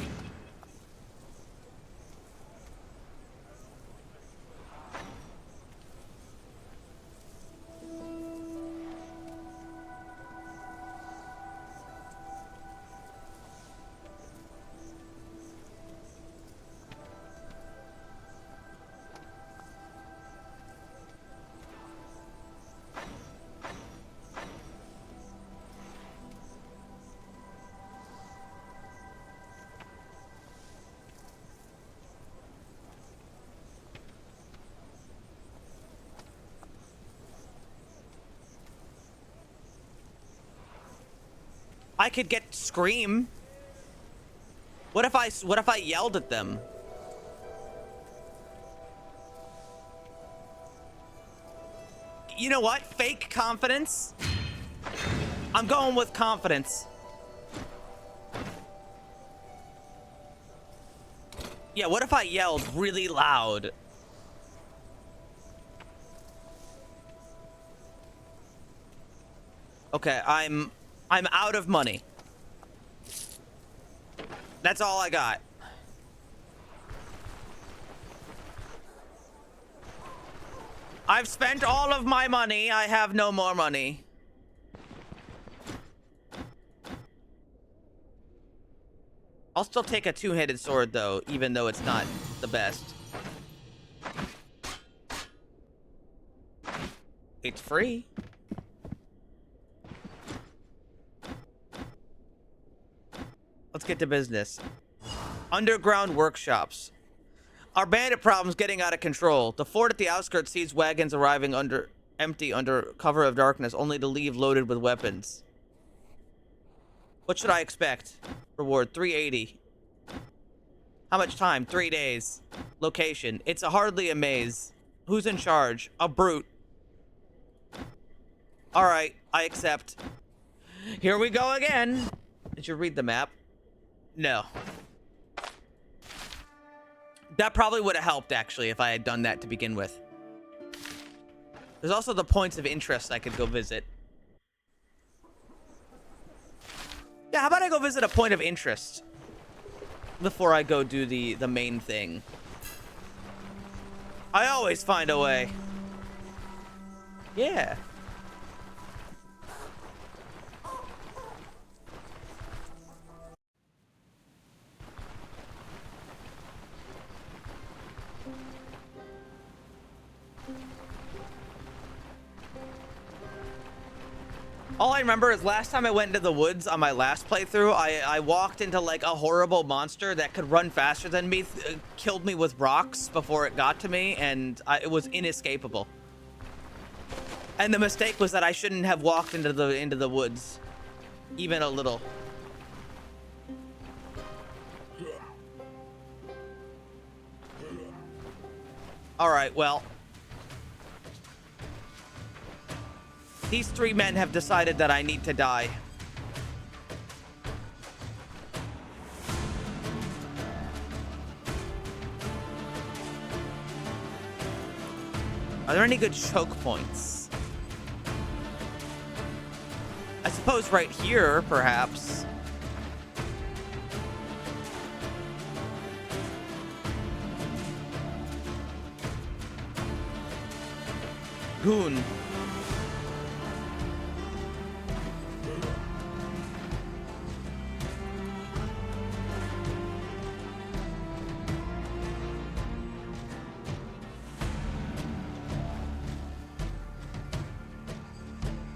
B: I could get Scream. What if I yelled at them? You know what? Fake confidence. I'm going with confidence. Yeah, what if I yelled really loud? Okay, I'm out of money. That's all I got. I've spent all of my money. I have no more money. I'll still take a two-handed sword, though, even though it's not the best. It's free. Let's get to business. Underground workshops. Our bandit problem's getting out of control. The fort at the outskirts sees wagons arriving empty under cover of darkness, only to leave loaded with weapons. What should I expect? Reward 380. How much time? 3 days. Location. It's hardly a maze. Who's in charge? A brute. Alright, I accept. Here we go again. Did you read the map? No. That probably would have helped, actually, if I had done that to begin with. There's also the points of interest I could go visit. Yeah, how about I go visit a point of interest before I go do the main thing? I always find a way. Yeah. All I remember is last time I went into the woods on my last playthrough, I walked into like a horrible monster that could run faster than me, killed me with rocks before it got to me, and it was inescapable. And the mistake was that I shouldn't have walked into the woods, even a little. All right, well, These 3 men have decided that I need to die. Are there any good choke points? I suppose right here, perhaps. Goon.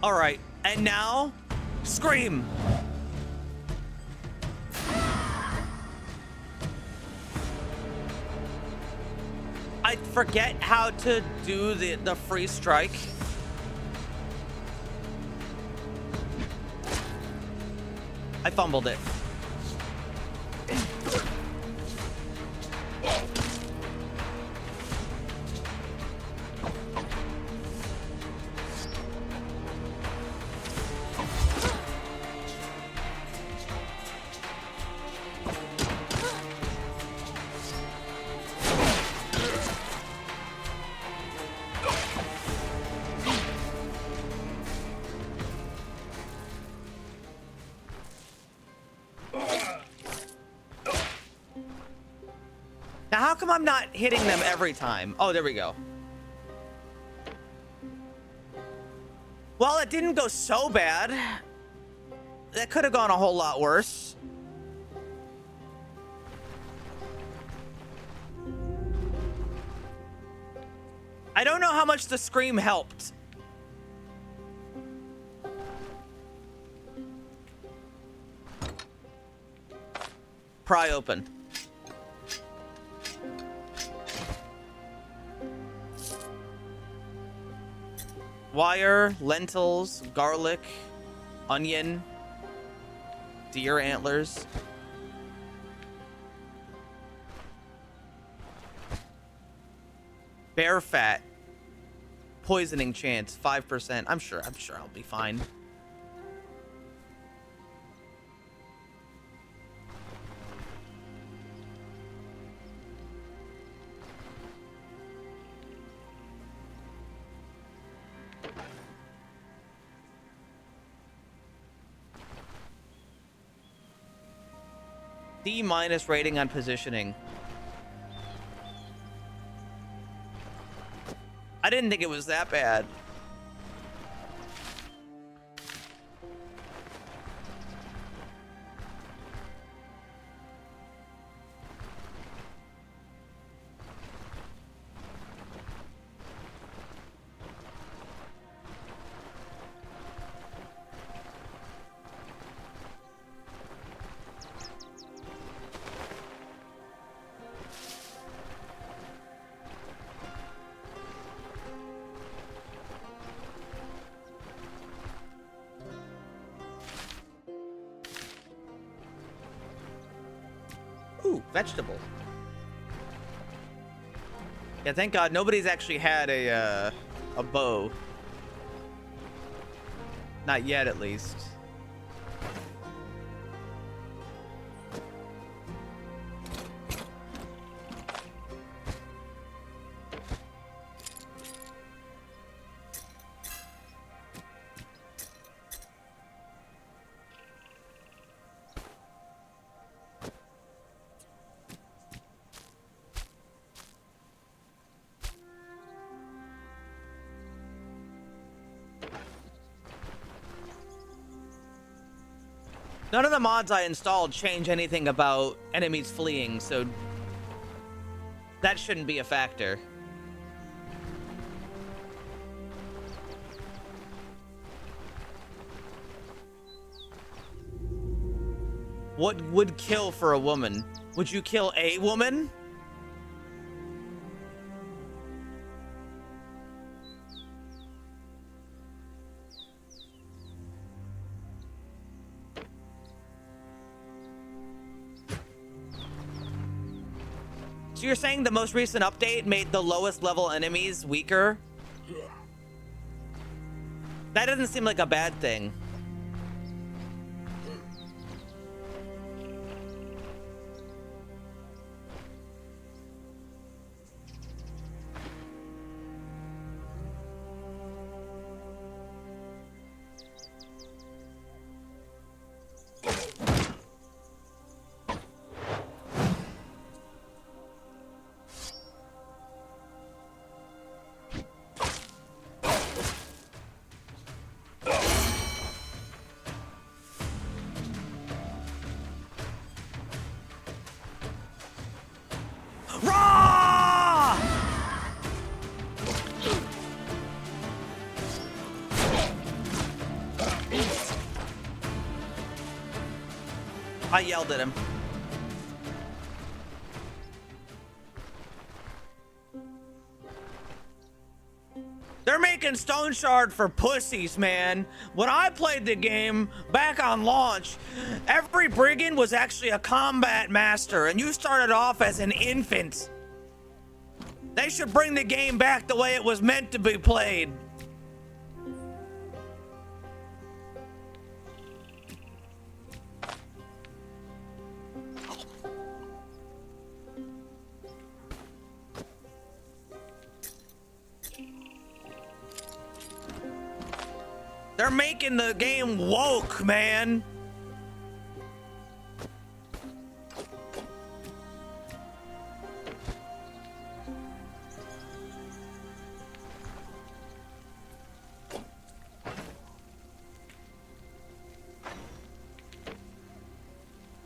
B: All right, and now, scream. I forget how to do the free strike. I fumbled it. Now, how come I'm not hitting them every time? Oh, there we go. Well, it didn't go so bad. That could have gone a whole lot worse. I don't know how much the scream helped. Pry open. Wire, lentils, garlic, onion, deer antlers. Bear fat. Poisoning chance, 5%. I'm sure I'll be fine. D- rating on positioning. I didn't think it was that bad. Ooh, vegetable. Yeah, thank God nobody's actually had a bow. Not yet, at least. None of the mods I installed change anything about enemies fleeing, so that shouldn't be a factor. What would kill for a woman? Would you kill a woman? So you're saying the most recent update made the lowest level enemies weaker? That doesn't seem like a bad thing. I yelled at him. They're making Stone Shard for pussies, man. When I played the game back on launch, every brigand was actually a combat master, and you started off as an infant. They should bring the game back the way it was meant to be played. They're making the game woke, man.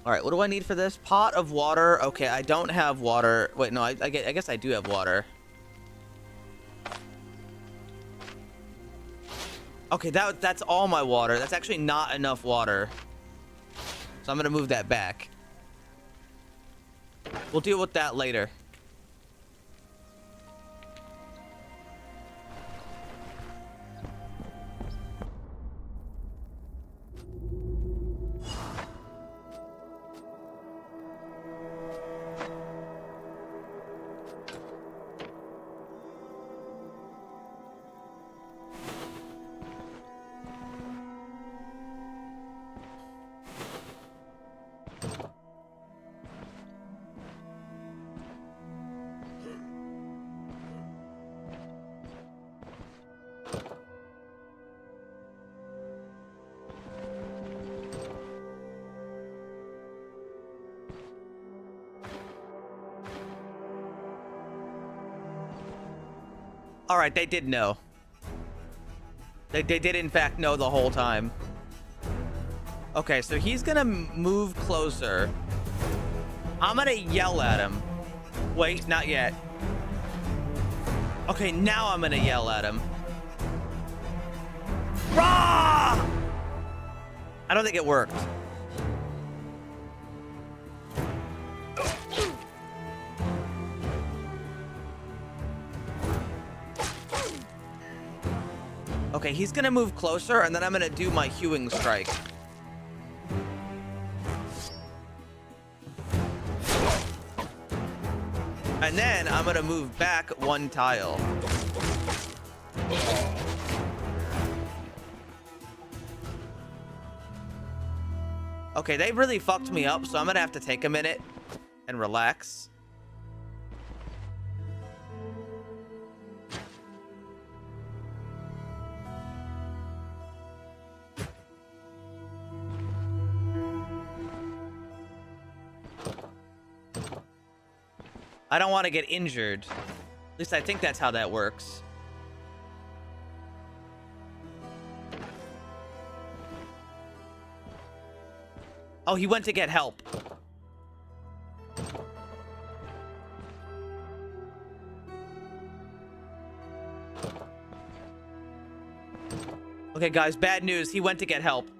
B: All right, what do I need for this? Pot of water. Okay, I don't have water. Wait, no, I guess I do have water. Okay, that's all my water. That's actually not enough water. So I'm gonna move that back. We'll deal with that later. All right, they did know. They did in fact know the whole time. Okay, so he's gonna move closer. I'm gonna yell at him. Wait, not yet. Okay, now I'm gonna yell at him. Rah! I don't think it worked. Okay, he's gonna move closer, and then I'm gonna do my hewing strike. And then I'm gonna move back one tile. Okay, they really fucked me up, so I'm gonna have to take a minute and relax. I don't want to get injured. At least I think that's how that works. Oh, he went to get help. Okay, guys, bad news. He went to get help.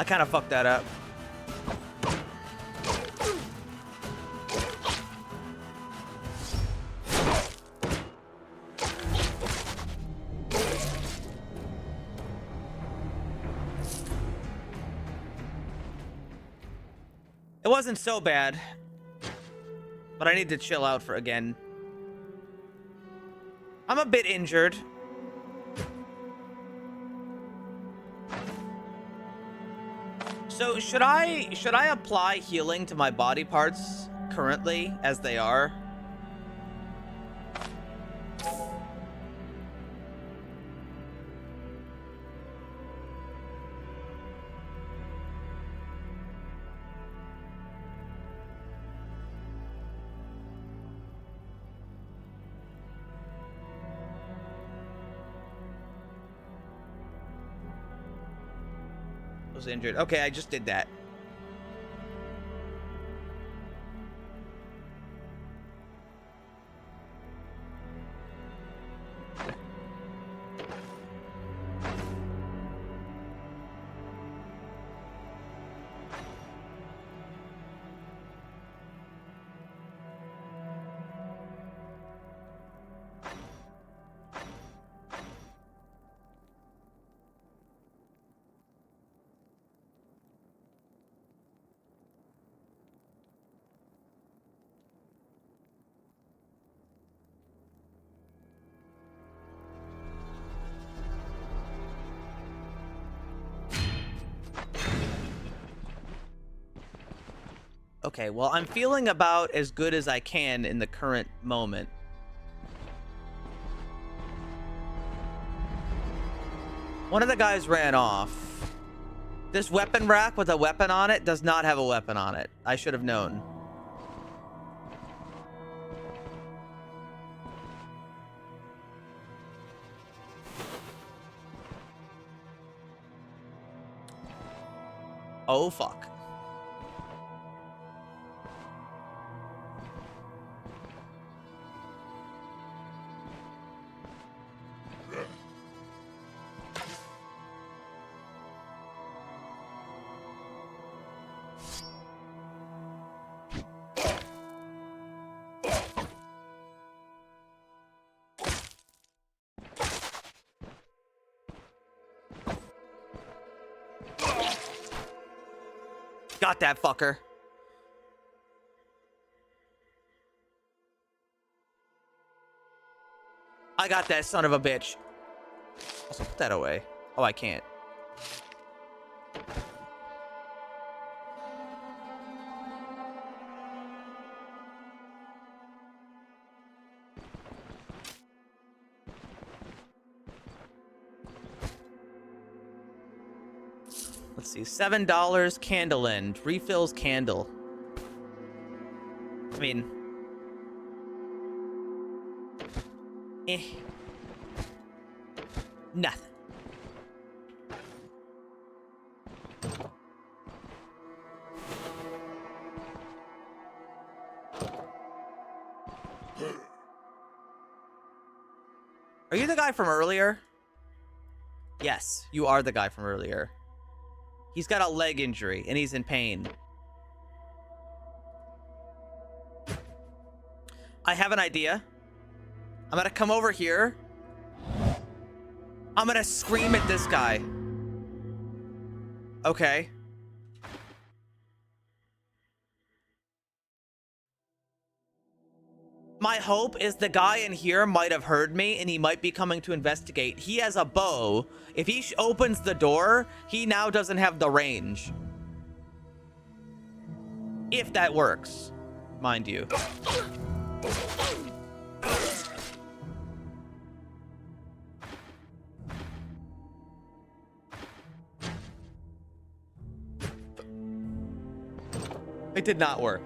B: I kind of fucked that up. It wasn't so bad, but I need to chill out for again. I'm a bit injured. So should I apply healing to my body parts currently as they are? Was injured. Okay, I just did that. Okay, well, I'm feeling about as good as I can in the current moment. One of the guys ran off. This weapon rack with a weapon on it does not have a weapon on it. I should have known. Oh, fuck. Got that fucker. I got that son of a bitch. Also, put that away. Oh, I can't. Let's see, $7 candle end. Refills candle. I mean... Nothing. Are you the guy from earlier? Yes, you are the guy from earlier. He's got a leg injury, and he's in pain. I have an idea. I'm gonna come over here. I'm gonna scream at this guy. Okay. My hope is the guy in here might have heard me and he might be coming to investigate. He has a bow. If he opens the door, he now doesn't have the range. If that works, mind you. It did not work.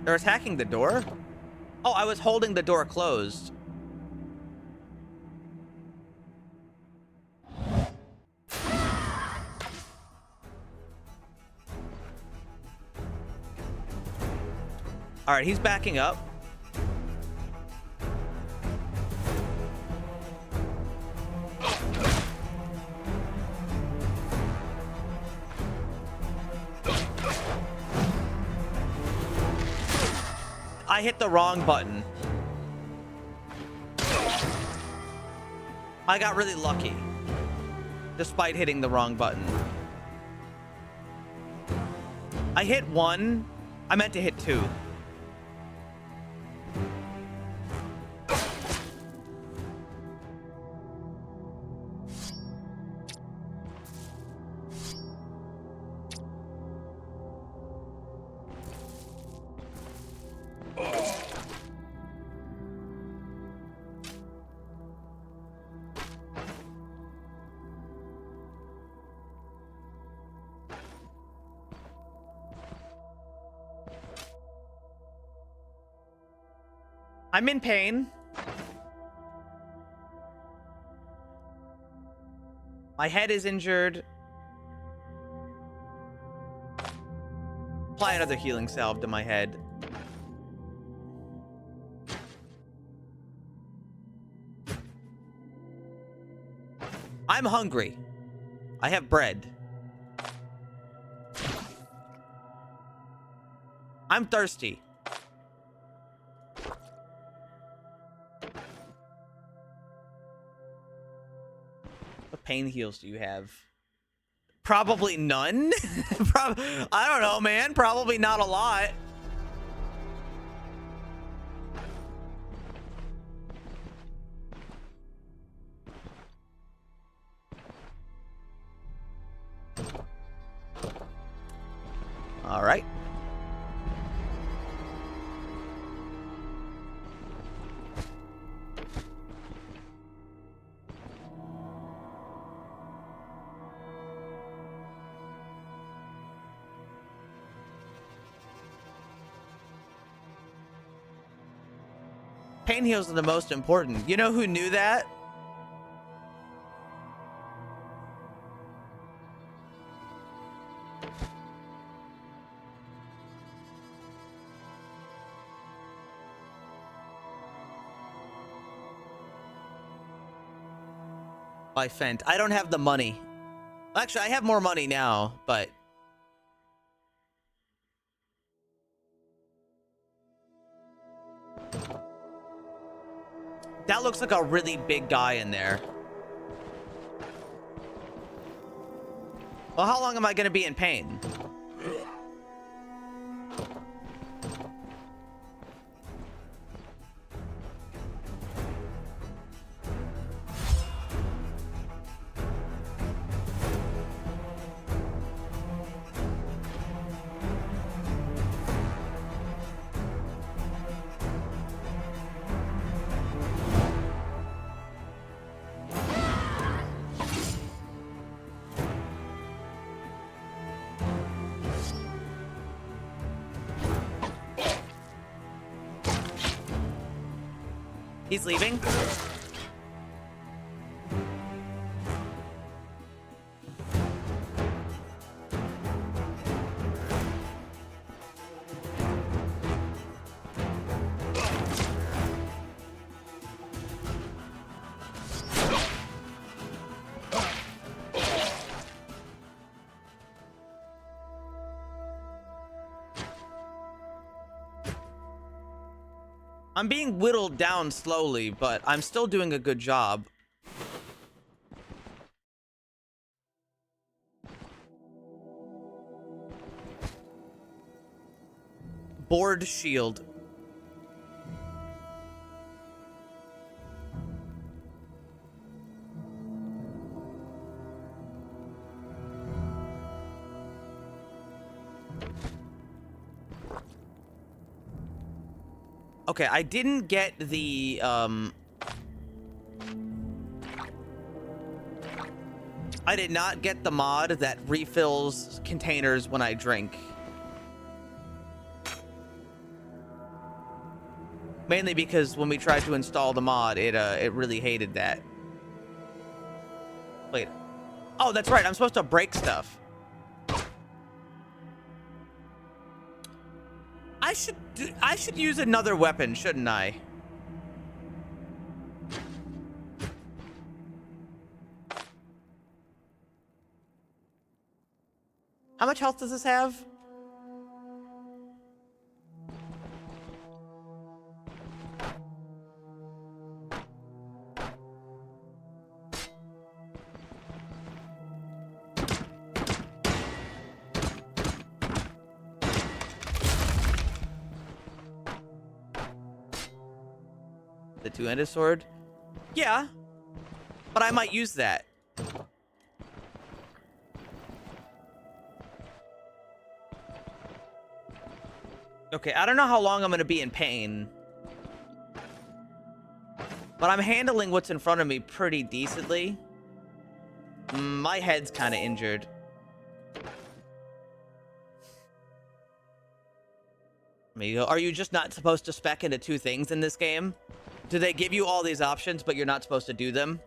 B: They're attacking the door? Oh, I was holding the door closed. All right, he's backing up. I hit the wrong button. I got really lucky, despite hitting the wrong button. I hit 1. I meant to hit 2. I'm in pain. My head is injured. Apply another healing salve to my head. I'm hungry. I have bread. I'm thirsty. What pain heals do you have? Probably none. I don't know, man. Probably not a lot. All right. Pain heals are the most important. You know who knew that? By Fent. I don't have the money. Actually, I have more money now, but... That looks like a really big guy in there. Well, how long am I going to be in pain? He's leaving. I'm being whittled down slowly, but I'm still doing a good job. Board shield. Okay, I didn't get the, I did not get the mod that refills containers when I drink. Mainly because when we tried to install the mod, it really hated that. Wait. Oh, that's right. I'm supposed to break stuff. I I should use another weapon, shouldn't I? How much health does this have? The two-handed sword? Yeah, but I might use that. Okay, I don't know how long I'm going to be in pain. But I'm handling what's in front of me pretty decently. My head's kind of injured. Are you just not supposed to spec into two things in this game? Do they give you all these options, but you're not supposed to do them?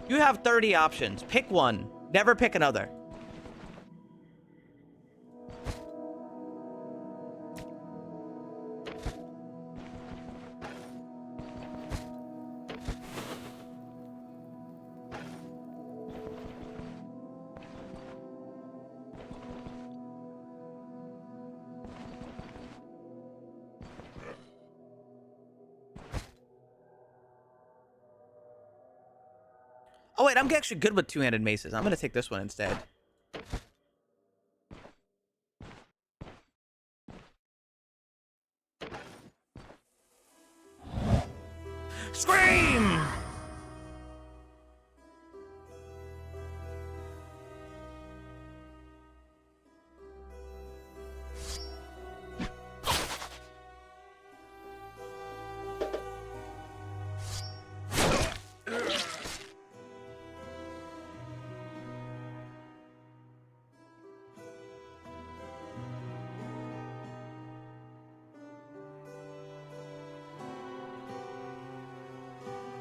B: You have 30 options. Pick one. Never pick another. Oh wait, I'm actually good with two-handed maces. I'm gonna take this one instead. Scream!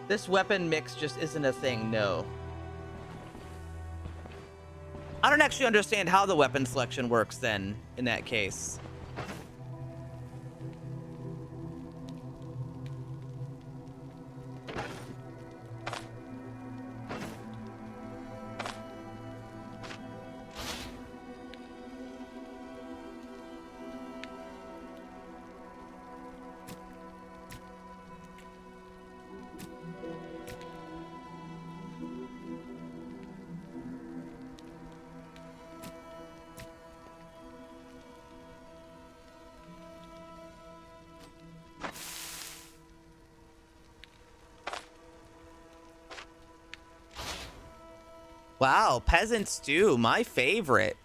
B: This weapon mix just isn't a thing, no. I don't actually understand how the weapon selection works then, in that case. Wow, peasant stew, my favorite.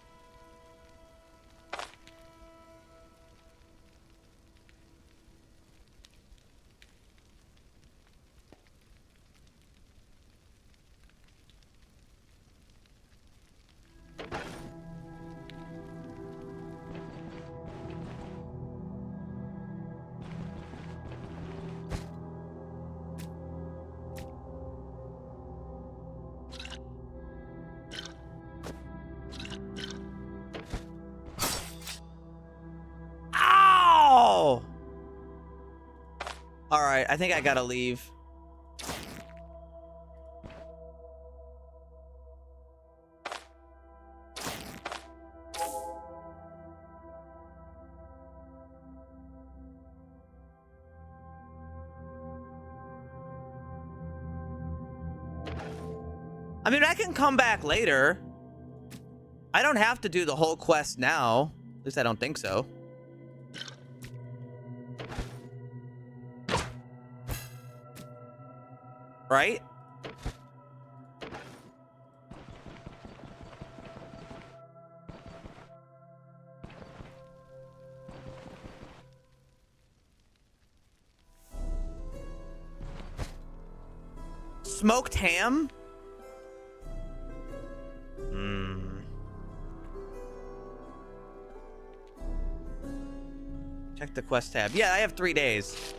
B: Alright, I think I gotta leave. I mean, I can come back later. I don't have to do the whole quest now. At least I don't think so. Right? Smoked ham? Check the quest tab. Yeah, I have 3 days.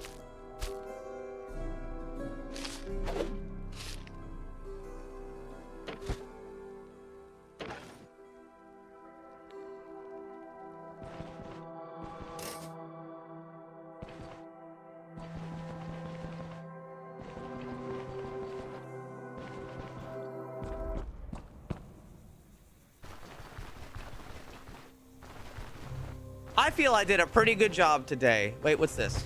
B: feel I did a pretty good job today. Wait, what's this?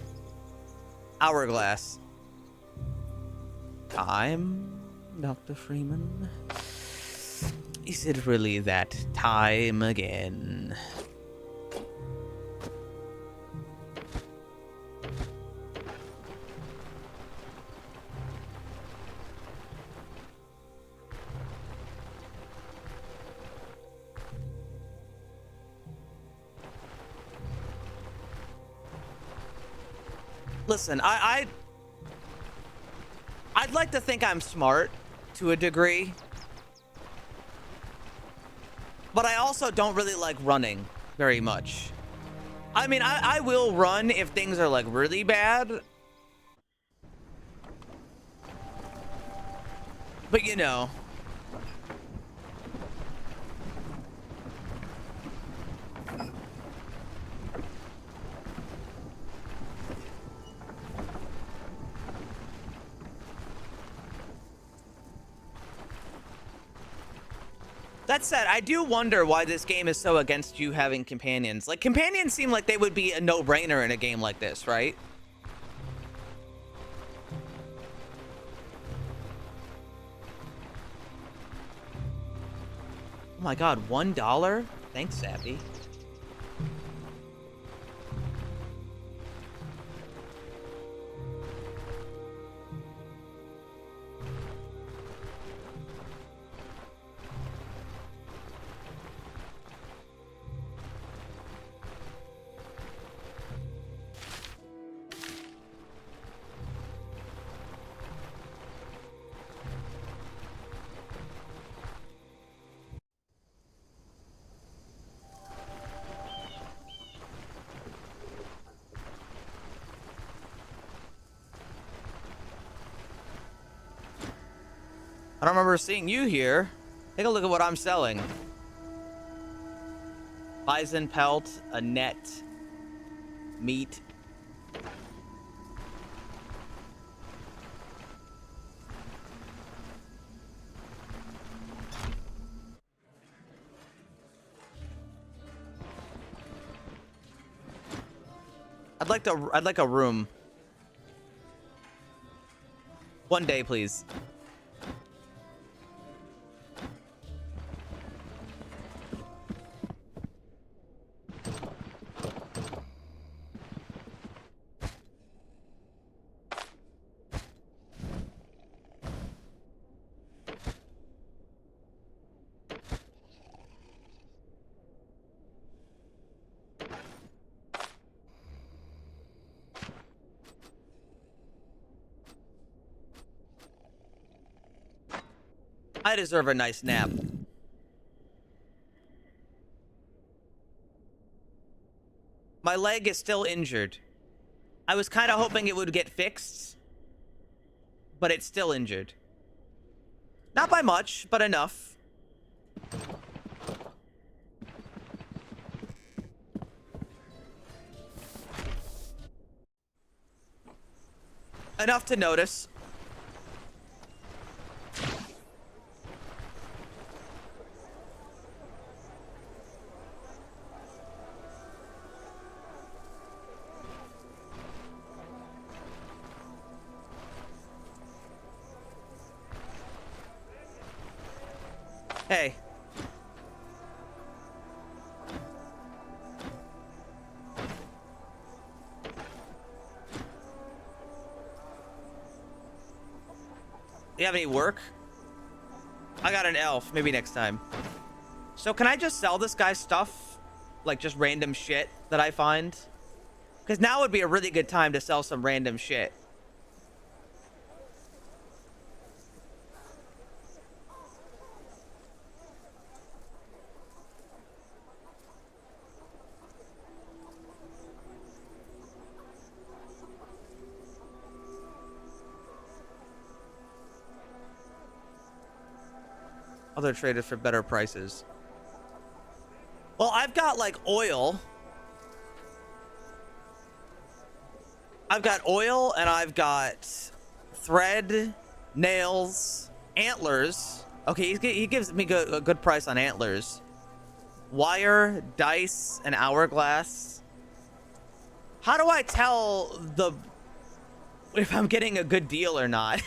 B: Hourglass. Time, Dr. Freeman. Is it really that time again? Listen, I'd like to think I'm smart to a degree, but I also don't really like running very much. I mean, I will run if things are like really bad, but you know. That said, I do wonder why this game is so against you having companions. Like, companions seem like they would be a no-brainer in a game like this, right? Oh my god, $1? Thanks, Sappy. I don't remember seeing you here. Take a look at what I'm selling. Bison pelt, a net, meat. I'd like a room. One day, please. I deserve a nice nap. My leg is still injured. I was kind of hoping it would get fixed, but it's still injured. Not by much, but enough. Enough to notice. Hey. You have any work? I got an elf. Maybe next time. So can I just sell this guy stuff? Like just random shit that I find? Because now would be a really good time to sell some random shit. Other traders for better prices. Well, I've got like oil. I've got oil and I've got thread, nails, antlers. Okay, he gives me a good price on antlers. Wire, dice, and hourglass. How do I tell if I'm getting a good deal or not?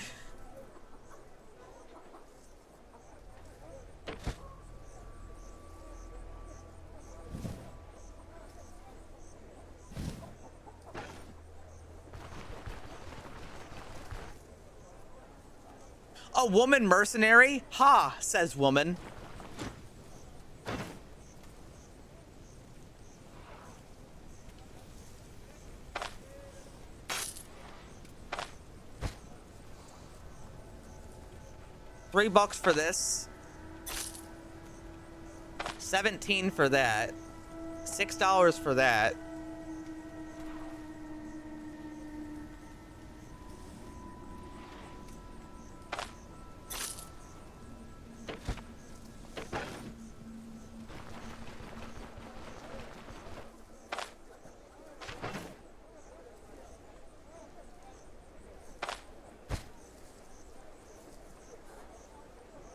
B: A woman mercenary? Ha, says woman. $3 for this. 17 for that. $6 for that.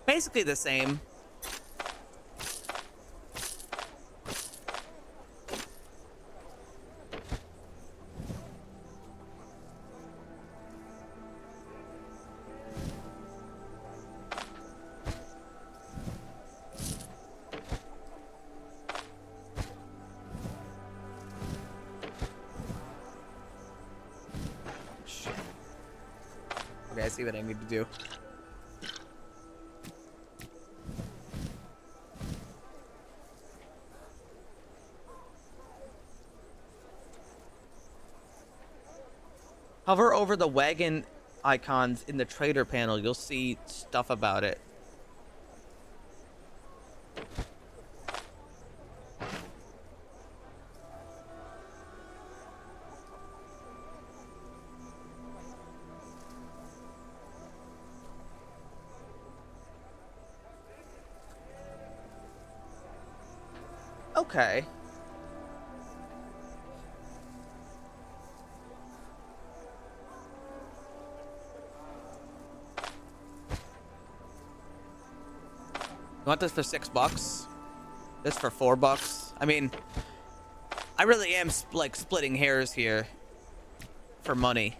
B: Basically the same. Shit. Okay, I see what I need to do. Hover over the wagon icons in the trader panel. You'll see stuff about it. Okay. You want this for $6? This for $4? I mean, I really am like splitting hairs here for money.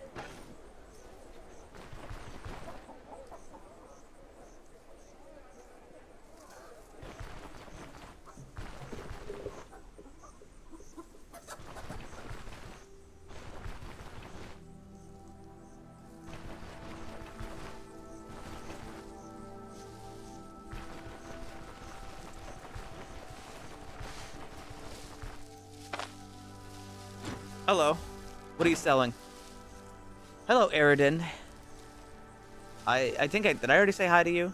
B: Hello. What are you selling? Hello, Eridan. I think did I already say hi to you?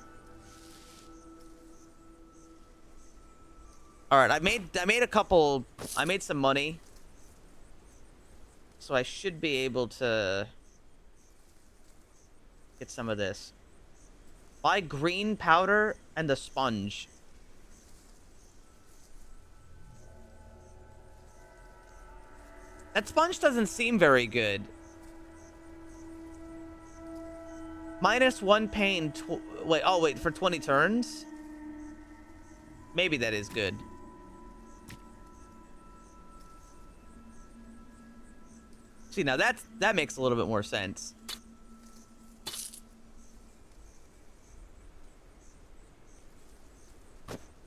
B: All right, I made some money. So I should be able to get some of this. Buy green powder and the sponge. That sponge doesn't seem very good. -1 pain. Wait, for 20 turns? Maybe that is good. See, now that makes a little bit more sense.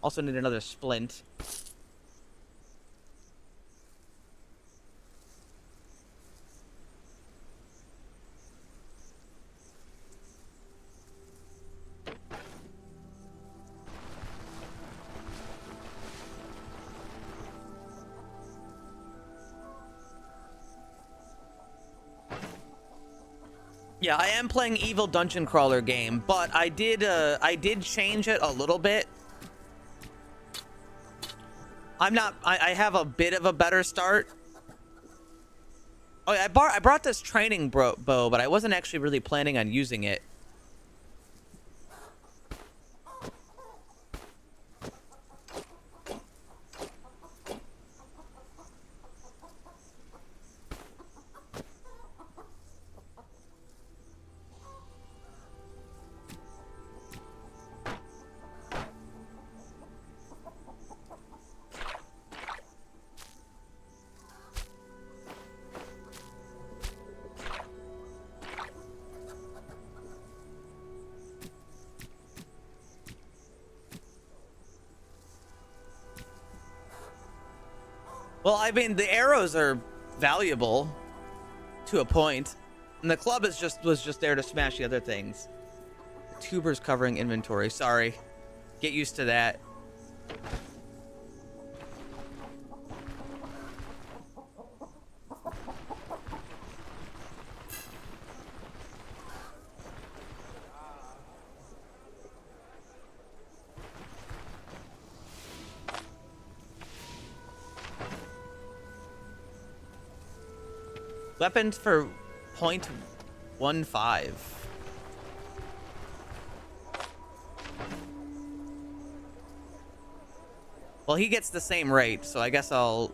B: Also need another splint. Yeah, I am playing Evil Dungeon Crawler game, but I did change it a little bit. I have a bit of a better start. Oh yeah, I brought this training bow, but I wasn't actually really planning on using it. Well, I mean, the arrows are valuable to a point, and the club was just there to smash the other things. Tubers covering inventory. Sorry. Get used to that. Weapons for 0.15. Well, he gets the same rate, so I guess I'll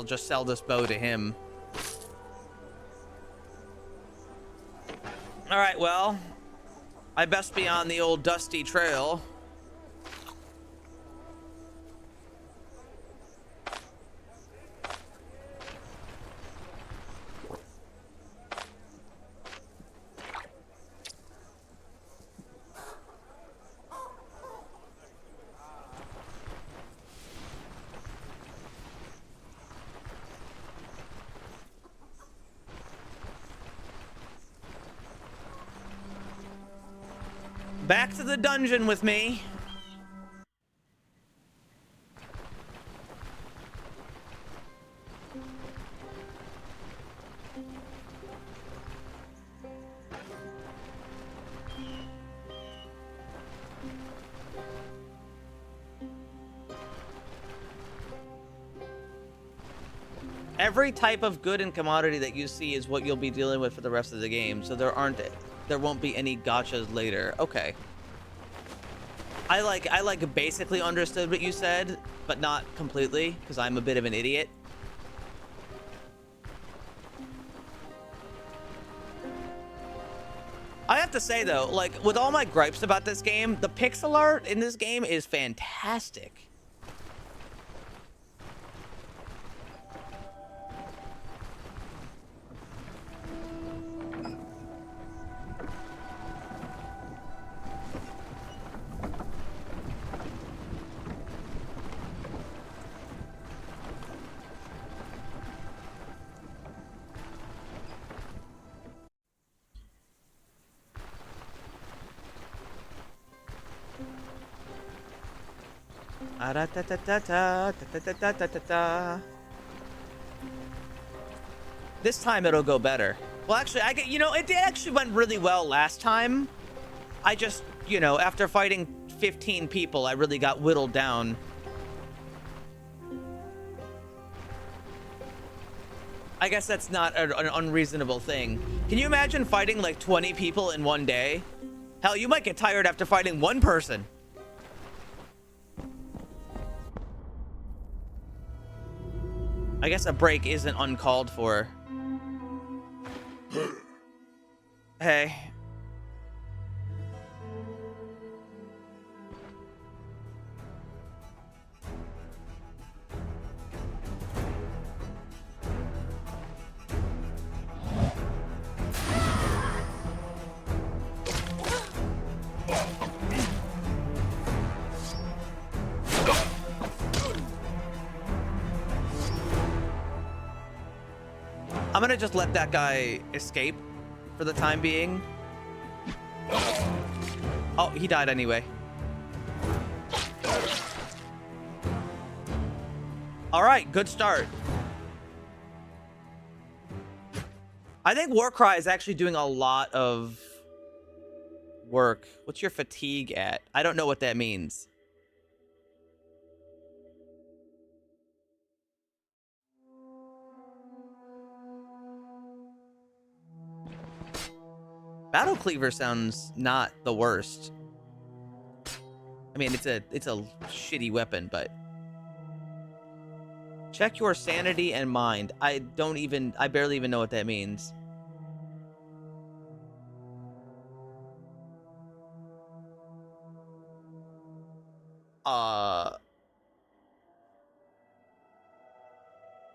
B: just sell this bow to him. All right, well, I best be on the old dusty trail. Back to the dungeon with me. Every type of good and commodity that you see is what you'll be dealing with for the rest of the game, so there won't be any gotchas later. Okay. I like basically understood what you said, but not completely, because I'm a bit of an idiot. I have to say though, like, with all my gripes about this game, the pixel art in this game is fantastic. This time it'll go better. Well, actually, it actually went really well last time. I just, after fighting 15 people, I really got whittled down. I guess that's not an unreasonable thing. Can you imagine fighting like 20 people in one day? Hell, you might get tired after fighting one person. I guess a break isn't uncalled for. Hey. I'm gonna just let that guy escape for the time being. Oh, he died anyway. All right, good start. I think Warcry is actually doing a lot of work. What's your fatigue at? I don't know what that means. Battle Cleaver sounds not the worst. I mean, it's a shitty weapon, but check your sanity and mind. I barely even know what that means.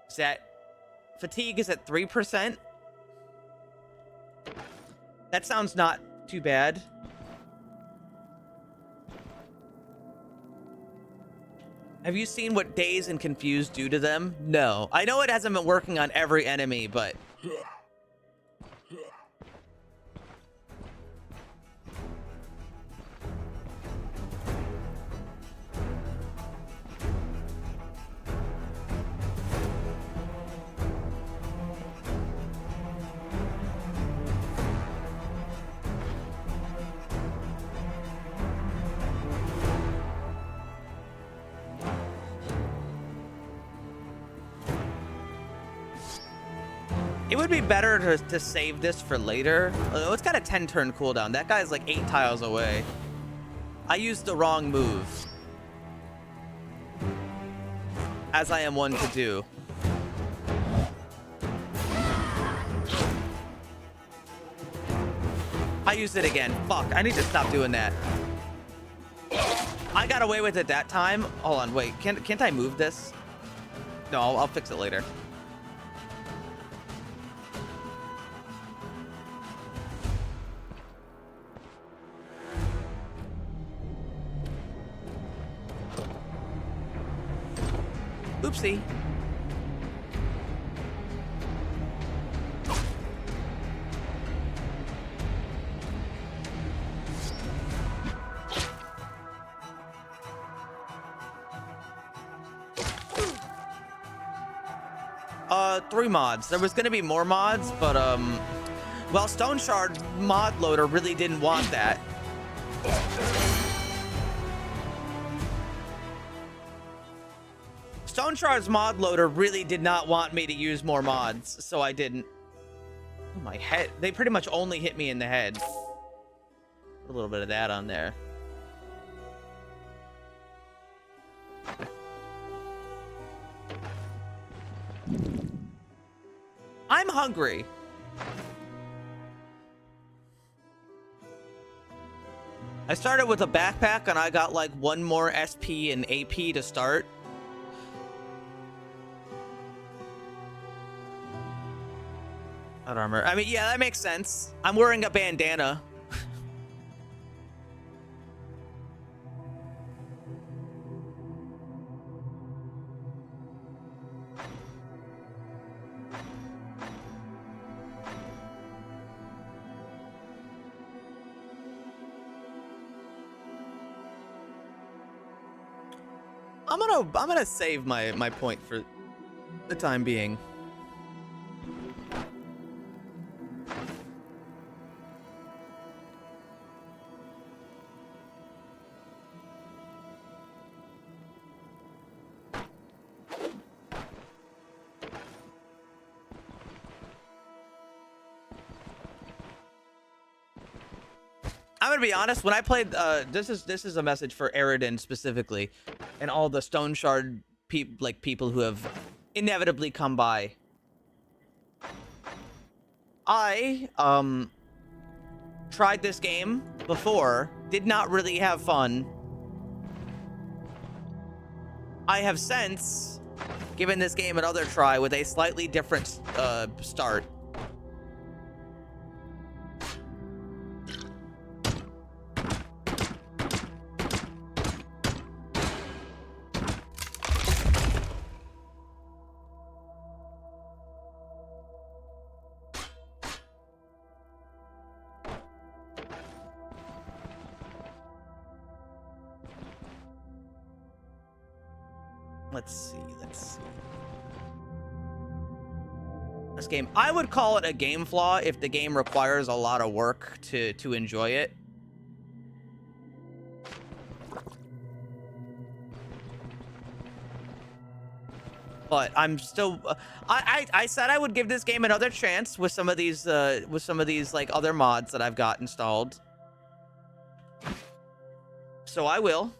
B: Is that fatigue is at 3%? That sounds not too bad. Have you seen what Daze and Confused do to them? No. I know it hasn't been working on every enemy, but... It would be better to save this for later. Oh, it's got a 10-turn cooldown. That guy's like 8 tiles away. I used the wrong move. As I am one to do. I used it again. Fuck, I need to stop doing that. I got away with it that time. Hold on, wait. Can't I move this? No, I'll fix it later. Oopsie. Three mods. There was gonna be more mods, but well, Stone Shard mod loader really didn't want that. Stone Shard's mod loader really did not want me to use more mods, so I didn't. Oh, my head. They pretty much only hit me in the head. Put a little bit of that on there. I'm hungry. I started with a backpack and I got like 1 more SP and AP to start. Not armor. I mean, yeah, that makes sense. I'm wearing a bandana. I'm gonna save my point for the time being. I'm gonna be honest. When I played, this is a message for Eridan specifically, and all the Stone Shard people who have inevitably come by. I tried this game before, did not really have fun. I have since given this game another try with a slightly different start. Let's see. This game, I would call it a game flaw if the game requires a lot of work to enjoy it. But I'm still, I said I would give this game another chance with some of these like other mods that I've got installed. So I will.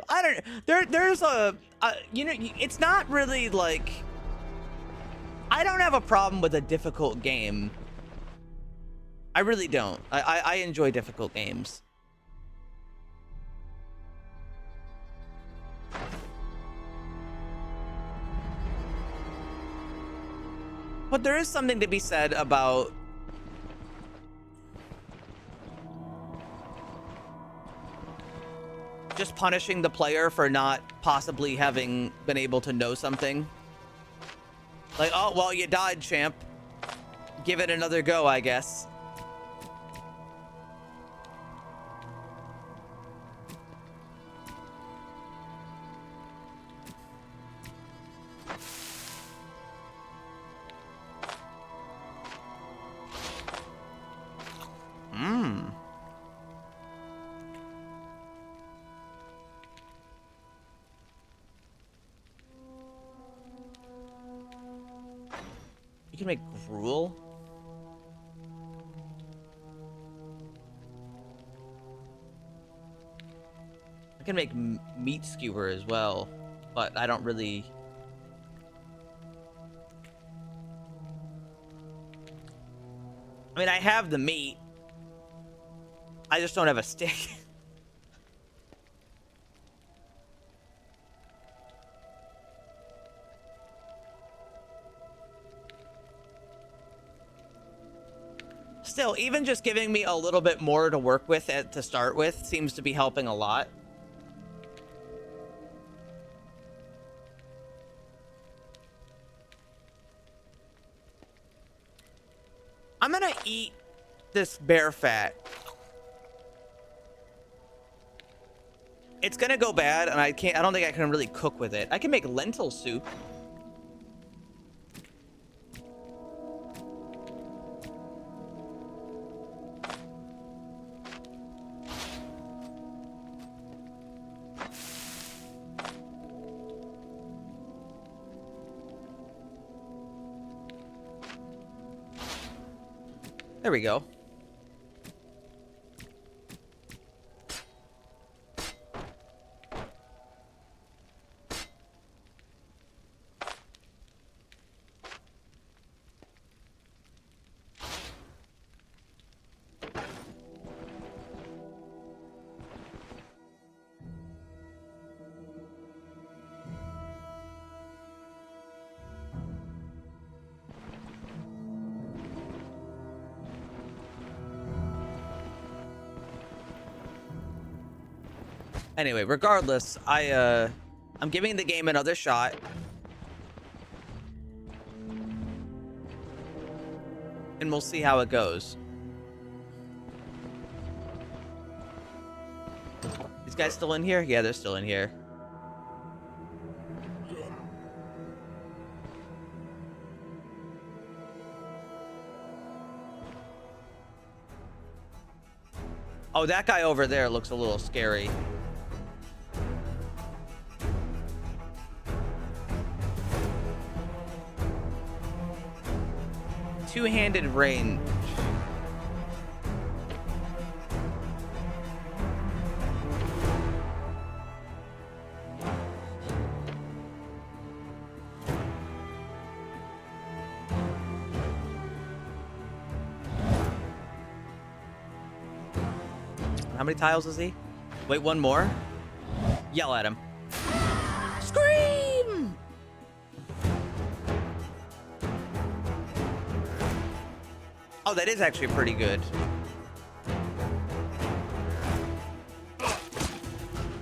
B: I don't. There's a. You know, it's not really like. I don't have a problem with a difficult game. I really don't. I enjoy difficult games. But there is something to be said about. just punishing the player for not possibly having been able to know something. Like, oh, well, you died, champ. Give it another go, I guess. You can make gruel? I can make meat skewer as well, but I don't really... I mean, I have the meat. I just don't have a stick. Still, even just giving me a little bit more to work with to start with seems to be helping a lot. I'm gonna eat this bear fat. It's gonna go bad, and I don't think I can really cook with it. I can make lentil soup. There we go. Anyway, regardless, I'm giving the game another shot. And we'll see how it goes. These guys still in here? Yeah, they're still in here. Oh, that guy over there looks a little scary. Two-handed range. How many tiles is he? Wait, one more? Yell at him. Scream! Oh, that is actually pretty good.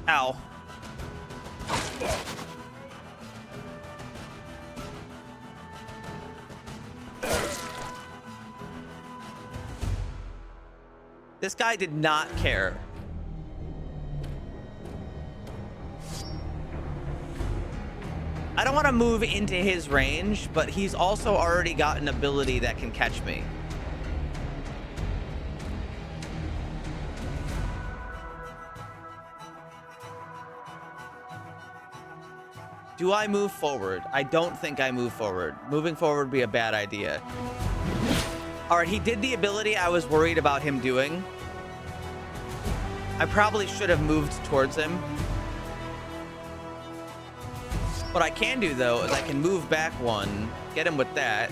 B: Ow. This guy did not care. I don't want to move into his range, but he's also already got an ability that can catch me. Do I move forward? I don't think I move forward. Moving forward would be a bad idea. All right, he did the ability I was worried about him doing. I probably should have moved towards him. What I can do, though, is I can move back one, get him with that.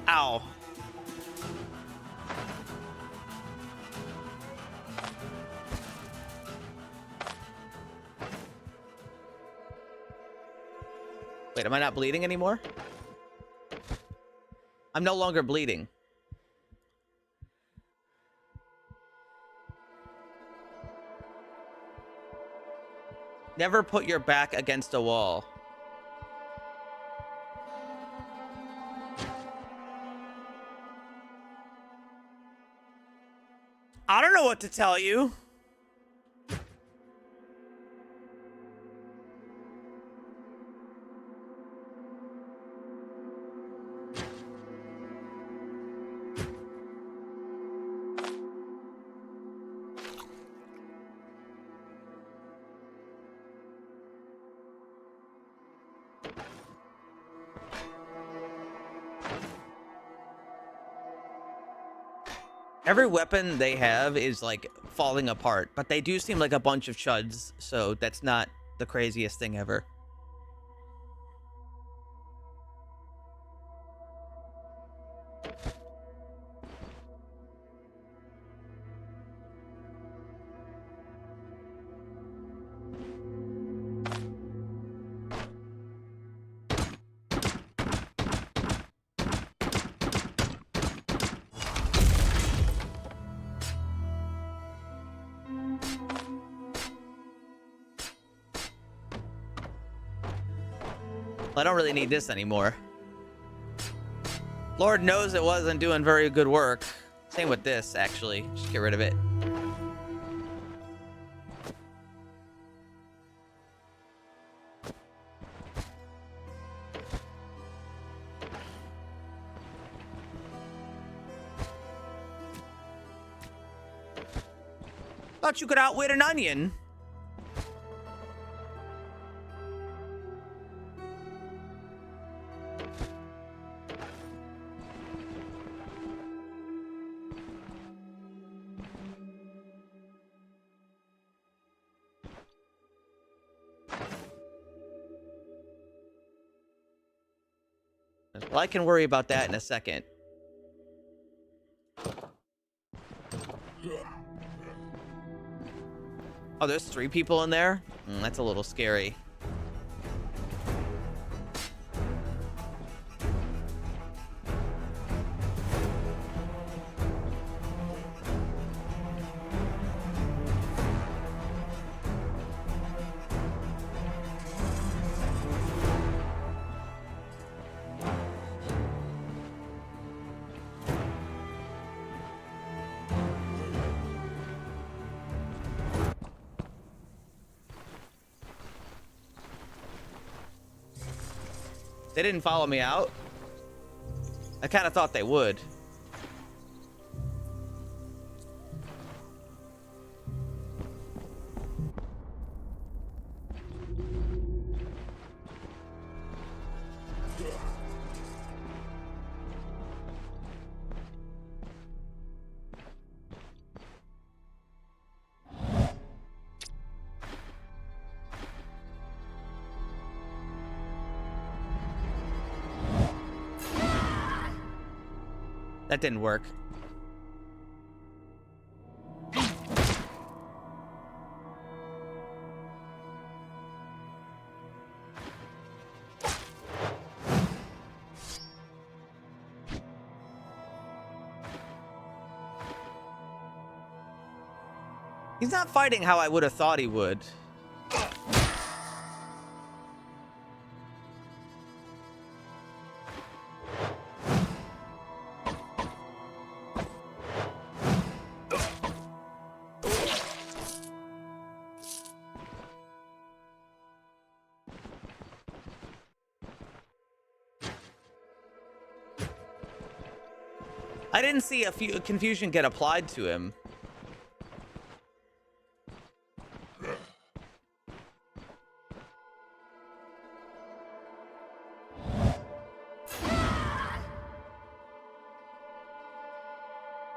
B: Ow. Wait, am I not bleeding anymore? I'm no longer bleeding. Never put your back against a wall. I don't know what to tell you. Every weapon they have is like falling apart, but they do seem like a bunch of chuds, so that's not the craziest thing ever. I don't really need this anymore. Lord knows it wasn't doing very good work. Same with this, actually. Just get rid of it. Thought you could outwit an onion. Well, I can worry about that in a second. Oh, there's 3 people in there? That's a little scary. They didn't follow me out. I kind of thought they would. That didn't work. He's not fighting how I would have thought he would. I didn't see a few confusion get applied to him.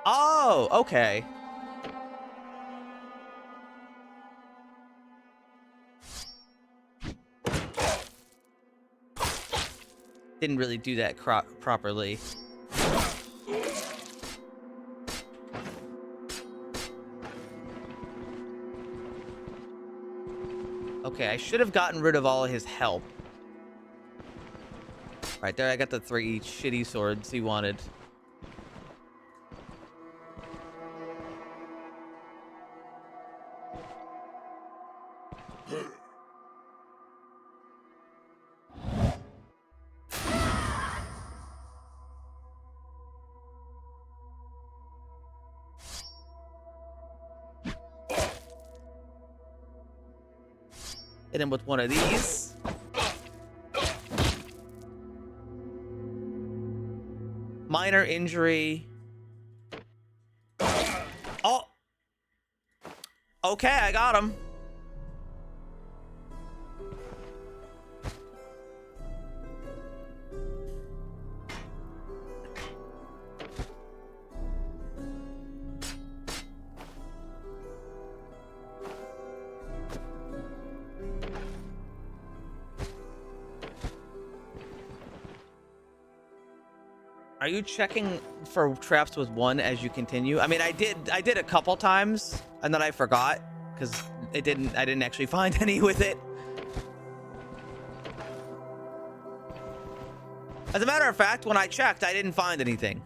B: Oh, okay. Didn't really do that properly. Okay, I should have gotten rid of all his help. Right there, I got the 3 shitty swords he wanted. Hit him with one of these. Minor injury. Oh. Okay, I got him. Are you checking for traps with 1 as you continue? I mean, I did a couple times and then I forgot because I didn't actually find any with it. As a matter of fact, when I checked, I didn't find anything.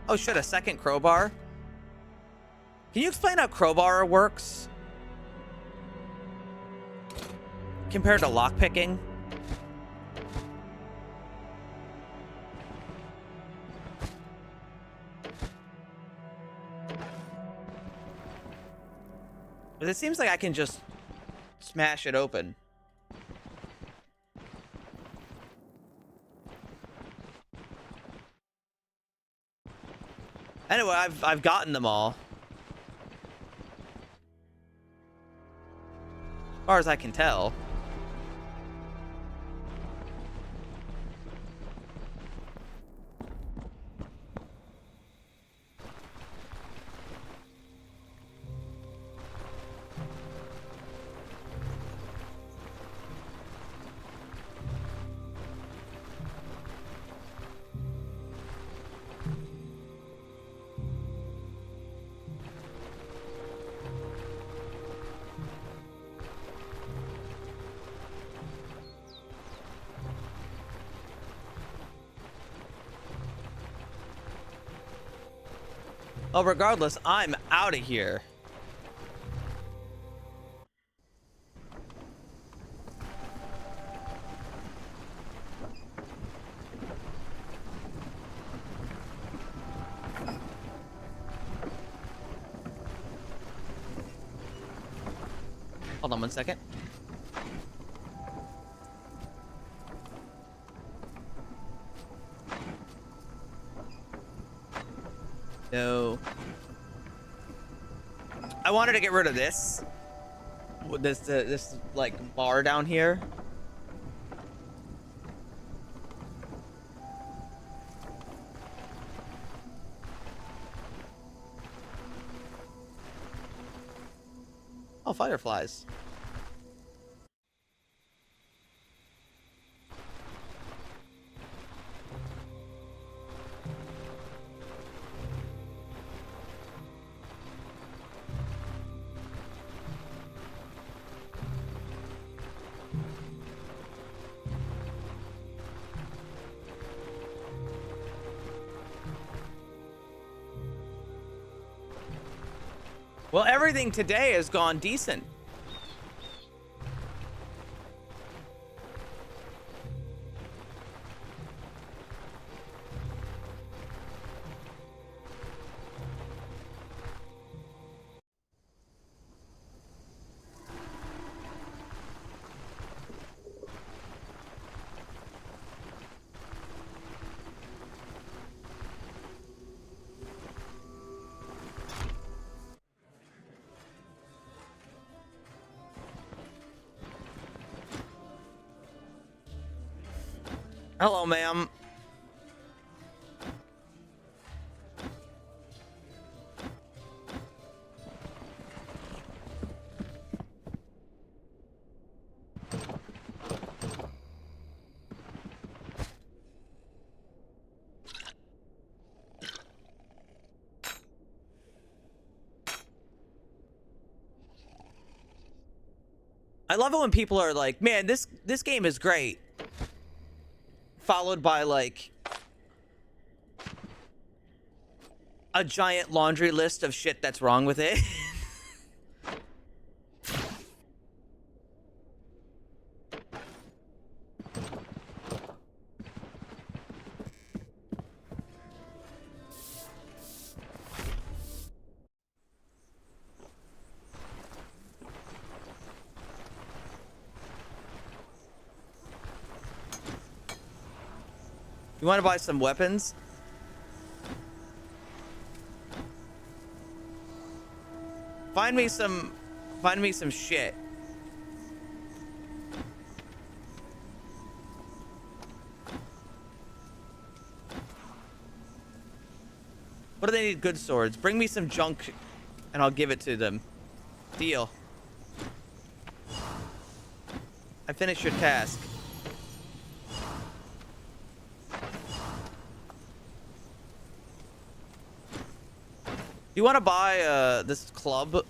B: Oh shit, a second crowbar? Can you explain how crowbar works? Compared to lockpicking? But it seems like I can just smash it open. Anyway, I've gotten them all. As far as I can tell. Oh, regardless, I'm out of here. Hold on 1 second. No. I wanted to get rid of this. This like bar down here. Oh, fireflies. Well, everything today has gone decent. Hello, ma'am. I love it when people are like, man, this game is great. Followed by like a giant laundry list of shit that's wrong with it. You want to buy some weapons? Find me some shit. What do they need? Good swords. Bring me some junk and I'll give it to them. Deal. I finished your task. You want to buy this club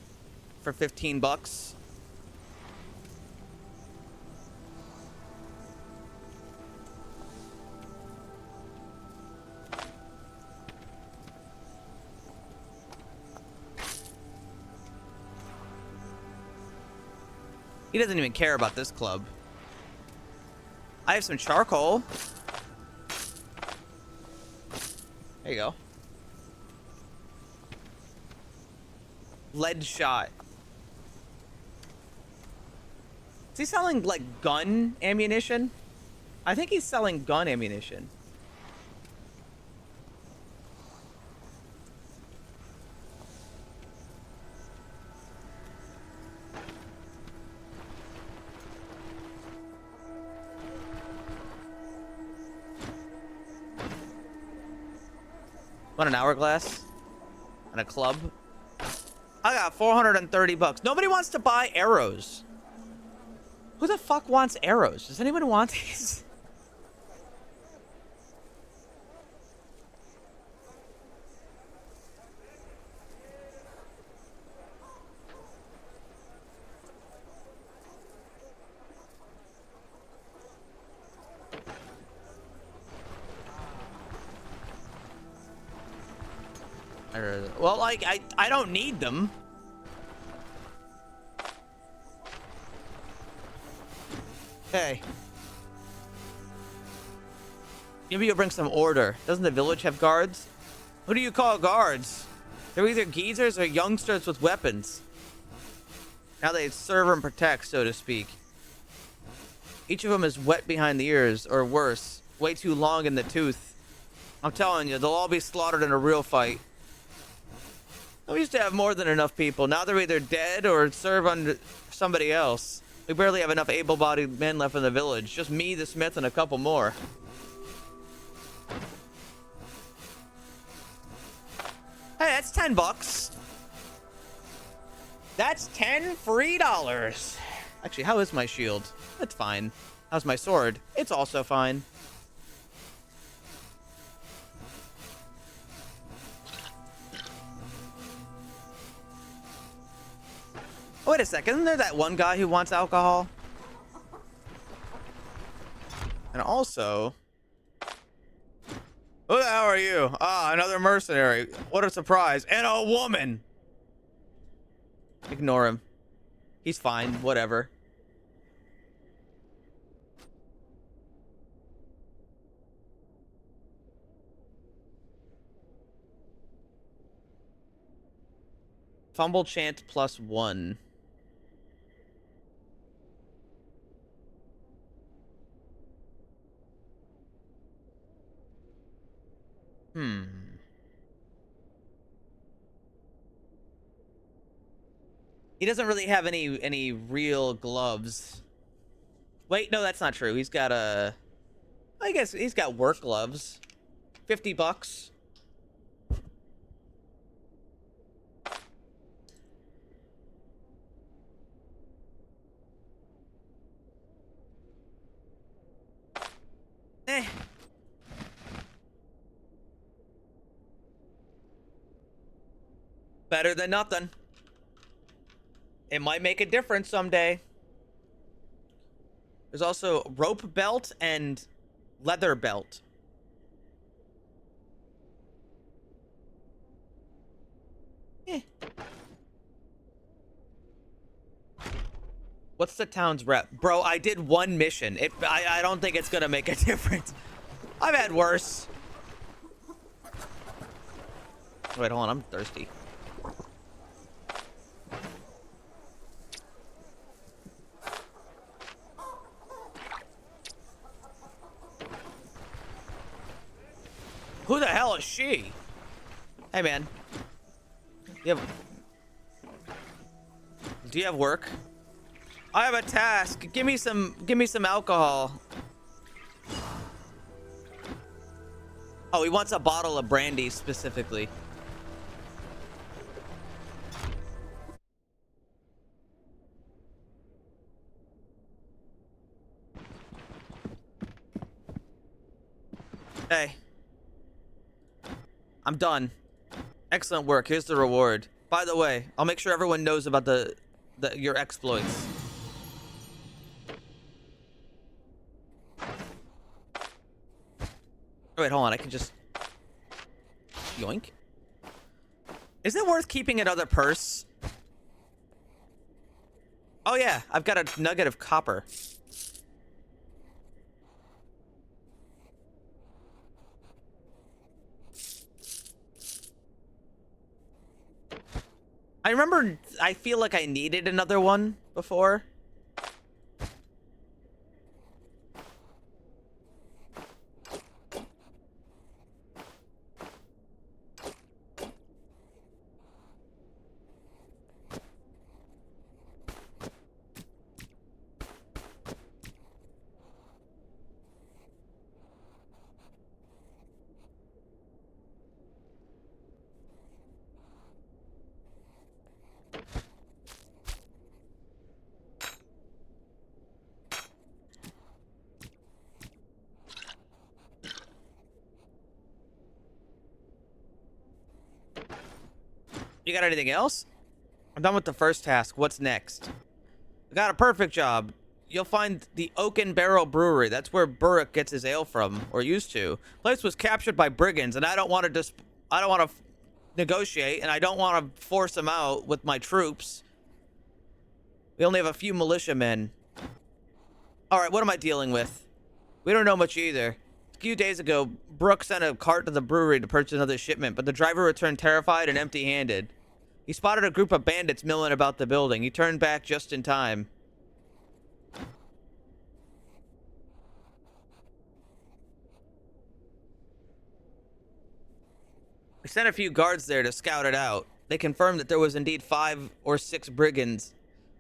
B: for 15 bucks? He doesn't even care about this club. I have some charcoal. There you go. Lead shot. Is he selling like gun ammunition? I think he's selling gun ammunition. Want an hourglass? And a club? I got 430 bucks. Nobody wants to buy arrows. Who the fuck wants arrows? Does anyone want these? Well, like, I don't need them. Hey. Maybe you'll bring some order. Doesn't the village have guards? Who do you call guards? They're either geezers or youngsters with weapons. Now they serve and protect, so to speak. Each of them is wet behind the ears, or worse, way too long in the tooth. I'm telling you, they'll all be slaughtered in a real fight. We used to have more than enough people. Now they're either dead or serve under somebody else. We barely have enough able-bodied men left in the village. Just me, the smith, and a couple more. Hey, that's 10 bucks. That's 10 free dollars. Actually, how is my shield? That's fine. How's my sword? It's also fine. Oh, wait a second. Isn't there that one guy who wants alcohol? And also... Who the hell are you? Ah, another mercenary. What a surprise. And a woman! Ignore him. He's fine. Whatever. Fumble chant +1. He doesn't really have any real gloves. Wait, no, that's not true. He's got I guess he's got work gloves. $50. Eh. Better than nothing. It might make a difference someday. There's also rope belt and leather belt. Eh. What's the town's rep? Bro, I did one mission. I don't think it's gonna make a difference. I've had worse. Wait, hold on. I'm thirsty. Who the hell is she? Hey, man. Do you have work? I have a task. Give me some alcohol. Oh, he wants a bottle of brandy specifically. Hey. I'm done. Excellent work. Here's the reward. By the way, I'll make sure everyone knows about your exploits. Oh, wait, hold on. I can just... Yoink. Is it worth keeping another purse? Oh, yeah. I've got a nugget of copper. I remember I feel like I needed another one before. You got anything else? I'm done with the first task. What's next? I got a perfect job. You'll find the Oaken Barrel Brewery. That's where Burrick gets his ale from, or used to. Place was captured by brigands, and I don't want to negotiate, and I don't want to force them out with my troops. We only have a few militiamen. All right, what am I dealing with? We don't know much either. A few days ago, Brooke sent a cart to the brewery to purchase another shipment, but the driver returned terrified and empty-handed. He spotted a group of bandits milling about the building. He turned back just in time. We sent a few guards there to scout it out. They confirmed that there was indeed 5 or 6 brigands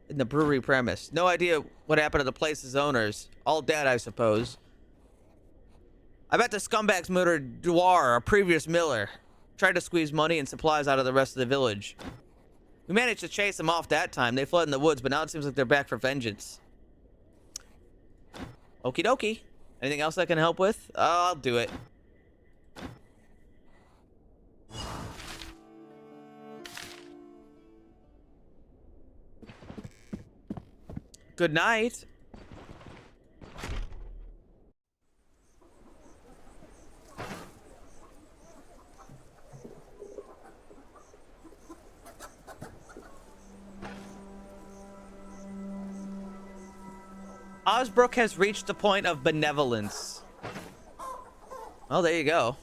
B: in the brewery premise. No idea what happened to the place's owners. All dead, I suppose. I bet the scumbags murdered Dwar, a previous miller. Tried to squeeze money and supplies out of the rest of the village. We managed to chase them off that time. They fled in the woods, but now it seems like they're back for vengeance. Okie dokie. Anything else I can help with? I'll do it. Good night. Osbrook has reached the point of benevolence. Well, there you go.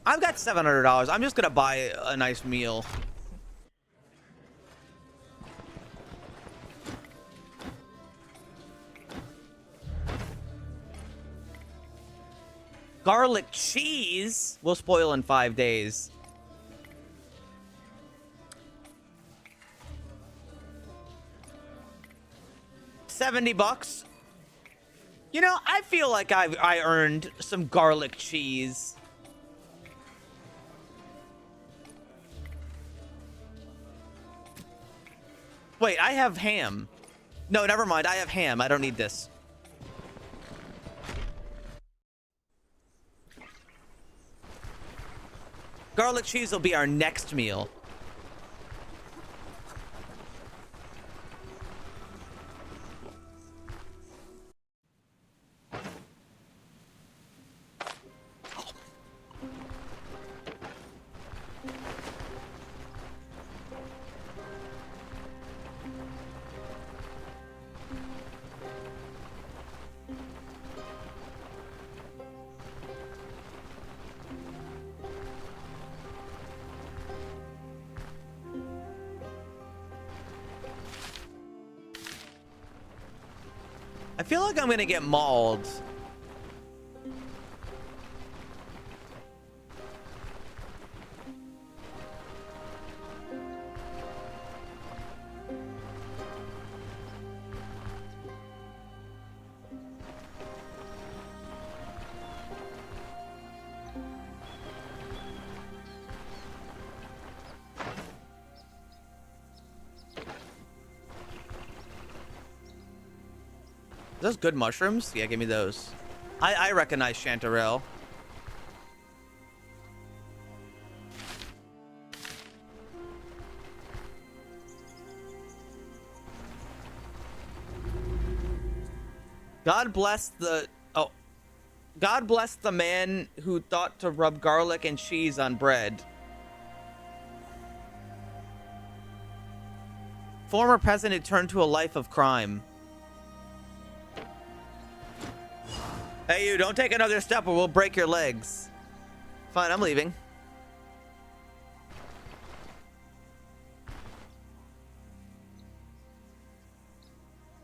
B: I've got $700. I'm just gonna buy a nice meal. Garlic cheese will spoil in 5 days. $70. You know, I feel like I earned some garlic cheese. Wait, I have ham. No, never mind. I have ham. I don't need this. Garlic cheese will be our next meal. I feel like I'm gonna get mauled. Those good mushrooms? Yeah, give me those. I recognize chanterelle. God bless the... Oh. God bless the man who thought to rub garlic and cheese on bread. Former president turned to a life of crime. Hey, you, don't take another step or we'll break your legs. Fine, I'm leaving.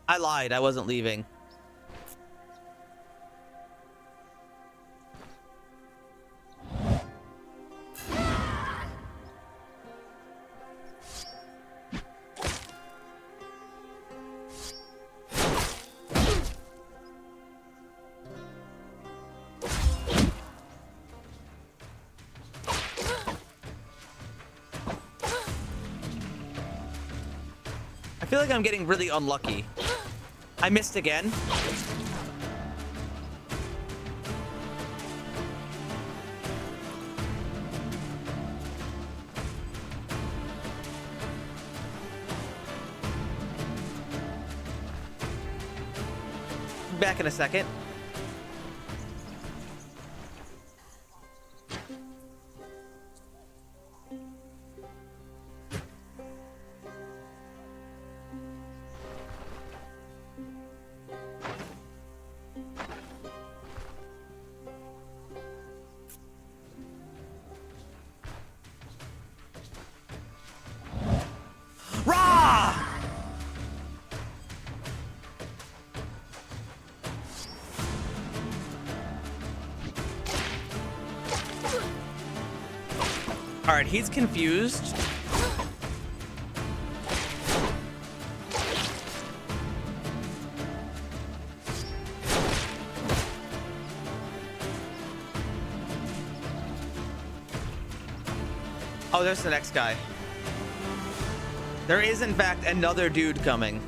B: I lied, I wasn't leaving. I feel like I'm getting really unlucky. I missed again. Back in a second. All right, he's confused. Oh, there's the next guy. There is, in fact, another dude coming.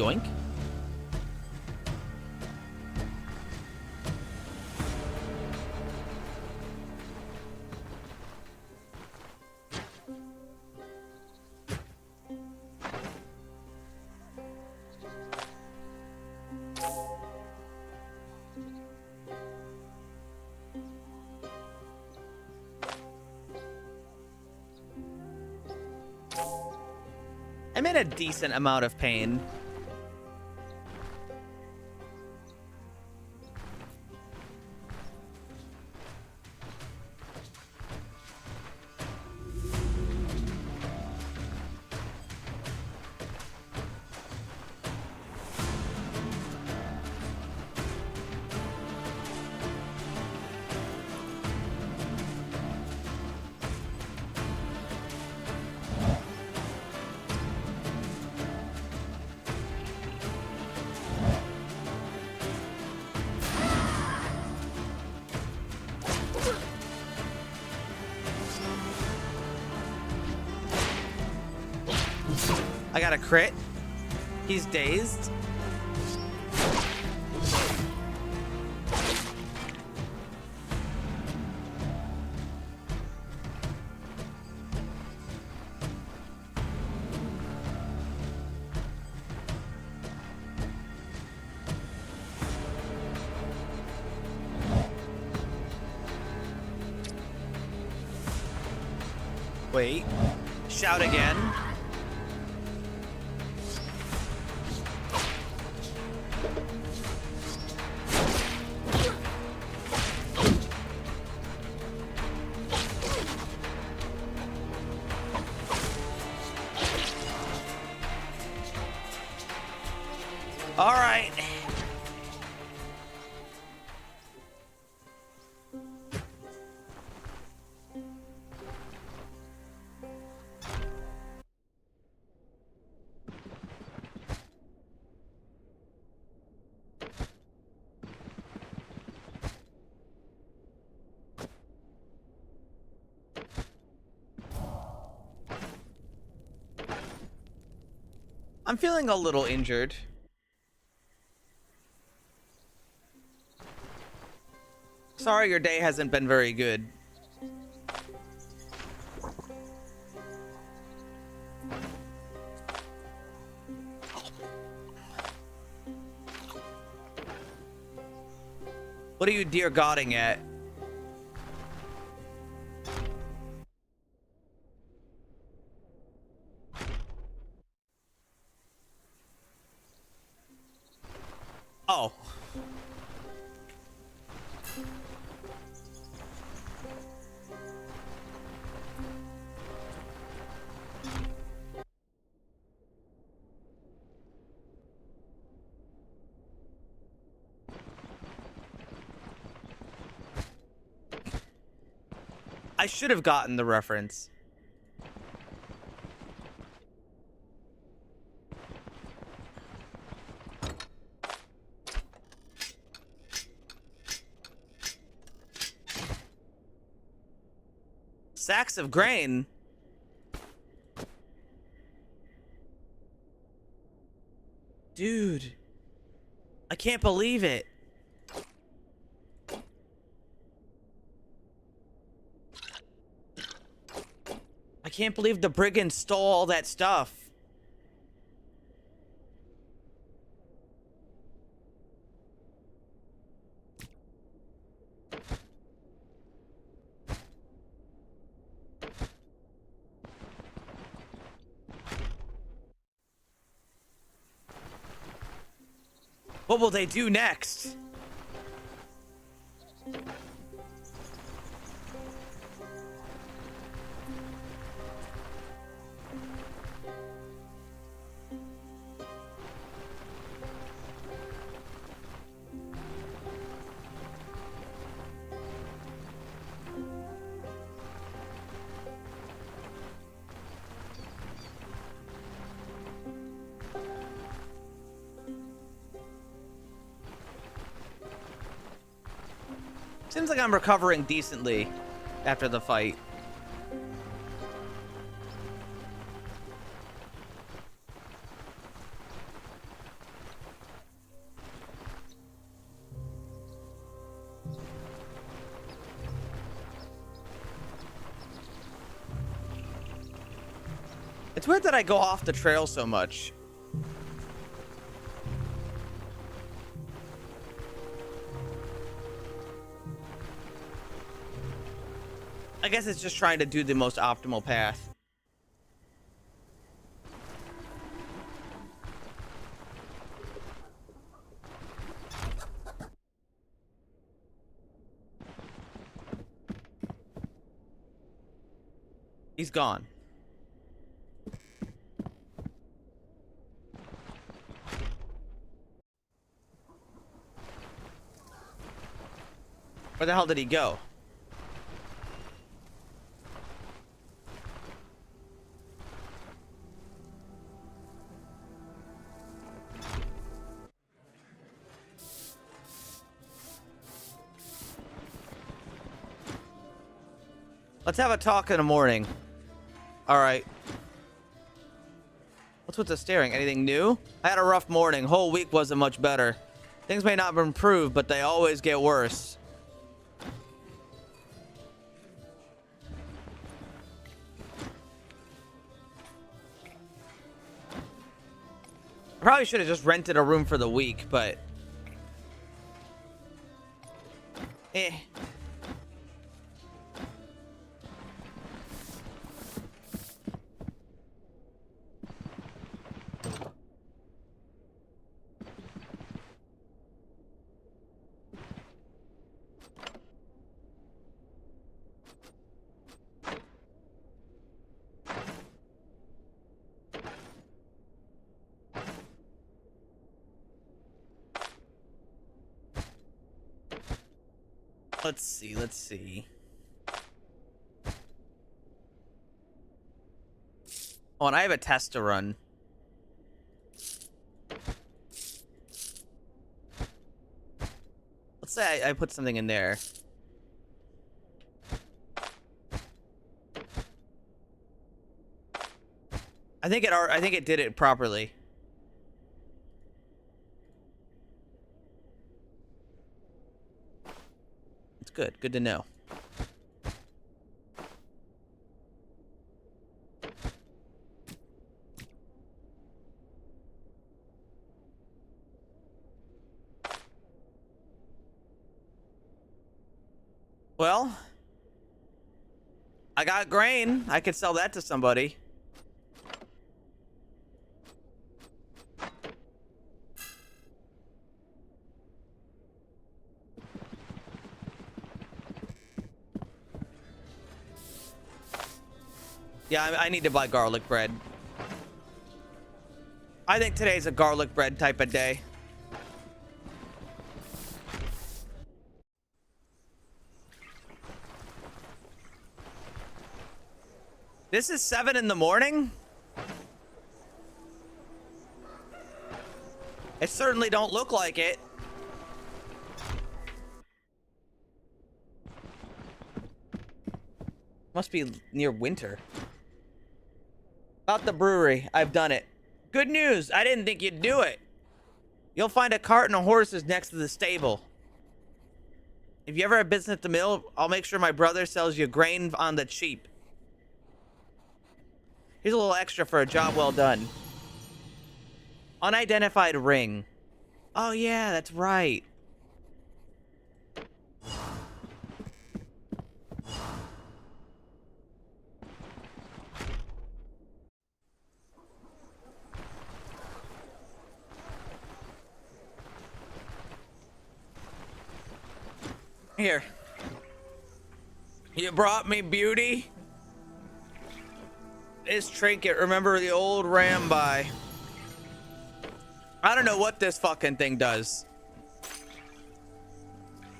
B: Yoink. I'm in a decent amount of pain. I got a crit. He's dazed. Wait. Shout again. All right. I'm feeling a little injured. Sorry your day hasn't been very good. What are you dear godding at? Oh. I should have gotten the reference. Sacks of grain. Dude. I can't believe it. I can't believe the brigands stole all that stuff. What will they do next? Seems like I'm recovering decently after the fight. It's weird that I go off the trail so much. I guess it's just trying to do the most optimal path. He's gone. Where the hell did he go? Let's have a talk in the morning. All right. What's with the staring? Anything new? I had a rough morning. Whole week wasn't much better. Things may not improve, but they always get worse. I probably should have just rented a room for the week, but... eh. Let's see, let's see. Oh, and I have a test to run. Let's say I put something in there. I think it did it properly. Good. Good to know. Well, I got grain. I could sell that to somebody. Yeah, I need to buy garlic bread. I think today's a garlic bread type of day. This is 7 in the morning? It certainly don't look like it. Must be near winter. About the brewery, I've done it. Good news, I didn't think you'd do it. You'll find a cart and a horses next to the stable. If you ever have business at the mill, I'll make sure my brother sells you grain on the cheap. Here's a little extra for a job well done. Unidentified ring. Oh yeah, that's right. Here. You brought me beauty? This trinket, remember the old Rambai. I don't know what this fucking thing does.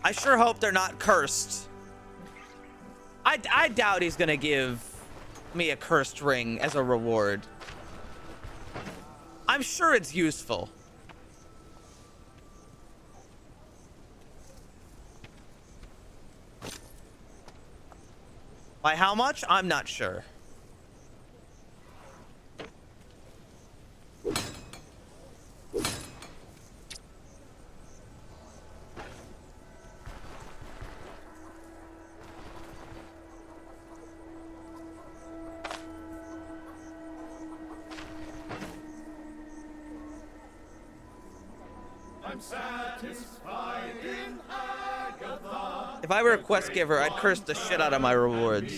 B: I sure hope they're not cursed. I doubt he's gonna give me a cursed ring as a reward. I'm sure it's useful. By how much? I'm not sure. If I were a quest giver, I'd curse the shit out of my rewards.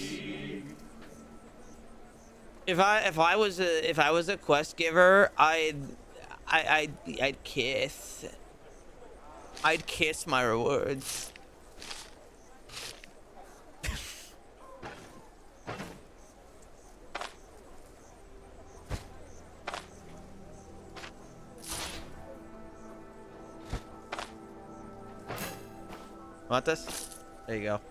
B: If I was a quest giver, I'd kiss. I'd kiss my rewards. Want this? There you go.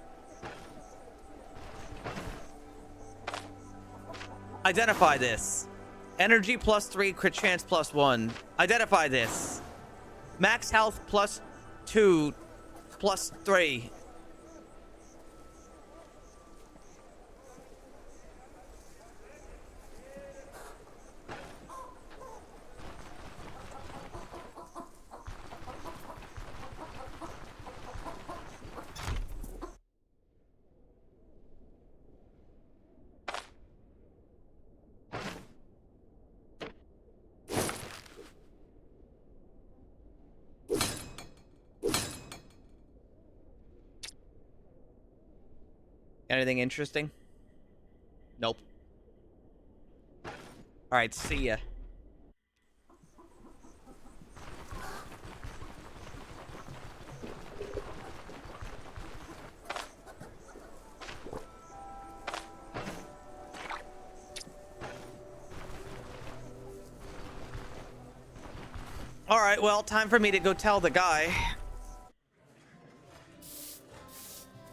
B: Identify this. Energy +3, crit chance +1. Identify this. Max health +2, +3. Anything interesting? Nope. Alright, see ya. Alright, well, time for me to go tell the guy.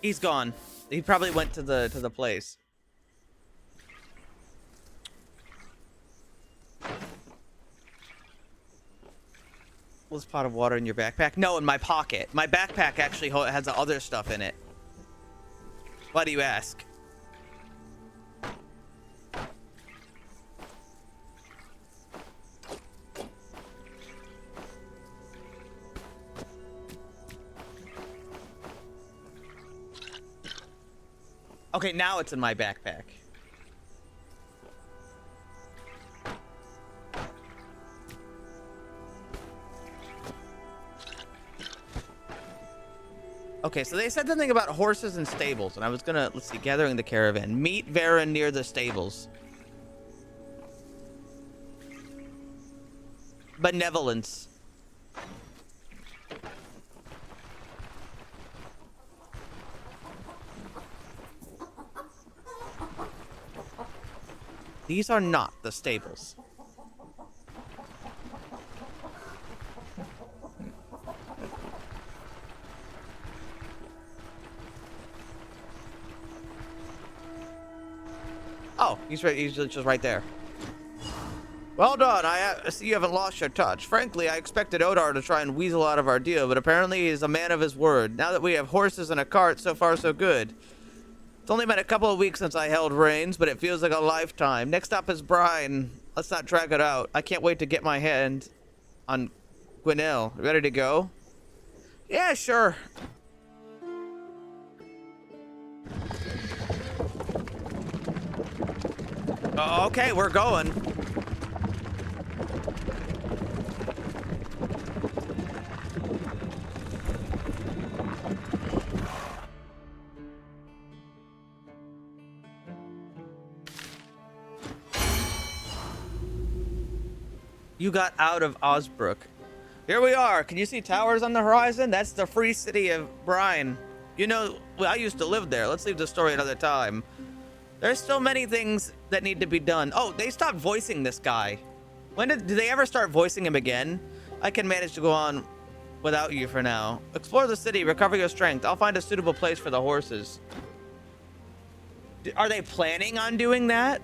B: He's gone. He probably went to the place. Was pot of water in your backpack? No, in my pocket. My backpack actually has other stuff in it. Why do you ask? Okay, now it's in my backpack. Okay, so they said something about horses and stables, and I was gonna, let's see, gathering the caravan. Meet Varen near the stables. Benevolence. These are not the stables. Oh, he's right. He's just right there. Well done. I see you haven't lost your touch. Frankly, I expected Odar to try and weasel out of our deal, but apparently he's a man of his word. Now that we have horses and a cart, so far so good. It's only been a couple of weeks since I held reins, but it feels like a lifetime. Next up is Brian. Let's not drag it out. I can't wait to get my hand on Gwinnell. Ready to go? Yeah, sure. Okay, we're going. You got out of Osbrook. Here we are. Can you see towers on the horizon? That's the free city of Brine. You know, well, I used to live there. Let's leave the story another time. There's still many things that need to be done. Oh, they stopped voicing this guy. When did they ever start voicing him again? I can manage to go on without you for now. Explore the city, recover your strength. I'll find a suitable place for the horses. Are they planning on doing that?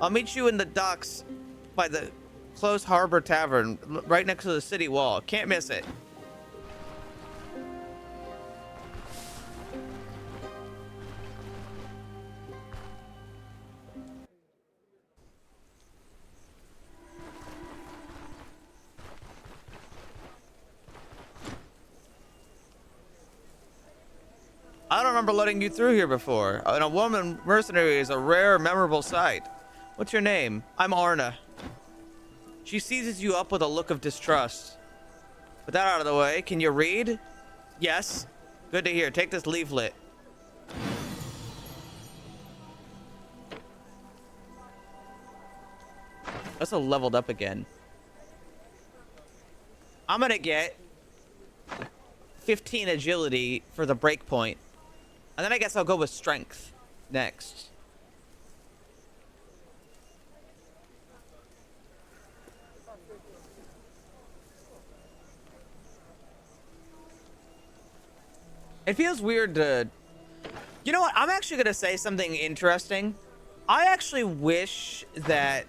B: I'll meet you in the docks by the Close Harbor Tavern, right next to the city wall. Can't miss it. I don't remember letting you through here before. And a woman mercenary is a rare, memorable sight. What's your name? I'm Arna. She seizes you up with a look of distrust. With that out of the way, can you read? Yes. Good to hear. Take this leaflet. That's a leveled up again. I'm gonna get 15 agility for the break point. And then I guess I'll go with strength next. It feels weird to... You know what? I'm actually going to say something interesting. I actually wish that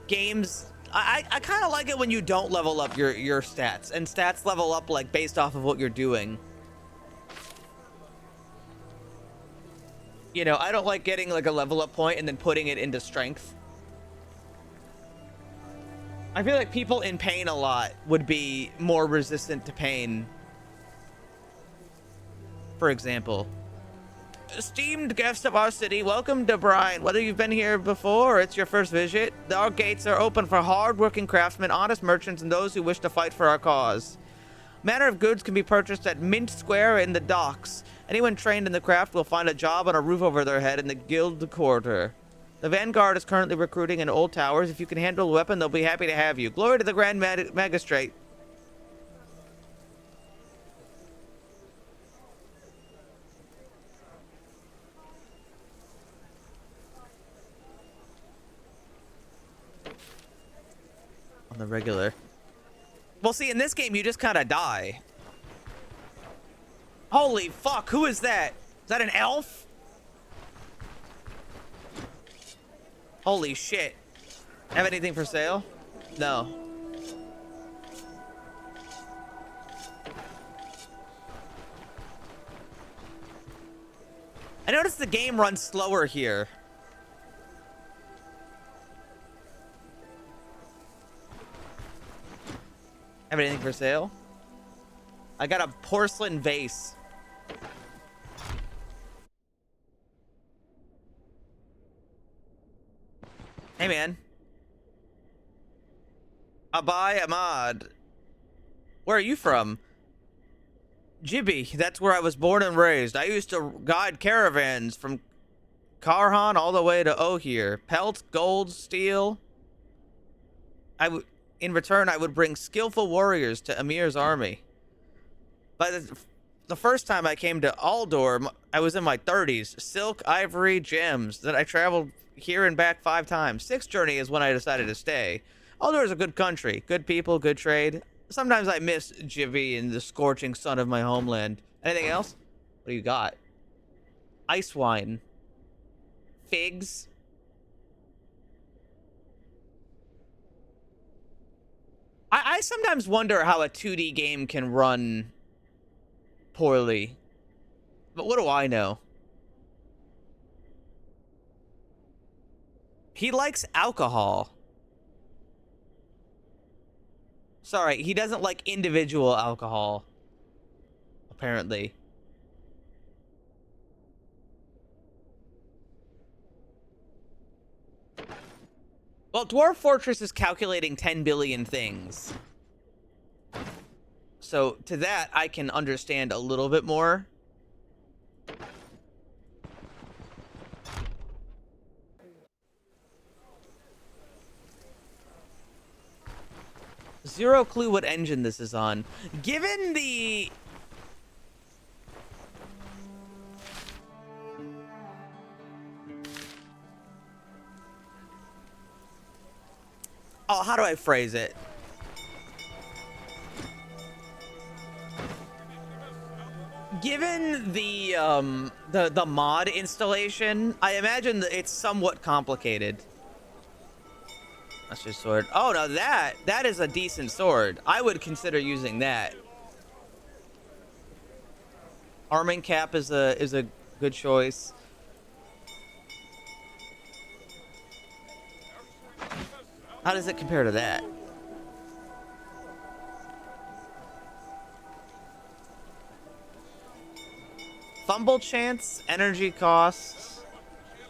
B: games... I kind of like it when you don't level up your stats. And stats level up like based off of what you're doing. You know, I don't like getting like a level up point and then putting it into strength. I feel like people in pain a lot would be more resistant to pain. For example. Esteemed guest of our city, welcome to Brine. Whether you've been here before or it's your first visit, our gates are open for hard-working craftsmen, honest merchants, and those who wish to fight for our cause. Manner of goods can be purchased at Mint Square in the docks. Anyone trained in the craft will find a job and a roof over their head in the guild quarter. The Vanguard is currently recruiting in Old Towers. If you can handle a weapon, they'll be happy to have you. Glory to the Grand Magistrate. On the regular. Well, see, in this game, you just kind of die. Holy fuck, who is that? Is that an elf? Holy shit. Have anything for sale? No. I noticed the game runs slower here. Have anything for sale? I got a porcelain vase. Hey, man. Abai Ahmad. Where are you from? Jibby. That's where I was born and raised. I used to guide caravans from Karhan all the way to Ohir. Pelts, gold, steel. In return, I would bring skillful warriors to Amir's army. By the first time I came to Aldor, I was in my 30s. Silk, ivory, gems. Then I traveled here and back 5 times. 6th journey is when I decided to stay. Aldor is a good country. Good people, good trade. Sometimes I miss Jivy and the scorching sun of my homeland. Anything else? What do you got? Ice wine. Figs. I sometimes wonder how a 2D game can run poorly. But what do I know? He likes alcohol. Sorry, he doesn't like individual alcohol. Apparently. Well, Dwarf Fortress is calculating 10 billion things. So, to that, I can understand a little bit more. Zero clue what engine this is on. Given the... Oh, how do I phrase it? Given the mod installation, I imagine that it's somewhat complicated. That's your sword. Oh, no, that is a decent sword. I would consider using that. Arming cap is a good choice. How does it compare to that? Fumble chance, energy costs.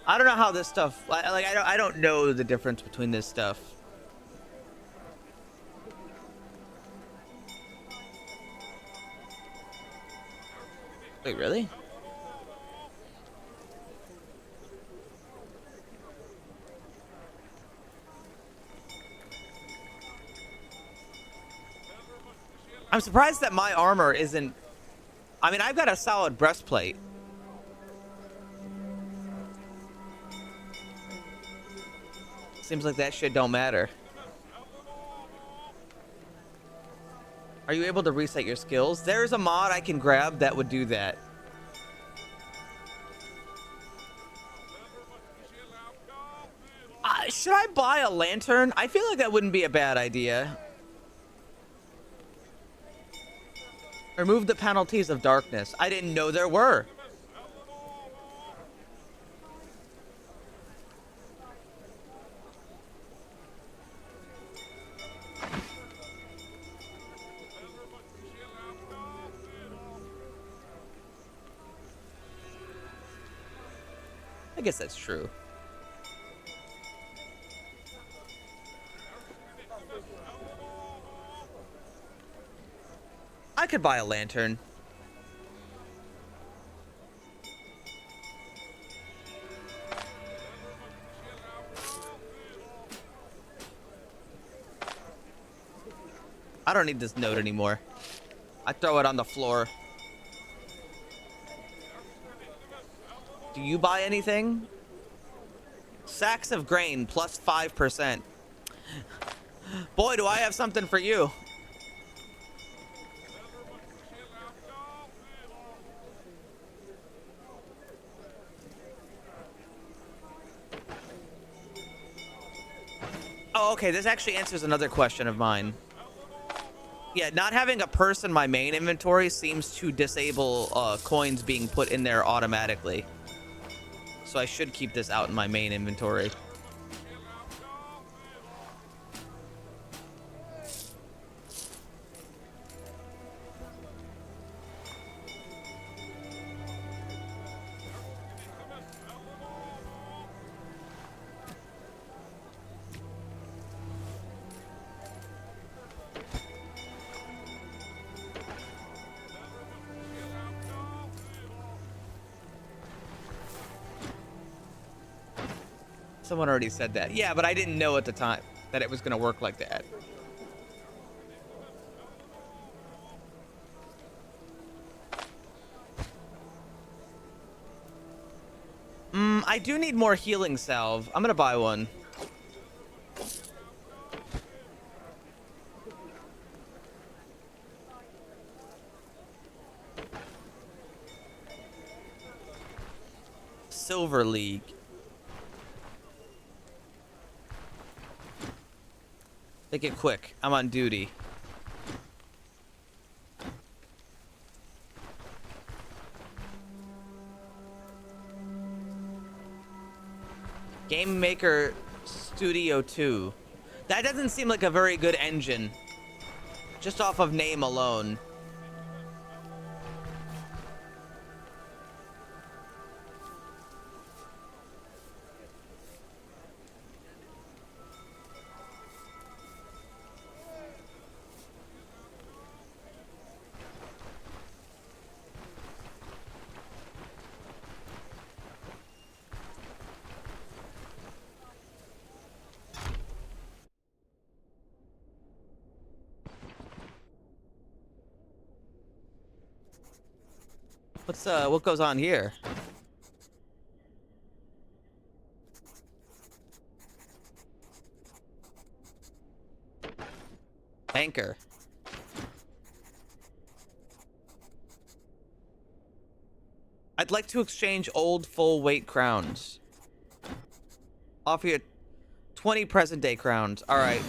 B: I don't know how this stuff. I don't know the difference between this stuff. Wait, really? I'm surprised that my armor isn't... I mean, I've got a solid breastplate. Seems like that shit don't matter. Are you able to reset your skills? There's a mod I can grab that would do that. Should I buy a lantern? I feel like that wouldn't be a bad idea. Remove the penalties of darkness. I didn't know there were. I guess that's true. I could buy a lantern. I don't need this note anymore. I throw it on the floor. Do you buy anything? Sacks of grain plus 5%. Boy, do I have something for you. Oh, okay, this actually answers another question of mine. Yeah, not having a purse in my main inventory seems to disable coins being put in there automatically. So I should keep this out in my main inventory. Someone already said that. Yeah, but I didn't know at the time that it was going to work like that. I do need more healing salve. I'm going to buy one. Silver League. Make it quick. I'm on duty. Game Maker Studio 2. That doesn't seem like a very good engine. Just off of name alone. What goes on here? Banker. I'd like to exchange old full weight crowns. Offer you 20 present day crowns. All right.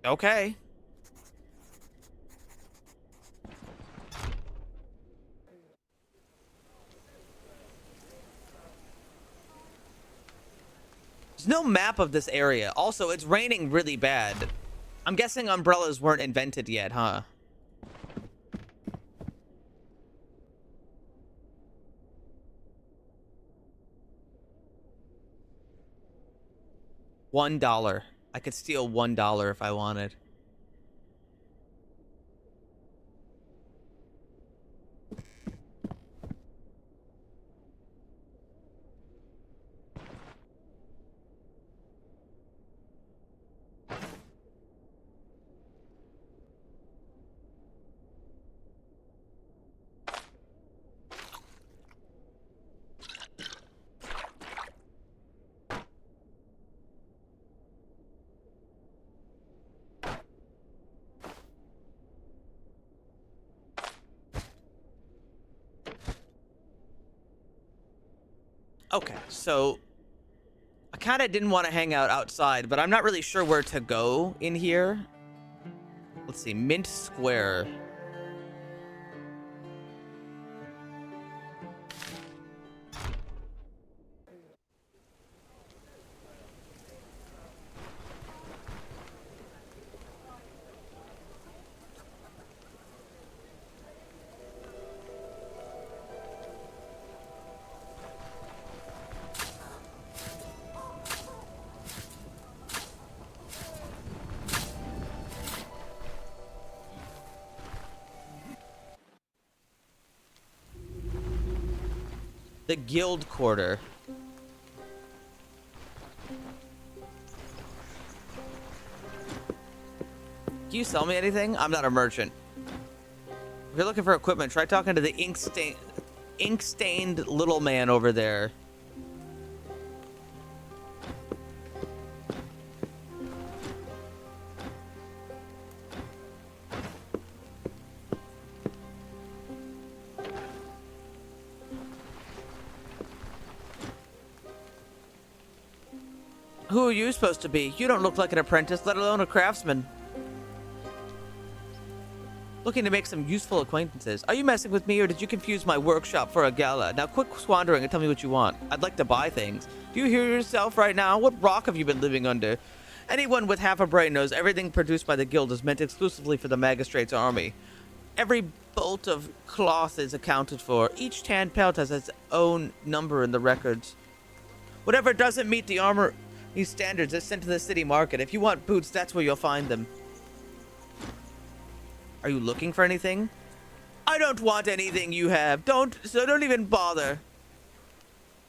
B: Okay. There's no map of this area. Also, it's raining really bad. I'm guessing umbrellas weren't invented yet, huh? $1. I could steal $1 if I wanted. Okay, so I kind of didn't want to hang out outside, but I'm not really sure where to go in here. Let's see, Mint Square. The Guild Quarter. Can you sell me anything? I'm not a merchant. If you're looking for equipment, try talking to the ink-stained little man over there. Who are you supposed to be? You don't look like an apprentice, let alone a craftsman. Looking to make some useful acquaintances. Are you messing with me, or did you confuse my workshop for a gala? Now quit squandering and tell me what you want. I'd like to buy things. Do you hear yourself right now? What rock have you been living under? Anyone with half a brain knows everything produced by the guild is meant exclusively for the magistrate's army. Every bolt of cloth is accounted for. Each tan pelt has its own number in the records. Whatever doesn't meet the armor... These standards are sent to the city market. If you want boots, that's where you'll find them. Are you looking for anything? I don't want anything you have. So don't even bother.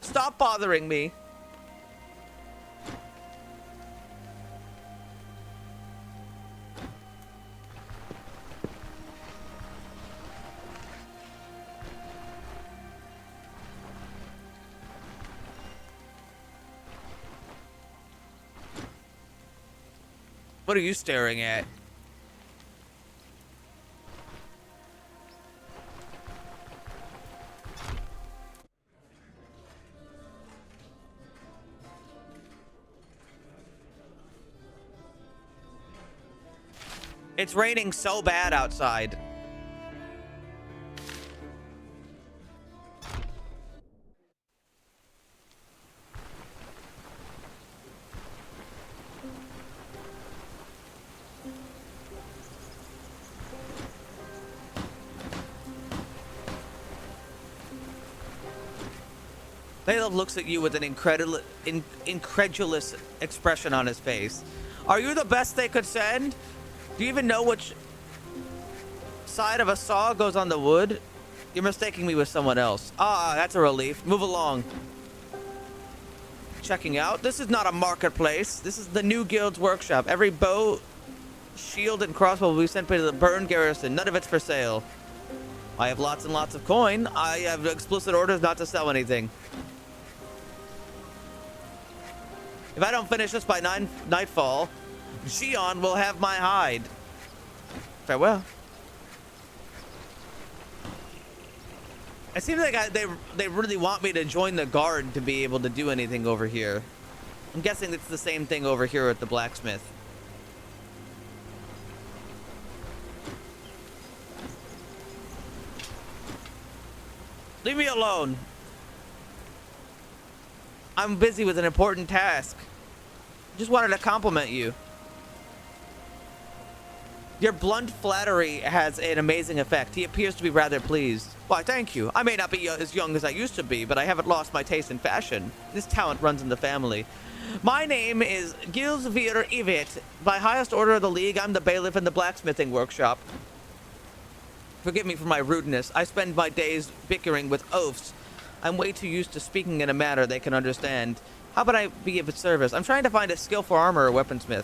B: Stop bothering me. What are you staring at? It's raining so bad outside. Caleb looks at you with an incredulous expression on his face. Are you the best they could send? Do you even know which side of a saw goes on the wood? You're mistaking me with someone else. Ah, that's a relief. Move along. Checking out. This is not a marketplace. This is the new guild's workshop. Every bow, shield, and crossbow will be sent to the Burn Garrison. None of it's for sale. I have lots and lots of coin. I have explicit orders not to sell anything. If I don't finish this by nightfall, Xion will have my hide. Farewell. It seems like they really want me to join the guard to be able to do anything over here. I'm guessing it's the same thing over here at the blacksmith. Leave me alone. I'm busy with an important task. Just wanted to compliment you. Your blunt flattery has an amazing effect. He appears to be rather pleased. Why, thank you. I may not be as young as I used to be, but I haven't lost my taste in fashion. This talent runs in the family. My name is Gilsvir Ivit. By highest order of the league, I'm the bailiff in the blacksmithing workshop. Forgive me for my rudeness. I spend my days bickering with oafs. I'm way too used to speaking in a manner they can understand. How about I be of service? I'm trying to find a skillful armor or weaponsmith.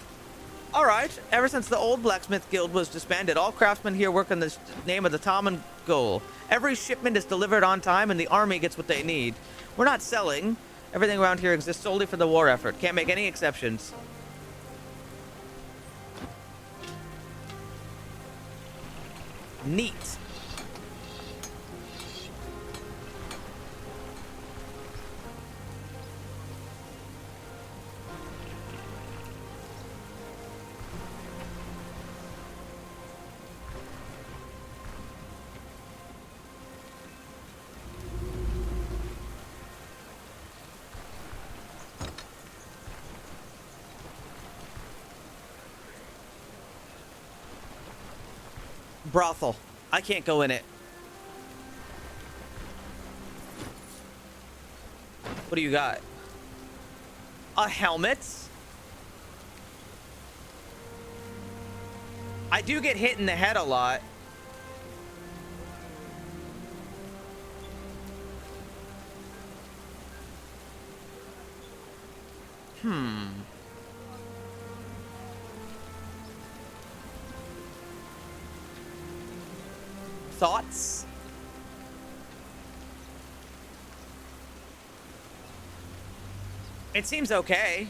B: All right. Ever since the old blacksmith guild was disbanded, all craftsmen here work in the name of the common goal. Every shipment is delivered on time, and the army gets what they need. We're not selling. Everything around here exists solely for the war effort. Can't make any exceptions. Neat. Brothel. I can't go in it. What do you got? A helmet? I do get hit in the head a lot. Thoughts? It seems okay.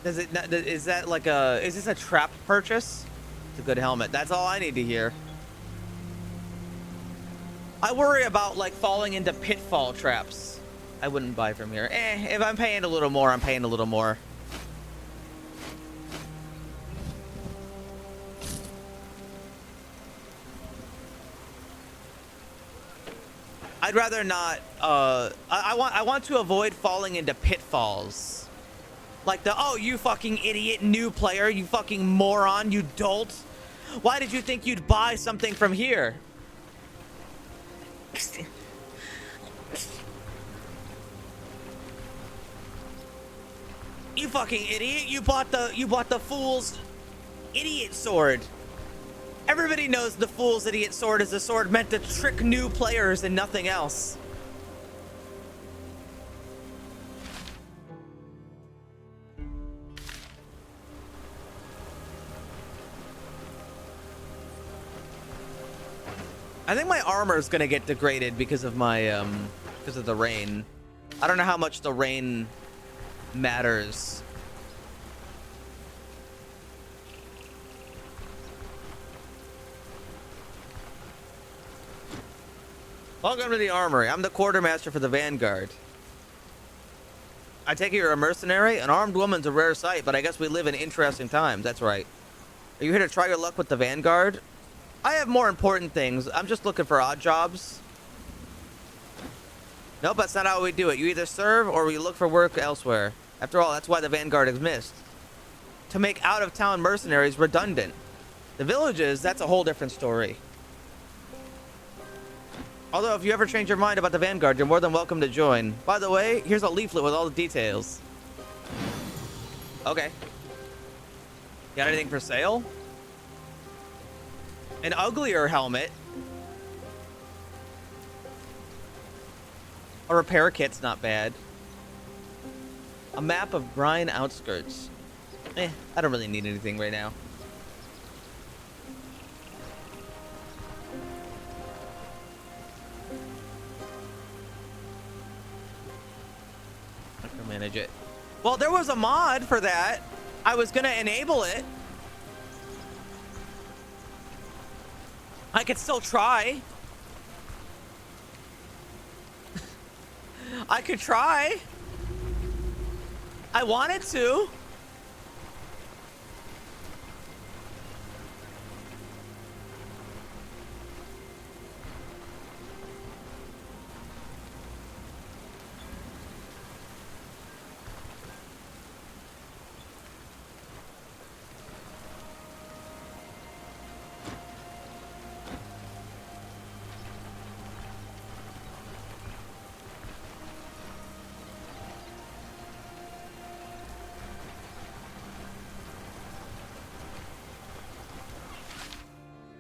B: Does it? Is that like a? Is this a trap purchase? It's a good helmet. That's all I need to hear. I worry about like falling into pitfall traps. I wouldn't buy from here. If I'm paying a little more, I'm paying a little more. I'd rather not. I want to avoid falling into pitfalls. Like the, oh, you fucking idiot new player, you fucking moron, you dolt. Why did you think you'd buy something from here? You fucking idiot, you bought the fool's idiot sword. Everybody knows the fool's idiot sword is a sword meant to trick new players and nothing else. I think my armor is gonna get degraded because of my because of the rain. I don't know how much the rain matters. Welcome to the armory. I'm the quartermaster for the Vanguard. I take it you're a mercenary? An armed woman's a rare sight, but I guess we live in interesting times. That's right. Are you here to try your luck with the Vanguard? I have more important things. I'm just looking for odd jobs. Nope, that's not how we do it. You either serve or we look for work elsewhere. After all, that's why the Vanguard exists. To make out-of-town mercenaries redundant. The villages, that's a whole different story. Although, if you ever change your mind about the Vanguard, you're more than welcome to join. By the way, here's a leaflet with all the details. Okay. Got anything for sale? An uglier helmet. A repair kit's not bad. A map of Brine outskirts. I don't really need anything right now. I can manage it. Well, there was a mod for that. I was gonna enable it. I could still try. I could try. I wanted to.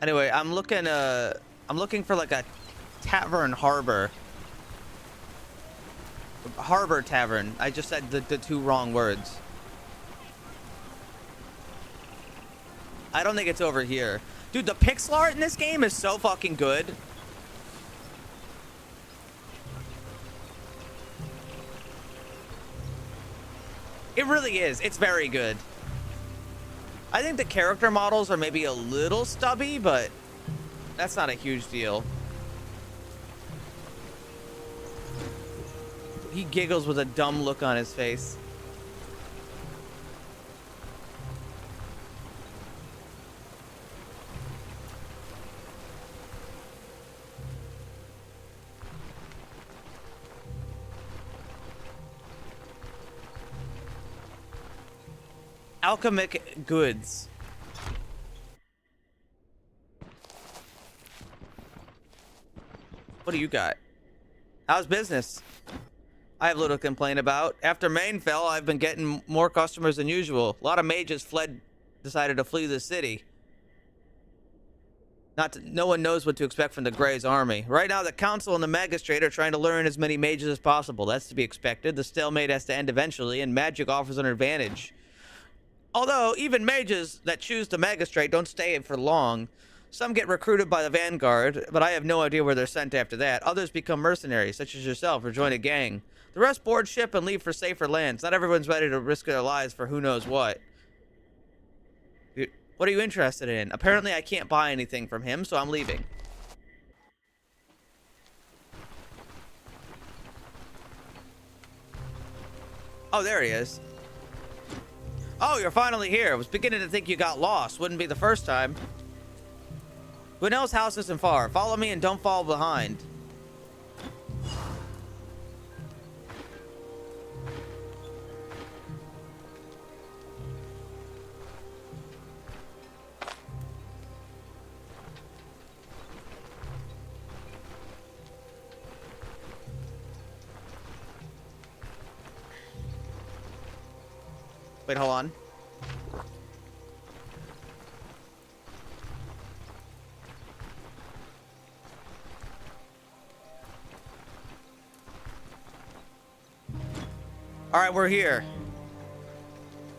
B: Anyway, I'm looking for like a tavern harbor. Harbor tavern. I just said the two wrong words. I don't think it's over here. Dude, the pixel art in this game is so fucking good. It really is. It's very good. I think the character models are maybe a little stubby, but that's not a huge deal. He giggles with a dumb look on his face. Alchemic goods. What do you got? How's business? I have little to complain about. After Maine fell, I've been getting more customers than usual. A lot of mages decided to flee the city. No one knows what to expect from the Grey's army. Right now, the council and the magistrate are trying to learn as many mages as possible. That's to be expected. The stalemate has to end eventually, and magic offers an advantage. Although, even mages that choose the magistrate don't stay for long. Some get recruited by the Vanguard, but I have no idea where they're sent after that. Others become mercenaries, such as yourself, or join a gang. The rest board ship and leave for safer lands. Not everyone's ready to risk their lives for who knows what. What are you interested in? Apparently I can't buy anything from him, so I'm leaving. Oh, there he is. Oh, you're finally here. I was beginning to think you got lost. Wouldn't be the first time. Gwinnell's house isn't far. Follow me and don't fall behind. Wait, hold on. All right, we're here.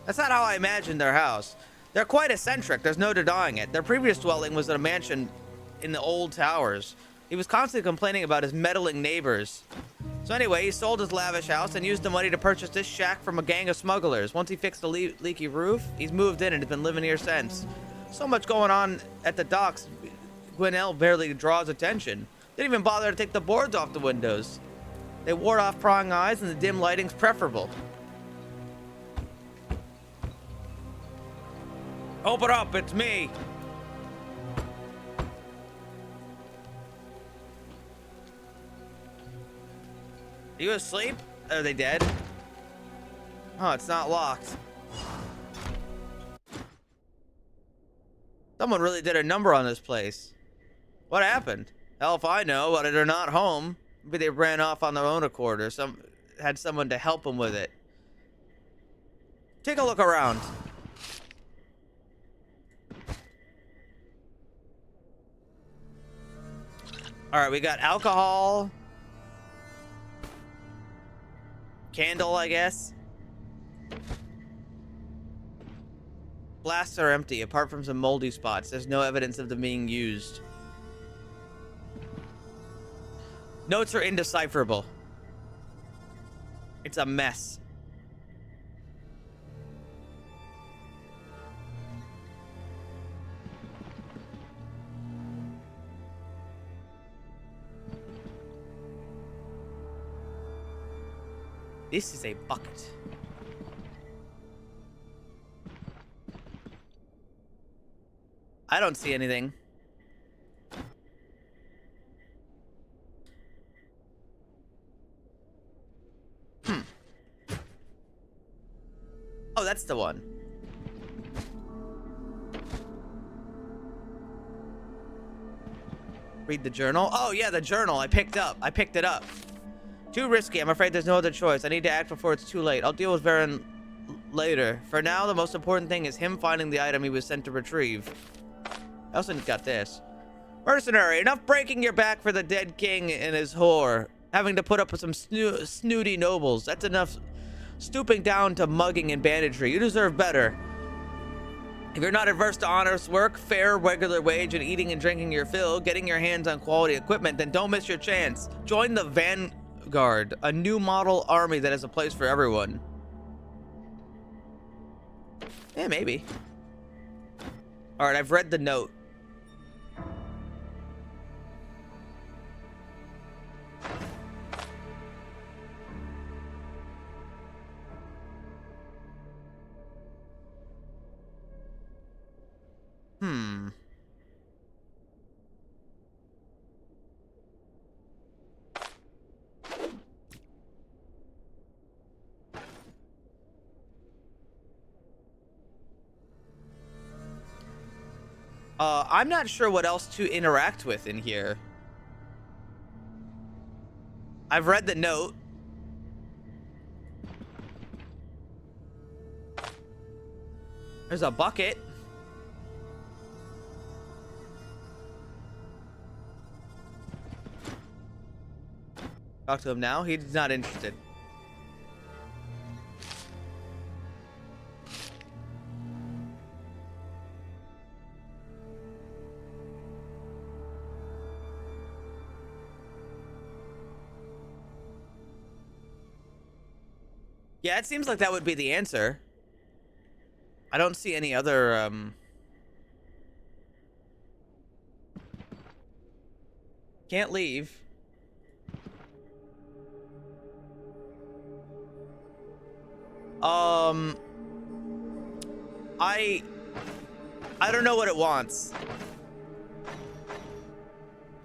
B: That's not how I imagined their house. They're quite eccentric, there's no denying it. Their previous dwelling was in a mansion in the old towers. He was constantly complaining about his meddling neighbors. So anyway, he sold his lavish house and used the money to purchase this shack from a gang of smugglers. Once he fixed the leaky roof, he's moved in and has been living here since. So much going on at the docks, Gwinnell barely draws attention. They didn't even bother to take the boards off the windows. They ward off prying eyes and the dim lighting's preferable. Open up, it's me. Are you asleep? Are they dead? Oh, it's not locked. Someone really did a number on this place. What happened? Hell if I know, but they're not home. Maybe they ran off on their own accord or had someone to help them with it. Take a look around. All right, we got alcohol. Candle, I guess. Flasks are empty, apart from some moldy spots. There's no evidence of them being used. Notes are indecipherable. It's a mess. This is a bucket. I don't see anything. Oh, that's the one. Read the journal. Oh, yeah, the journal. I picked it up. Too risky. I'm afraid there's no other choice. I need to act before it's too late. I'll deal with Varen later. For now, the most important thing is him finding the item he was sent to retrieve. I also got this. Mercenary, enough breaking your back for the dead king and his whore. Having to put up with some snooty nobles. That's enough stooping down to mugging and banditry. You deserve better. If you're not averse to honest work, fair, regular wage, and eating and drinking your fill, getting your hands on quality equipment, then don't miss your chance. Join the Vanguard, a new model army that has a place for everyone. Yeah, maybe. All right, I've read the note. I'm not sure what else to interact with in here. I've read the note. There's a bucket. Talk to him now. He's not interested. Yeah, it seems like that would be the answer. I don't see any other, Can't leave. I don't know what it wants.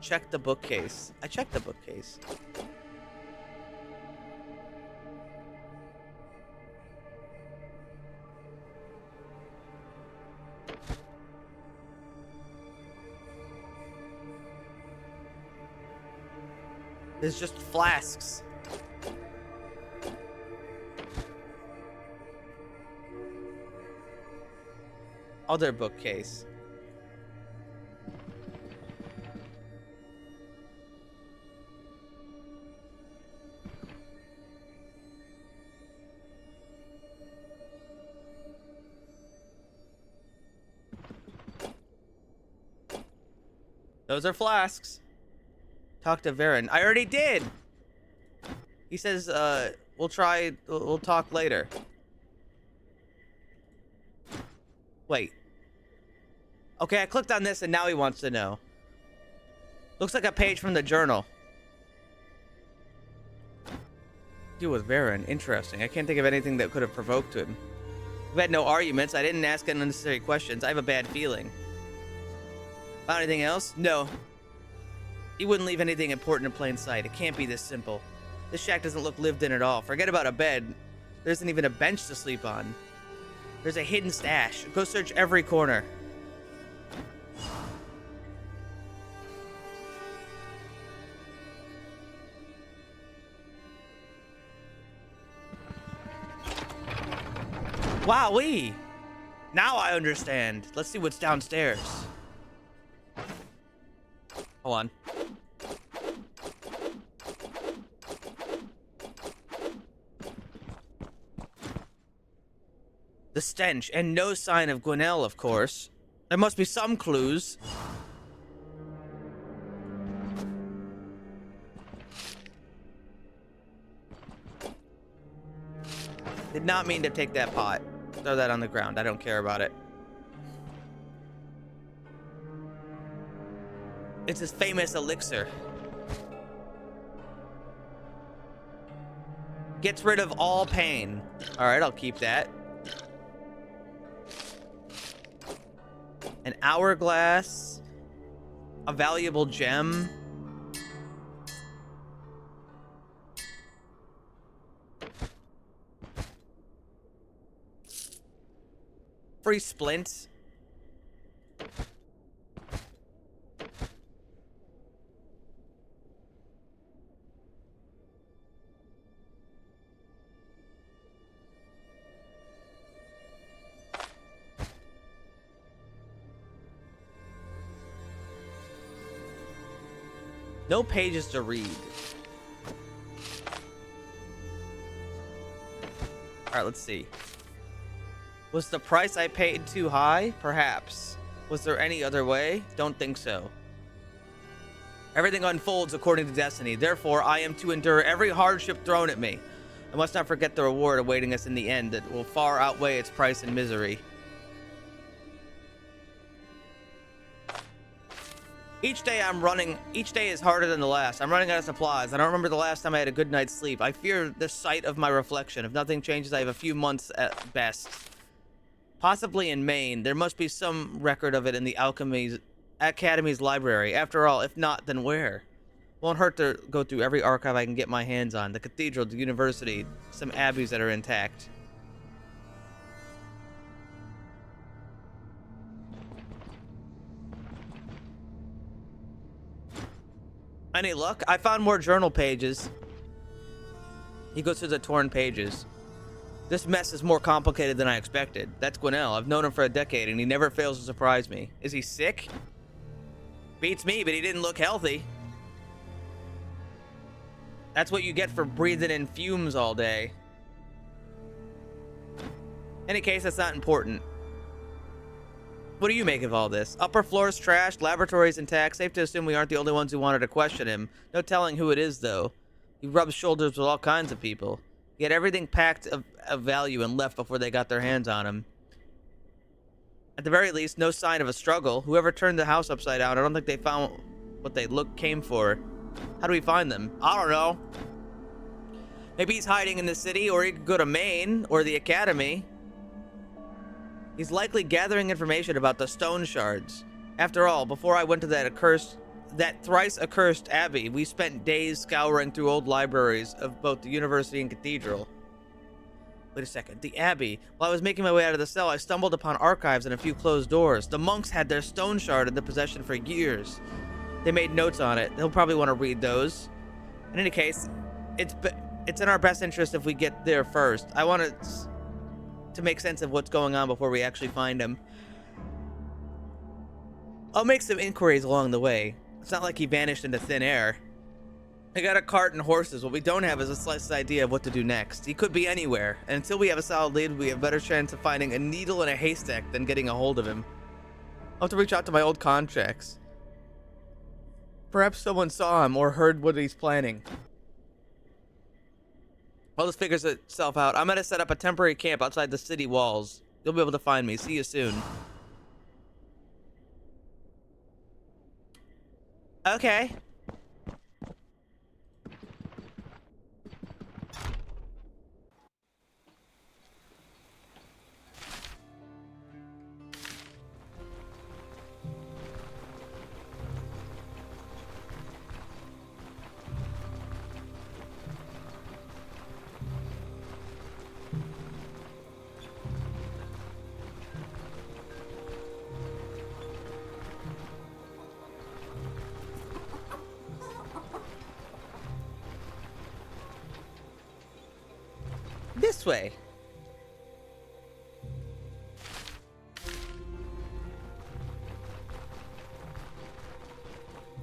B: Check the bookcase. I checked the bookcase. There's just flasks. Other bookcase. Those are flasks. Talk to Varen. I already did. He says, we'll talk later. Wait. Okay, I clicked on this and now he wants to know. Looks like a page from the journal. Deal with Varen. Interesting. I can't think of anything that could have provoked him. We've had no arguments. I didn't ask unnecessary questions. I have a bad feeling. Found anything else? No. He wouldn't leave anything important in plain sight. It can't be this simple. This shack doesn't look lived in at all. Forget about a bed. There isn't even a bench to sleep on. There's a hidden stash. Go search every corner. Wowee! Now I understand. Let's see what's downstairs. Hold on. The stench, and no sign of Gwinnell, of course. There must be some clues. Did not mean to take that pot. Throw that on the ground. I don't care about it. It's his famous elixir. Gets rid of all pain. All right, I'll keep that. An hourglass. A valuable gem. Free splint. No pages to read. All right, let's see. Was the price I paid too high? Perhaps. Was there any other way? Don't think so. Everything unfolds according to destiny. Therefore, I am to endure every hardship thrown at me. I must not forget the reward awaiting us in the end that will far outweigh its price and misery. Each day is harder than the last. I'm running out of supplies. I don't remember the last time I had a good night's sleep. I fear the sight of my reflection. If nothing changes, I have a few months at best. Possibly in Maine. There must be some record of it in the Academy's library. After all, if not, then where? Won't hurt to go through every archive I can get my hands on. The cathedral, the university, some abbeys that are intact. Any luck? I found more journal pages. He goes through the torn pages. This mess is more complicated than I expected. That's Gwinnell. I've known him for a decade, and he never fails to surprise me. Is he sick? Beats me, but he didn't look healthy. That's what you get for breathing in fumes all day. Any case, that's not important. What do you make of all this? Upper floors trashed, laboratories intact. Safe to assume we aren't the only ones who wanted to question him. No telling who it is, though. He rubs shoulders with all kinds of people. He had everything packed of value and left before they got their hands on him. At the very least, no sign of a struggle. Whoever turned the house upside down, I don't think they found what they came for. How do we find them? I don't know. Maybe he's hiding in the city, or he could go to Maine, or the Academy. He's likely gathering information about the stone shards. After all, before I went to that thrice accursed abbey, we spent days scouring through old libraries of both the university and cathedral. Wait a second, the abbey. While I was making my way out of the cell, I stumbled upon archives and a few closed doors. The monks had their stone shard in their possession for years. They made notes on it. They'll probably want to read those. In any case, it's in our best interest if we get there first. I want to make sense of what's going on before we actually find him. I'll make some inquiries along the way. It's not like he vanished into thin air. I got a cart and horses. What we don't have is a slight idea of what to do next. He could be anywhere, and until we have a solid lead, we have a better chance of finding a needle in a haystack than getting a hold of him. I'll have to reach out to my old contacts. Perhaps someone saw him or heard what he's planning. All this figures itself out. I'm gonna set up a temporary camp outside the city walls. You'll be able to find me. See you soon. Okay. This way.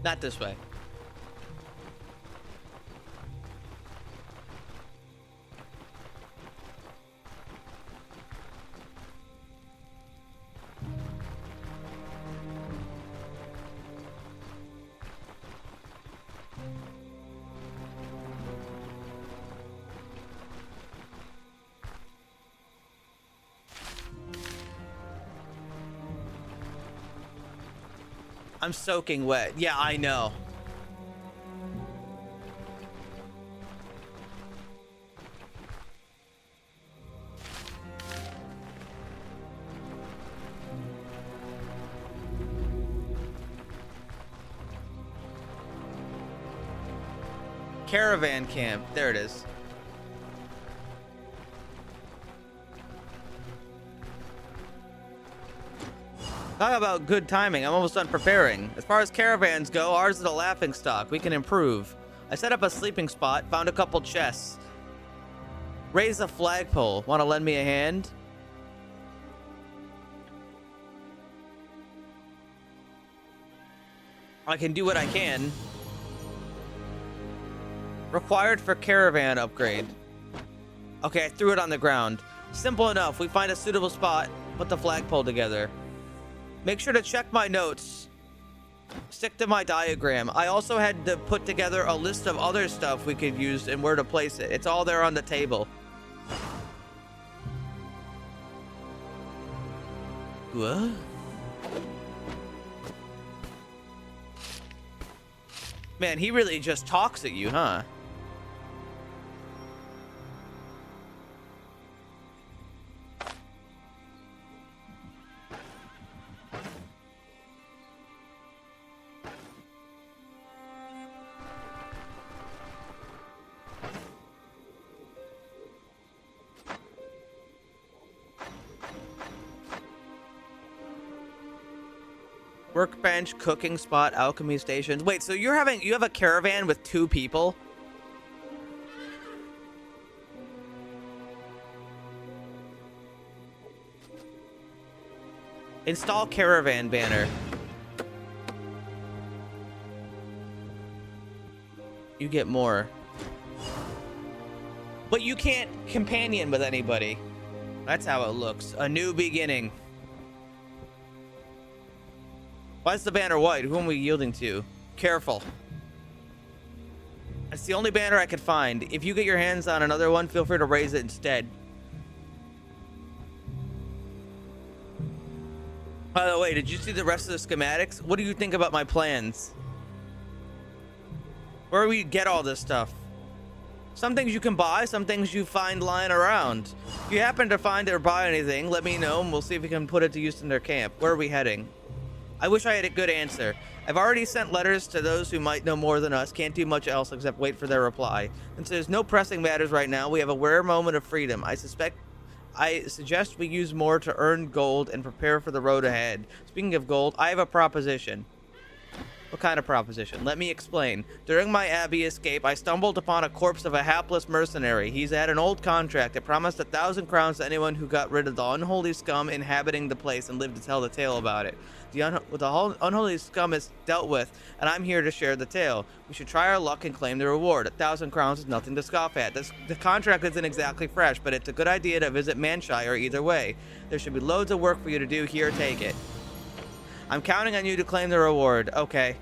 B: Not this way. I'm soaking wet. Yeah, I know. Caravan camp. There it is. Talk about good timing. I'm almost done preparing. As far as caravans go, ours is a laughing stock. We can improve. I set up a sleeping spot, found a couple chests. Raise a flagpole. Want to lend me a hand? I can do what I can. Required for caravan upgrade. Okay, I threw it on the ground. Simple enough. We find a suitable spot, put the flagpole together. Make sure to check my notes. Stick to my diagram. I also had to put together a list of other stuff we could use and where to place it. It's all there on the table. What? Man, he really just talks at you, huh? Workbench, cooking spot, alchemy stations. Wait, so you have a caravan with 2 people? Install caravan banner. You get more. But you can't companion with anybody. That's how it looks. A new beginning. Why is the banner white? Who am we yielding to? Careful. That's the only banner I could find. If you get your hands on another one, feel free to raise it instead. By the way, did you see the rest of the schematics? What do you think about my plans? Where do we get all this stuff? Some things you can buy, some things you find lying around. If you happen to find or buy anything, let me know and we'll see if we can put it to use in their camp. Where are we heading? I wish I had a good answer. I've already sent letters to those who might know more than us. Can't do much else except wait for their reply. Since there's no pressing matters right now, we have a rare moment of freedom. I suggest we use more to earn gold and prepare for the road ahead. Speaking of gold, I have a proposition. What kind of proposition? Let me explain. During my Abbey escape, I stumbled upon a corpse of a hapless mercenary. He's had an old contract that promised 1,000 crowns to anyone who got rid of the unholy scum inhabiting the place and lived to tell the tale about it. The unholy scum is dealt with, and I'm here to share the tale. We should try our luck and claim the reward. 1,000 crowns is nothing to scoff at. The contract isn't exactly fresh, but it's a good idea to visit Manshire either way. There should be loads of work for you to do. Here, take it. I'm counting on you to claim the reward. Okay.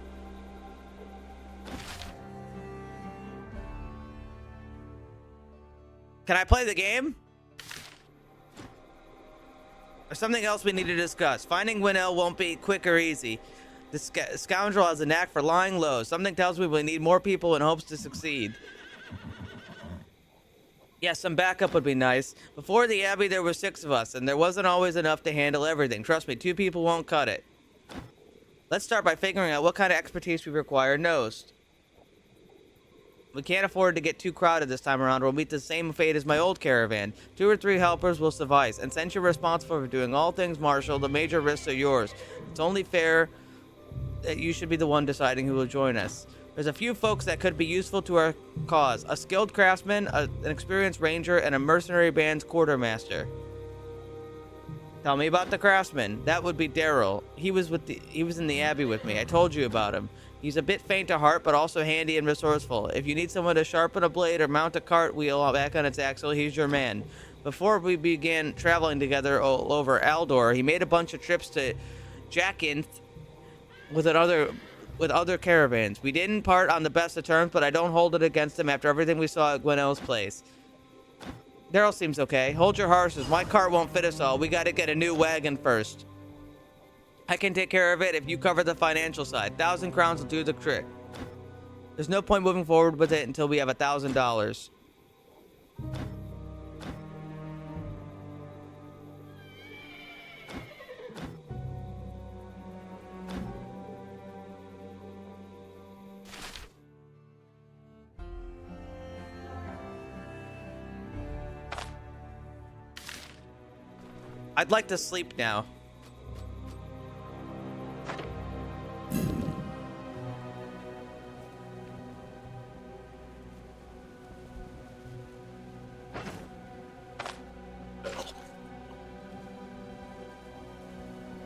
B: Can I play the game? There's something else we need to discuss. Finding Winell won't be quick or easy. This scoundrel has a knack for lying low. Something tells me we need more people in hopes to succeed. Yeah, some backup would be nice. Before the Abbey, there were 6 of us, and there wasn't always enough to handle everything. Trust me, 2 people won't cut it. Let's start by figuring out what kind of expertise we require most. We can't afford to get too crowded this time around. We'll meet the same fate as my old caravan. 2 or 3 helpers will suffice. And since you're responsible for doing all things martial, the major risks are yours. It's only fair that you should be the one deciding who will join us. There's a few folks that could be useful to our cause. A skilled craftsman, an experienced ranger, and a mercenary band's quartermaster. Tell me about the craftsman. That would be Daryl. He was in the Abbey with me. I told you about him. He's a bit faint of heart, but also handy and resourceful. If you need someone to sharpen a blade or mount a cartwheel back on its axle, he's your man. Before we began traveling together all over Aldor, he made a bunch of trips to Jacinth with other caravans. We didn't part on the best of terms, but I don't hold it against him after everything we saw at Gwenelle's place. Daryl seems okay. Hold your horses. My cart won't fit us all. We gotta get a new wagon first. I can take care of it if you cover the financial side. 1,000 crowns will do the trick. There's no point moving forward with it until we have $1,000. I'd like to sleep now.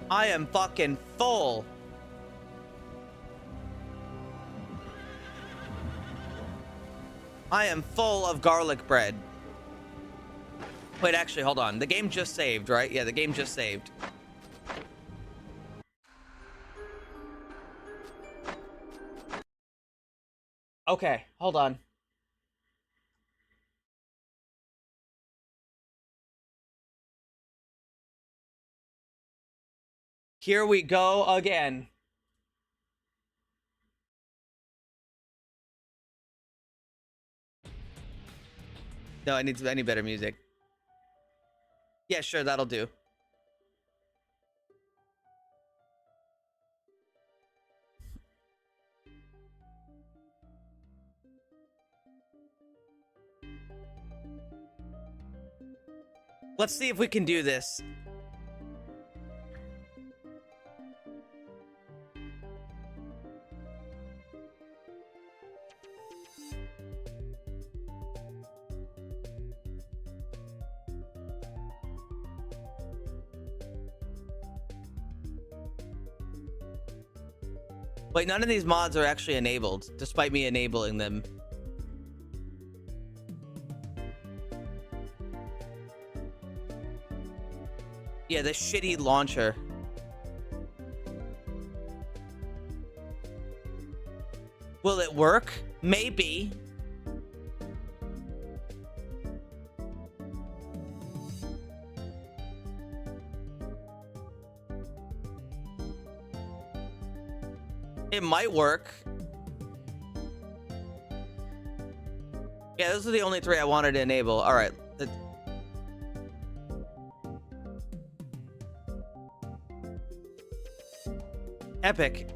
B: I am fucking full. I am full of garlic bread. Wait, actually, hold on. The game just saved, right? Yeah, the game just saved. Okay, hold on. Here we go again. No, I need better music. Yeah, sure, that'll do. Let's see if we can do this. Wait, none of these mods are actually enabled, despite me enabling them. Yeah, the shitty launcher. Will it work? Maybe. It might work. Yeah, those are the only three I wanted to enable. All right. Epic.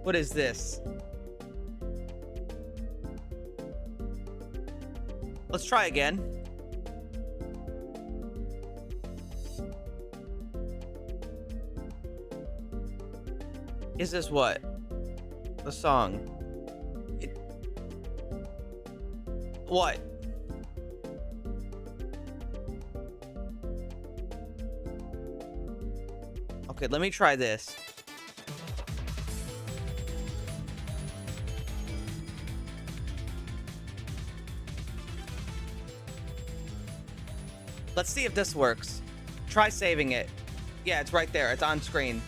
B: What is this? Let's try again. Is this what? The song. What? Okay, let me try this. Let's see if this works. Try saving it. Yeah, it's right there. It's on screen.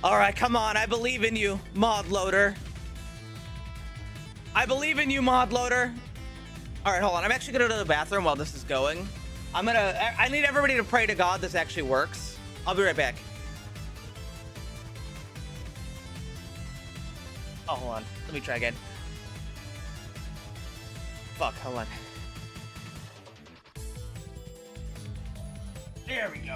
B: All right, come on. I believe in you, mod loader. I believe in you, mod loader. All right, hold on. I'm actually gonna go to the bathroom while this is going. I need everybody to pray to God this actually works. I'll be right back. Oh, hold on. Let me try again. Fuck, hold on. There we go.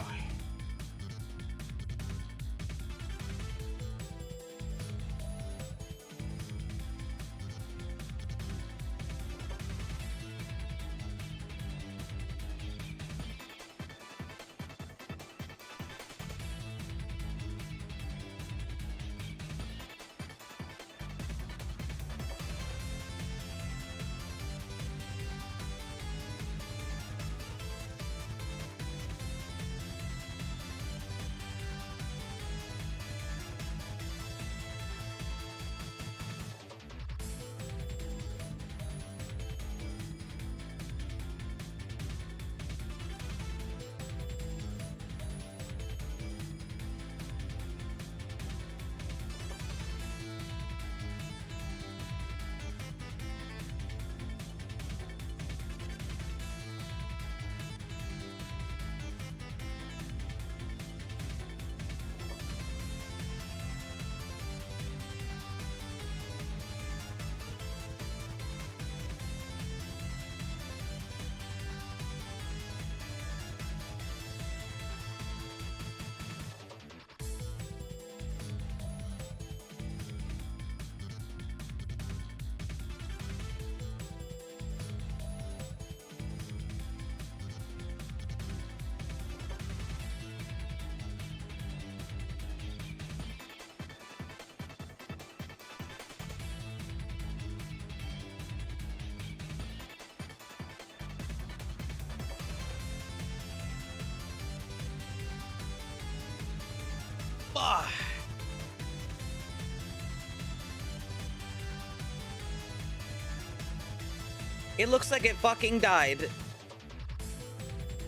B: It looks like it fucking died.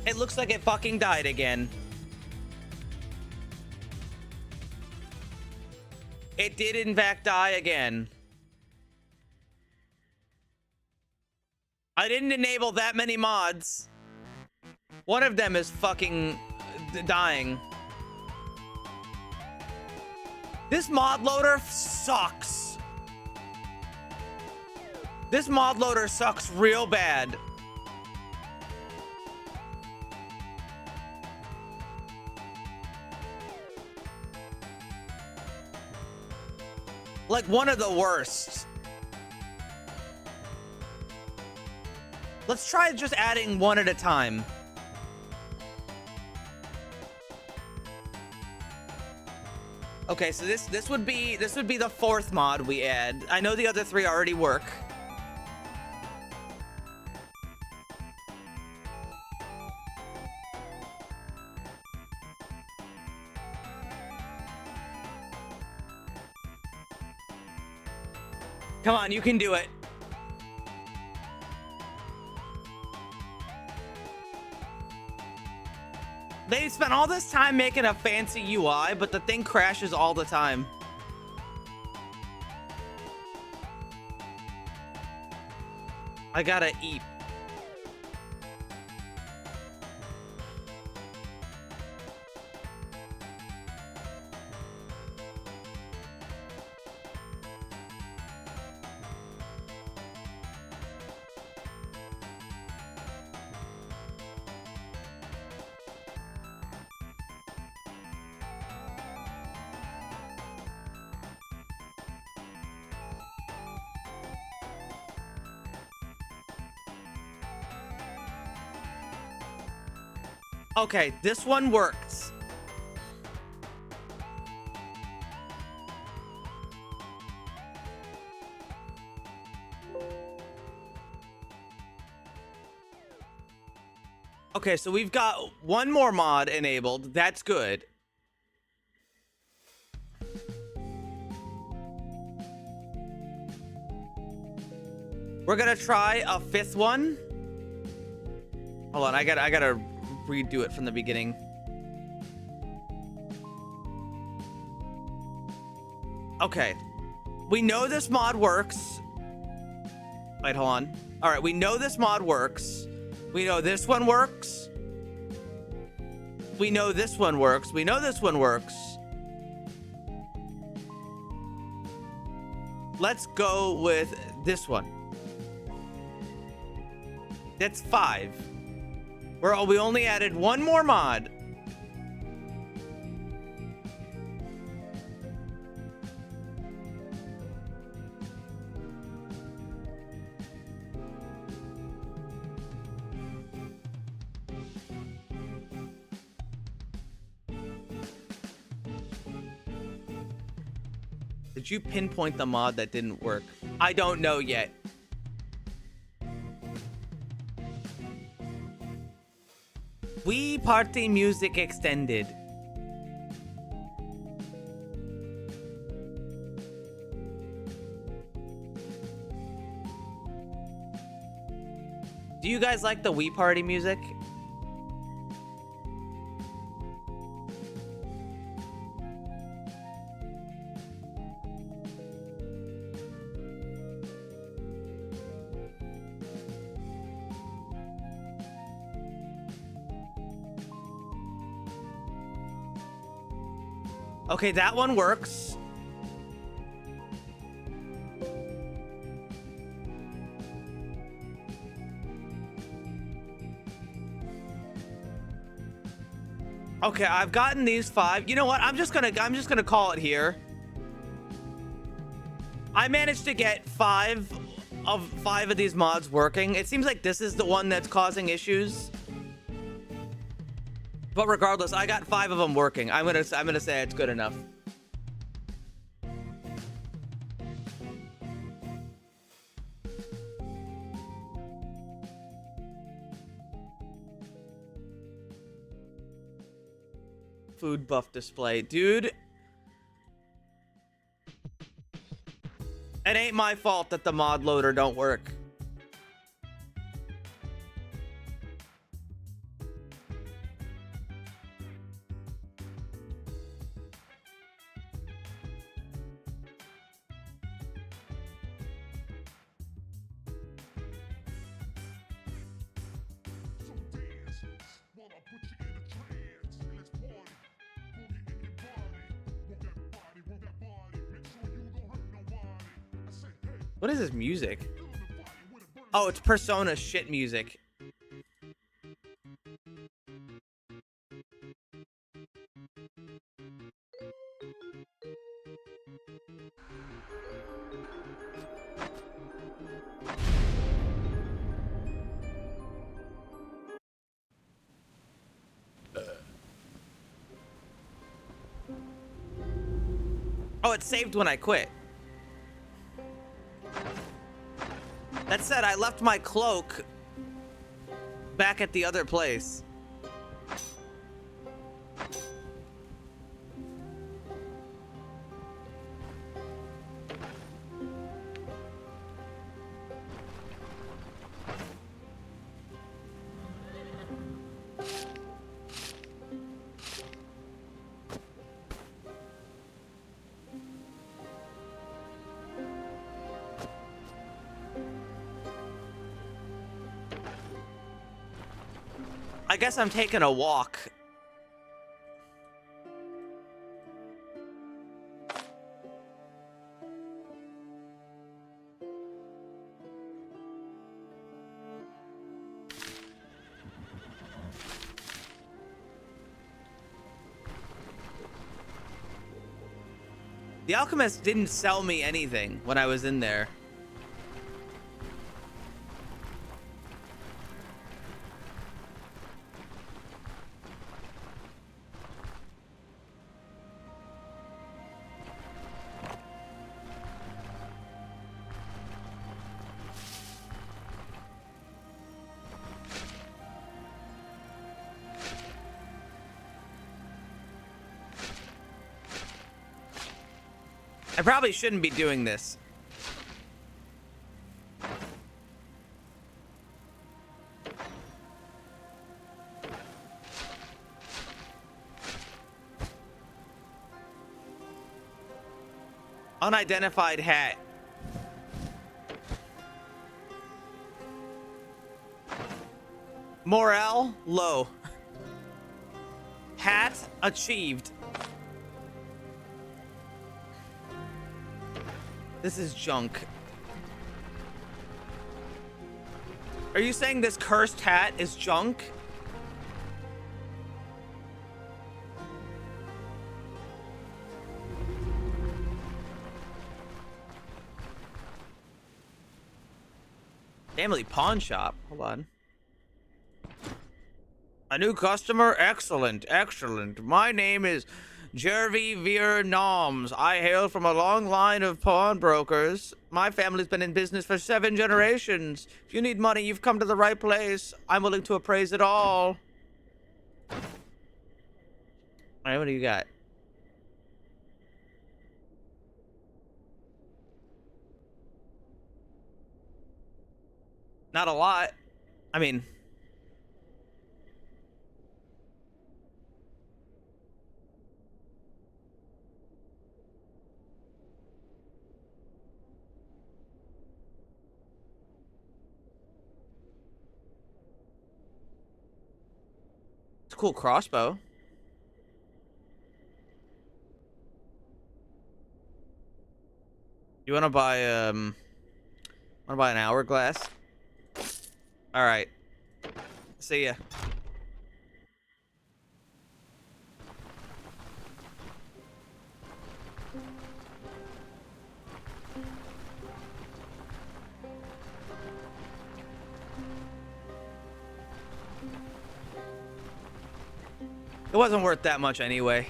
B: It looks like it fucking died again. It did in fact die again. I didn't enable that many mods. One of them is fucking dying. This mod loader sucks. This mod loader sucks real bad. Like one of the worst. Let's try just adding one at a time. Okay, so this would be the fourth mod we add. I know the other three already work. Come on, you can do it. They spent all this time making a fancy UI, but the thing crashes all the time. I gotta eat. Okay, this one works. Okay, so we've got one more mod enabled. That's good. We're gonna try a fifth one. Hold on, I gotta redo it from the beginning. Okay. We know this mod works. Wait, hold on. All right, we know this mod works. We know this one works. We know this one works. We know this one works. Let's go with this one. That's 5. We only added one more mod. Did you pinpoint the mod that didn't work? I don't know yet. Wii Party Music Extended. Do you guys like the Wii Party music? Okay, that one works. Okay, I've gotten these 5. You know what? I'm just gonna call it here. I managed to get 5 of these mods working. It seems like this is the one that's causing issues. But regardless, I got 5 of them working. I'm gonna say it's good enough. Food buff display, dude. It ain't my fault that the mod loader don't work. What is this music? Oh, it's Persona shit music. Oh, it saved when I quit. That said, I left my cloak back at the other place. I guess I'm taking a walk. The alchemist didn't sell me anything when I was in there. I probably shouldn't be doing this. Unidentified hat. Morale low. Hat achieved. This is junk. Are you saying this cursed hat is junk? Family pawn shop. Hold on. A new customer? Excellent, excellent. My name is Jervy Vietnams. I hail from a long line of pawnbrokers. My family's been in business for 7 generations. If you need money, you've come to the right place. I'm willing to appraise it all. All right, what do you got? Not a lot. I mean... It's a cool crossbow. You wanna buy an hourglass? Alright. See ya. It wasn't worth that much anyway.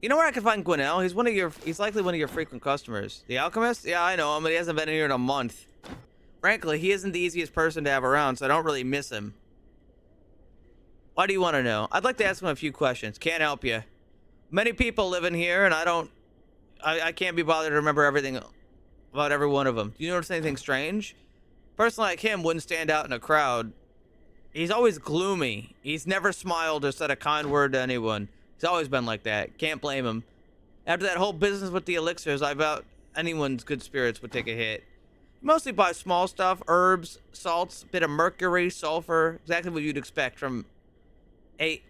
B: You know where I can find Gwinnell? He's likely one of your frequent customers. The Alchemist? Yeah, I know him, but he hasn't been here in a month. Frankly, he isn't the easiest person to have around, so I don't really miss him. Why do you want to know? I'd like to ask him a few questions. Can't help you. Many people live in here, and I can't be bothered to remember everything about every one of them. Do you notice anything strange? A person like him wouldn't stand out in a crowd. He's always gloomy. He's never smiled or said a kind word to anyone. He's always been like that. Can't blame him. After that whole business with the elixirs, I doubt anyone's good spirits would take a hit. Mostly buy small stuff, herbs, salts, bit of mercury, sulfur, exactly what you'd expect from a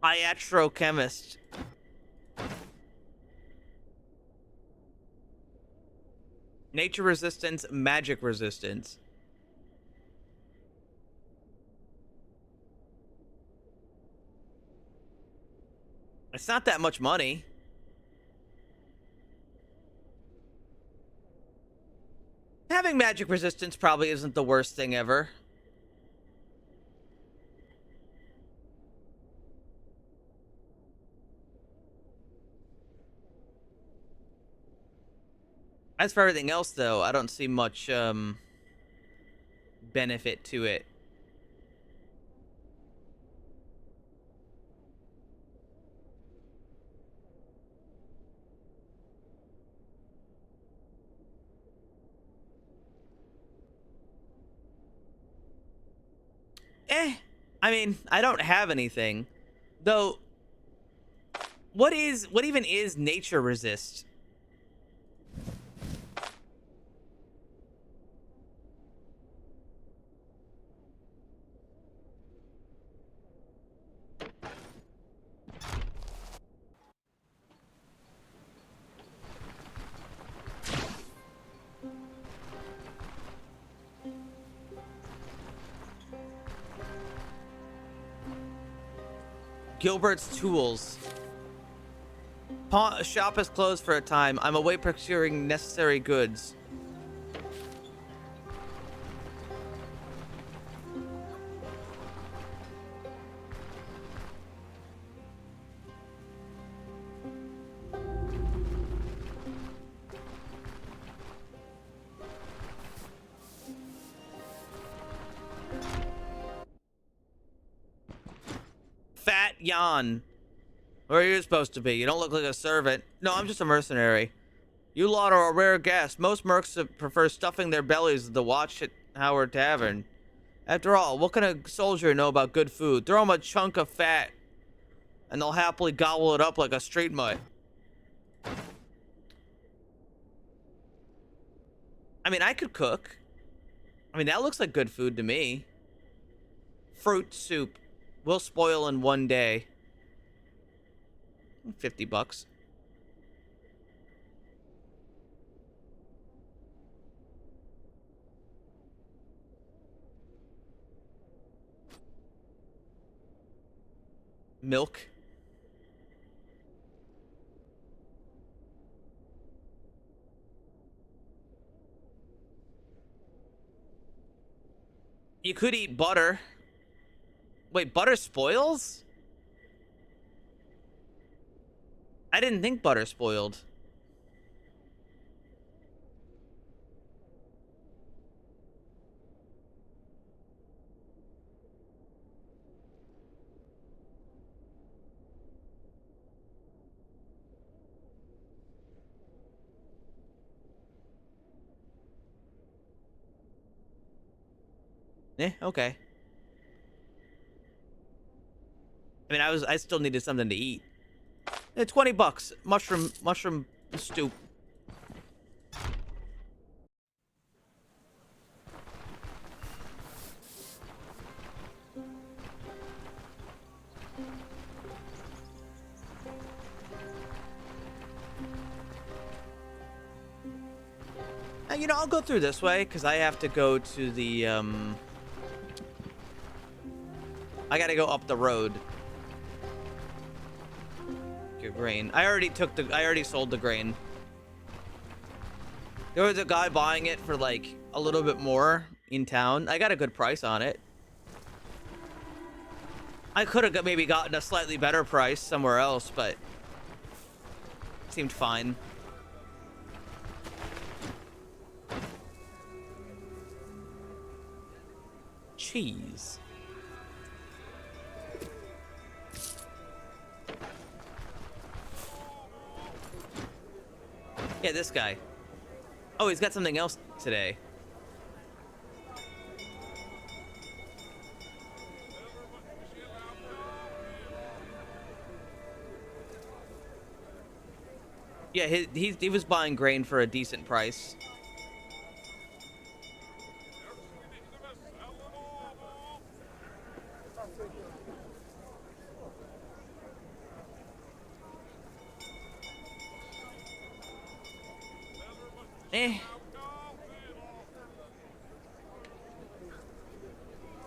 B: iatrochemist. Nature resistance, magic resistance. It's not that much money. Having magic resistance probably isn't the worst thing ever. As for everything else, though, I don't see much benefit to it. I mean, I don't have anything. Though, what even is nature resist? Gilbert's Tools. Shop is closed for a time. I'm away procuring necessary goods. Fat Jan. Where are you supposed to be? You don't look like a servant. No, I'm just a mercenary. You lot are a rare guest. Most mercs prefer stuffing their bellies at the Watchtower Tavern. After all, what can a soldier know about good food? Throw them a chunk of fat, and they'll happily gobble it up like a street mutt. I mean, I could cook. I mean, that looks like good food to me. Fruit soup. Will spoil in one day. $50. Milk. You could eat butter. Wait, butter spoils? I didn't think butter spoiled. Okay. I mean, I still needed something to eat. $20. Mushroom stew. You know, I'll go through this way because I have to go to the I gotta go up the road. Your grain. I already sold the grain. There was a guy buying it for like a little bit more in town. I got a good price on it. I could have maybe gotten a slightly better price somewhere else, but it seemed fine. Cheese. Yeah, this guy. Oh, he's got something else today. Yeah, he was buying grain for a decent price. Eh.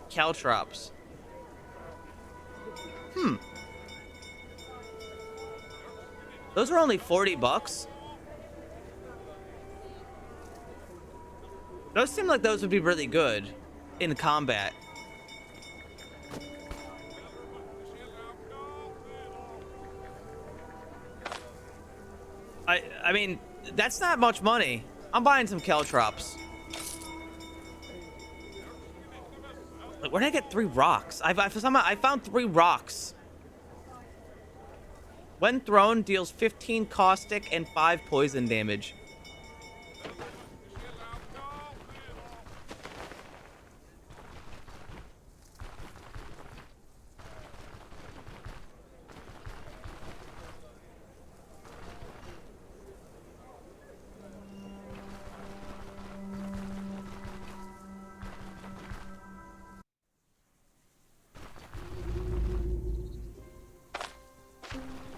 B: Caltrops. Those were only 40 bucks. Those seem like those would be really good in combat. I mean, that's not much money. I'm buying some caltrops. Like, where did I get 3 rocks? I found 3 rocks. When thrown, deals 15 caustic and 5 poison damage.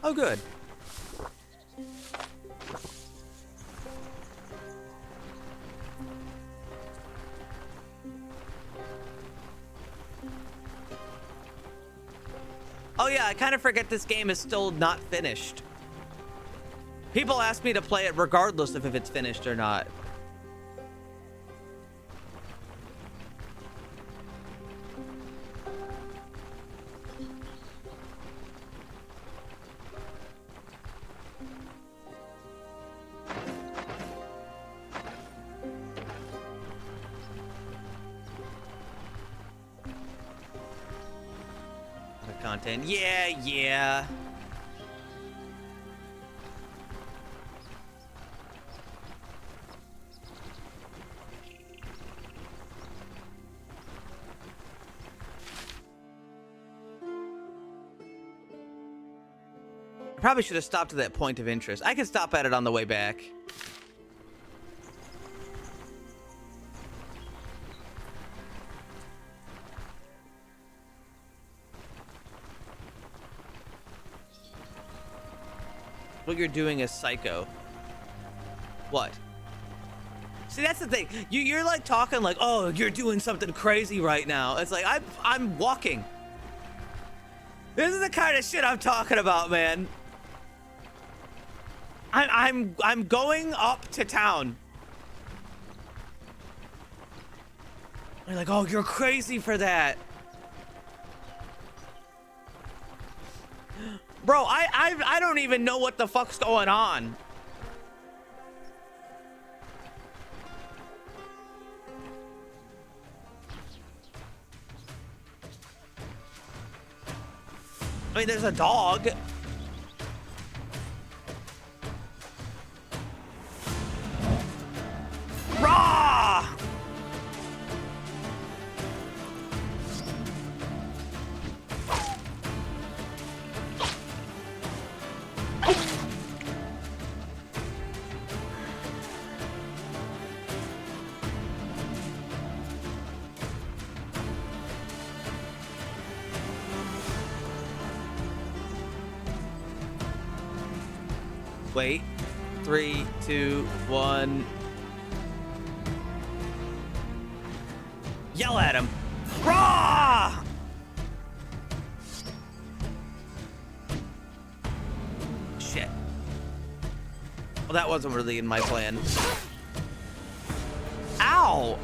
B: Oh, good. Oh yeah, I kind of forget this game is still not finished. People ask me to play it regardless of if it's finished or not. Content. Yeah. I probably should have stopped at that point of interest. I can stop at it on the way back. What you're doing is psycho. What? See, that's the thing. You're like talking like, oh, you're doing something crazy right now. It's like I'm walking. This is the kind of shit I'm talking about, man. I'm going up to town. You're like, oh, you're crazy for that. Bro, I don't even know what the fuck's going on. I mean, there's a dog. Rah! Wait. 3, 2, 1. Yell at him. Rah! Shit. Well, that wasn't really in my plan. Ow!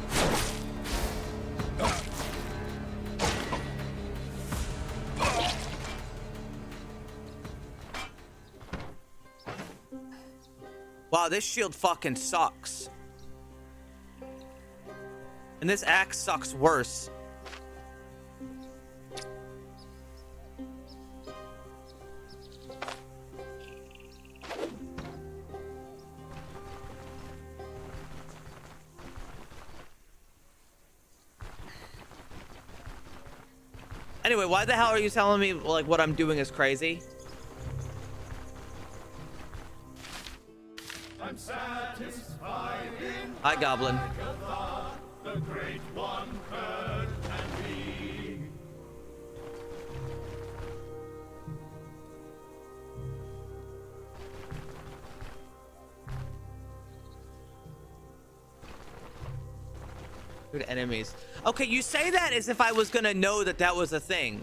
B: Wow, this shield fucking sucks. And this axe sucks worse. Anyway, why the hell are you telling me like what I'm doing is crazy?
E: I'm satisfied in
B: Hi, Goblin.
E: Agatha, the great one heard and me.
B: Good enemies. Okay, you say that as if I was gonna know that that was a thing.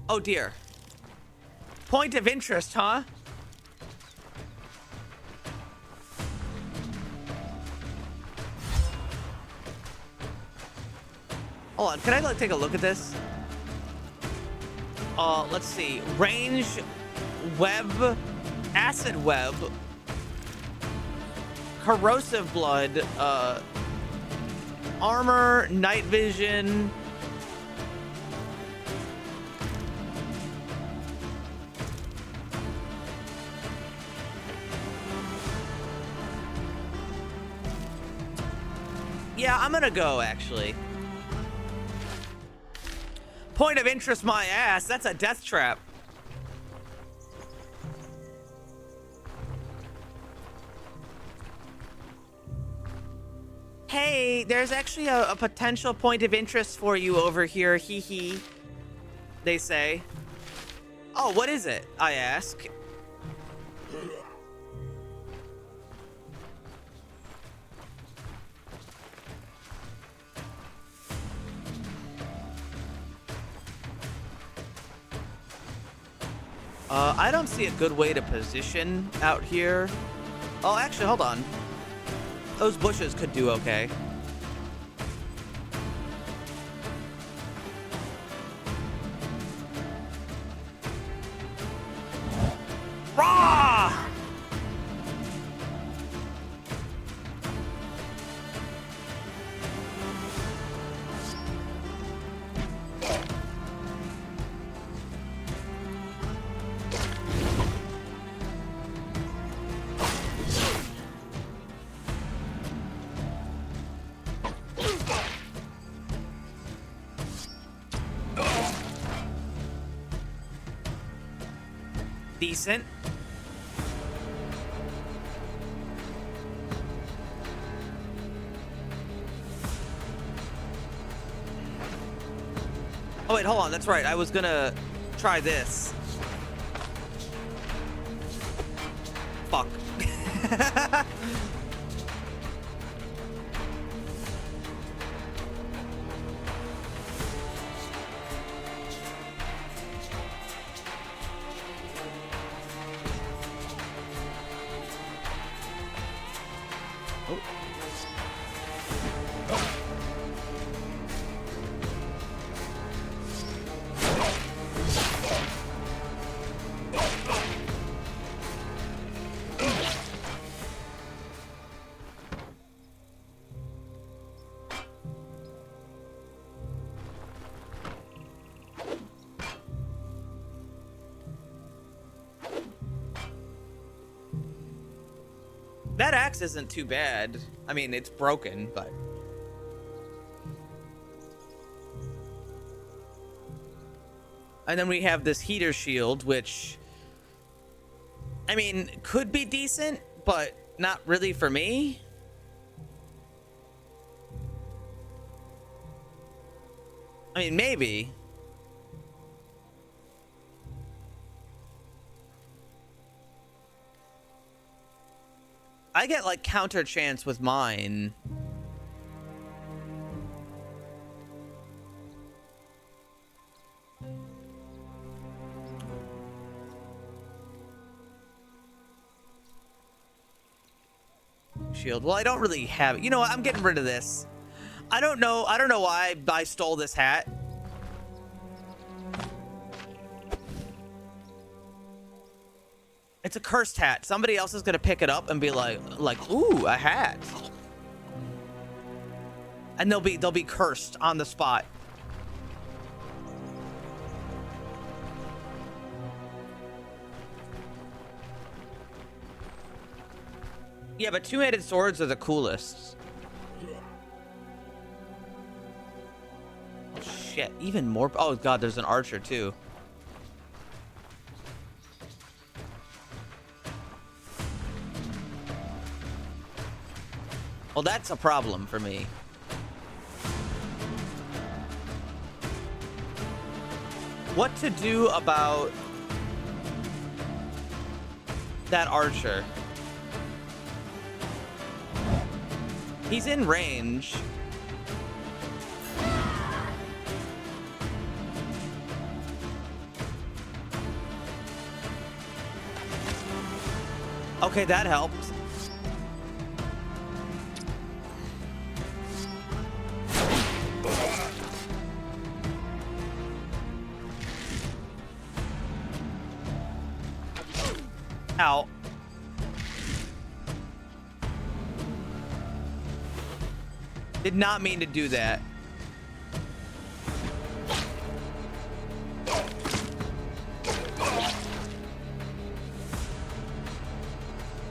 B: Oh dear. Point of interest, huh? Hold on, can I like take a look at this? Let's see. Range, web, acid web, corrosive blood, armor, night vision. Yeah, I'm gonna go actually. Point of interest, my ass. That's a death trap. Hey, there's actually a potential point of interest for you over here. Hee hee. They say. Oh, what is it? I ask. I don't see a good way to position out here. Oh, actually, hold on. Those bushes could do okay. Rah! Decent. Oh wait, hold on. That's right. I was gonna try this. Fuck. That axe isn't too bad. I mean, it's broken, but... And then we have this heater shield, which... I mean, could be decent, but not really for me. I mean, maybe. I get like counter chance with mine. Shield. Well, I don't really have it. You know what? I'm getting rid of this. I don't know why I stole this hat. It's a cursed hat. Somebody else is gonna pick it up and be like, ooh, a hat. And they'll be cursed on the spot. Yeah, but two-handed swords are the coolest. Oh, shit. Even more. Oh, God, there's an archer, too. Well, that's a problem for me. What to do about that archer? He's in range. Okay, that helped. Ow. Did not mean to do that.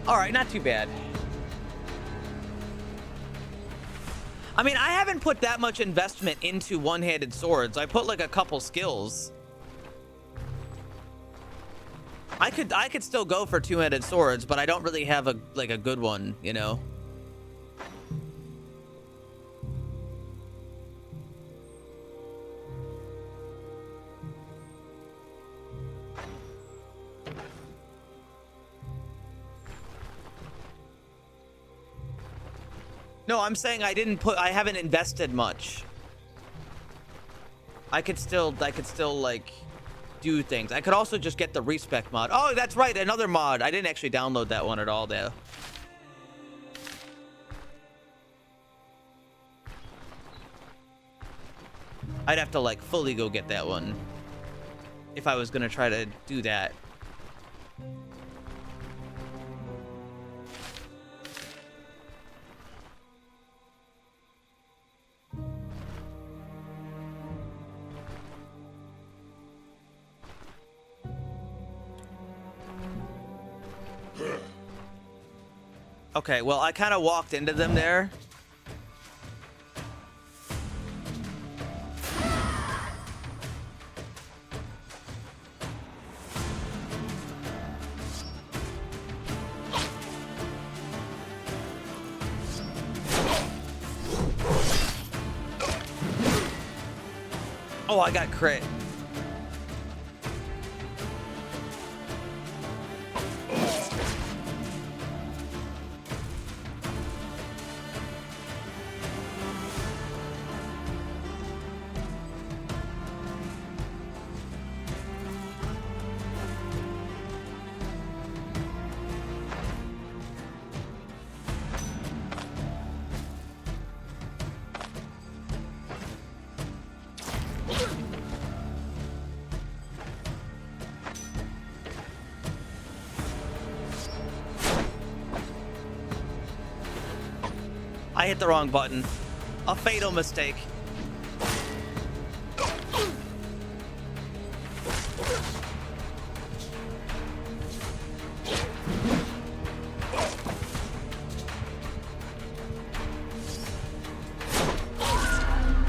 B: All right, not too bad. I mean, I haven't put that much investment into one-handed swords. I put like a couple skills. I could still go for two-handed swords, but I don't really have a good one, you know. No, I'm saying I haven't invested much. I could still like do things. I could also just get the respec mod. Oh, that's right, another mod. I didn't actually download that one at all though. I'd have to like fully go get that one if I was gonna try to do that. Okay, well, I kind of walked into them there. Oh, I got crit. I hit the wrong button. A fatal mistake.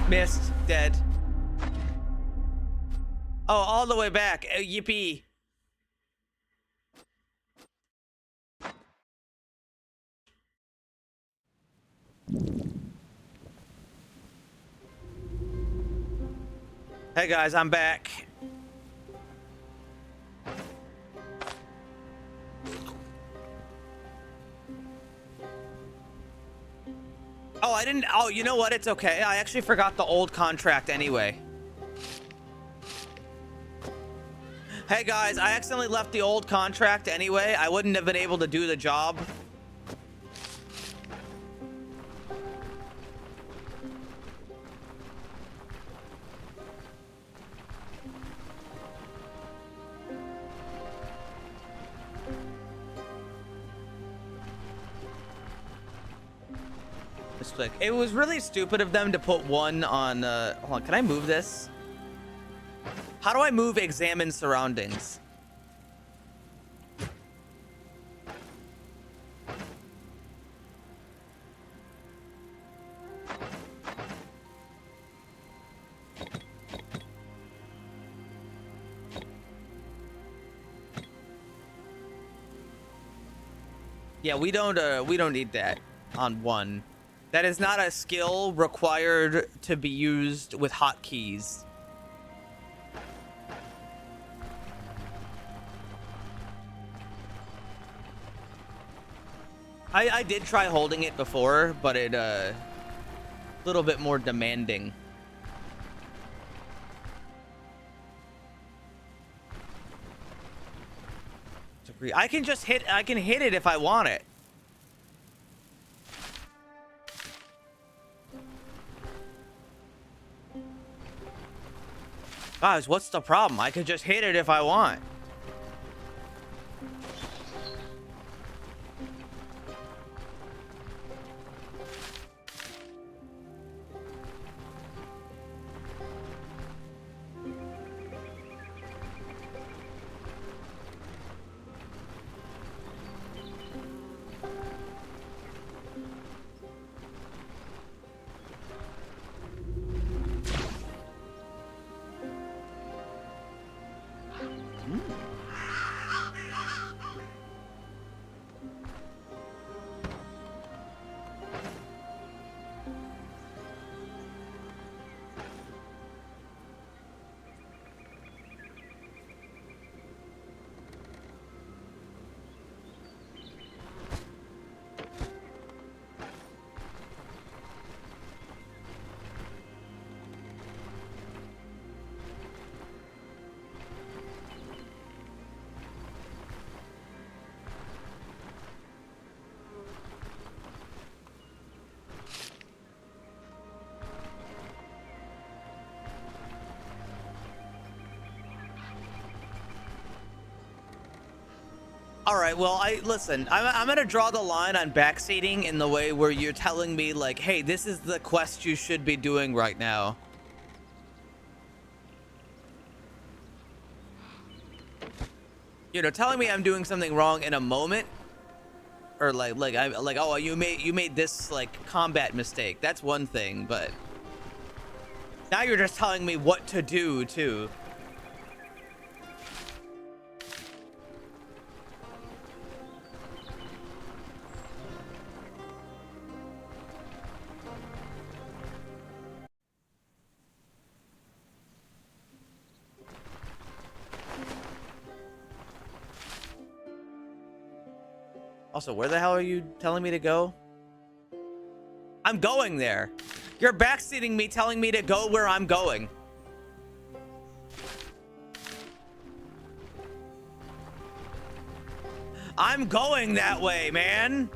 B: Missed. Dead. Oh, all the way back. Yippee. Hey guys, I'm back. Oh, I didn't. Oh, you know what? It's okay. I actually forgot the old contract anyway. Hey guys, I accidentally left the old contract anyway. I wouldn't have been able to do the job. It was really stupid of them to put one on, hold on, can I move this? How do I move examine surroundings? Yeah, we don't need that on 1. That is not a skill required to be used with hotkeys. I did try holding it before, but it a little bit more demanding. I can just hit it if I want it. Guys, what's the problem? I could just hit it if I want. All right, well, listen, I'm gonna draw the line on backseating in the way where you're telling me, like, hey, this is the quest you should be doing right now. You know, telling me I'm doing something wrong in a moment, or oh, you made this like combat mistake. That's one thing, but now you're just telling me what to do too. Also, where the hell are you telling me to go? I'm going there. You're backseating me, telling me to go where I'm going. I'm going that way, man.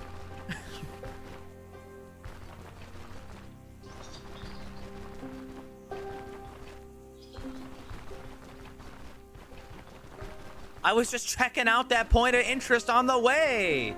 B: I was just checking out that point of interest on the way.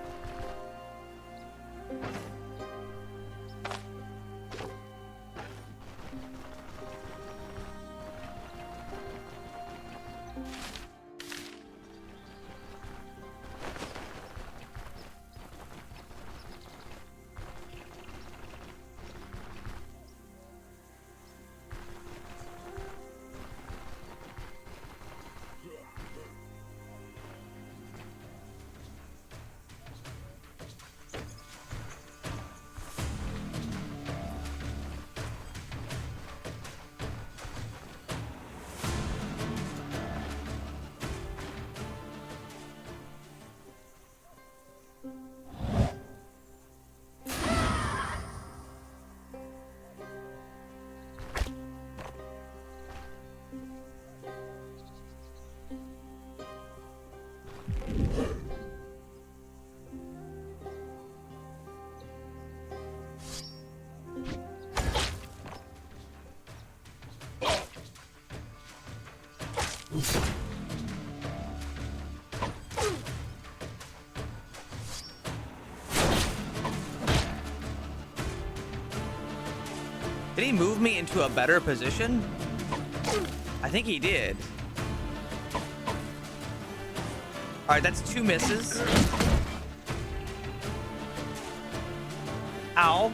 B: Did he move me into a better position? I think he did. All right, that's 2 misses. Ow.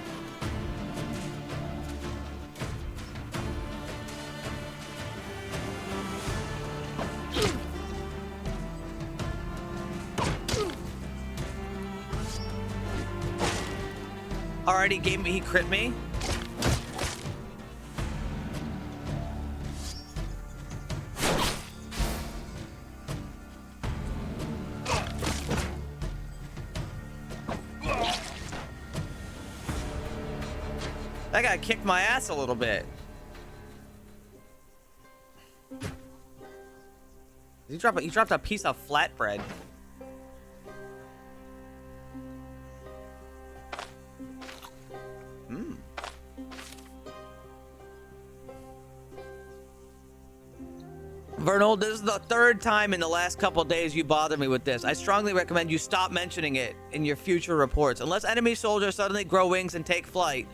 B: Already gave me, he crit me. That guy kicked my ass a little bit. He dropped a piece of flatbread. Vernal, this is the third time in the last couple days you bothered me with this. I strongly recommend you stop mentioning it in your future reports. Unless enemy soldiers suddenly grow wings and take flight,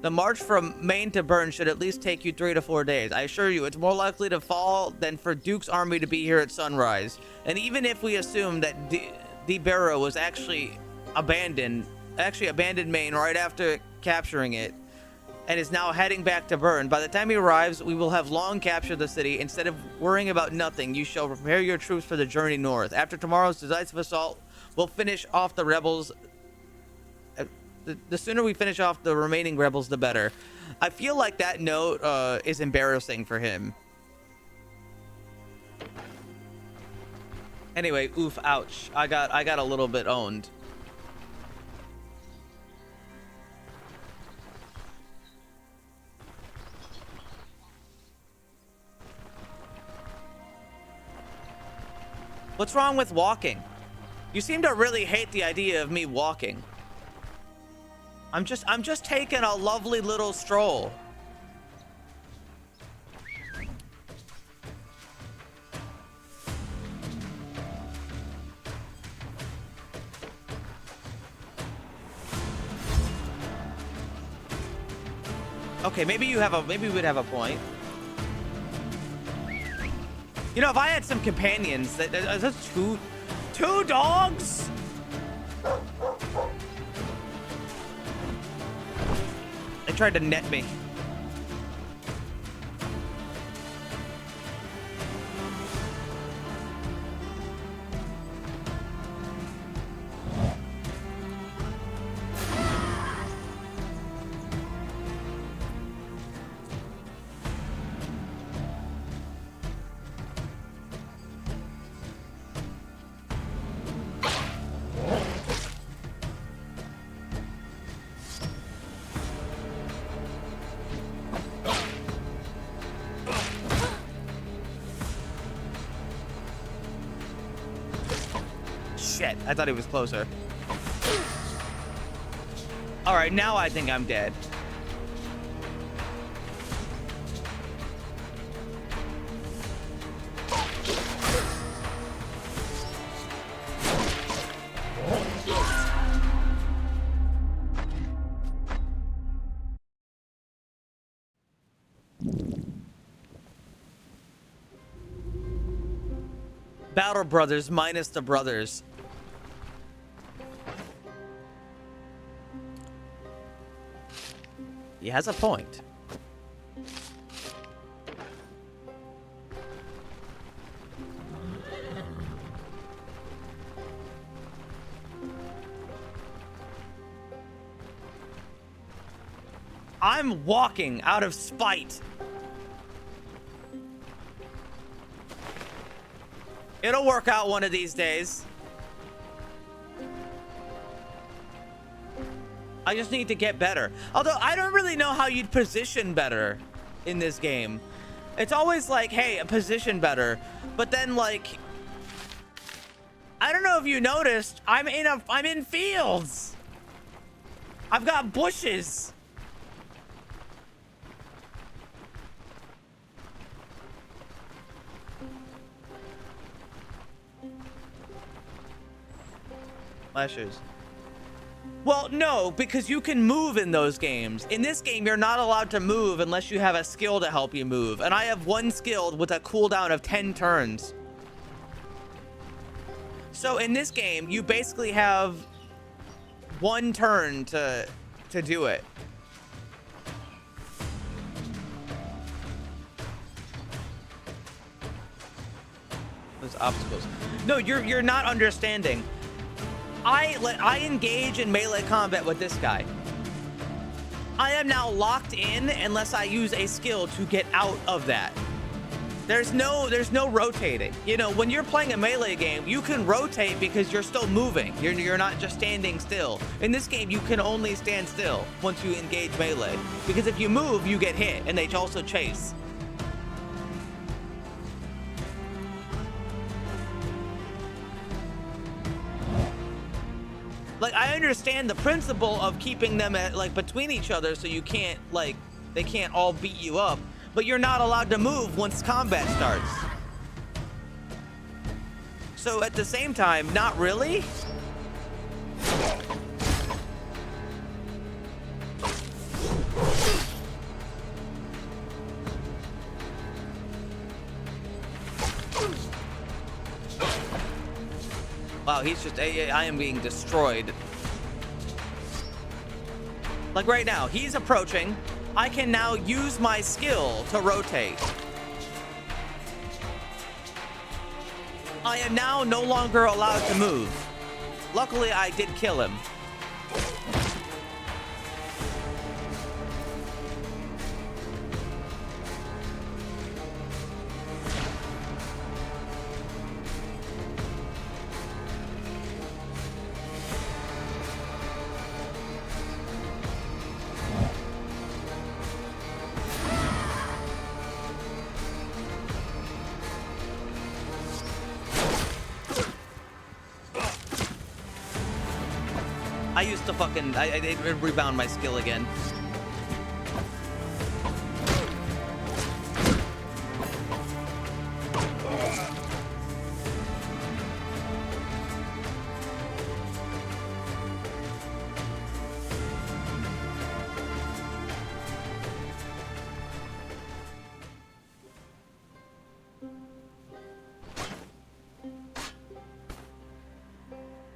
B: the march from Maine to Bern should at least take you 3 to 4 days. I assure you, it's more likely to fall than for Duke's army to be here at sunrise. And even if we assume that De Barrow was actually abandoned Maine right after capturing it, and is now heading back to Bern, by the time he arrives, we will have long captured the city. Instead of worrying about nothing, you shall prepare your troops for the journey north. After tomorrow's decisive assault, we'll finish off the rebels. The sooner we finish off the remaining rebels, the better. I feel like that note is embarrassing for him. Anyway, oof, ouch. I got a little bit owned. What's wrong with walking? You seem to really hate the idea of me walking. I'm just taking a lovely little stroll. Okay, maybe we'd have a point. You know, if I had some companions, that's two dogs? They tried to net me. Shit, I thought he was closer. All right, now I think I'm dead. Battle Brothers minus the brothers. He has a point. I'm walking out of spite. It'll work out one of these days. I just need to get better. Although I don't really know how you'd position better in this game. It's always like, hey, position better. But then like, I don't know if you noticed, I'm in fields. I've got bushes. Lashes. Well, no, because you can move in those games. In this game, you're not allowed to move unless you have a skill to help you move. And I have one skill with a cooldown of 10 turns. So in this game, you basically have one turn to do it. Those obstacles. No, you're not understanding. I engage in melee combat with this guy. I am now locked in unless I use a skill to get out of that. There's no rotating. You know, when you're playing a melee game, you can rotate because you're still moving. You're not just standing still. In this game, you can only stand still once you engage melee. Because if you move, you get hit, and they also chase. Like, I understand the principle of keeping them at, like, between each other so you can't, like, they can't all beat you up, but you're not allowed to move once combat starts. So at the same time, not really? Wow, he's just, I am being destroyed. Like right now, he's approaching. I can now use my skill to rotate. I am now no longer allowed to move. Luckily, I did kill him. I used to fucking, I rebound my skill again.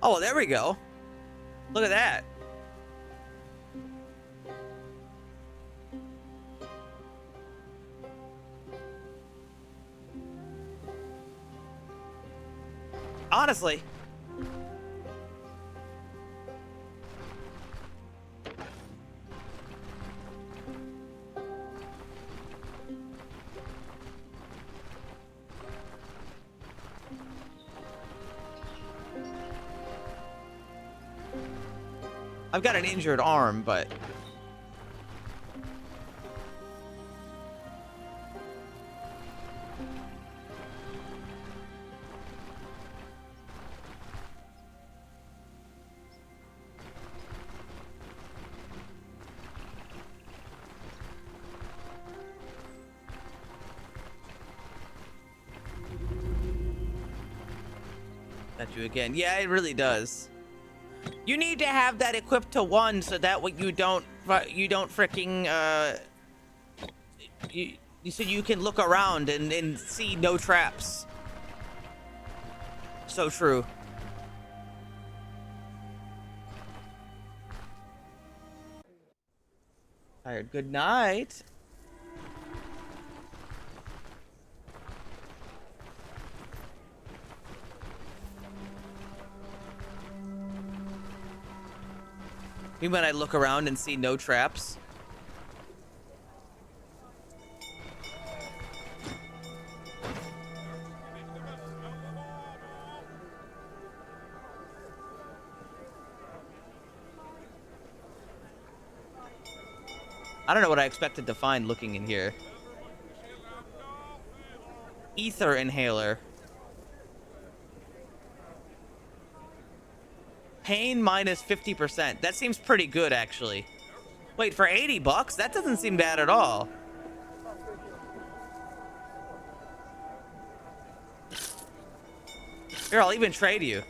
B: Oh, there we go. Look at that. Honestly. I've got an injured arm, but... Got you again. Yeah, it really does. You need to have that equipped to 1 so that way you don't freaking so you can look around and see no traps. So true. Tired. Good night. You mean when I look around and see no traps? I don't know what I expected to find looking in here. Ether inhaler. Pain minus 50%. That seems pretty good, actually. Wait, for 80 bucks? That doesn't seem bad at all. Here, I'll even trade you.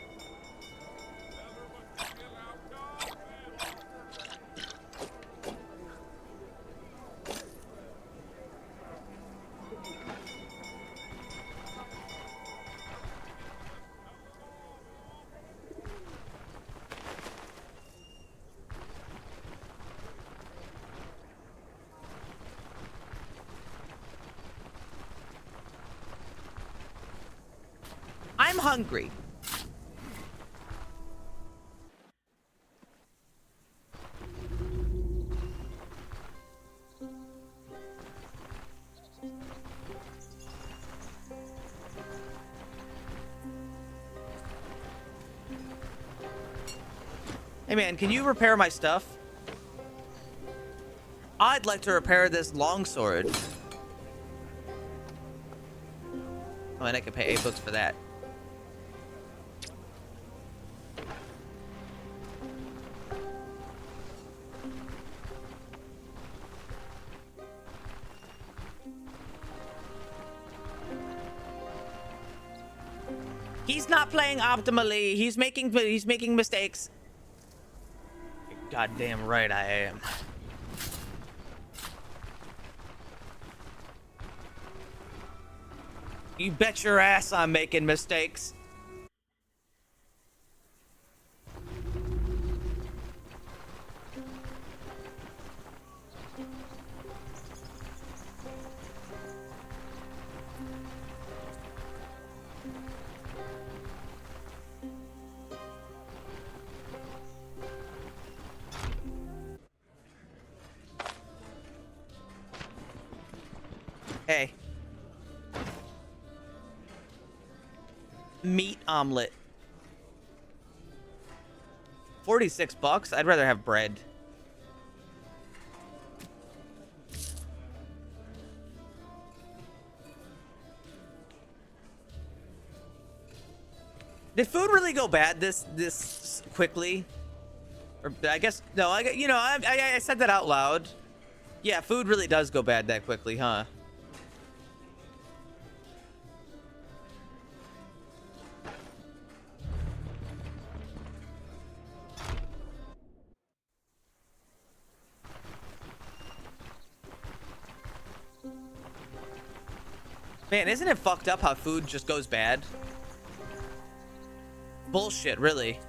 B: I'm hungry. Hey man, can you repair my stuff? I'd like to repair this longsword. Oh, and I could pay 8 books for that. He's not playing optimally. He's making mistakes. You're goddamn right I am. You bet your ass I'm making mistakes. Hey. Meat omelet. 46 bucks? I'd rather have bread. Did food really go bad this quickly? Or I guess no. I said that out loud. Yeah, food really does go bad that quickly, huh? Man, isn't it fucked up how food just goes bad? Bullshit, really.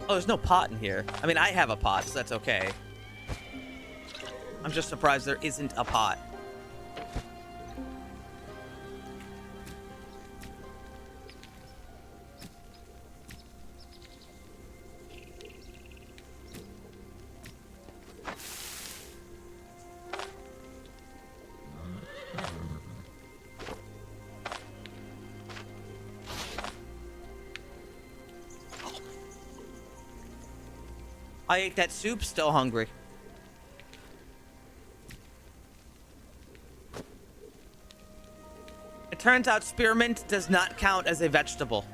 B: Oh, there's no pot in here. I mean, I have a pot, so that's okay. I'm just surprised there isn't a pot. I ate that soup, still hungry. It turns out spearmint does not count as a vegetable.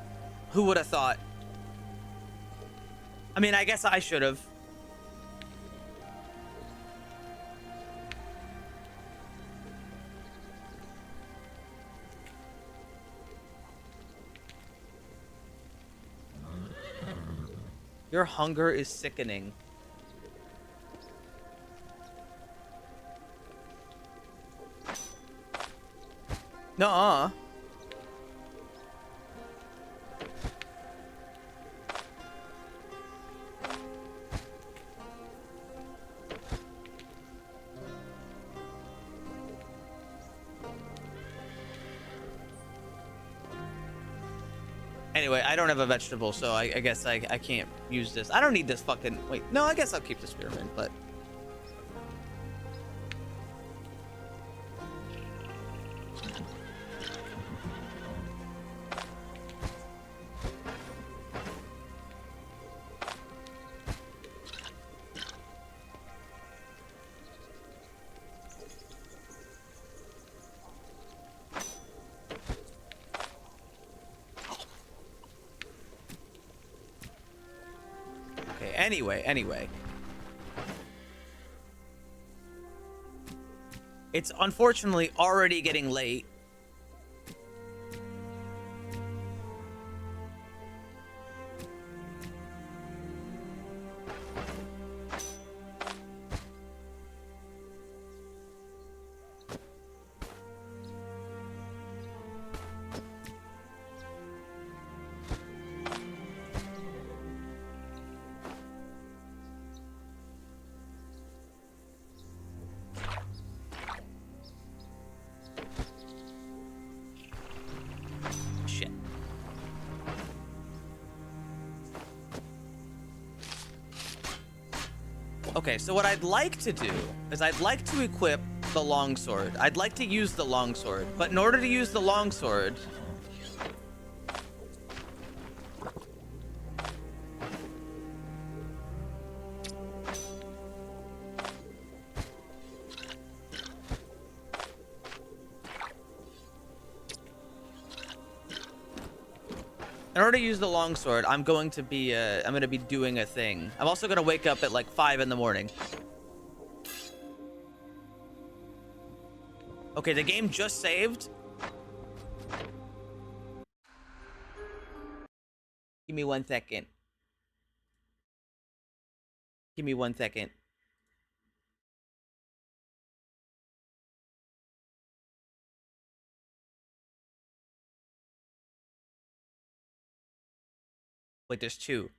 B: Who would have thought? I mean, I guess I should have. Your hunger is sickening. Nuh-uh. Anyway, I don't have a vegetable, so I guess I can't use this. I don't need this fucking... Wait, no, I guess I'll keep the spearmint, but... Anyway. It's unfortunately already getting late. Okay, so what I'd like to do is I'd like to equip the longsword. I'd like to use the longsword, but in order to use the longsword, I'm going to be doing a thing. I'm also gonna wake up at like 5 in the morning. Okay, the game just saved. Give me 1 second. Give me 1 second. Wait, there's 2.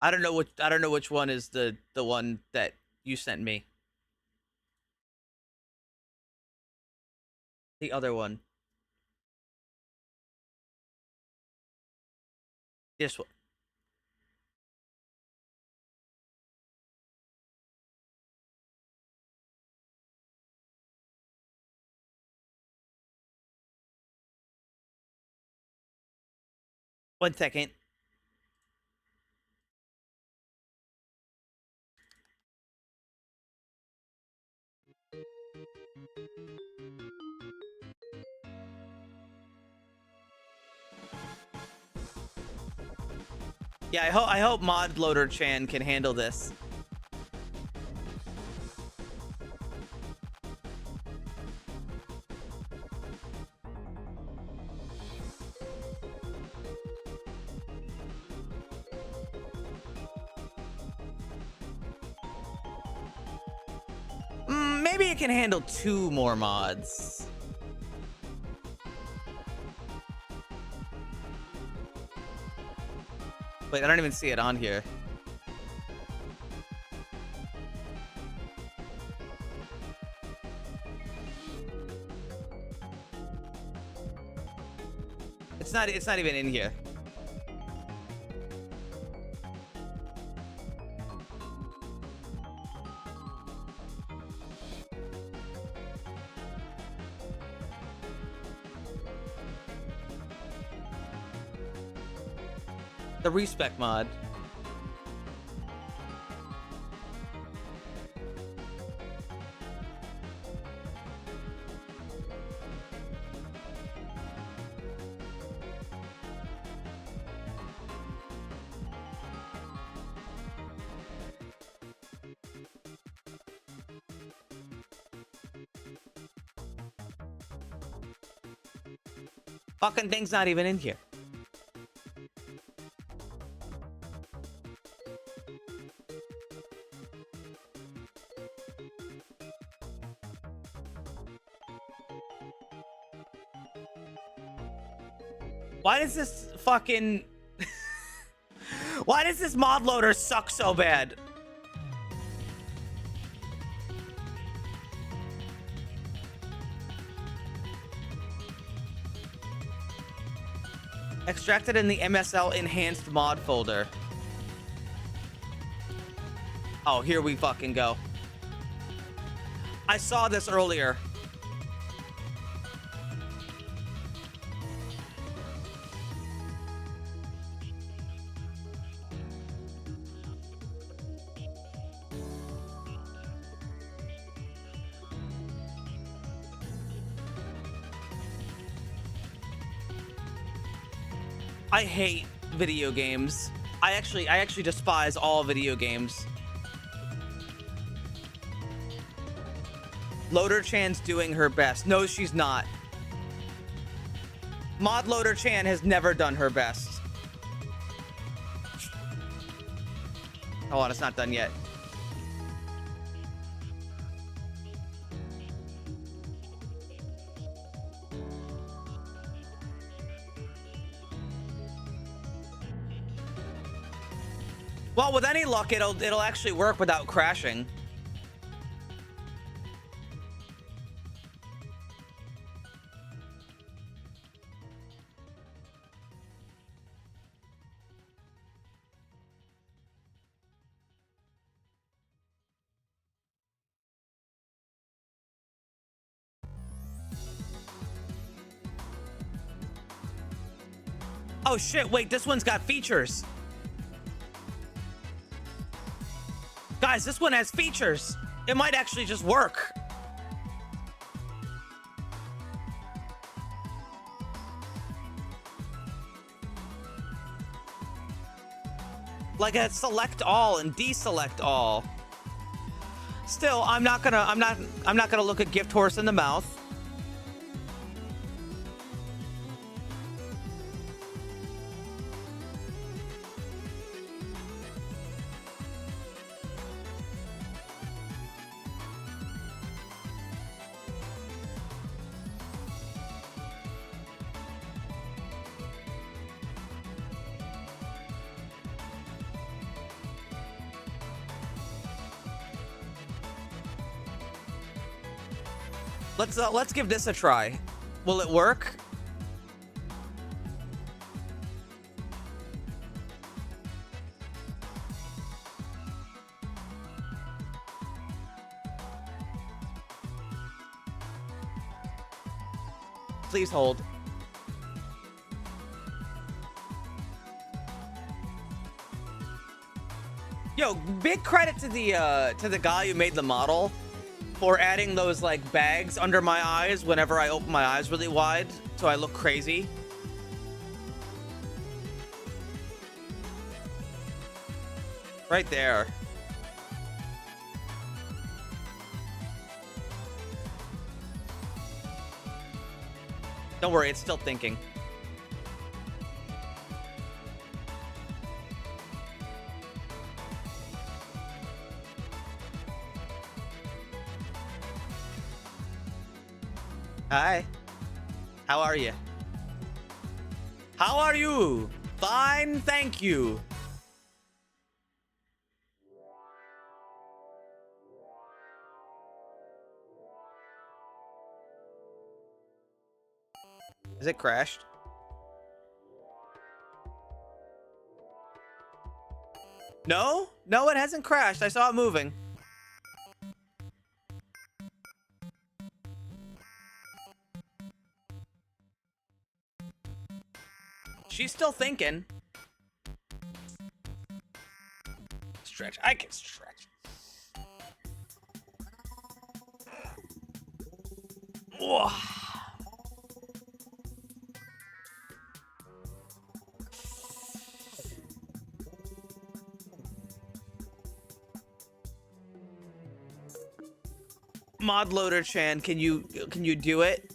B: I don't know which one is the one that you sent me. The other one. This one. One second. Yeah, I hope Mod Loader Chan can handle this. Maybe it can handle 2 more mods. Wait, I don't even see it on here. It's not even in here. The respec mod. Fucking thing's not even in here. Why does this fucking... Why does this mod loader suck so bad? Extracted in the MSL enhanced mod folder. Oh, here we fucking go. I saw this earlier. I hate video games. I actually despise all video games. Loader Chan's doing her best. No, she's not. Mod Loader Chan has never done her best. Hold on, it's not done yet. Well, with any luck, it'll actually work without crashing. Oh shit, wait, this one's got features. Guys, this one has features. It might actually just work. Like a select all and deselect all. Still, I'm not gonna look a gift horse in the mouth. Let's give this a try. Will it work? Please hold. Yo, big credit to the guy who made the model for adding those like bags under my eyes whenever I open my eyes really wide so I look crazy. Right there. Don't worry, it's still thinking. Hi. How are you? How are you? Fine, thank you. Is it crashed? No? No, it hasn't crashed. I saw it moving. She's still thinking. Stretch. I can stretch. Whoa. Modloader Chan, can you do it?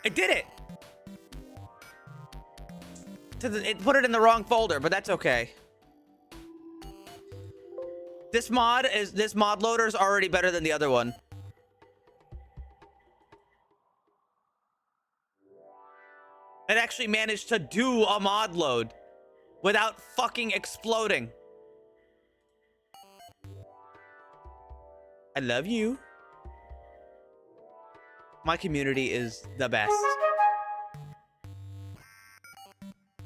B: I did it! It put it in the wrong folder, but that's okay. This mod loader is already better than the other one. It actually managed to do a mod load without fucking exploding. I love you. My community is the best.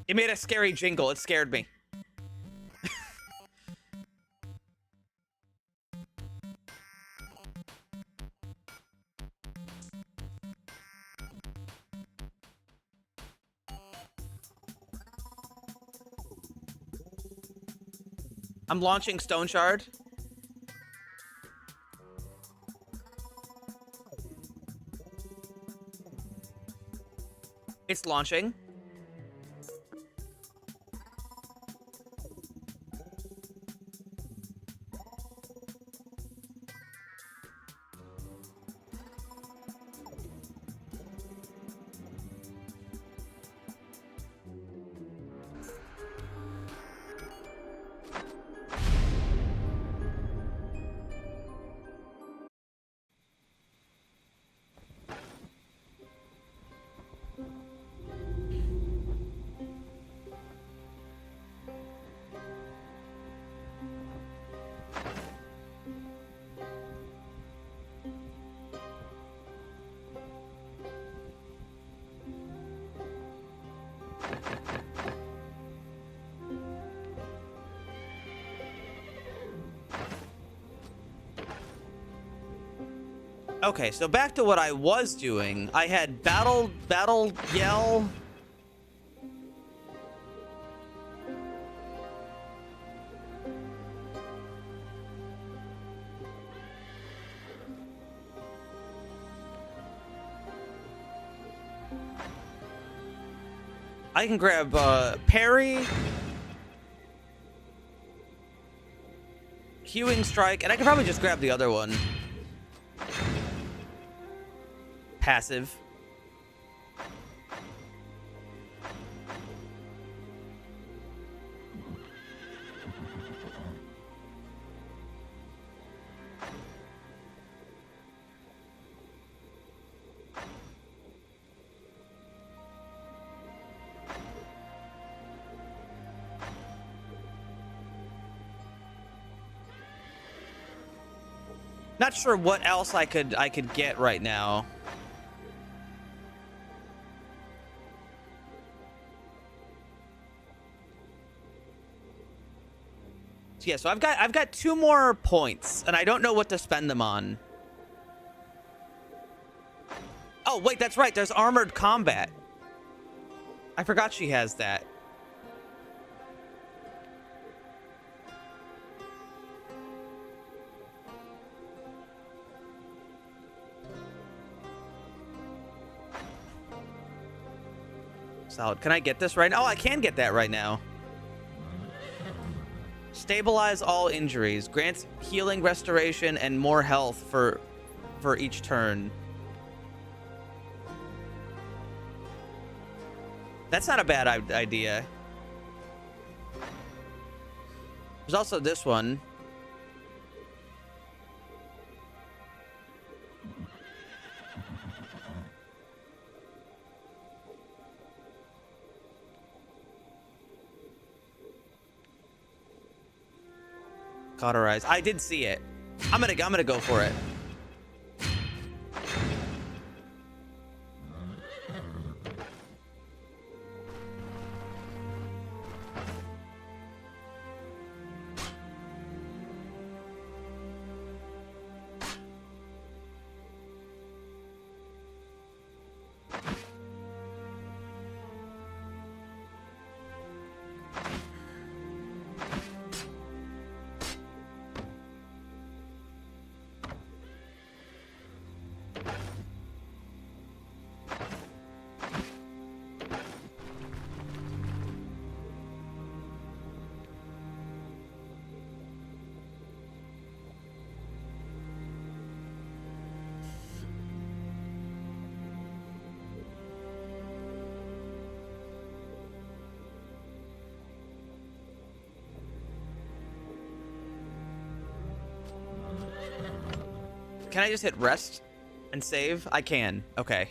B: It made a scary jingle. It scared me. I'm launching Stone Shard. It's launching. Okay, so back to what I was doing. I had battle yell. I can grab parry, hewing strike, and I can probably just grab the other one. Passive. Not sure what else I could get right now. So yeah, so I've got 2 more points, and I don't know what to spend them on. Oh wait, that's right. There's armored combat. I forgot she has that. Solid. Can I get this right now? Oh, I can get that right now. Stabilize all injuries. Grants healing, restoration, and more health for each turn. That's not a bad idea. There's also this one. Cauterize. I did see it. I'm gonna go for it. Can I just hit rest and save? I can. Okay.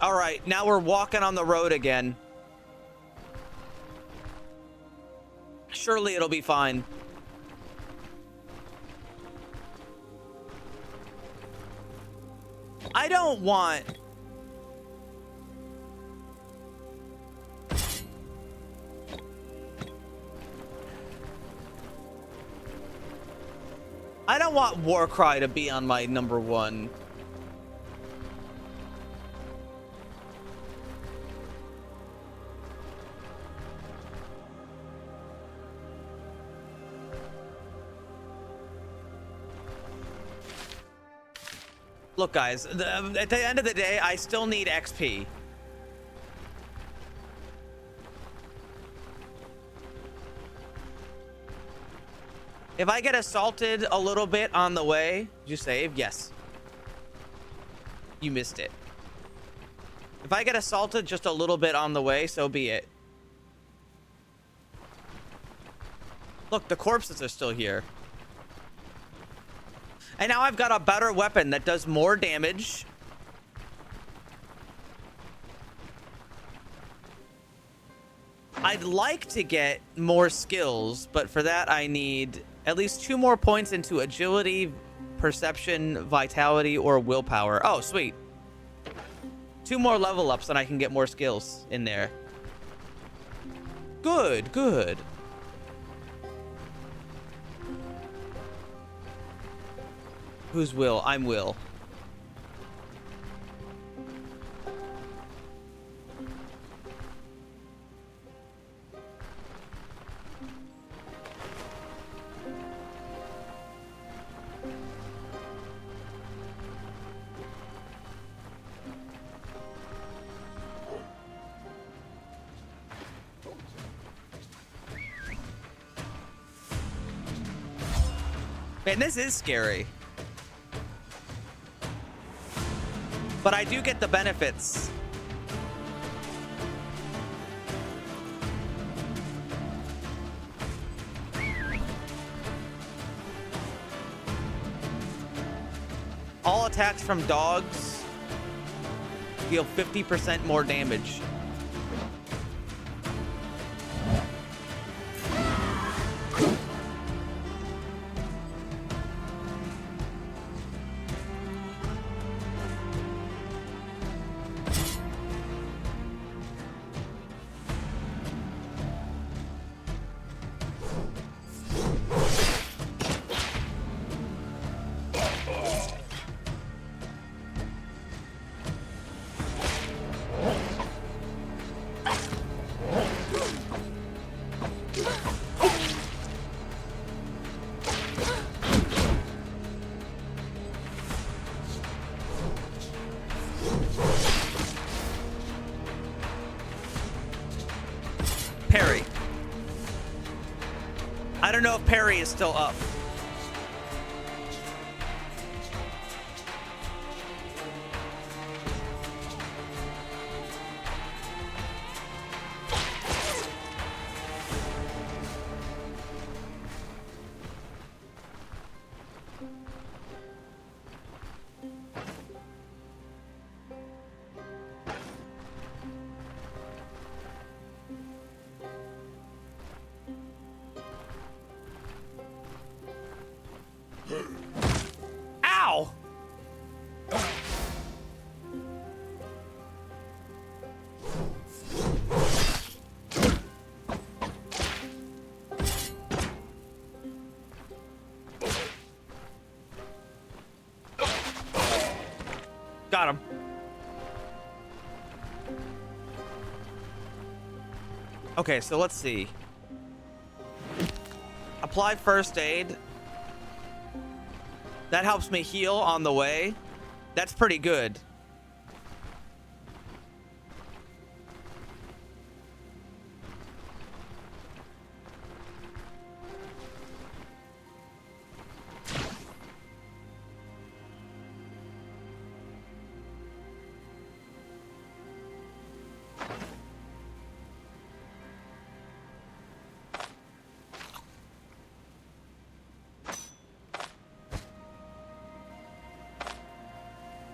B: All right, now we're walking on the road again. Surely it'll be fine. I don't want... I don't want Warcry to be on my #1. Look, guys, at the end of the day, I still need XP. If I get assaulted a little bit on the way, did you save? Yes. You missed it. If I get assaulted just a little bit on the way, so be it. Look, the corpses are still here. And now I've got a better weapon that does more damage. I'd like to get more skills, but for that I need at least 2 more points into agility, perception, vitality, or willpower. Oh, sweet. 2 more level ups and I can get more skills in there. Good, good. Who's Will? I'm Will. Man, this is scary. But I do get the benefits. All attacks from dogs deal 50% more damage. Parry. I don't know if parry is still up. Ow! Got him. Okay, so let's see. Apply first aid. That helps me heal on the way. That's pretty good.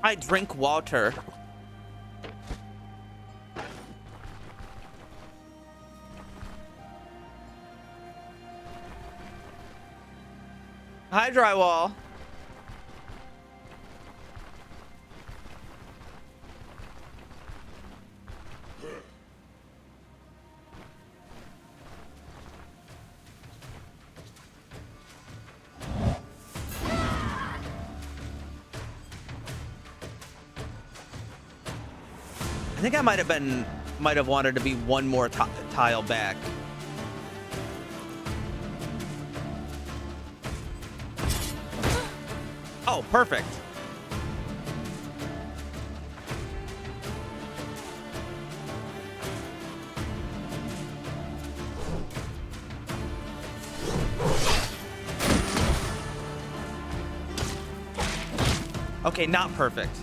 B: I drink water. Hi, Drywall. I think I might have wanted to be one more tile back. Oh, perfect. Okay, not perfect.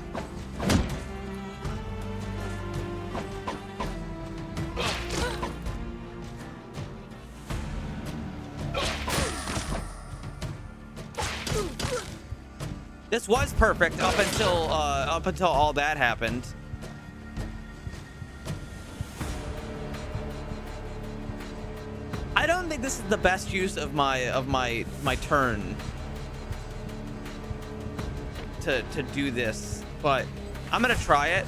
B: This was perfect up until all that happened. I don't think this is the best use of my turn to do this, but I'm gonna try it.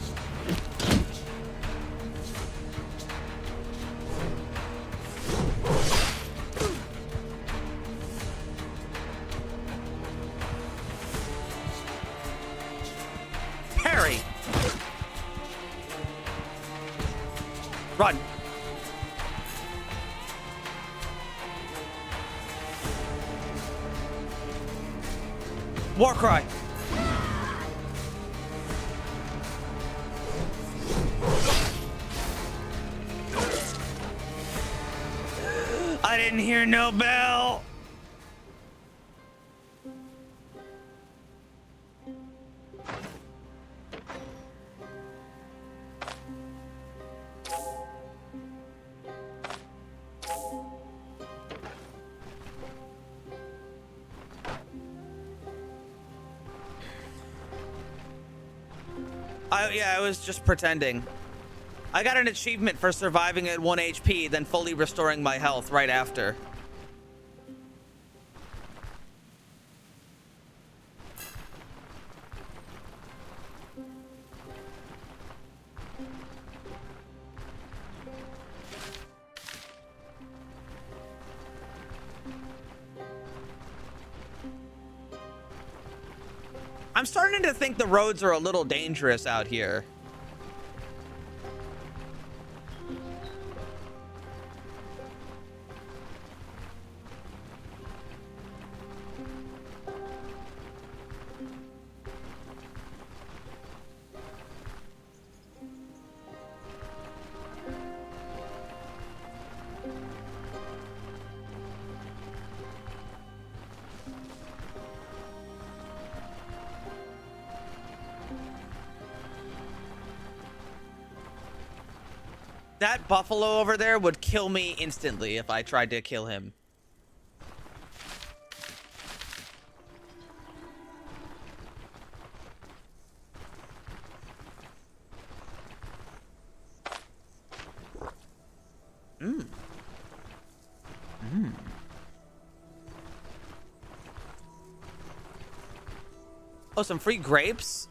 B: Run. War cry. I didn't hear no bell. Yeah, I was just pretending. I got an achievement for surviving at 1 HP, then fully restoring my health right after. I'm starting to think the roads are a little dangerous out here. That buffalo over there would kill me instantly if I tried to kill him. Oh, some free grapes?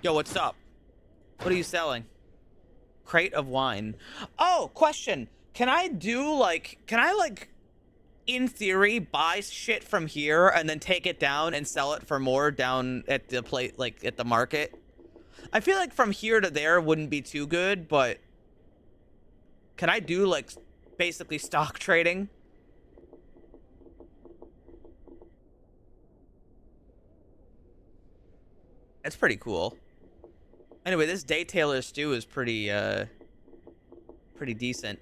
B: Yo, what's up? What are you selling? Crate of wine. Oh, question. Can I, in theory, buy shit from here and then take it down and sell it for more down at the at the market? I feel like from here to there wouldn't be too good, but can I do, basically stock trading? That's pretty cool. Anyway, this Day Tailor stew is pretty decent.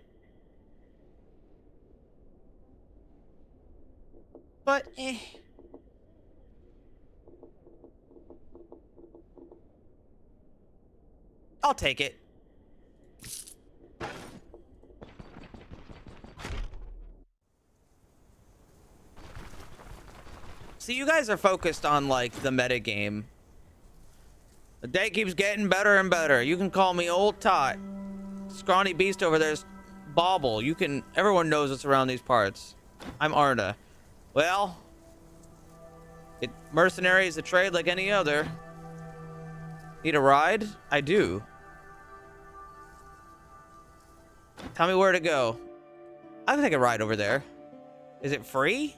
B: But, I'll take it. So you guys are focused on, the metagame. The day keeps getting better and better. You can call me Old Tot. Scrawny beast over there's Bauble. Everyone knows what's around these parts. I'm Arna. Well, mercenary is a trade like any other. Need a ride? I do. Tell me where to go. I can take a ride over there. Is it free?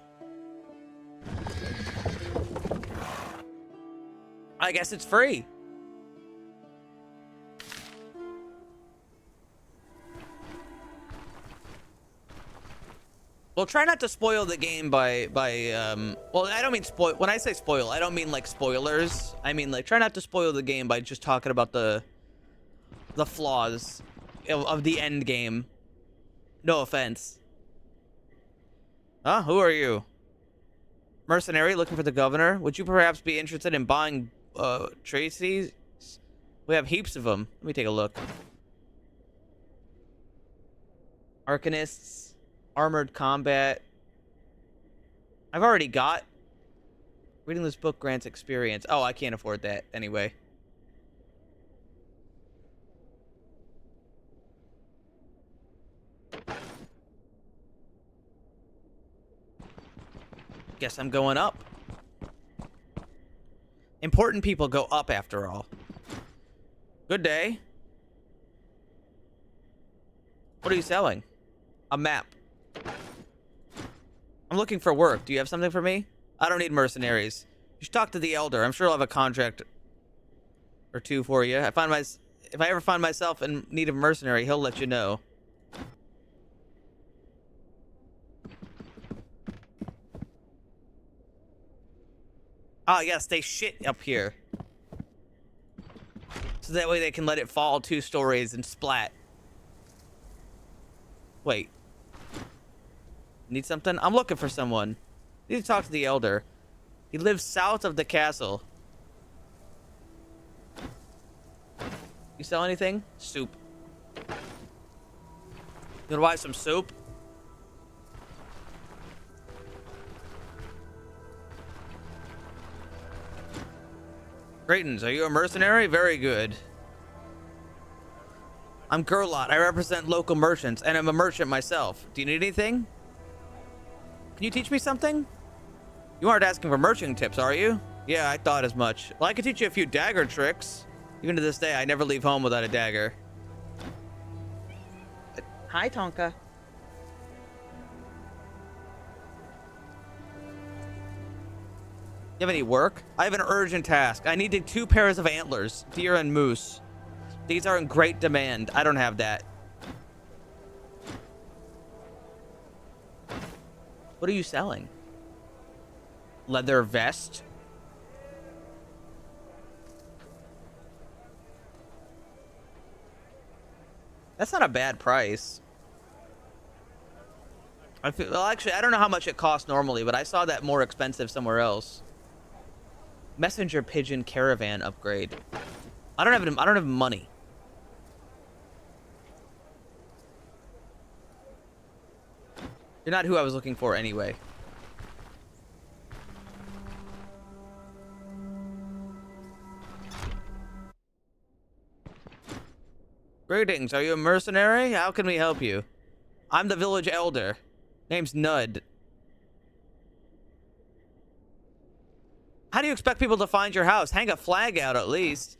B: I guess it's free. Well, try not to spoil the game by well, I don't mean spoil. When I say spoil, I don't mean spoilers. I mean try not to spoil the game by just talking about the flaws of the end game. No offense. Huh? Who are you? Mercenary looking for the governor. Would you perhaps be interested in buying Tracy's? We have heaps of them. Let me take a look. Arcanists. Armored combat. I've already got. Reading this book grants experience. Oh, I can't afford that anyway. Guess I'm going up. Important people go up after all. Good day. What are you selling? A map. I'm looking for work. Do you have something for me? I don't need mercenaries. You should talk to the Elder. I'm sure I'll have a contract or two for you. If I ever find myself in need of a mercenary, he'll let you know. Oh, yes, they shit up here. So that way they can let it fall 2 stories and splat. Wait. Need something? I'm looking for someone. Need to talk to the Elder. He lives south of the castle. You sell anything? Soup. You wanna buy some soup? Greetings, are you a mercenary? Very good. I'm Gerlot. I represent local merchants, and I'm a merchant myself. Do you need anything? Can you teach me something? You aren't asking for merchant tips, are you? Yeah, I thought as much. Well, I could teach you a few dagger tricks. Even to this day, I never leave home without a dagger. Hi, Tonka. You have any work? I have an urgent task. I need 2 pairs of antlers, deer and moose. These are in great demand. I don't have that. What are you selling? Leather vest? That's not a bad price. Well, actually, I don't know how much it costs normally, but I saw that more expensive somewhere else. Messenger pigeon caravan upgrade. I don't have money. You're not who I was looking for anyway. Greetings, are you a mercenary? How can we help you? I'm the village elder. Name's Nud. How do you expect people to find your house? Hang a flag out at least.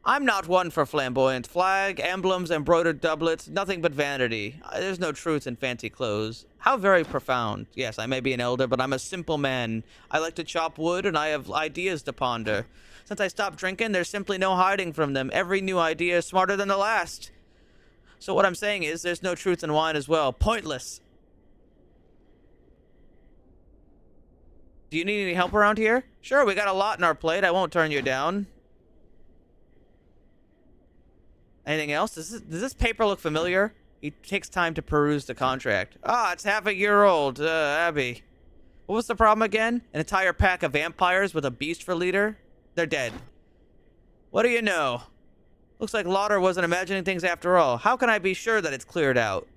B: I'm not one for flamboyant flag, emblems, embroidered doublets, nothing but vanity. There's no truth in fancy clothes. How very profound. Yes, I may be an elder, but I'm a simple man. I like to chop wood, and I have ideas to ponder. Since I stopped drinking, there's simply no hiding from them. Every new idea is smarter than the last. So what I'm saying is, there's no truth in wine as well. Pointless. Do you need any help around here? Sure, we got a lot in our plate. I won't turn you down. Anything else? Does this paper look familiar? He takes time to peruse the contract. Ah, it's half a year old. Abby. What was the problem again? An entire pack of vampires with a beast for leader? They're dead. What do you know? Looks like Lauder wasn't imagining things after all. How can I be sure that it's cleared out?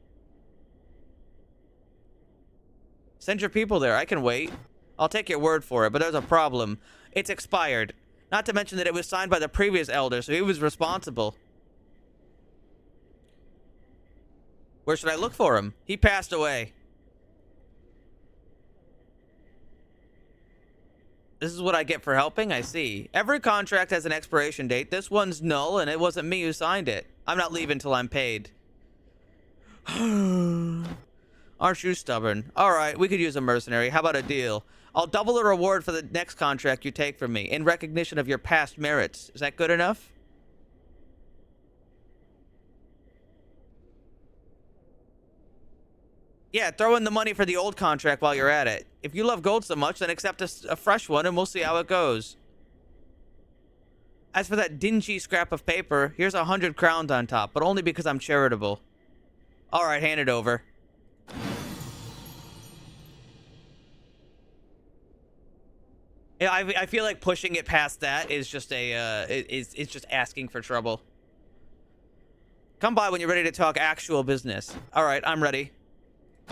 B: Send your people there. I can wait. I'll take your word for it, but there's a problem. It's expired. Not to mention that it was signed by the previous elder, so he was responsible. Where should I look for him? He passed away. This is what I get for helping? I see. Every contract has an expiration date. This one's null, and it wasn't me who signed it. I'm not leaving till I'm paid. Aren't you stubborn? Alright, we could use a mercenary. How about a deal? I'll double the reward for the next contract you take from me, in recognition of your past merits. Is that good enough? Yeah, throw in the money for the old contract while you're at it. If you love gold so much, then accept a fresh one and we'll see how it goes. As for that dingy scrap of paper, here's 100 crowns on top, but only because I'm charitable. Alright, hand it over. Yeah, I feel like pushing it past that is just it's just asking for trouble. Come by when you're ready to talk actual business. Alright, I'm ready.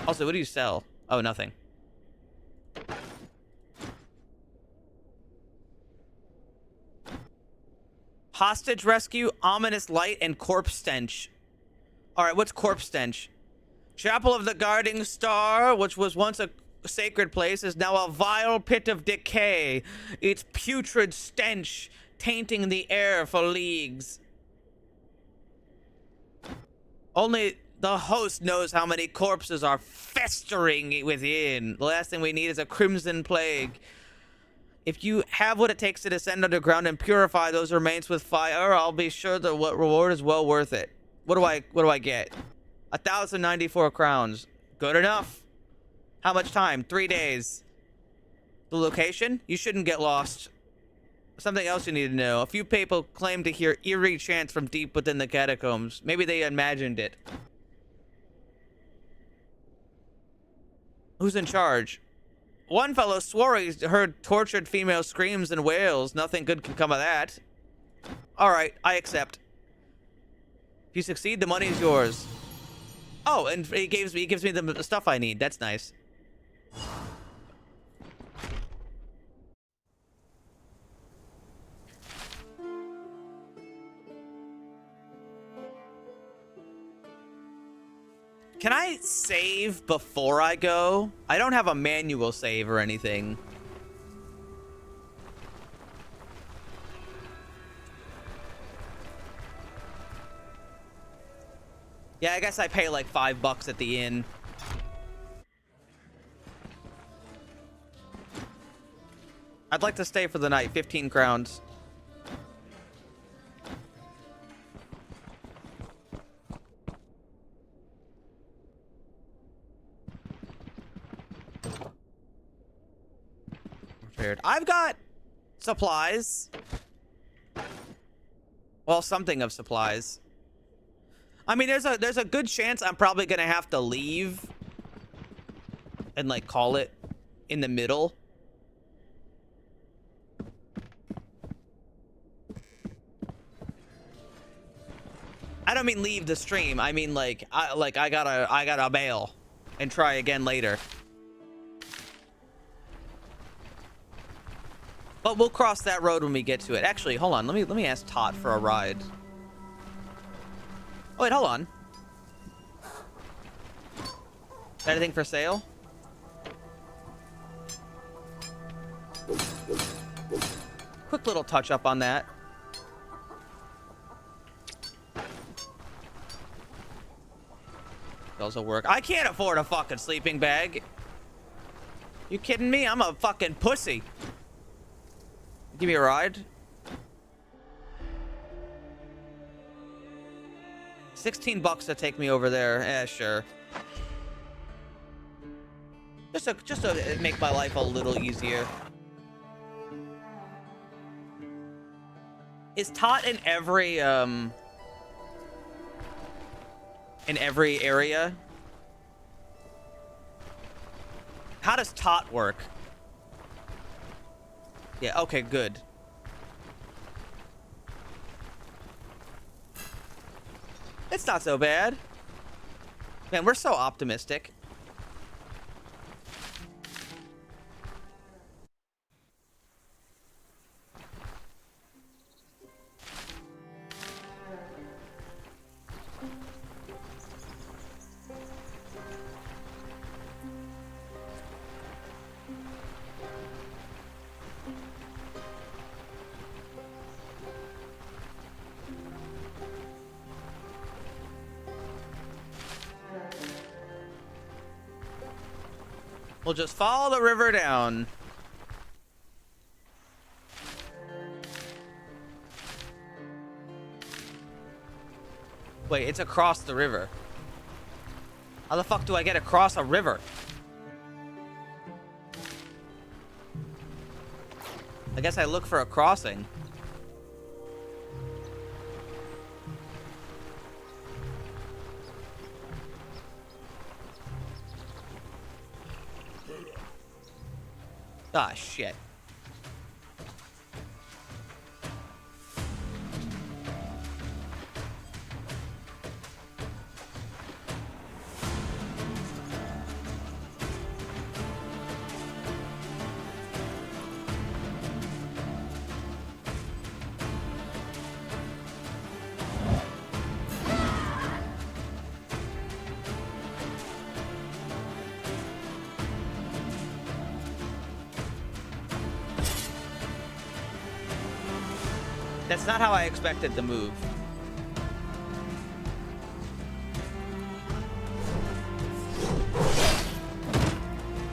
B: Also, what do you sell? Oh, nothing. Hostage rescue, ominous light, and corpse stench. Alright, what's corpse stench? Chapel of the Guarding Star, which was once sacred place is now a vile pit of decay, its putrid stench tainting the air for leagues. Only the host knows how many corpses are festering within. The last thing we need is a crimson plague. If you have what it takes to descend underground and purify those remains with fire, I'll be sure the reward is well worth it. What do I get? 1,094 crowns. Good enough. How much time? 3 days. The location? You shouldn't get lost. Something else you need to know. A few people claim to hear eerie chants from deep within the catacombs. Maybe they imagined it. Who's in charge? One fellow swore he heard tortured female screams and wails. Nothing good can come of that. Alright, I accept. If you succeed, the money is yours. Oh, and he gives me the stuff I need. That's nice. Can I save before I go? I don't have a manual save or anything. Yeah, I guess I pay like $5 at the inn. I'd like to stay for the night. 15 crowns. Prepared. I've got supplies. Well, something of supplies. I mean, there's a good chance I'm probably gonna have to leave and like call it in the middle. I don't mean leave the stream. I mean like I gotta bail and try again later. But we'll cross that road when we get to it. Actually, hold on. Let me ask Tot for a ride. Oh, wait, hold on. Anything for sale? Quick little touch up on that. Those will work. I can't afford a fucking sleeping bag. You kidding me? I'm a fucking pussy. Give me a ride. 16 bucks to take me over there. Eh, sure. Just to make my life a little easier. Is Tot in every area? How does Tot work? Yeah, okay, good. It's not so bad. Man, we're so optimistic. We'll just follow the river down. Wait, it's across the river. How the fuck do I get across a river? I guess I look for a crossing. Ah, shit. That's not how I expected the move.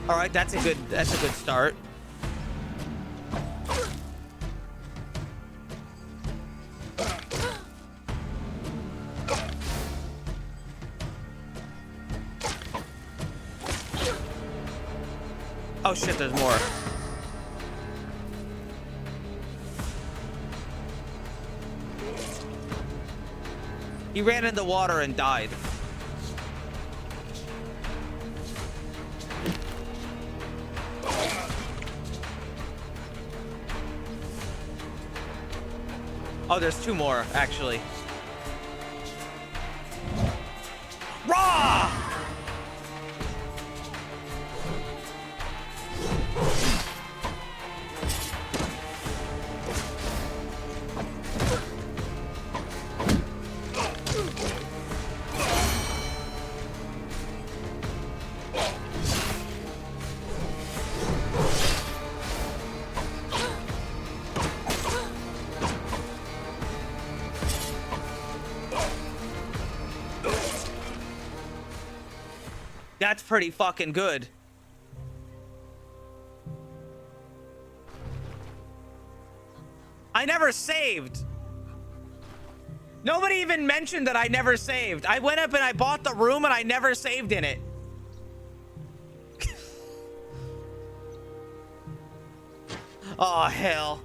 B: All right, that's a good start. Oh shit, there's more. He ran in the water and died. Oh, there's two more, actually. Raw! That's pretty fucking good. I never saved. Nobody even mentioned that I never saved. I went up and I bought the room and I never saved in it. Oh, hell.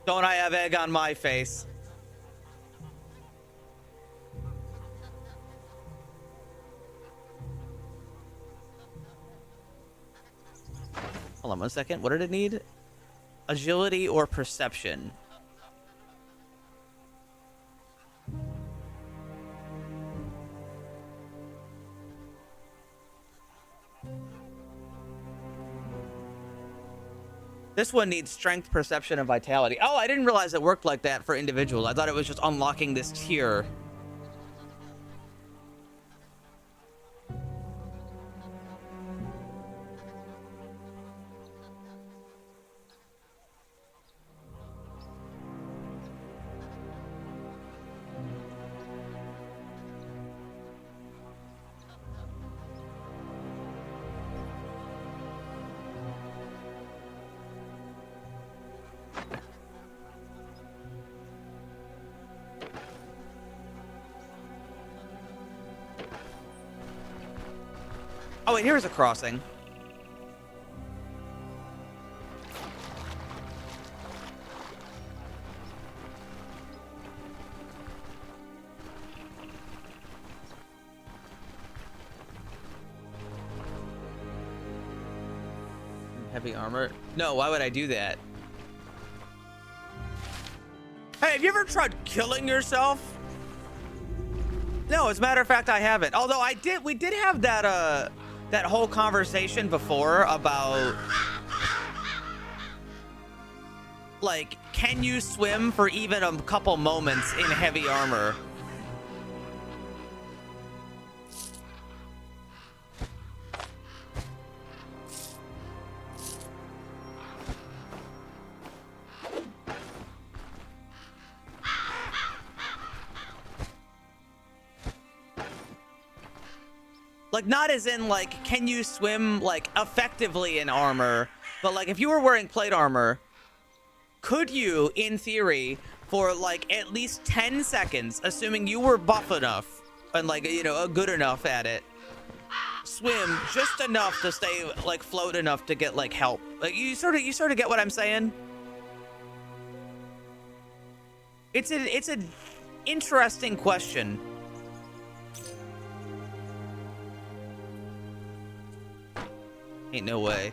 B: Don't I have egg on my face? Hold on 1 second. What did it need? Agility or perception? This one needs strength, perception, and vitality. Oh, I didn't realize it worked like that for individuals. I thought it was just unlocking this tier. Oh, wait, here's a crossing. Heavy armor? No, why would I do that? Hey, have you ever tried killing yourself? No, as a matter of fact, I haven't. Although we did have that, that whole conversation before about, like, can you swim for even a couple moments in heavy armor? Like, not as in, like, can you swim, like, effectively in armor, but, like, if you were wearing plate armor, could you, in theory, for, like, at least 10 seconds, assuming you were buff enough and, like, you know, good enough at it, swim just enough to stay, like, float enough to get, like, help? Like, you sort of get what I'm saying? It's an interesting question. Ain't no way.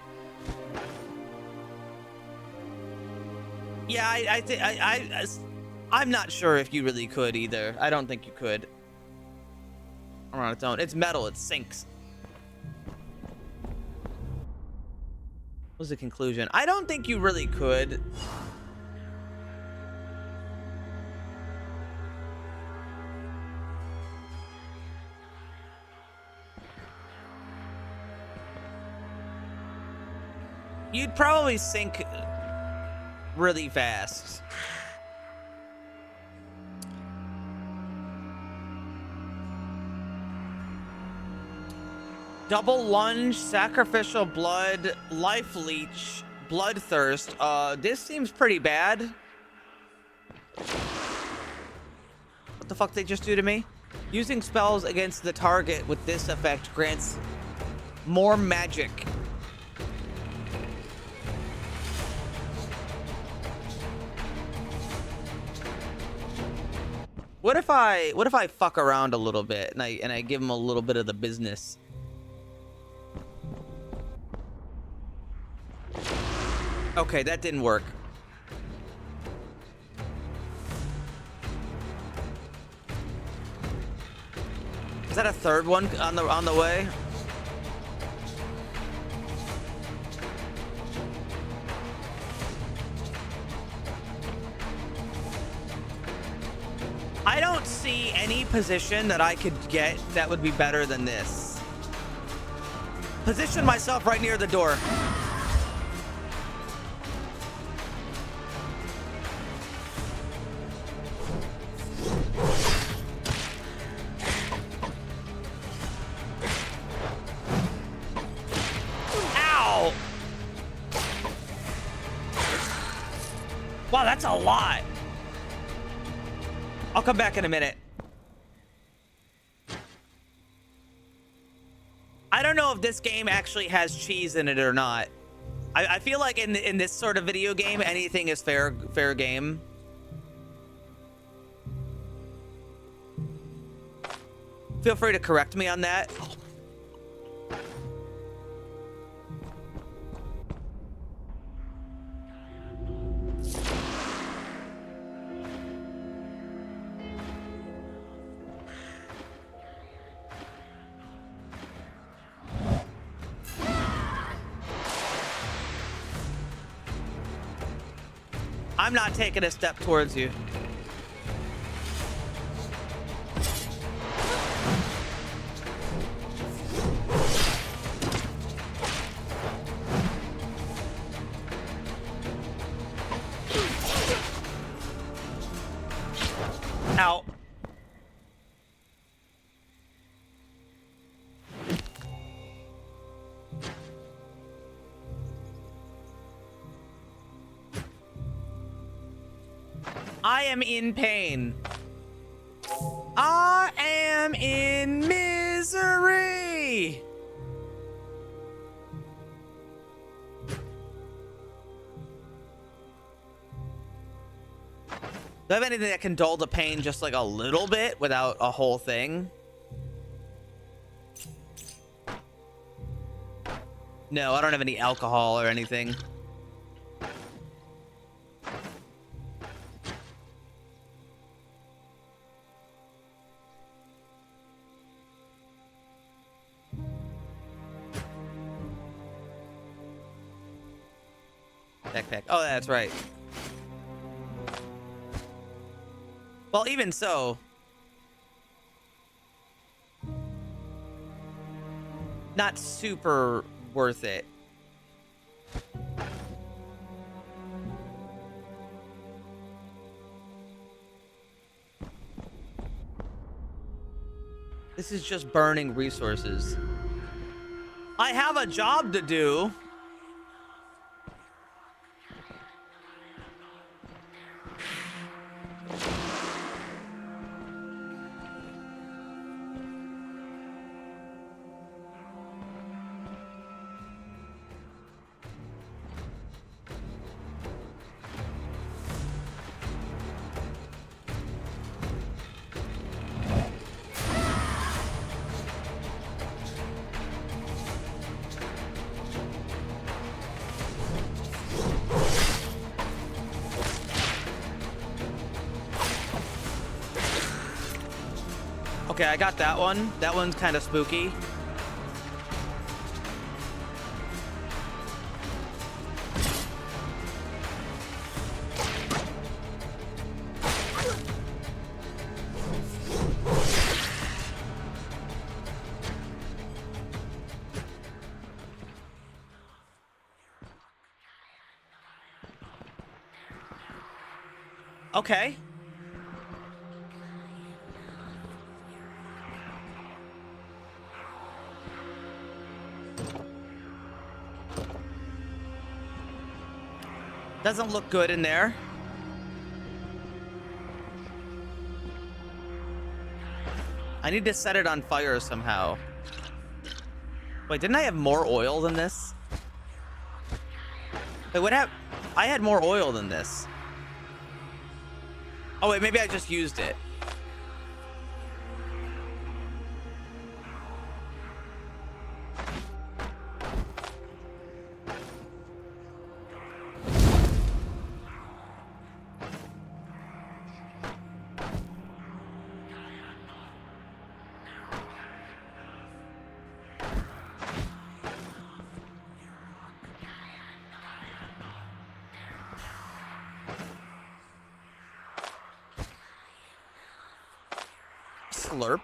B: Yeah, I'm not sure if you really could either. I don't think you could. On its own. It's metal, it sinks. What was the conclusion? I don't think you really could. you'd probably sink really fast. Double lunge, sacrificial blood, life leech, bloodthirst. This seems pretty bad. What the fuck they just do to me? Using spells against the target with this effect grants more magic. What if I fuck around a little bit and I give him a little bit of the business? Okay, that didn't work. Is that a third one on the way? I don't see any position that I could get that would be better than this. Position myself right near the door. Ow! Wow, that's a lot. I'll come back in a minute. I don't know if this game actually has cheese in it or not. I feel like in this sort of video game, anything is fair game. Feel free to correct me on that. I'm not taking a step towards you. Ow. I am in pain. I am in misery. Do I have anything that can dull the pain just like a little bit without a whole thing? No, I don't have any alcohol or anything. Backpack. Oh, that's right. Well, even so, not super worth it. This is just burning resources. I have a job to do. Okay, I got that one. That one's kind of spooky. Okay. Doesn't look good in there. I need to set it on fire somehow. Wait, didn't I have more oil than this? Wait, what happened? I had more oil than this. Oh, wait, maybe I just used it. Slurp.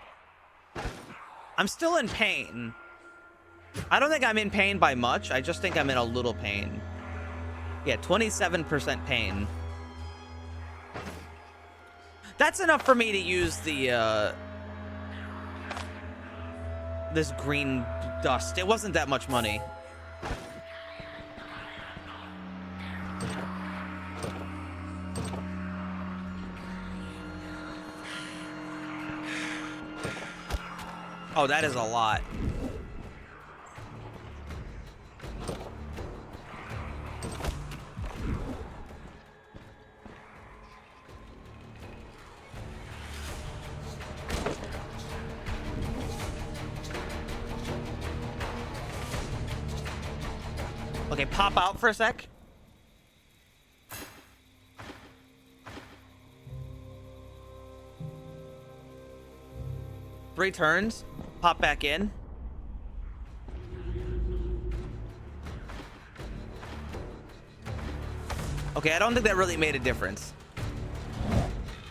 B: I'm still in pain. I don't think I'm in pain by much. I just think I'm in a little pain. Yeah, 27% pain. That's enough for me to use the, this green dust. It wasn't that much money. Oh, that is a lot. Okay, pop out for a sec. Three turns. Pop back in. Okay, I don't think that really made a difference.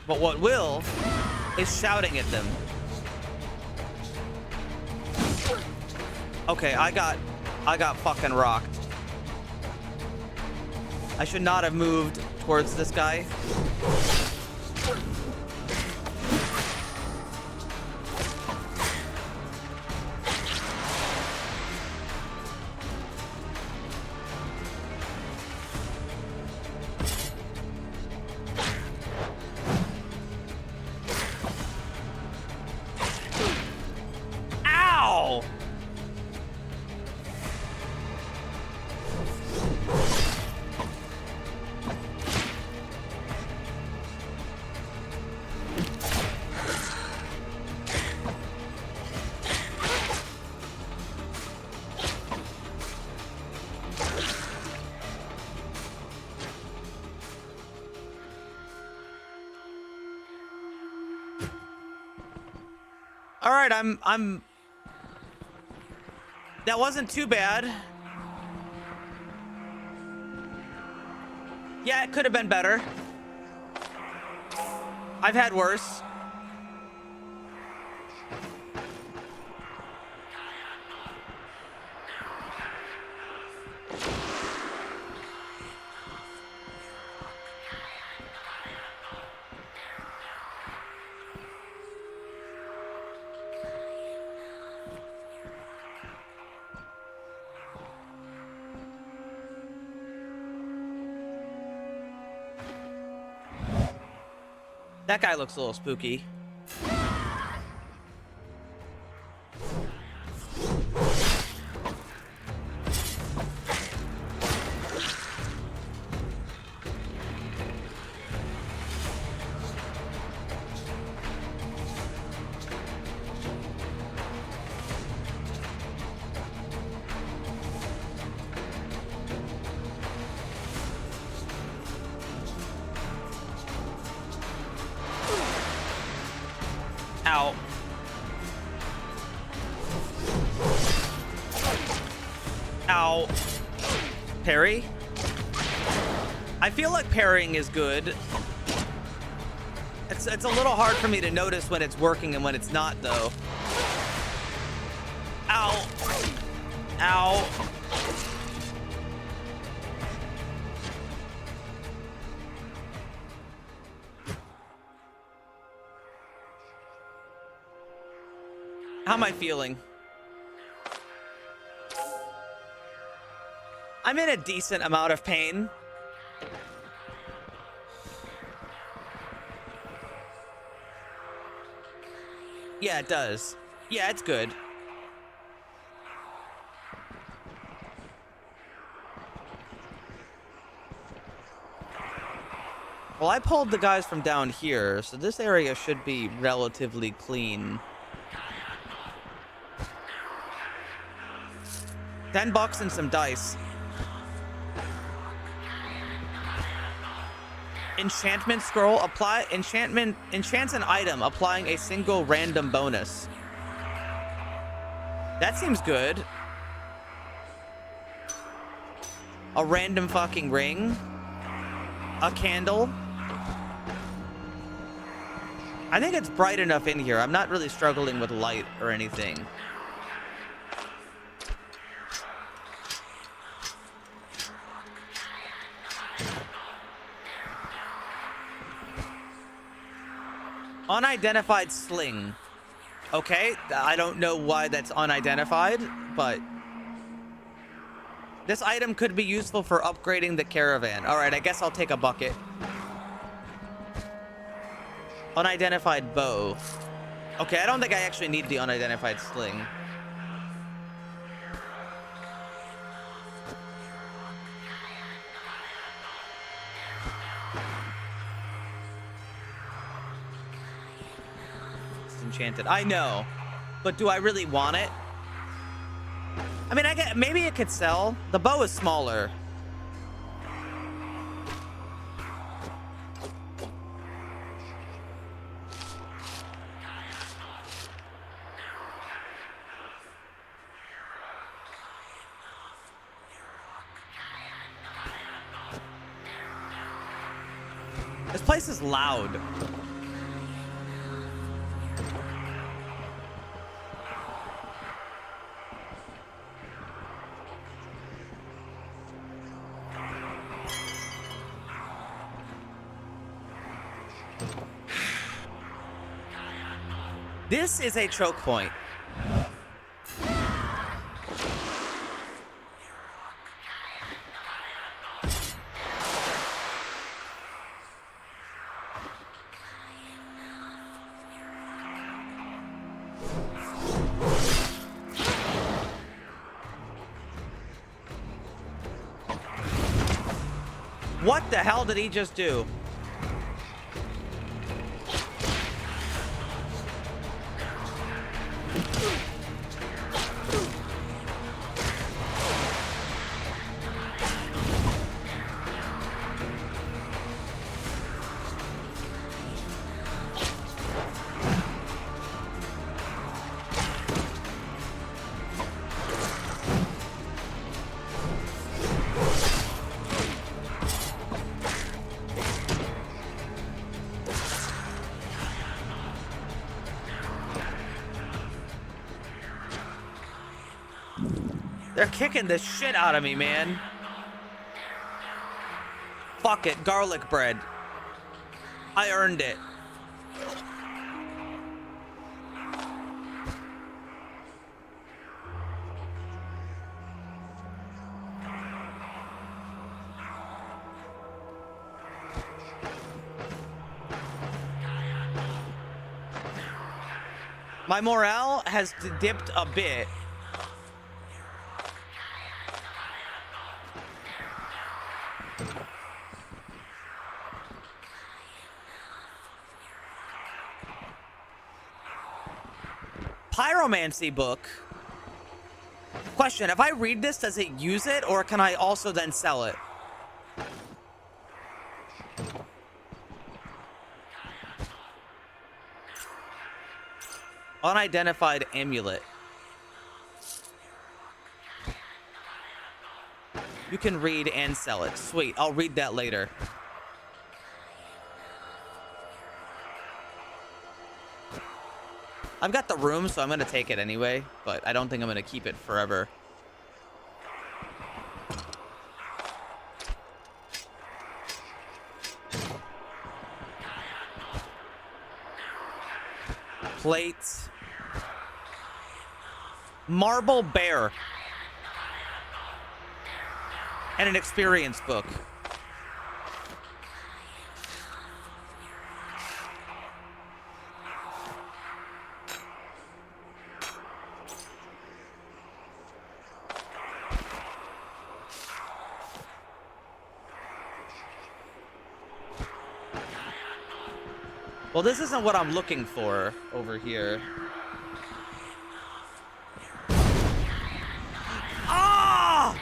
B: But what will is shouting at them. Okay, I got fucking rocked. I should not have moved towards this guy. Ow! All right, I'm that wasn't too bad. Yeah, it could have been better. I've had worse. That guy looks a little spooky. Ow. Ow. Parry? I feel like parrying is good. It's a little hard for me to notice when it's working and when it's not, though. Ow. Ow. How am I feeling? I'm in a decent amount of pain. Yeah, it does. Yeah, it's good. Well, I pulled the guys from down here, so this area should be relatively clean. $10 and some dice. Enchantment scroll. Apply enchantment. Enchants an item, applying a single random bonus. That seems good. A random fucking ring. A candle. I think it's bright enough in here. I'm not really struggling with light or anything. Unidentified sling. Okay, I don't know why that's unidentified, but this item could be useful for upgrading the caravan. All right, I guess I'll take a bucket. Unidentified bow. Okay, I don't think I actually need the unidentified sling. It's enchanted. I know, but do I really want it? I mean, maybe it could sell. The bow is smaller. This place is loud. This is a choke point. What the hell did he just do? They're kicking the shit out of me, man. Fuck it, garlic bread. I earned it. My morale has dipped a bit. Pyromancy book. Question, if I read this, does it use it, or can I also then sell it? Unidentified amulet. You can read and sell it. Sweet, I'll read that later. I've got the room, so I'm going to take it anyway, but I don't think I'm going to keep it forever. Plates. Marble Bear. And an experience book. Well, this isn't what I'm looking for over here. Ah!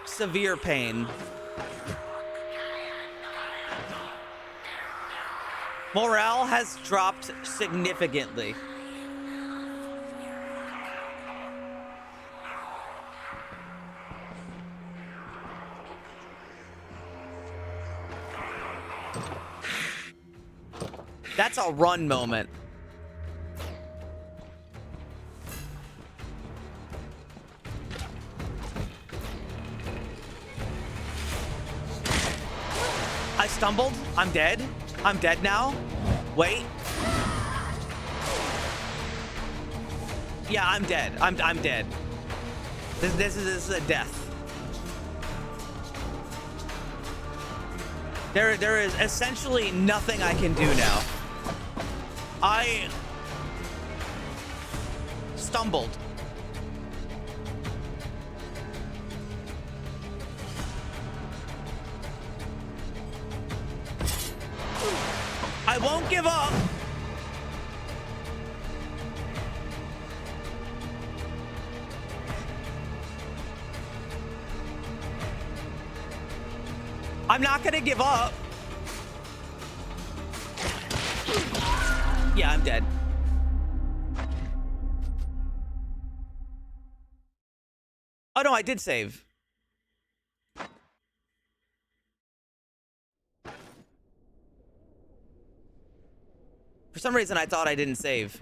B: Severe pain. Morale has dropped significantly. That's a run moment. I stumbled. I'm dead. I'm dead now. Wait. Yeah, I'm dead. I'm dead. This is a death. There is essentially nothing I can do now. I stumbled. I won't give up. I'm not gonna give up. Yeah, I'm dead. Oh no, I did save. For some reason, I thought I didn't save.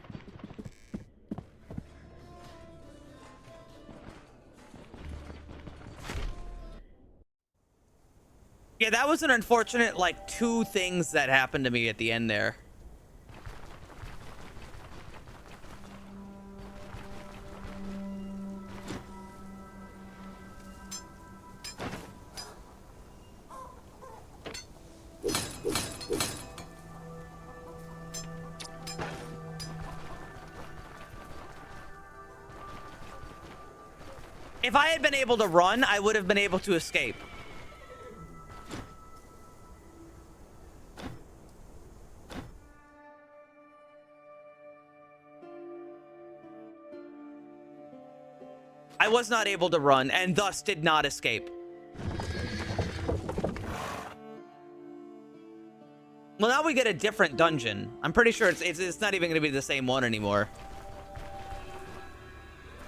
B: Yeah, that was an unfortunate, like, 2 things that happened to me at the end there. If I had been able to run, I would have been able to escape. I was not able to run and thus did not escape. Well, now we get a different dungeon. I'm pretty sure it's not even going to be the same one anymore.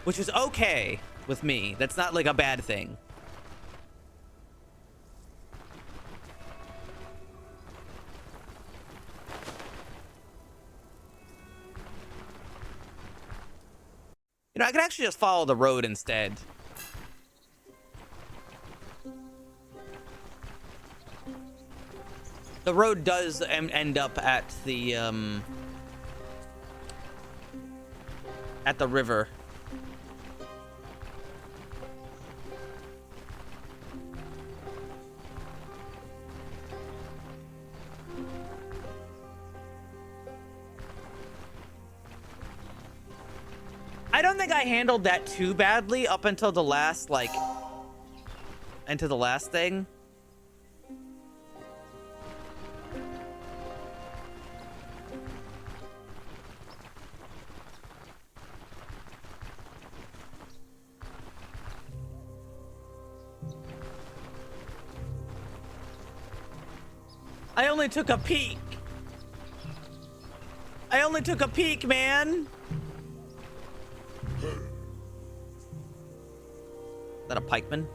B: Which is okay with me. That's not like a bad thing. You know, I could actually just follow the road instead. The road does end up at the river. I don't think I handled that too badly up until the last, like, into the last thing. I only took a peek. I only took a peek, man. Is that a pikeman?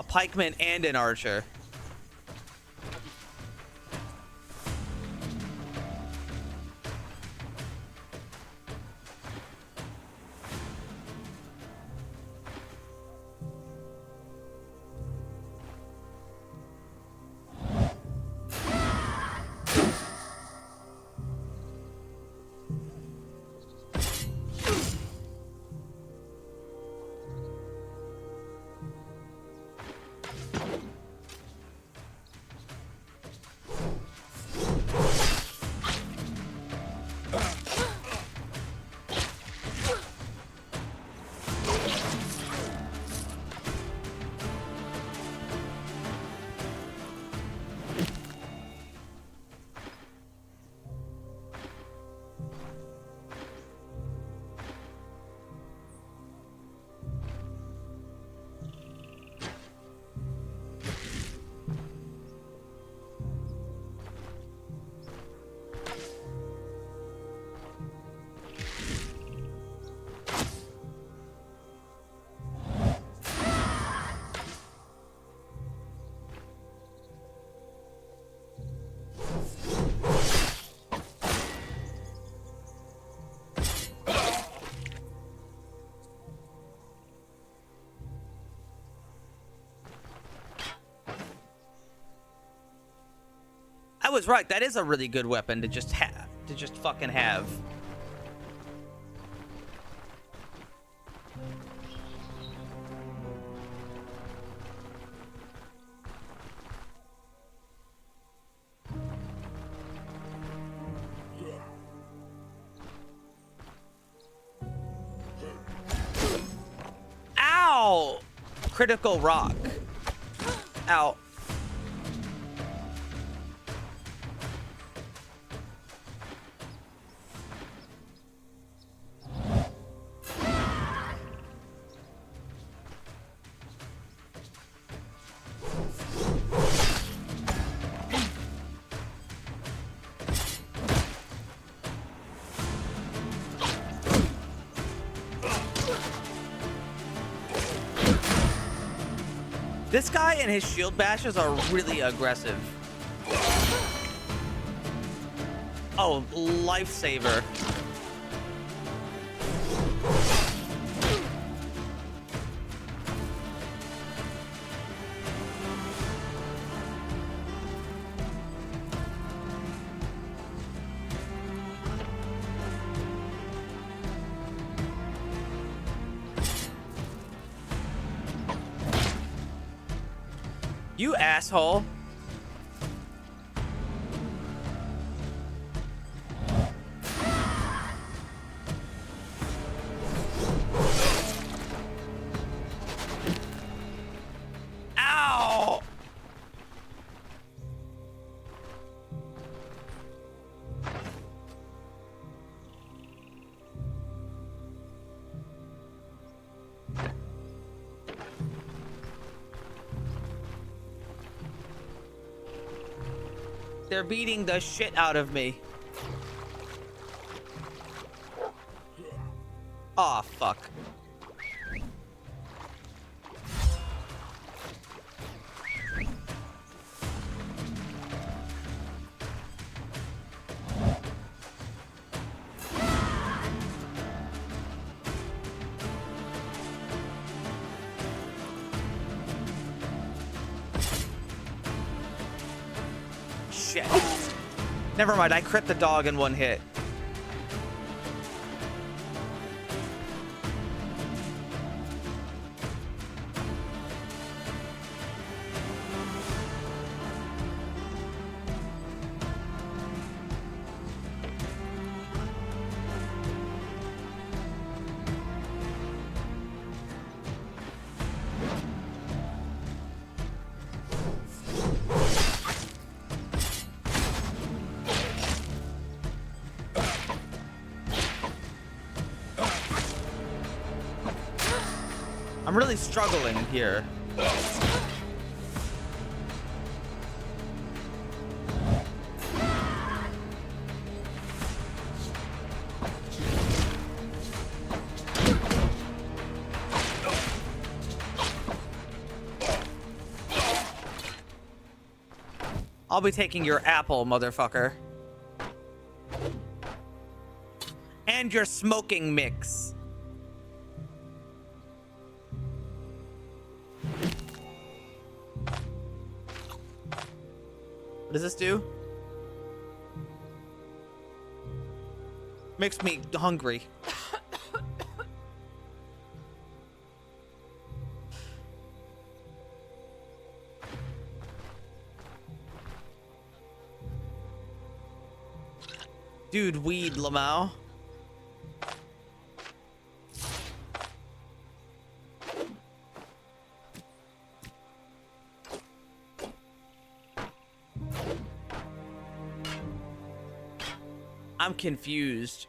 B: pikeman and an archer. I was right. That is a really good weapon to just have. To just fucking have. Ow! Critical rock. Ow. This guy and his shield bashes are really aggressive. Oh, lifesaver. You asshole. Ow! They're beating the shit out of me. Aw, fuck. Shit. Never mind, I crit the dog in one hit. I'm really struggling here. I'll be taking your apple, motherfucker. And your smoking mix. What does this do? Makes me hungry. Dude, weed, Lamau. I'm confused.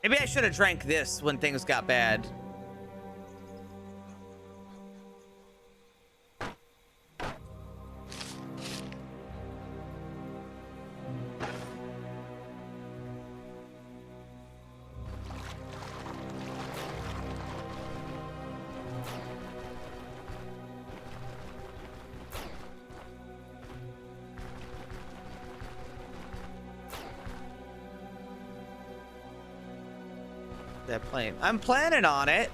B: Maybe I should have drank this when things got bad. That plane. I'm planning on it.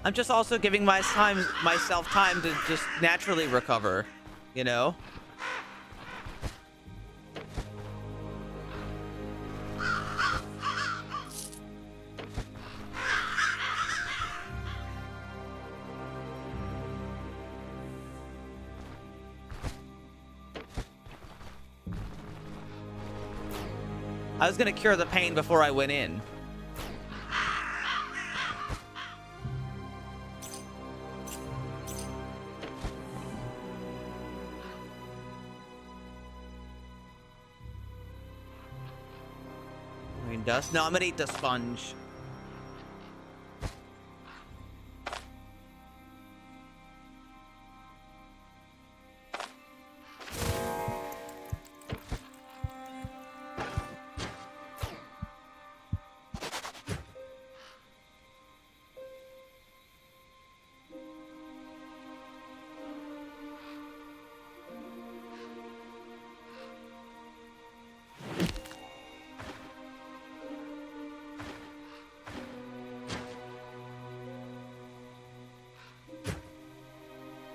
B: I'm just also giving myself time to just naturally recover, you know? I was gonna cure the pain before I went in. Green dust? No, I'm gonna eat the sponge.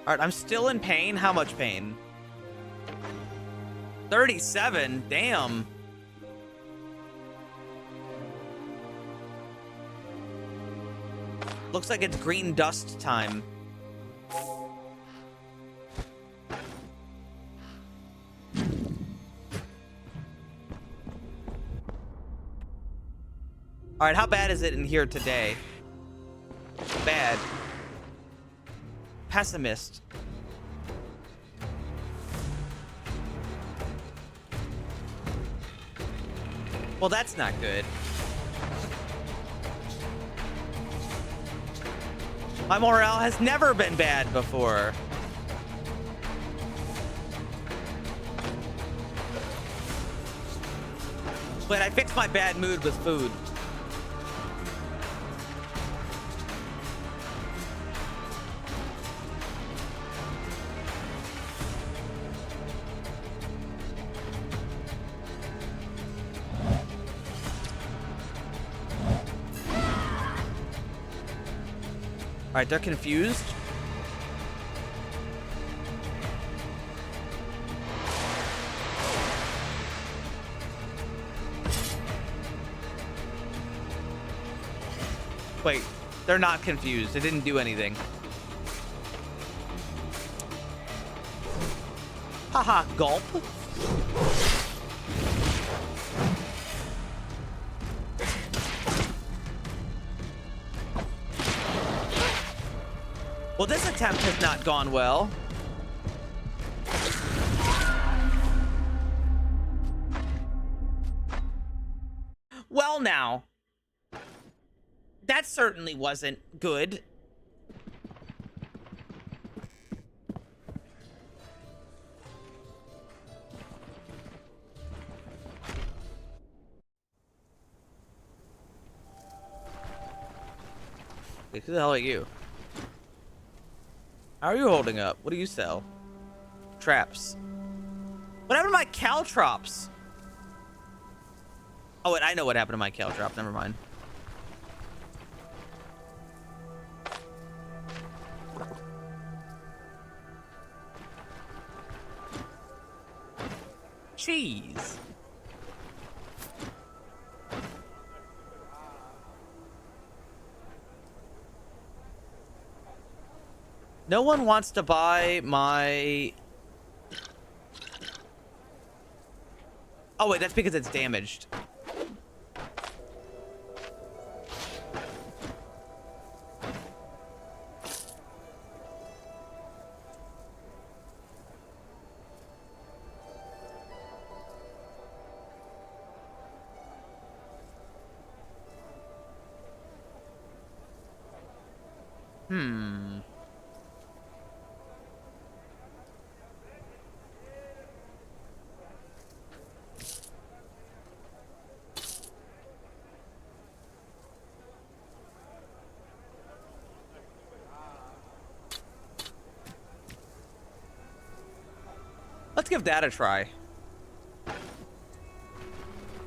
B: Alright, I'm still in pain. How much pain? 37? Damn. Looks like it's green dust time. Alright, how bad is it in here today? Bad. Pessimist. Well, that's not good. My morale has never been bad before. But I fixed my bad mood with food. All right, they're confused. Wait, they're not confused. It didn't do anything. Haha, gulp. Well, this attempt has not gone well. Well, now. That certainly wasn't good. Wait, who the hell are you? How are you holding up? What do you sell? Traps. What happened to my caltrops? Oh, wait, I know what happened to my caltrop. Never mind. Cheese. No one wants to buy my... Oh, wait, that's because it's damaged. Let's give that a try.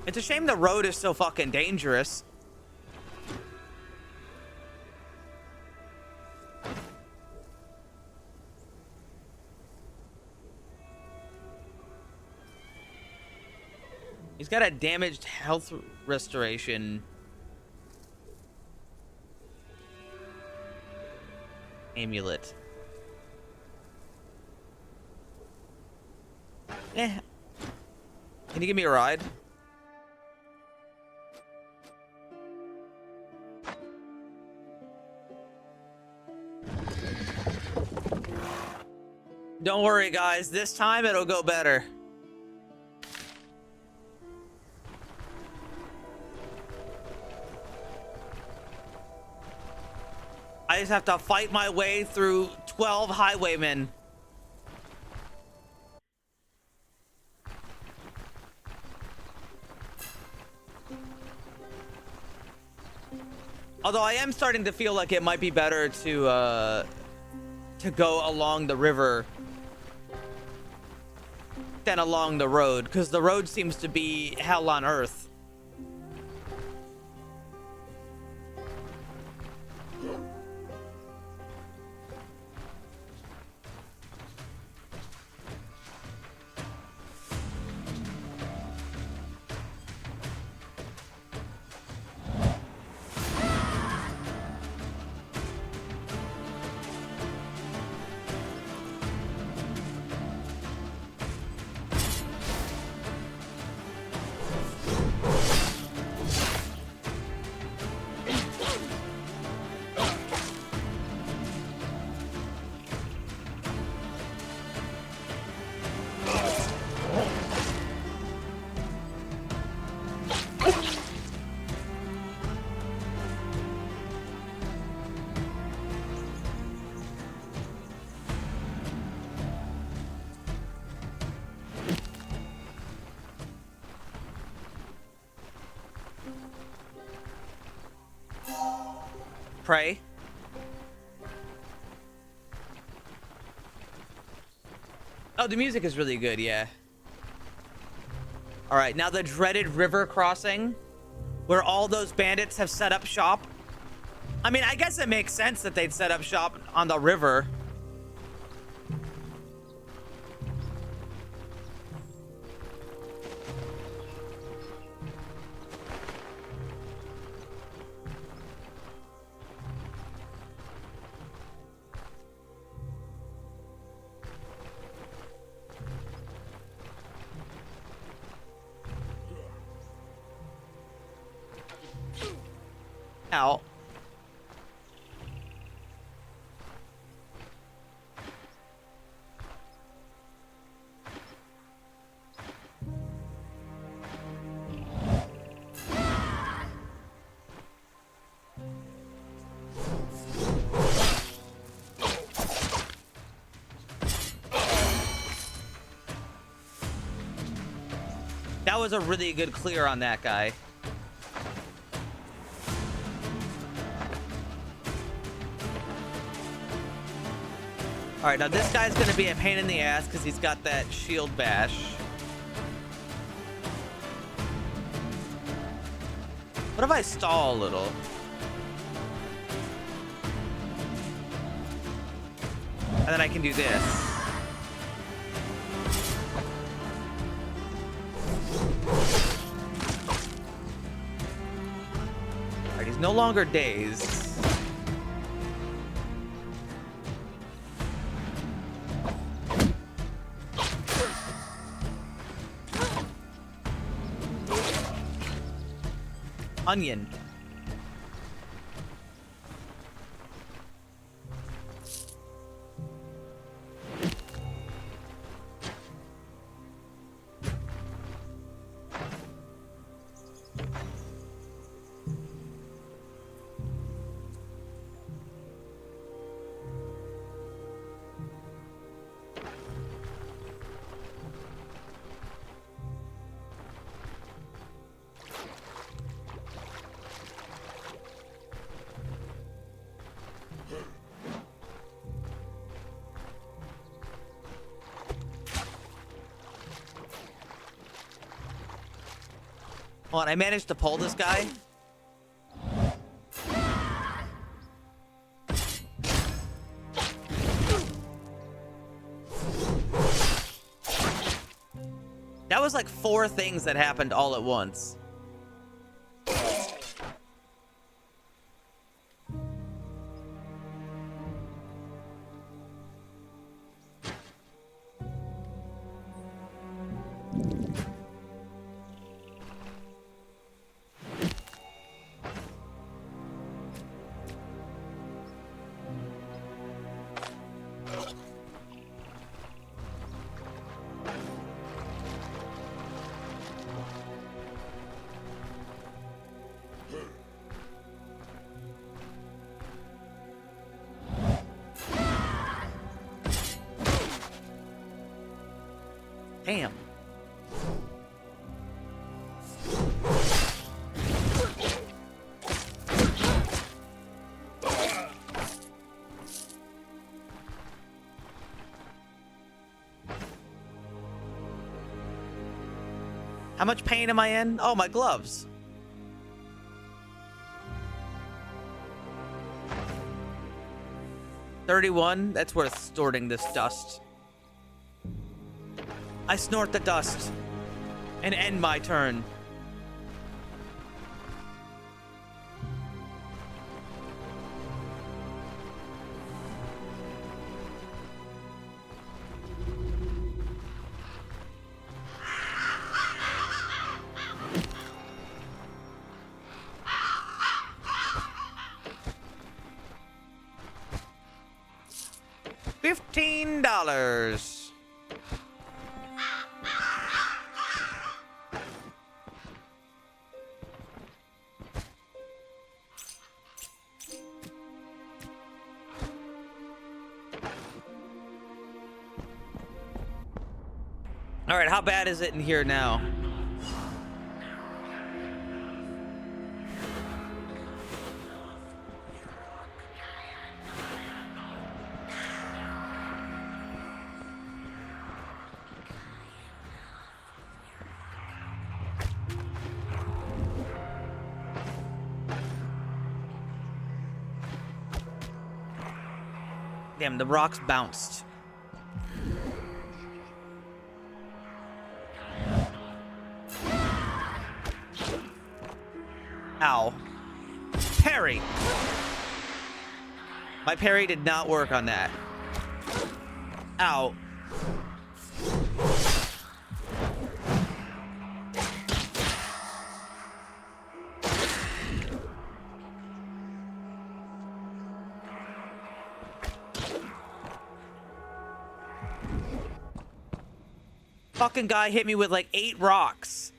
B: It's a shame the road is so fucking dangerous. He's got a damaged health restoration amulet. Can you give me a ride? Don't worry, guys. This time it'll go better. I just have to fight my way through 12 highwaymen. Although I am starting to feel like it might be better to go along the river than along the road, because the road seems to be hell on earth. Pray. Oh, the music is really good, yeah. All right, now the dreaded river crossing, where all those bandits have set up shop. I mean, I guess it makes sense that they'd set up shop on the river. Ow. That was a really good clear on that guy. All right, now this guy's gonna be a pain in the ass because he's got that shield bash. What if I stall a little? And then I can do this. All right, he's no longer dazed. Onion. Hold on, I managed to pull this guy. That was like 4 things that happened all at once. Damn. How much pain am I in? Oh, my gloves. $31. That's worth snorting this dust. I snort the dust and end my turn. $15. All right, how bad is it in here now? Damn, the rocks bounced. Ow. Parry! My parry did not work on that. Ow. Fucking guy hit me with like 8 rocks.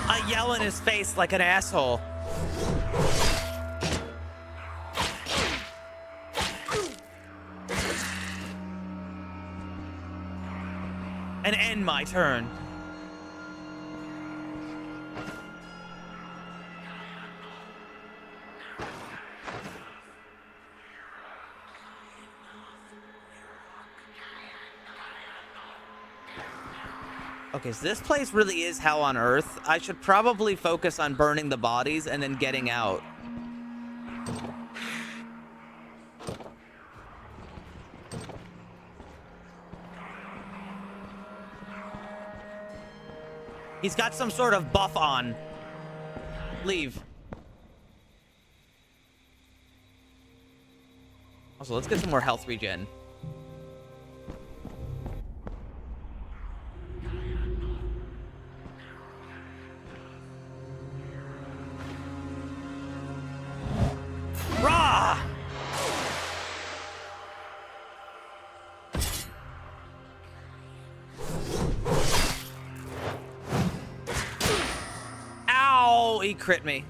B: I yell in his face like an asshole. and end my turn. Okay, so this place really is hell on earth. I should probably focus on burning the bodies and then getting out. He's got some sort of buff on. Leave. Also, let's get some more health regen. Rah! Ow! He crit me.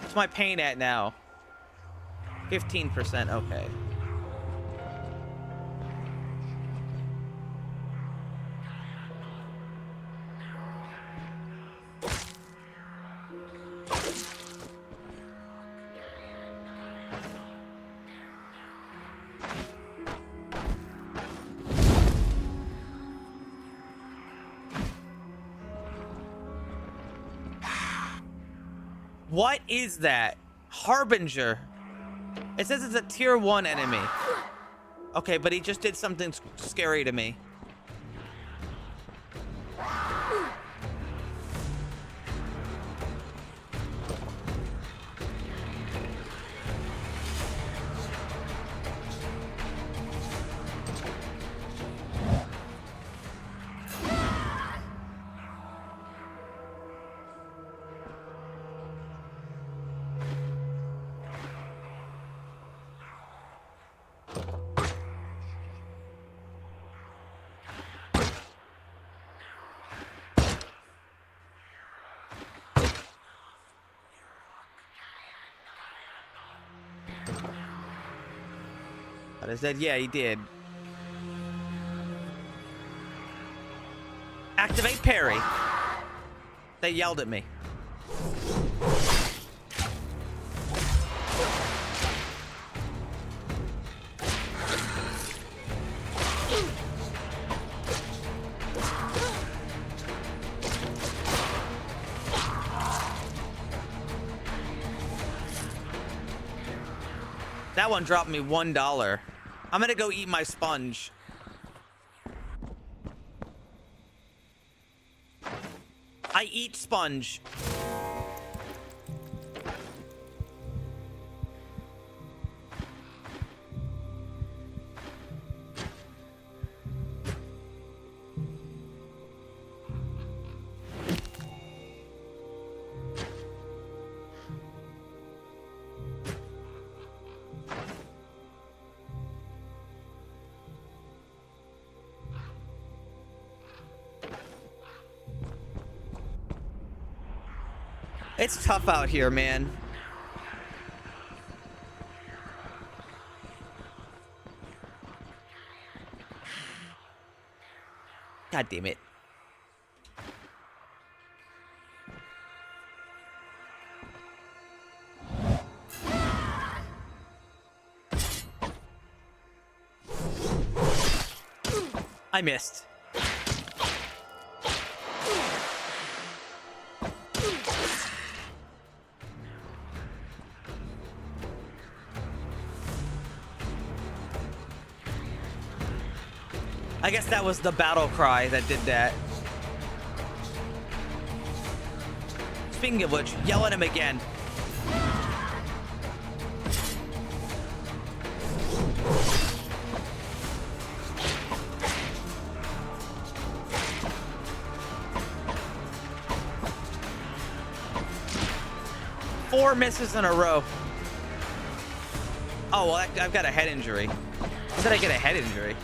B: What's my pain at now? 15%, okay. What is that? Harbinger. It says it's a tier 1 enemy. Okay, but he just did something scary to me. But I said, yeah, he did. Activate parry. They yelled at me. That one dropped me $1. I'm gonna go eat my sponge. I eat sponge. It's tough out here, man. God damn it. I missed. I guess that was the battle cry that did that. Speaking of which, yell at him again. 4 misses in a row. Oh, well, I've got a head injury. When did I get a head injury?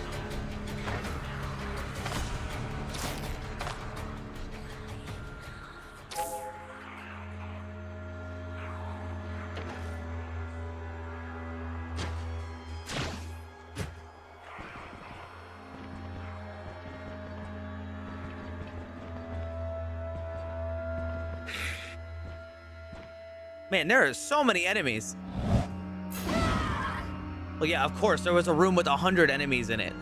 B: Man, there are so many enemies. Well, yeah, of course, there was a room with 100 enemies in it.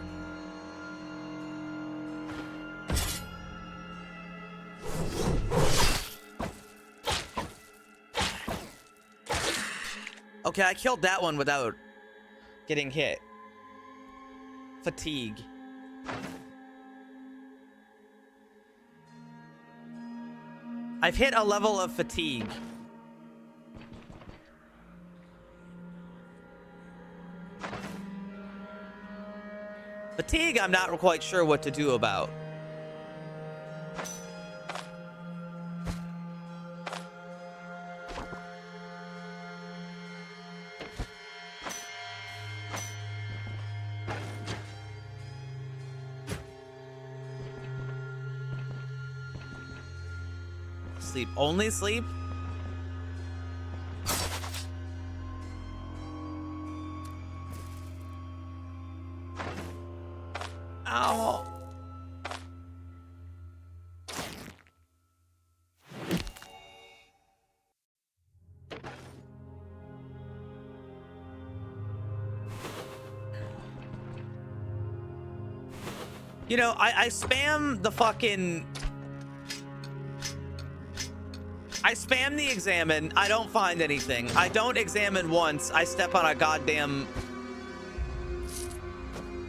B: Okay, I killed that one without getting hit. Fatigue. I've hit a level of fatigue. Fatigue, I'm not quite sure what to do about. Sleep, only sleep? Ow. You know, I spam the fucking... I spam the examine. I don't find anything. I don't examine once. I step on a goddamn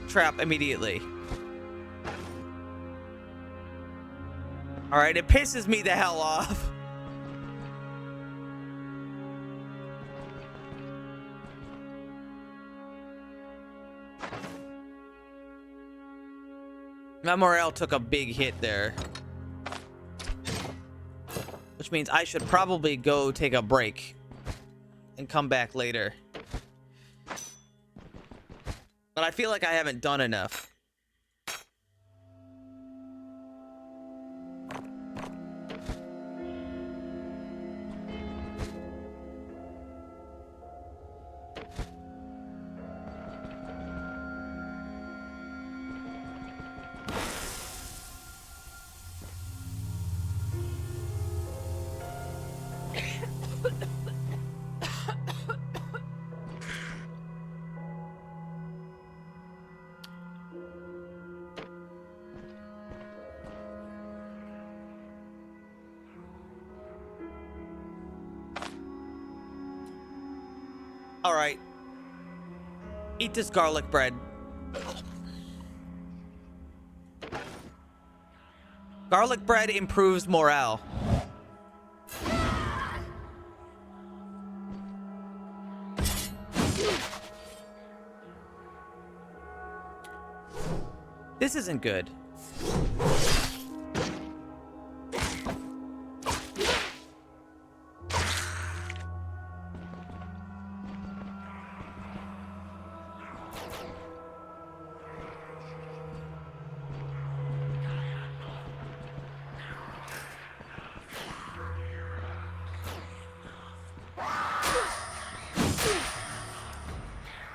B: trap immediately. All right, it pisses me the hell off. Memorial took a big hit there. Which means I should probably go take a break and come back later. But I feel like I haven't done enough. All right. Eat this garlic bread. Garlic bread improves morale. This isn't good.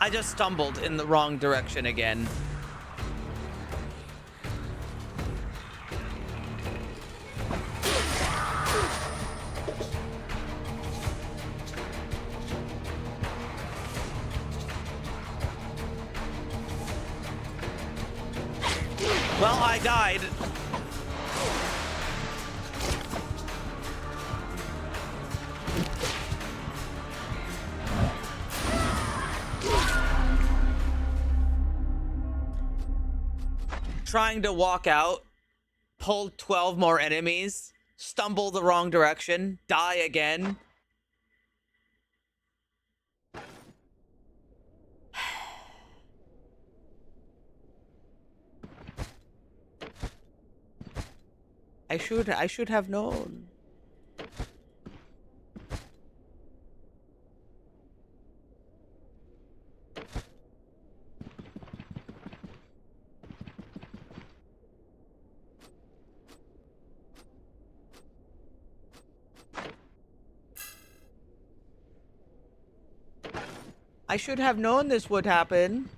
B: I just stumbled in the wrong direction again. Well, I died. Trying to walk out, pull 12 more enemies, stumble the wrong direction, die again. I should have known. I should have known this would happen.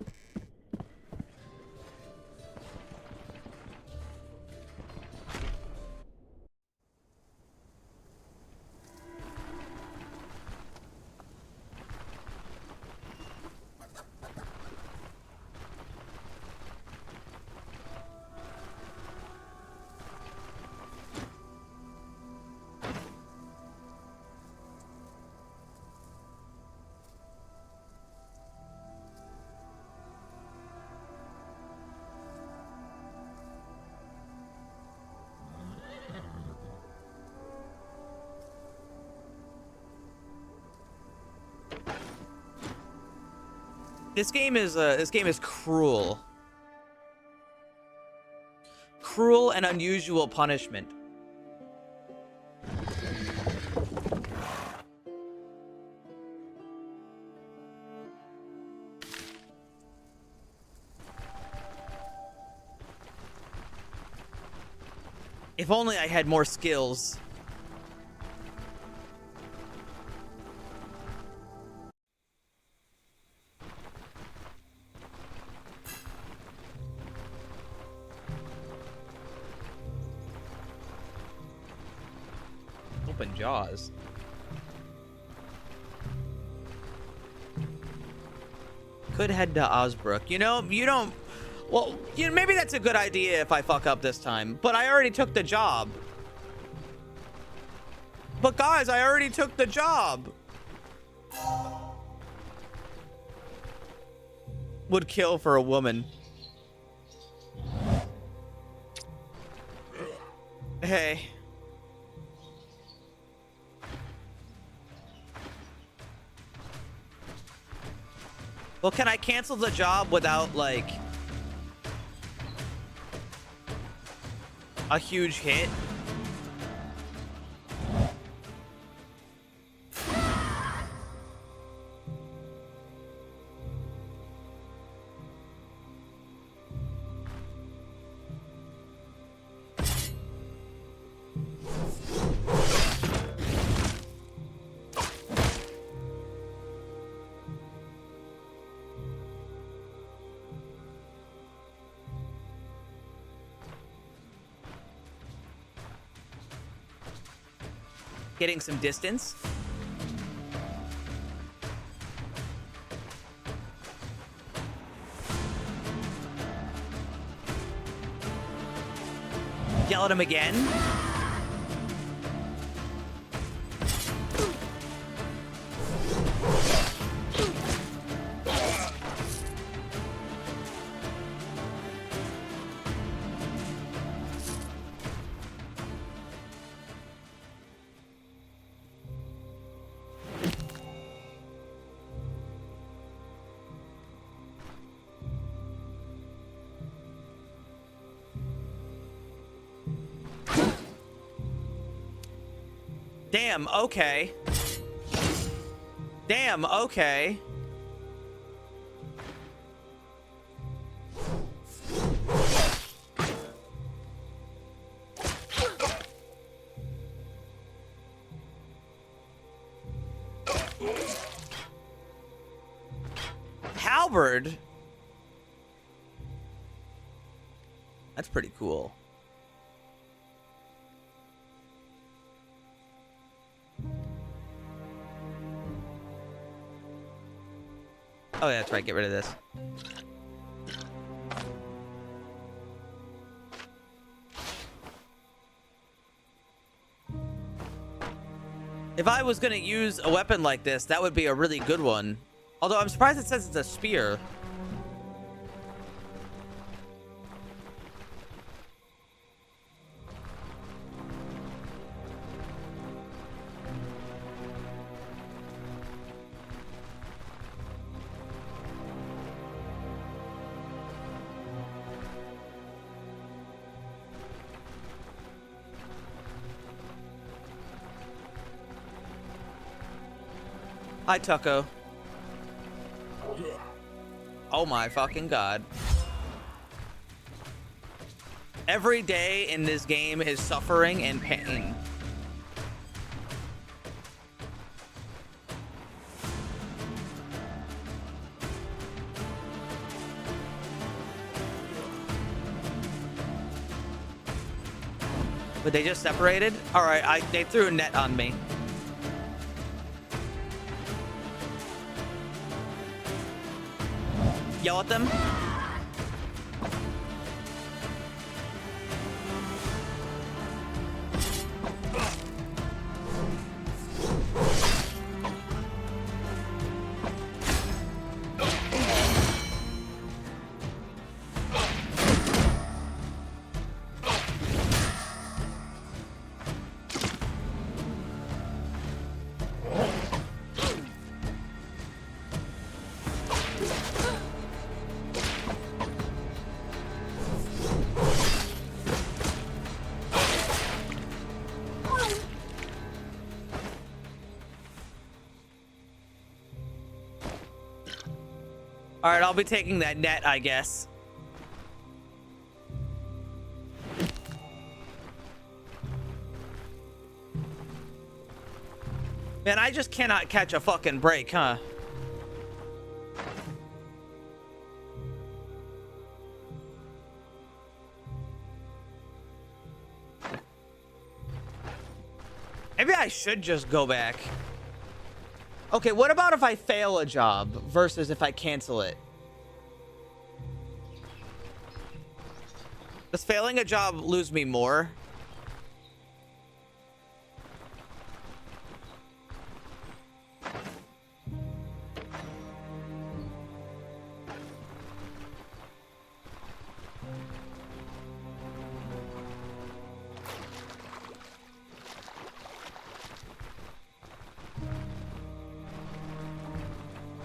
B: This game is cruel. Cruel and unusual punishment. If only I had more skills. Open jaws. Could head to Osbrook. You know, you don't... Well, you know, maybe that's a good idea if I fuck up this time. But I already took the job. But guys, I already took the job. Would kill for a woman. Hey. Well, can I cancel the job without, like, a huge hit? Getting some distance. Yell at him again. Damn, okay. Damn, okay. Halberd? That's pretty cool. Oh, yeah, that's right. Get rid of this. If I was going to use a weapon like this, that would be a really good one. Although I'm surprised it says it's a spear. Hi, Tucko. Oh my fucking god. Every day in this game is suffering and pain. But they just separated? All right, they threw a net on me. Yell at them. All right, I'll be taking that net, I guess. Man, I just cannot catch a fucking break, huh? Maybe I should just go back. Okay, what about if I fail a job versus if I cancel it? Does failing a job lose me more?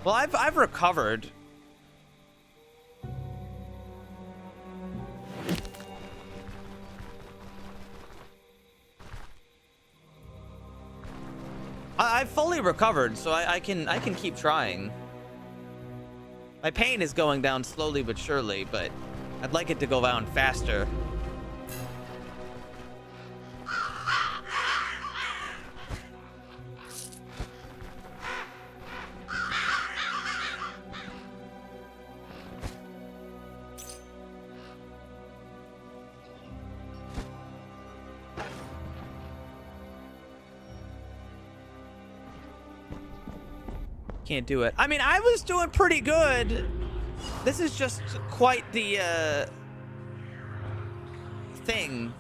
B: Well, I've recovered. I've fully recovered, so I can keep trying. My pain is going down slowly but surely, but I'd like it to go down faster. Can't do it. I mean, I was doing pretty good. This is just quite the thing.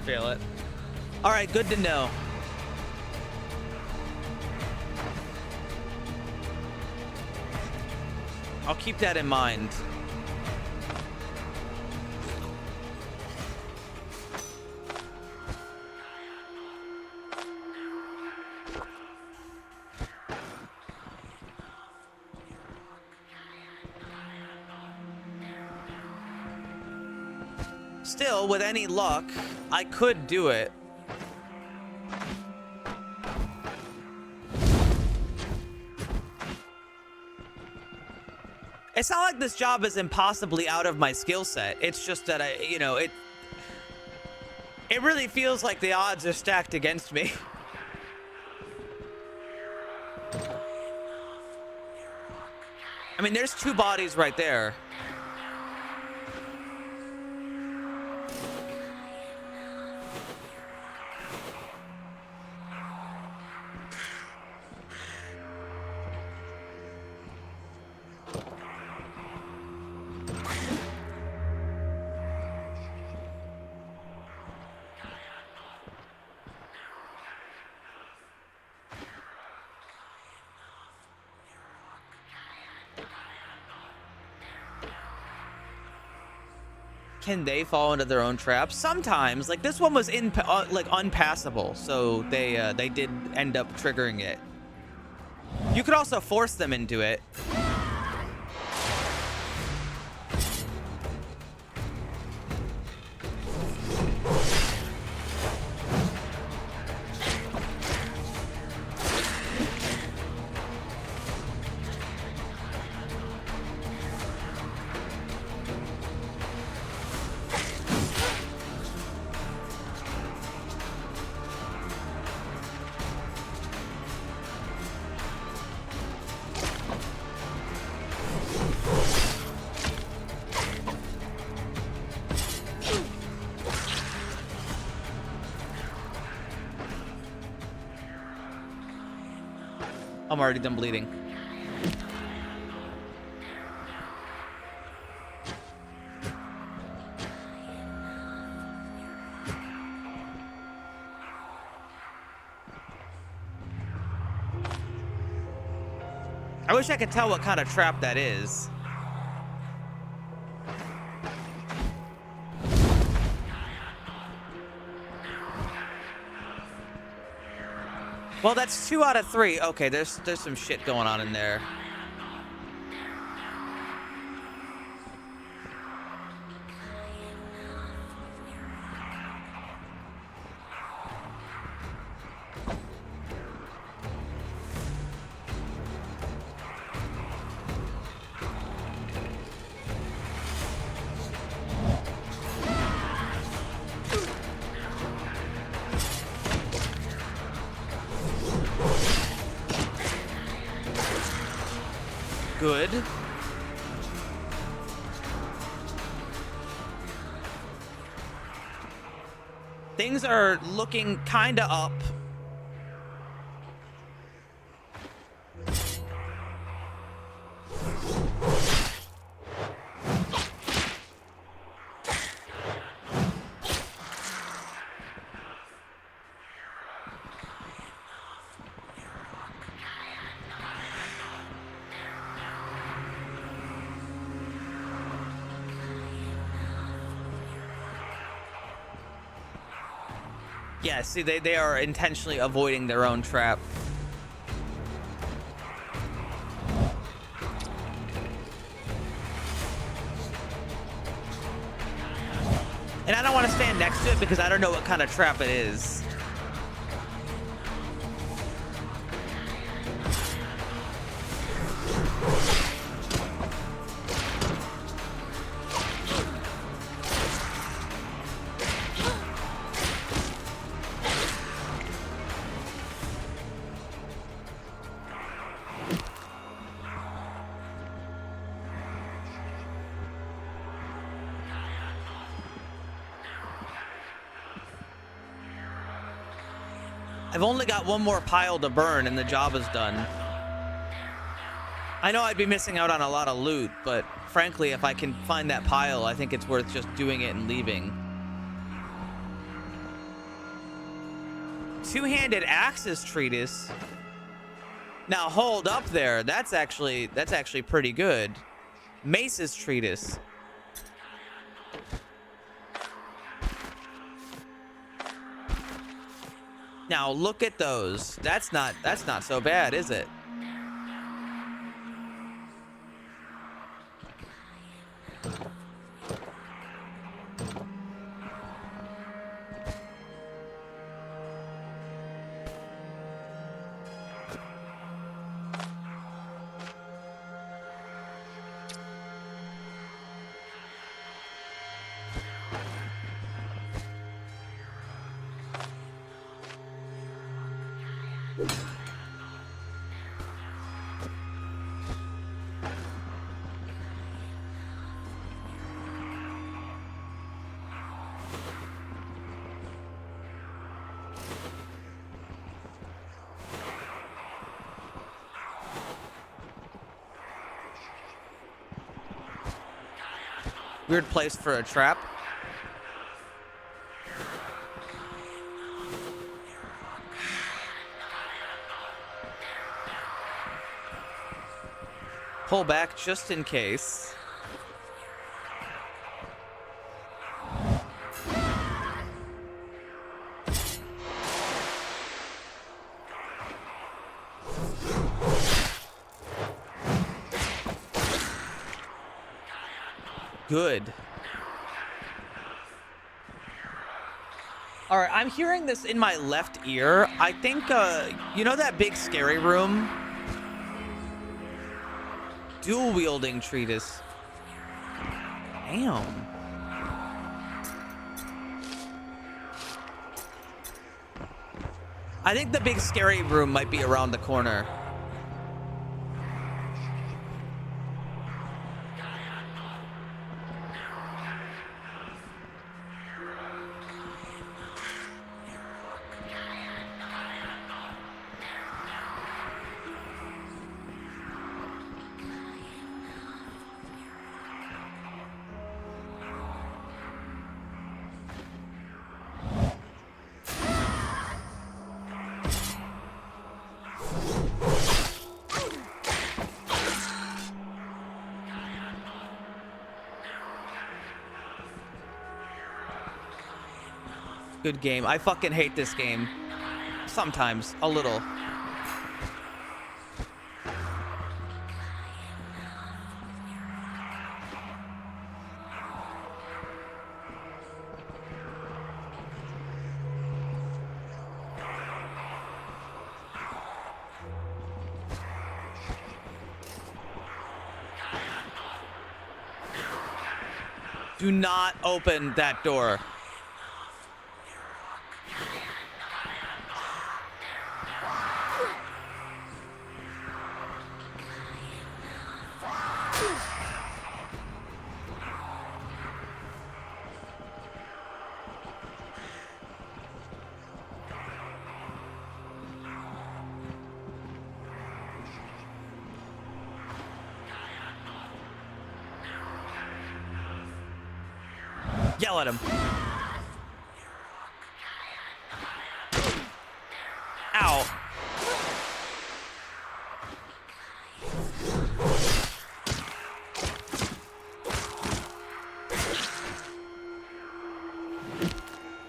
B: Fail it. All right, good to know. I'll keep that in mind. Still, with any luck, I could do it. It's not like this job is impossibly out of my skill set. It's just that it really feels like the odds are stacked against me. I mean, there's two bodies right there. Can they fall into their own traps? Sometimes. Like this one was like unpassable, so they did end up triggering it. You could also force them into it. I'm already done bleeding. I wish I could tell what kind of trap that is. Well, that's 2 out of 3. Okay, there's some shit going on in there. Good. Things are looking kinda up. Yeah, see, they are intentionally avoiding their own trap. And I don't want to stand next to it because I don't know what kind of trap it is. I've only got one more pile to burn and the job is done. I know I'd be missing out on a lot of loot, but frankly, if I can find that pile, I think it's worth just doing it and leaving. Two-handed axes treatise. Now hold up there. That's actually pretty good. Mace's treatise. Now look at those. That's not so bad, is it? Weird place for a trap. Pull back just in case. good. All right, I'm hearing this in my left ear. I think, you know that big scary room? Dual wielding treatise. Damn. I think the big scary room might be around the corner. Good game. I fucking hate this game. Sometimes. A little. Do not open that door. Yell at him. Ow.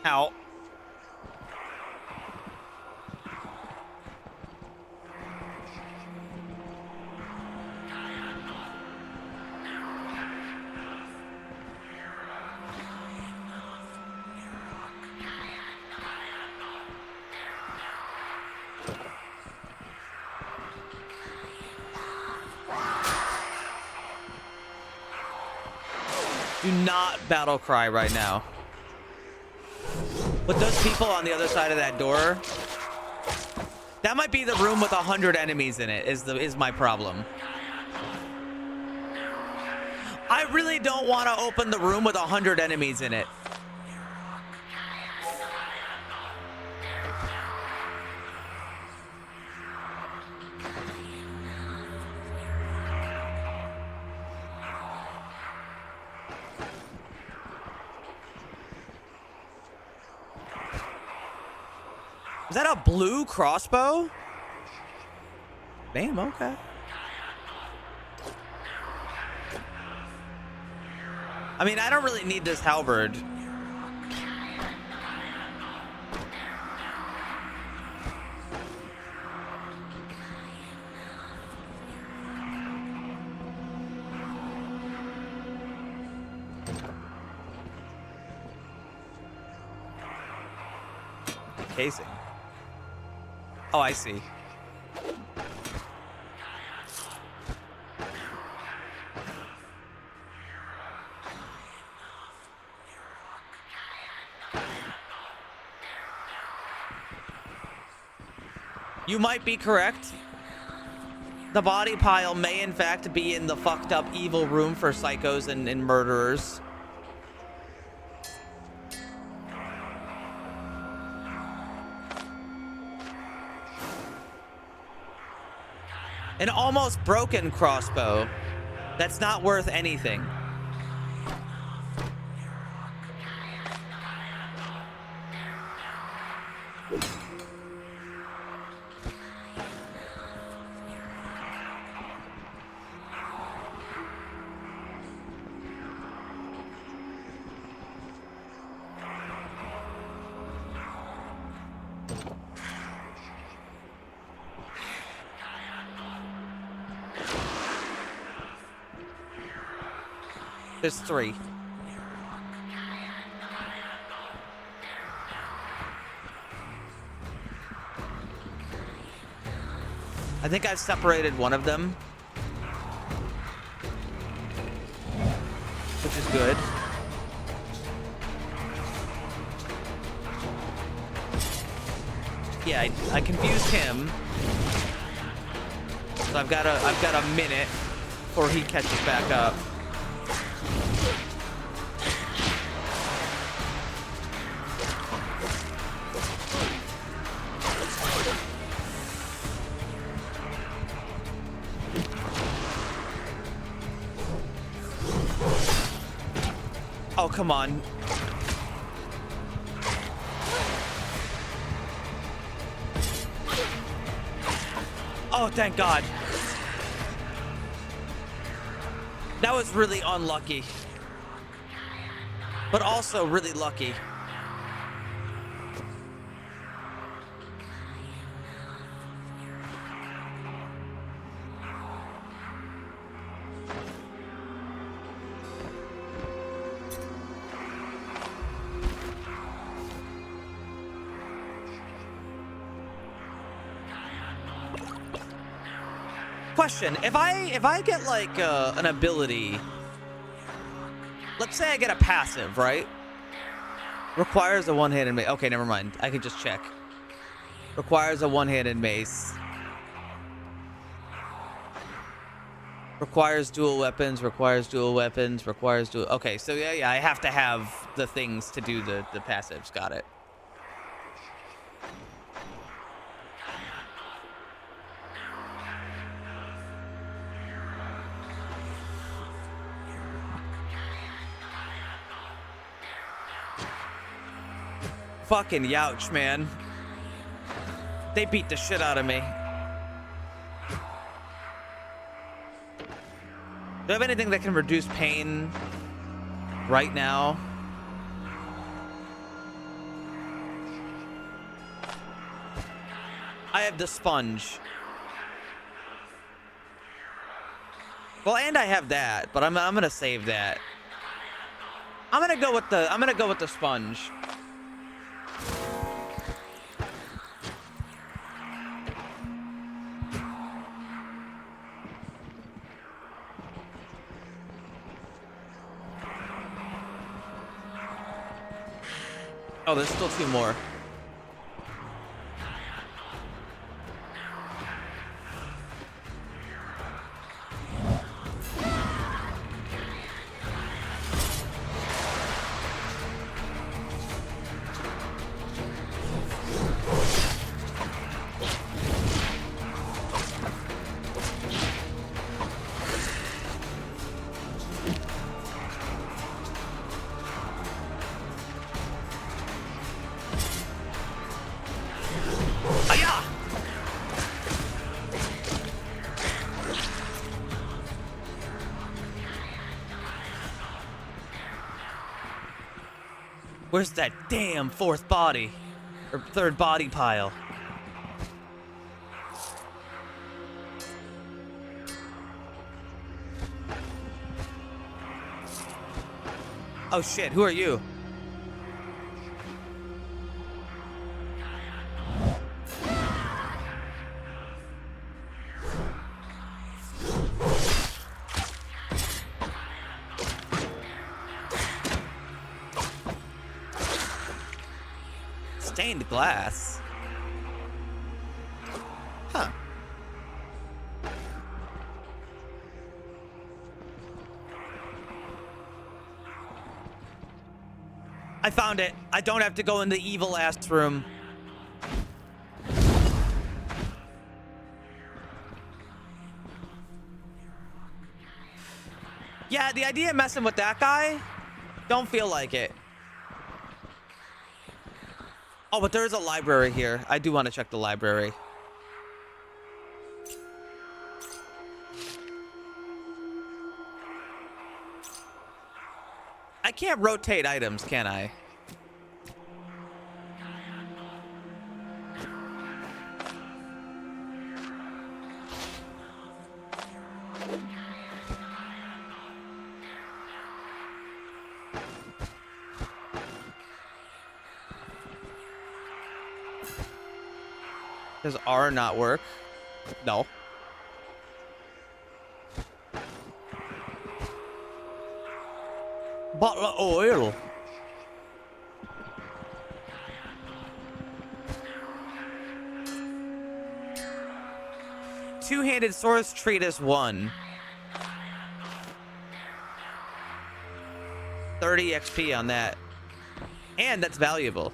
B: Ow. Do not battle cry right now. With those people on the other side of that door, that might be the room with 100 enemies in it, is my problem. I really don't want to open the room with 100 enemies in it. Is that a blue crossbow? Damn, okay. I mean, I don't really need this halberd. Casing. Oh, I see. You might be correct. The body pile may in fact be in the fucked up evil room for psychos and murderers. An almost broken crossbow that's not worth anything. There's 3. I think I've separated one of them, which is good. Yeah, I confused him. So I've got a minute before he catches back up. Oh, come on. Oh, thank God. That was really unlucky. But also really lucky. Question, if I get like an ability, let's say I get a passive, right? Requires a one-handed mace. Okay, never mind. I can just check. Requires a one-handed mace. Requires dual weapons, requires dual weapons, requires dual... Okay, so yeah, I have to have the things to do the passives. Got it. Fucking youch, man. They beat the shit out of me. Do I have anything that can reduce pain right now? I have the sponge. Well, and I have that, but I'm gonna save that. I'm gonna go with the sponge. Oh, there's still 2 more. Where's that damn 4th body? Or 3rd body pile? Oh shit, who are you? Stained glass. Huh. I found it. I don't have to go in the evil ass room. Yeah, the idea of messing with that guy, don't feel like it. Oh, but there is a library here. I do want to check the library. I can't rotate items, can I? Does R not work? No. Bottle of oil. Two-handed source treatise 1. 30 XP on that. And that's valuable.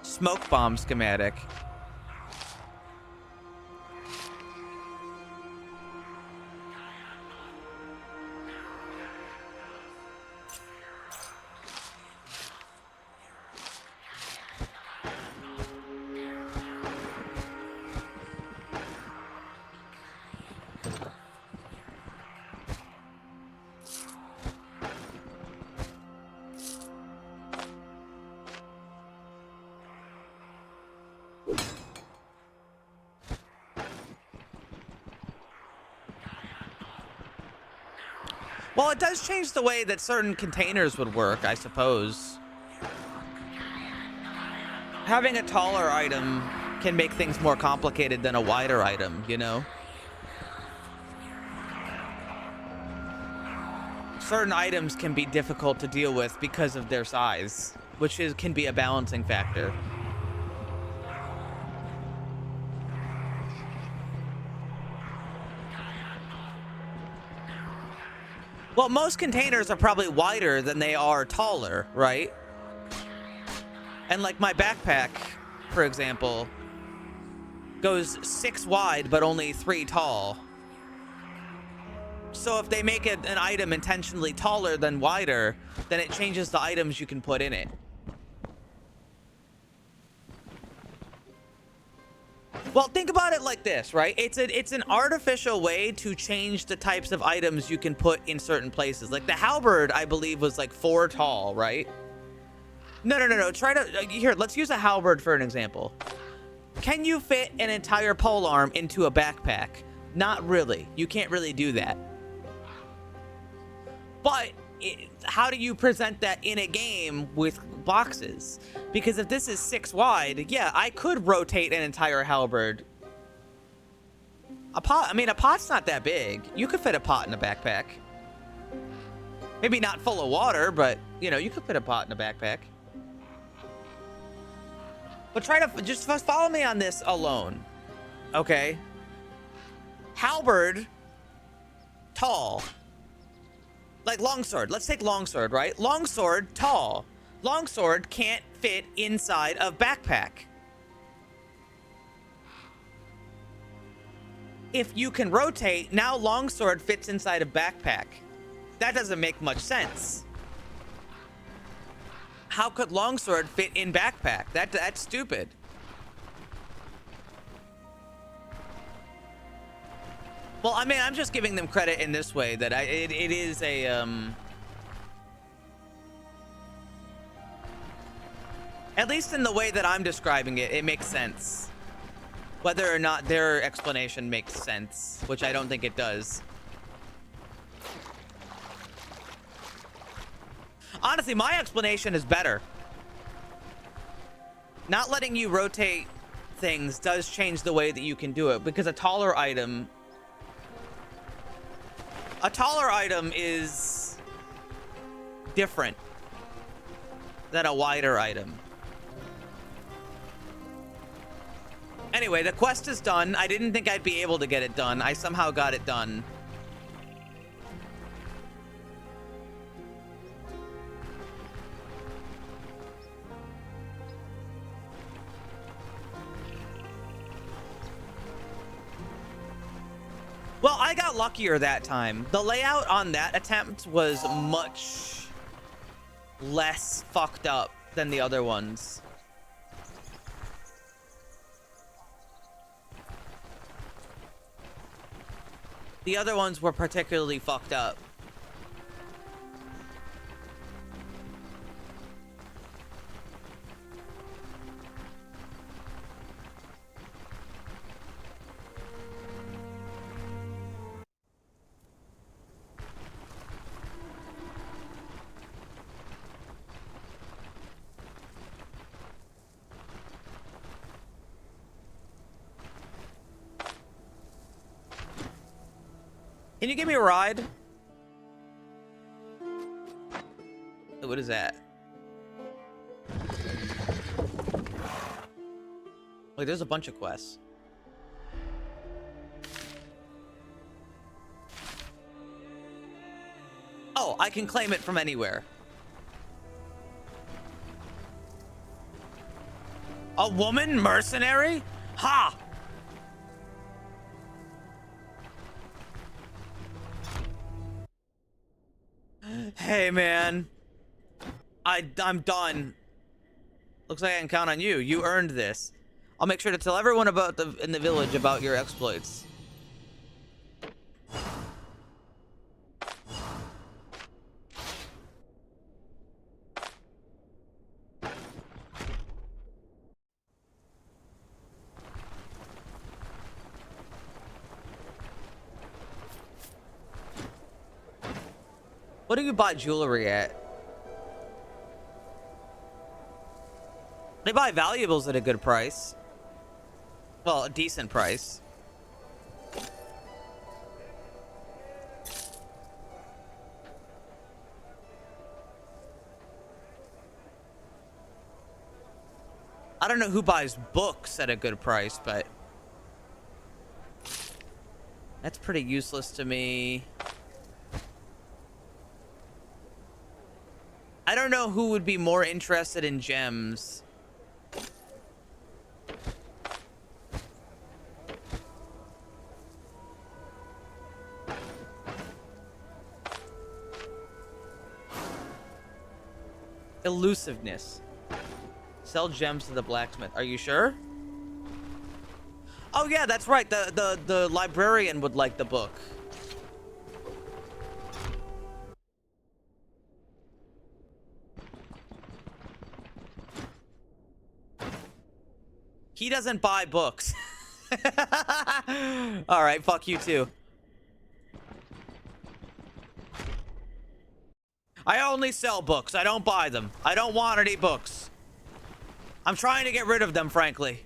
B: Smoke bomb schematic. Well, it does change the way that certain containers would work, I suppose. Having a taller item can make things more complicated than a wider item, you know? Certain items can be difficult to deal with because of their size, which can be a balancing factor. Well, most containers are probably wider than they are taller, right? And like my backpack, for example, goes 6 wide but only 3 tall. So if they make it an item intentionally taller than wider, then it changes the items you can put in it. Well, think about it like this, right? It's an artificial way to change the types of items you can put in certain places. Like the halberd, I believe, was like 4 tall, right? No. Try to... Here, let's use a halberd for an example. Can you fit an entire polearm into a backpack? Not really. You can't really do that. But how do you present that in a game with boxes? Because if this is 6 wide, yeah, I could rotate an entire halberd. A pot's not that big. You could fit a pot in a backpack. Maybe not full of water, but, you know, you could fit a pot in a backpack. But try to just follow me on this alone, okay? Halberd, tall. Like longsword. Let's take longsword, right? Longsword, tall. Longsword can't fit inside of backpack. If you can rotate, now longsword fits inside a backpack. That doesn't make much sense. How could longsword fit in backpack? That's stupid. Well, I mean, I'm just giving them credit in this way that it is a at least in the way that I'm describing it, it makes sense. Whether or not their explanation makes sense, which I don't think it does. Honestly, my explanation is better. Not letting you rotate things does change the way that you can do it, because a taller item is different than a wider item. Anyway, the quest is done. I didn't think I'd be able to get it done. I somehow got it done. Well, I got luckier that time. The layout on that attempt was much less fucked up than the other ones. The other ones were particularly fucked up. Can you give me a ride? What is that? Wait, there's a bunch of quests. Oh, I can claim it from anywhere. A woman mercenary? Ha! Hey, man. I'm done. Looks like I can count on you. You earned this. I'll make sure to tell everyone about in the village about your exploits. What do you buy jewelry at? They buy valuables at a good price. Well, a decent price. I don't know who buys books at a good price, but that's pretty useless to me. I don't know who would be more interested in gems. Elusiveness. Sell gems to the blacksmith. Are you sure? Oh yeah, that's right. The librarian would like the book. He doesn't buy books. All right, fuck you too. I only sell books. I don't buy them. I don't want any books. I'm trying to get rid of them, frankly.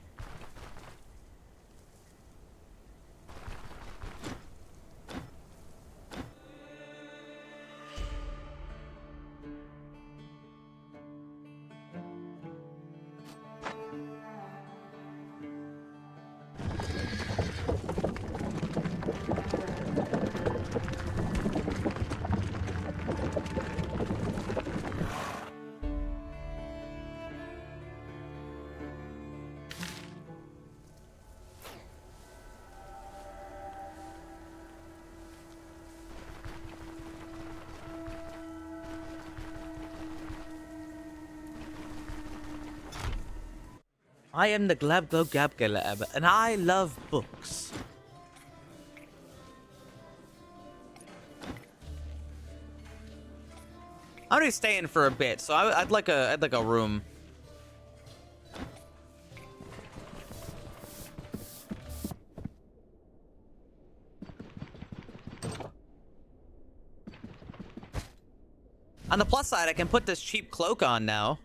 B: I am the Glabglogabgalab, and I love books. I'm already staying for a bit, so I'd like a room. On the plus side, I can put this cheap cloak on now.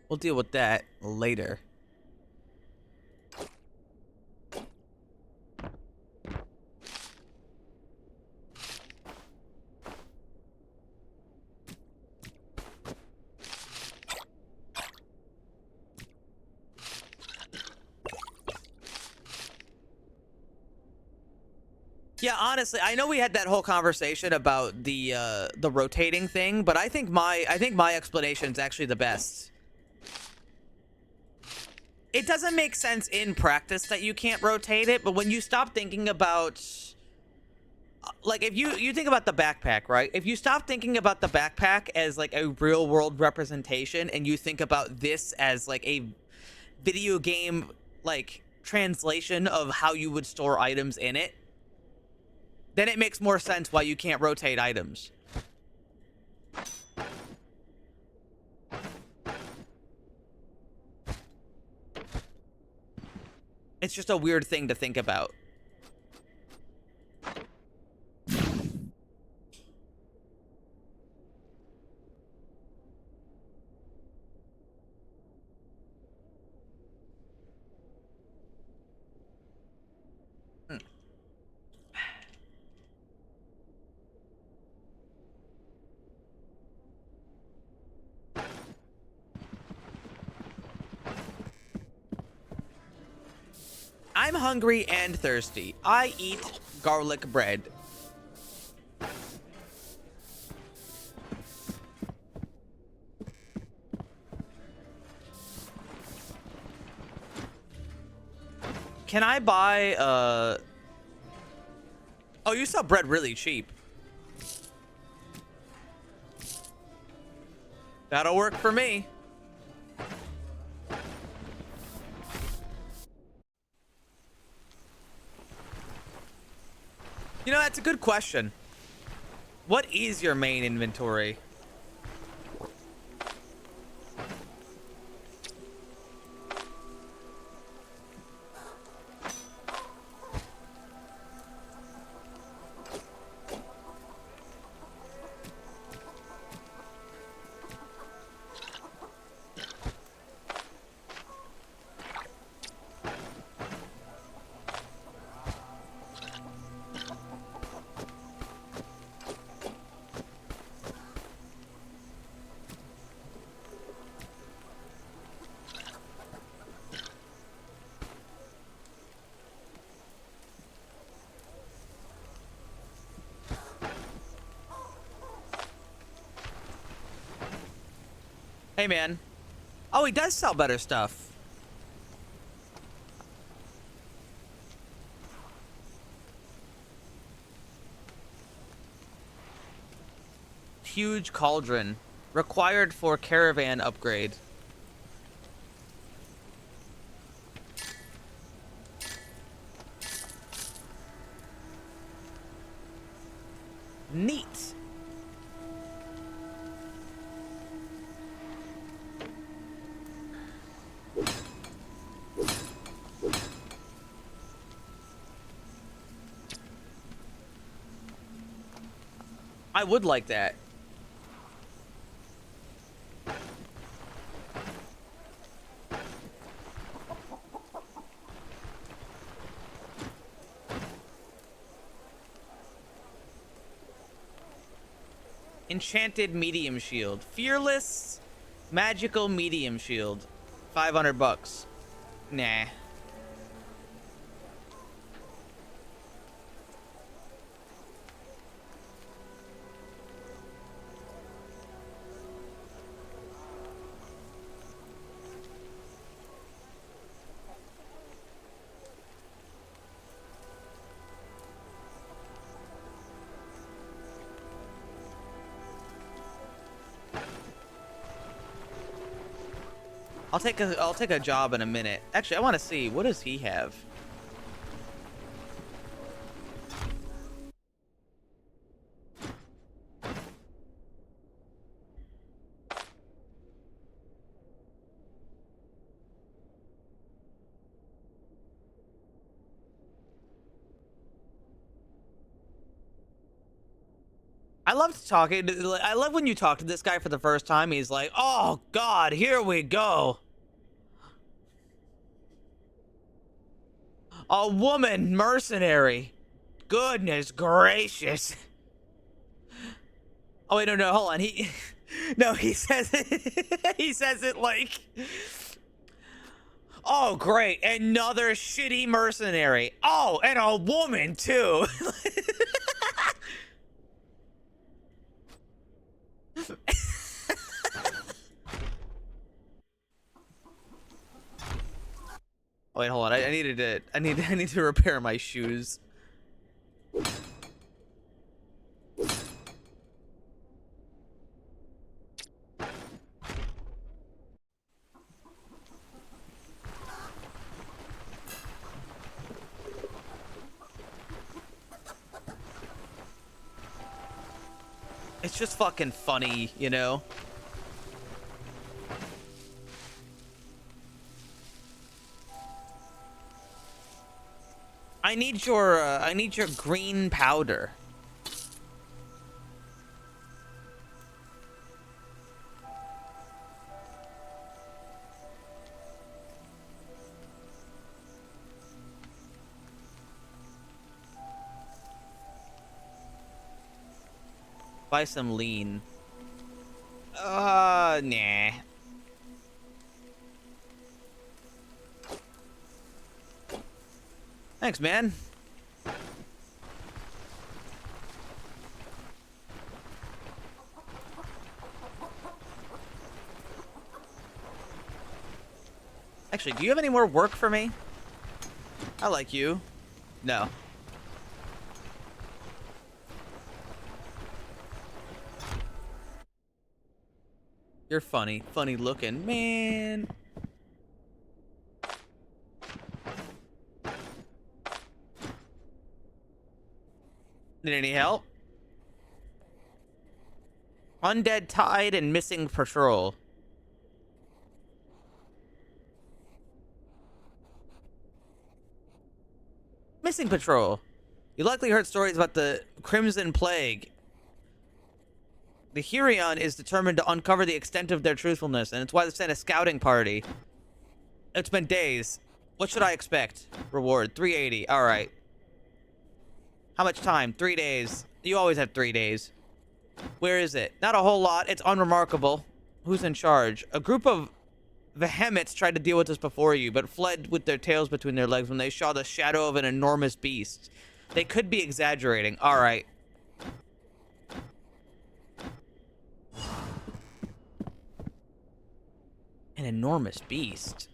B: We'll deal with that later. Yeah, honestly, I know we had that whole conversation about the rotating thing, but I think my explanation is actually the best. It doesn't make sense in practice that you can't rotate it, but when you stop thinking about, like, if you think about the backpack, right? If you stop thinking about the backpack as like a real world representation and you think about this as like a video game like translation of how you would store items in it, then it makes more sense why you can't rotate items. It's just a weird thing to think about. I'm hungry and thirsty. I eat garlic bread. Can I buy, Oh, you sell bread really cheap. That'll work for me. You know, that's a good question. What is your main inventory? Hey, man. Oh, he does sell better stuff. Huge cauldron. Required for caravan upgrade. Neat. I would like that. Enchanted medium shield. Fearless magical medium shield. 500 bucks. Nah. I'll take a job in a minute. Actually, I want to see, what does he have? I love when you talk to this guy for the first time. He's like, "Oh God, here we go. A woman mercenary. Goodness gracious." Oh wait, no, hold on. No, he says it. He says it like, Oh, great. Another shitty mercenary. Oh, and a woman, too. Oh, wait, hold on. I need to repair my shoes. It's just fucking funny, you know? I need your green powder. Buy some lean. Nah. Thanks, man. Actually, do you have any more work for me? I like you. No. You're funny. Funny looking. Man. Need any help? Undead Tide and Missing Patrol. Missing Patrol. You likely heard stories about the Crimson Plague. The Herion is determined to uncover the extent of their truthfulness, and it's why they sent a scouting party. It's been days. What should I expect? Reward, 380. Alright. How much time? 3 days. You always have 3 days. Where is it? Not a whole lot. It's unremarkable. Who's in charge? A group of Vehemets tried to deal with this before you, but fled with their tails between their legs when they saw the shadow of an enormous beast. They could be exaggerating. Alright. An enormous beast.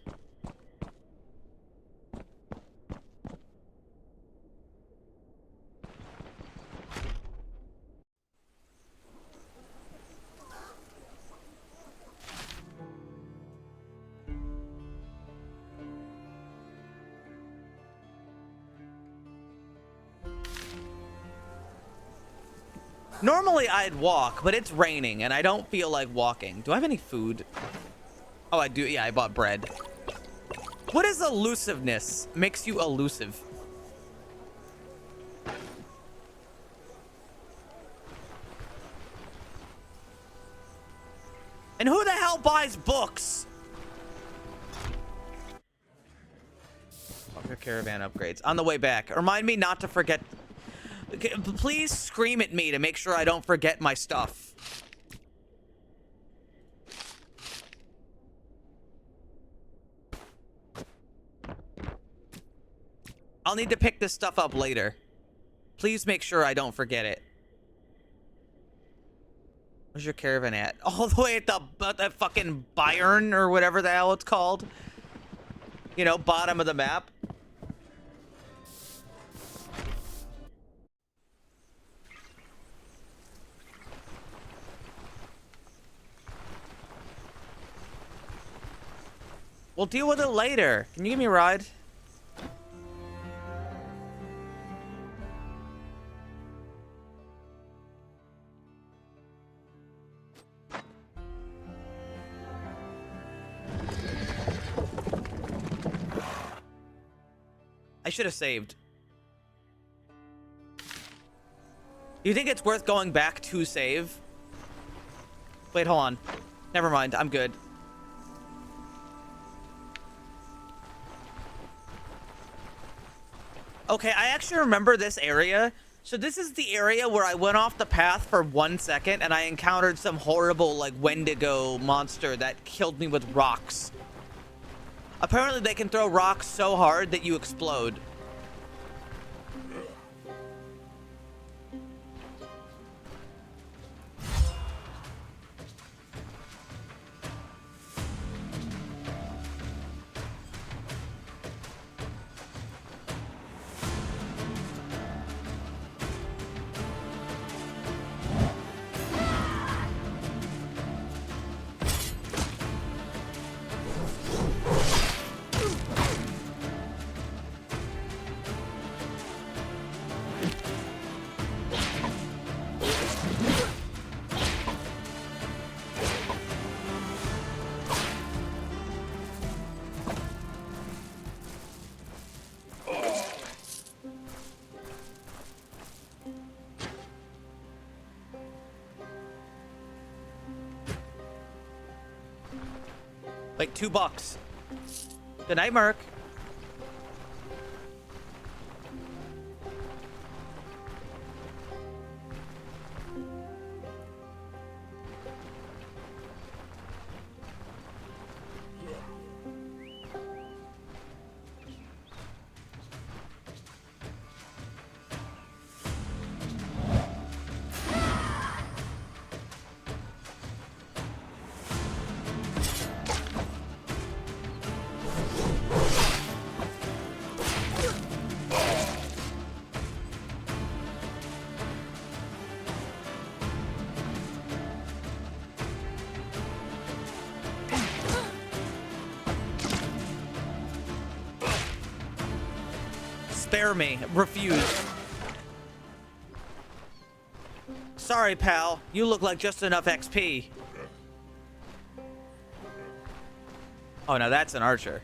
B: Normally I'd walk, but it's raining and I don't feel like walking. Do I have any food? Oh, I do. Yeah, I bought bread. What is elusiveness? Makes you elusive. And who the hell buys books? Walker caravan upgrades. On the way back. Remind me not to forget. Please scream at me to make sure I don't forget my stuff. I'll need to pick this stuff up later. Please make sure I don't forget it. Where's your caravan at? All the way at the fucking Bayern or whatever the hell it's called. You know, bottom of the map. We'll deal with it later. Can you give me a ride? I should have saved. You think it's worth going back to save? Wait, hold on. Never mind. I'm good. Okay, I actually remember this area. So this is the area where I went off the path for 1 second and I encountered some horrible, like, Wendigo monster that killed me with rocks. Apparently they can throw rocks so hard that you explode. Like $2. Good night, Merc. Spare me. Refuse. Sorry, pal. You look like just enough XP. Oh, no, that's an archer.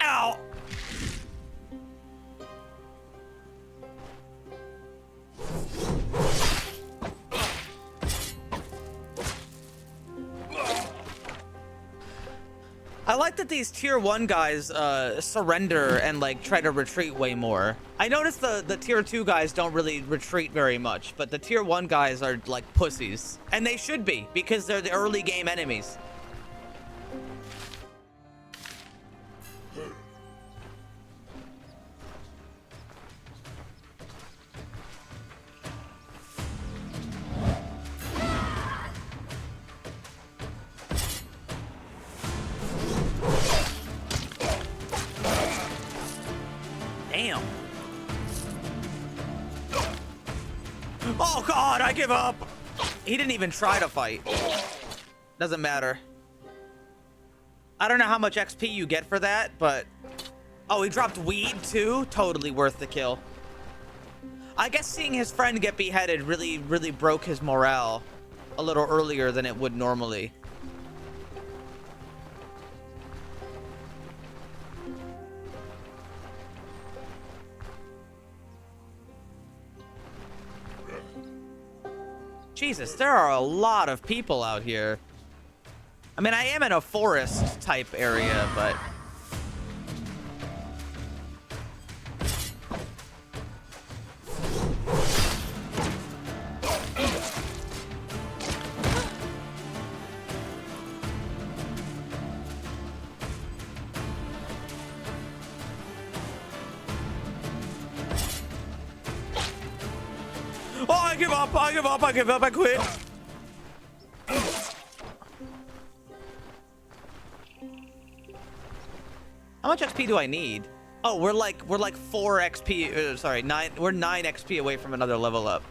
B: Ow! I like that these tier 1 guys surrender and like try to retreat way more. I noticed the tier 2 guys don't really retreat very much, but the tier 1 guys are like pussies. And they should be, because they're the early game enemies. Damn. Oh god, I give up. He didn't even try to fight. Doesn't matter. I don't know how much XP you get for that, but... Oh, he dropped weed too? Totally worth the kill. I guess seeing his friend get beheaded really broke his morale a little earlier than it would normally. Jesus, there are a lot of people out here. I mean, I am in a forest type area, but... Oh, I give up, I give up, I give up, I quit. How much XP do I need? Oh, we're like 4 XP, sorry, 9, we're 9 XP away from another level up.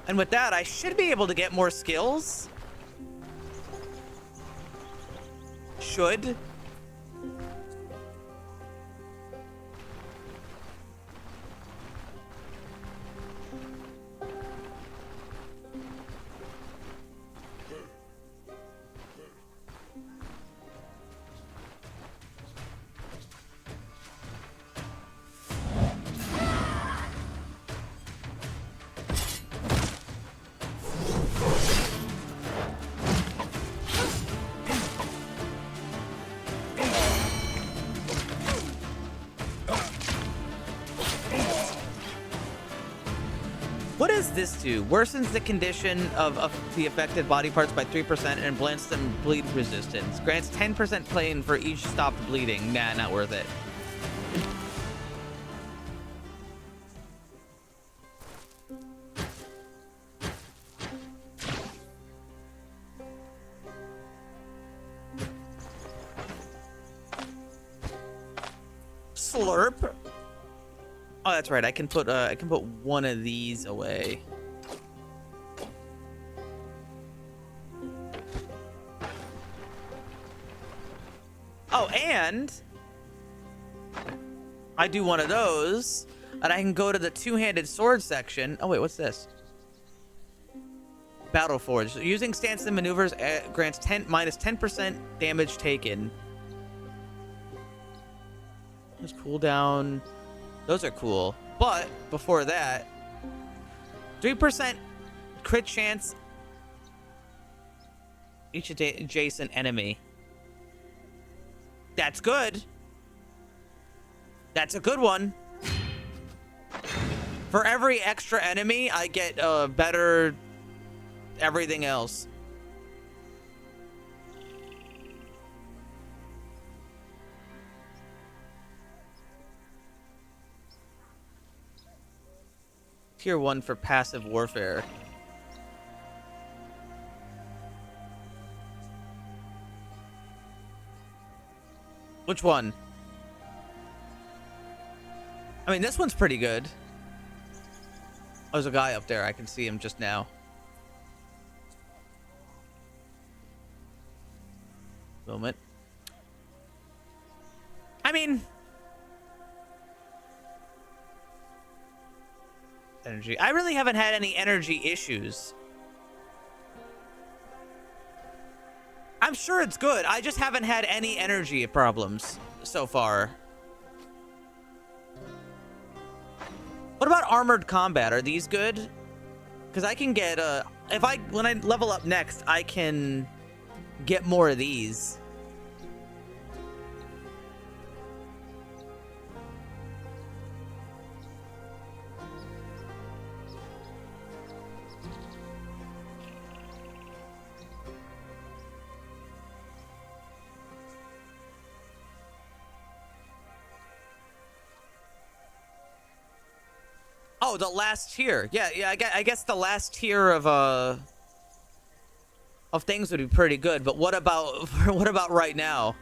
B: And with that, I should be able to get more skills. Should. does this do? Worsens the condition of the affected body parts by 3% and blends them bleed resistance. Grants 10% pain for each stopped bleeding. Nah, not worth it. Slurp. Oh, that's right. I can put one of these away. Oh, and I do one of those, and I can go to the two-handed sword section. Oh wait, what's this? Battle Forge. Using stance and maneuvers grants minus 10% damage taken. Those cooldown. Those are cool. But before that, 3% crit chance each adjacent enemy. That's good. That's a good one. For every extra enemy, I get better everything else. Tier 1 for passive warfare. Which one? I mean, this one's pretty good. Oh, there's a guy up there. I can see him just now. Moment. I mean... energy. I really haven't had any energy issues. I'm sure it's good. I just haven't had any energy problems so far. What about armored combat? Are these good? Because I can get when I level up next, I can get more of these. Oh, the last tier. Yeah, I guess the last tier of things would be pretty good. But what about what about right now?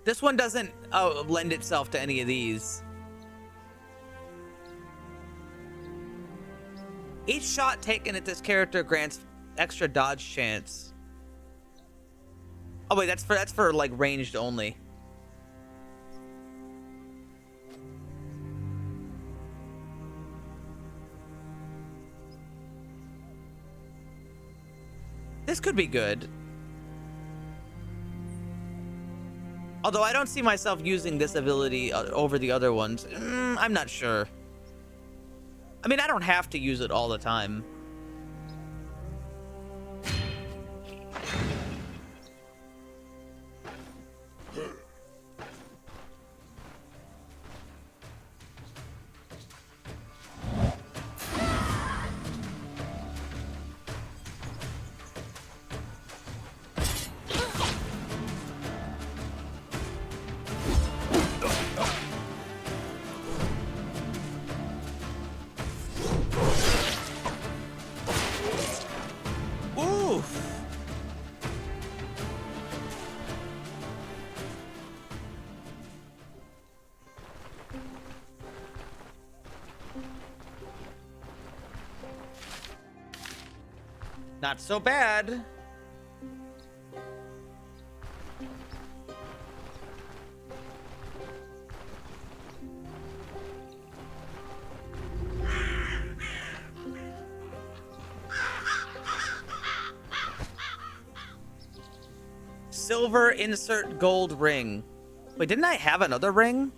B: This one doesn't lend itself to any of these. Each shot taken at this character grants extra dodge chance. Oh wait, that's for like ranged only. This could be good. Although I don't see myself using this ability over the other ones. I'm not sure. I mean, I don't have to use it all the time. Not so bad. Silver insert gold ring. Wait, didn't I have another ring?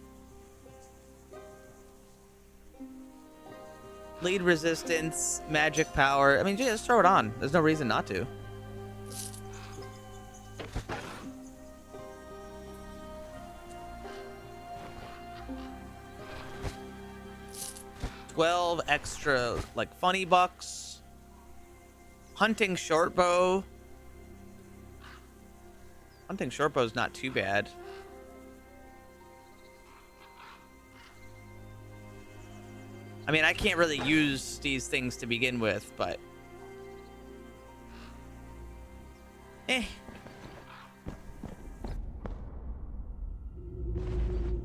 B: Lead resistance, magic power. I mean, just throw it on. There's no reason not to. $12 extra, like, funny bucks. Hunting shortbow. Hunting shortbow's not too bad. I mean, I can't really use these things to begin with, but...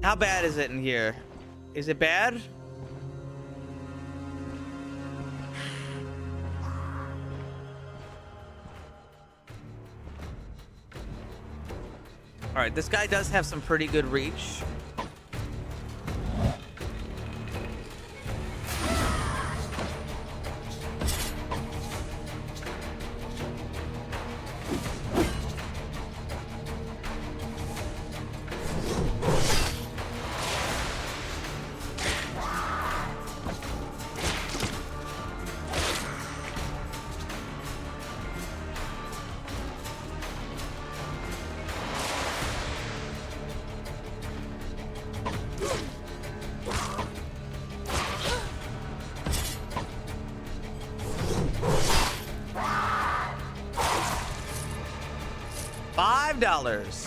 B: How bad is it in here? Is it bad? Alright, this guy does have some pretty good reach. $5.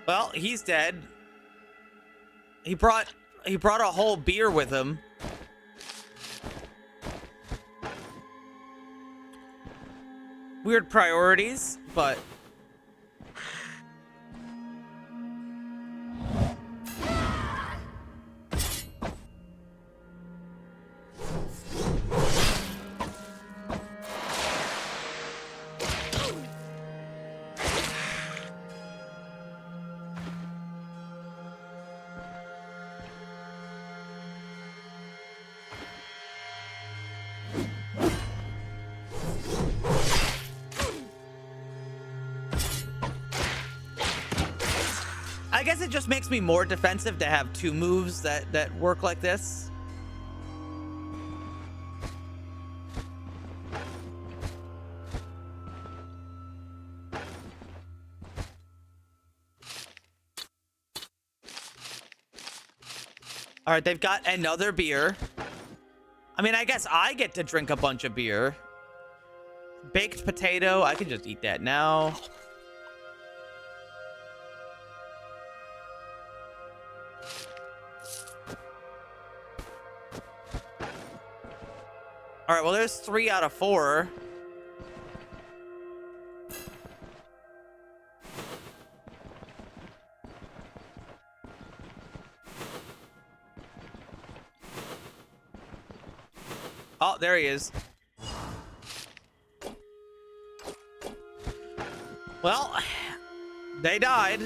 B: Well, he's dead. He brought a whole beer with him. Weird priorities, but I guess it just makes me more defensive to have two moves that work like this. All right, they've got another beer. I mean, I guess I get to drink a bunch of beer. Baked potato, I can just eat that now. All right, well, there's 3 out of 4. Oh, there he is. Well, they died.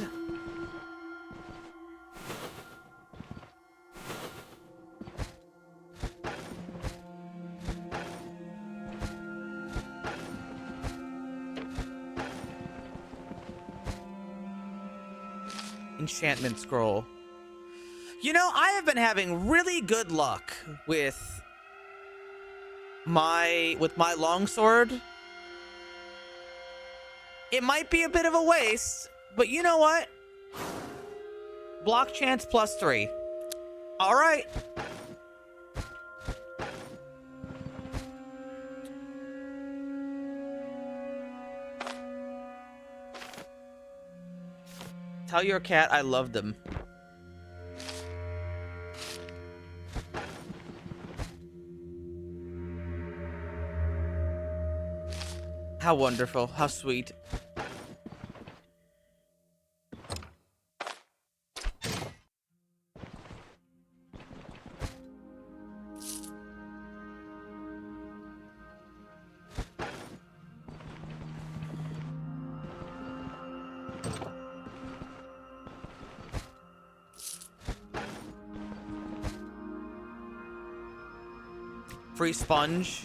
B: Enchantment scroll. You know, I have been having really good luck with my longsword. It might be a bit of a waste, but you know what? Block chance +3. All right. Tell your cat I love them. How wonderful. How sweet. free sponge.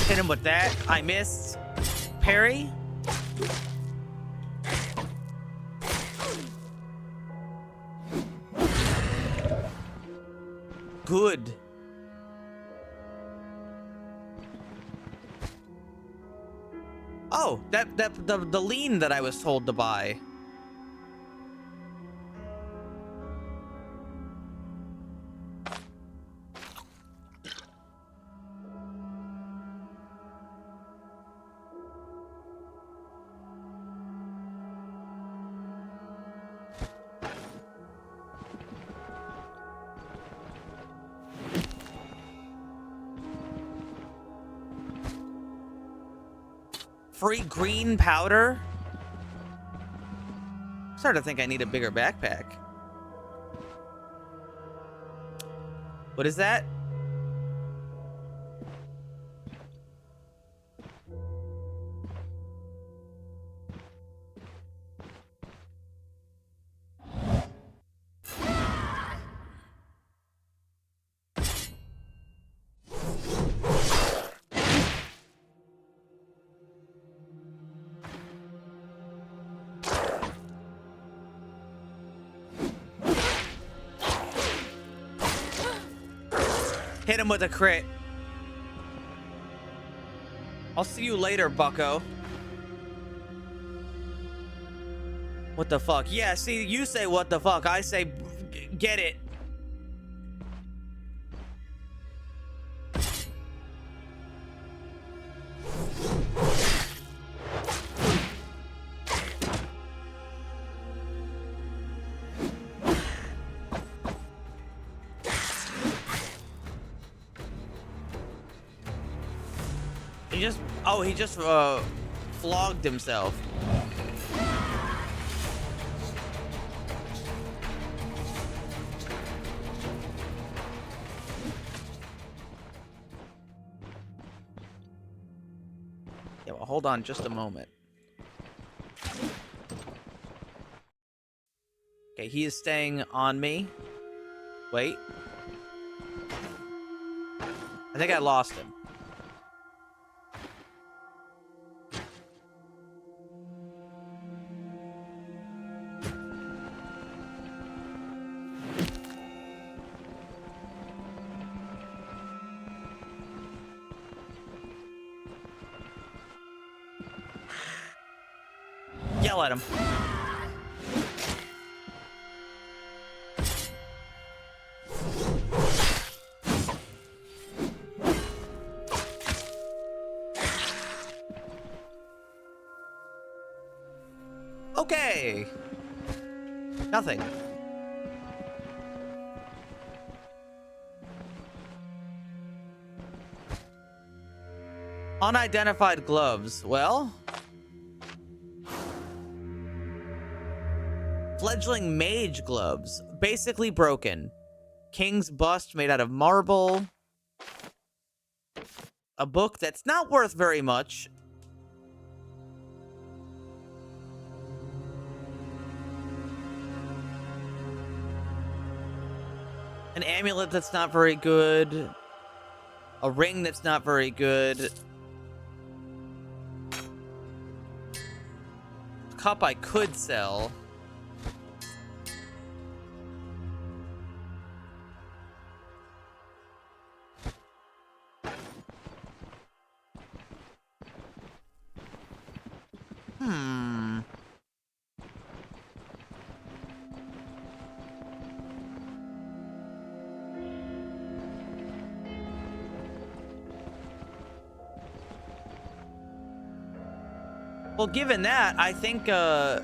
B: Hit him with that. I missed. Parry. Good. Oh, the lean that I was told to buy. Free green powder? I'm starting to think I need a bigger backpack. What is that? Hit him with a crit. I'll see you later, bucko. What the fuck? Yeah, see, you say what the fuck. I say get it. He just flogged himself. Yeah, well, hold on just a moment. Okay, he is staying on me. Wait. I think I lost him. Yell at him. Okay. Nothing. Unidentified gloves. Well, fledgling mage gloves, basically broken. King's bust made out of marble. A book that's not worth very much. An amulet that's not very good. A ring that's not very good. A cup I could sell. Hmm. Well, given that, I think the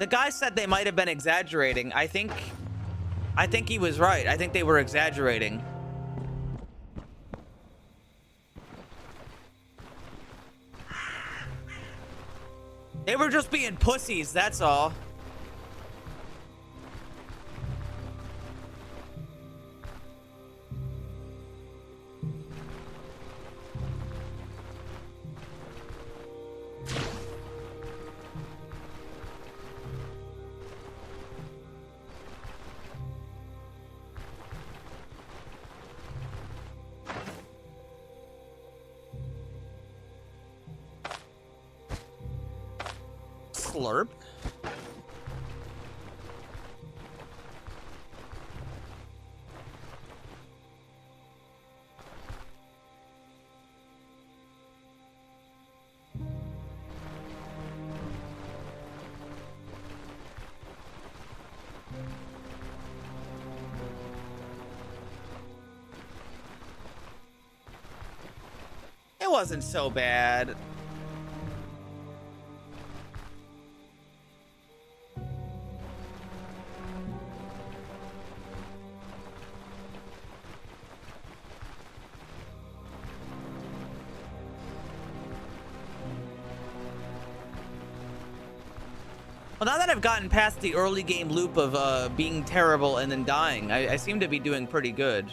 B: guy said they might have been exaggerating. I think he was right. I think they were exaggerating. They were just being pussies, that's all. Slurp. It wasn't so bad. Well, now that I've gotten past the early game loop of being terrible and then dying, I seem to be doing pretty good.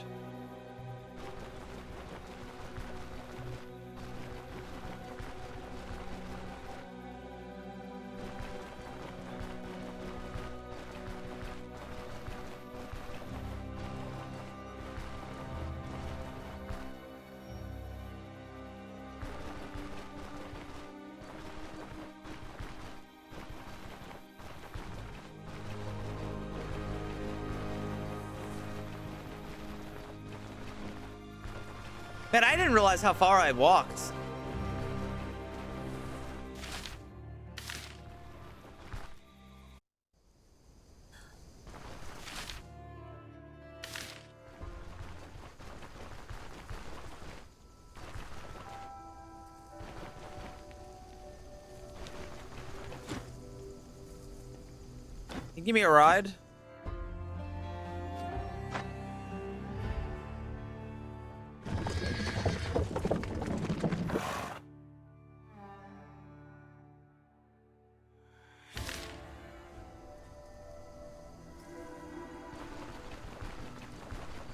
B: Man, I didn't realize how far I walked. Can you give me a ride?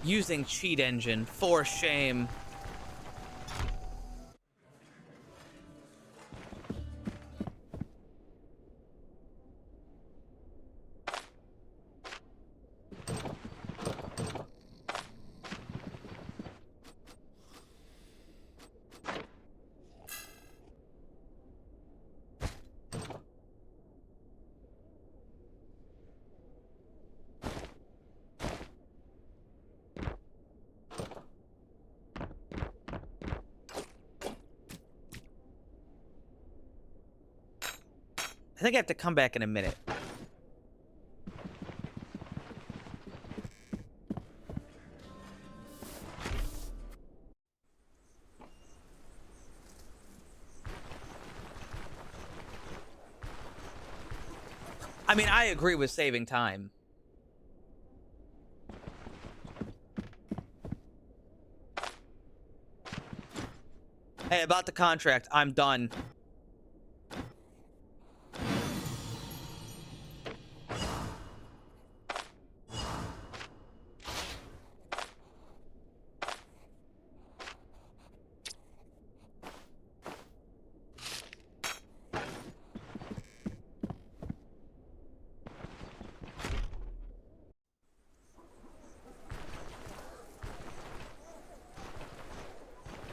B: Using cheat engine, for shame. I think I have to come back in a minute. I mean, I agree with saving time. Hey, about the contract, I'm done.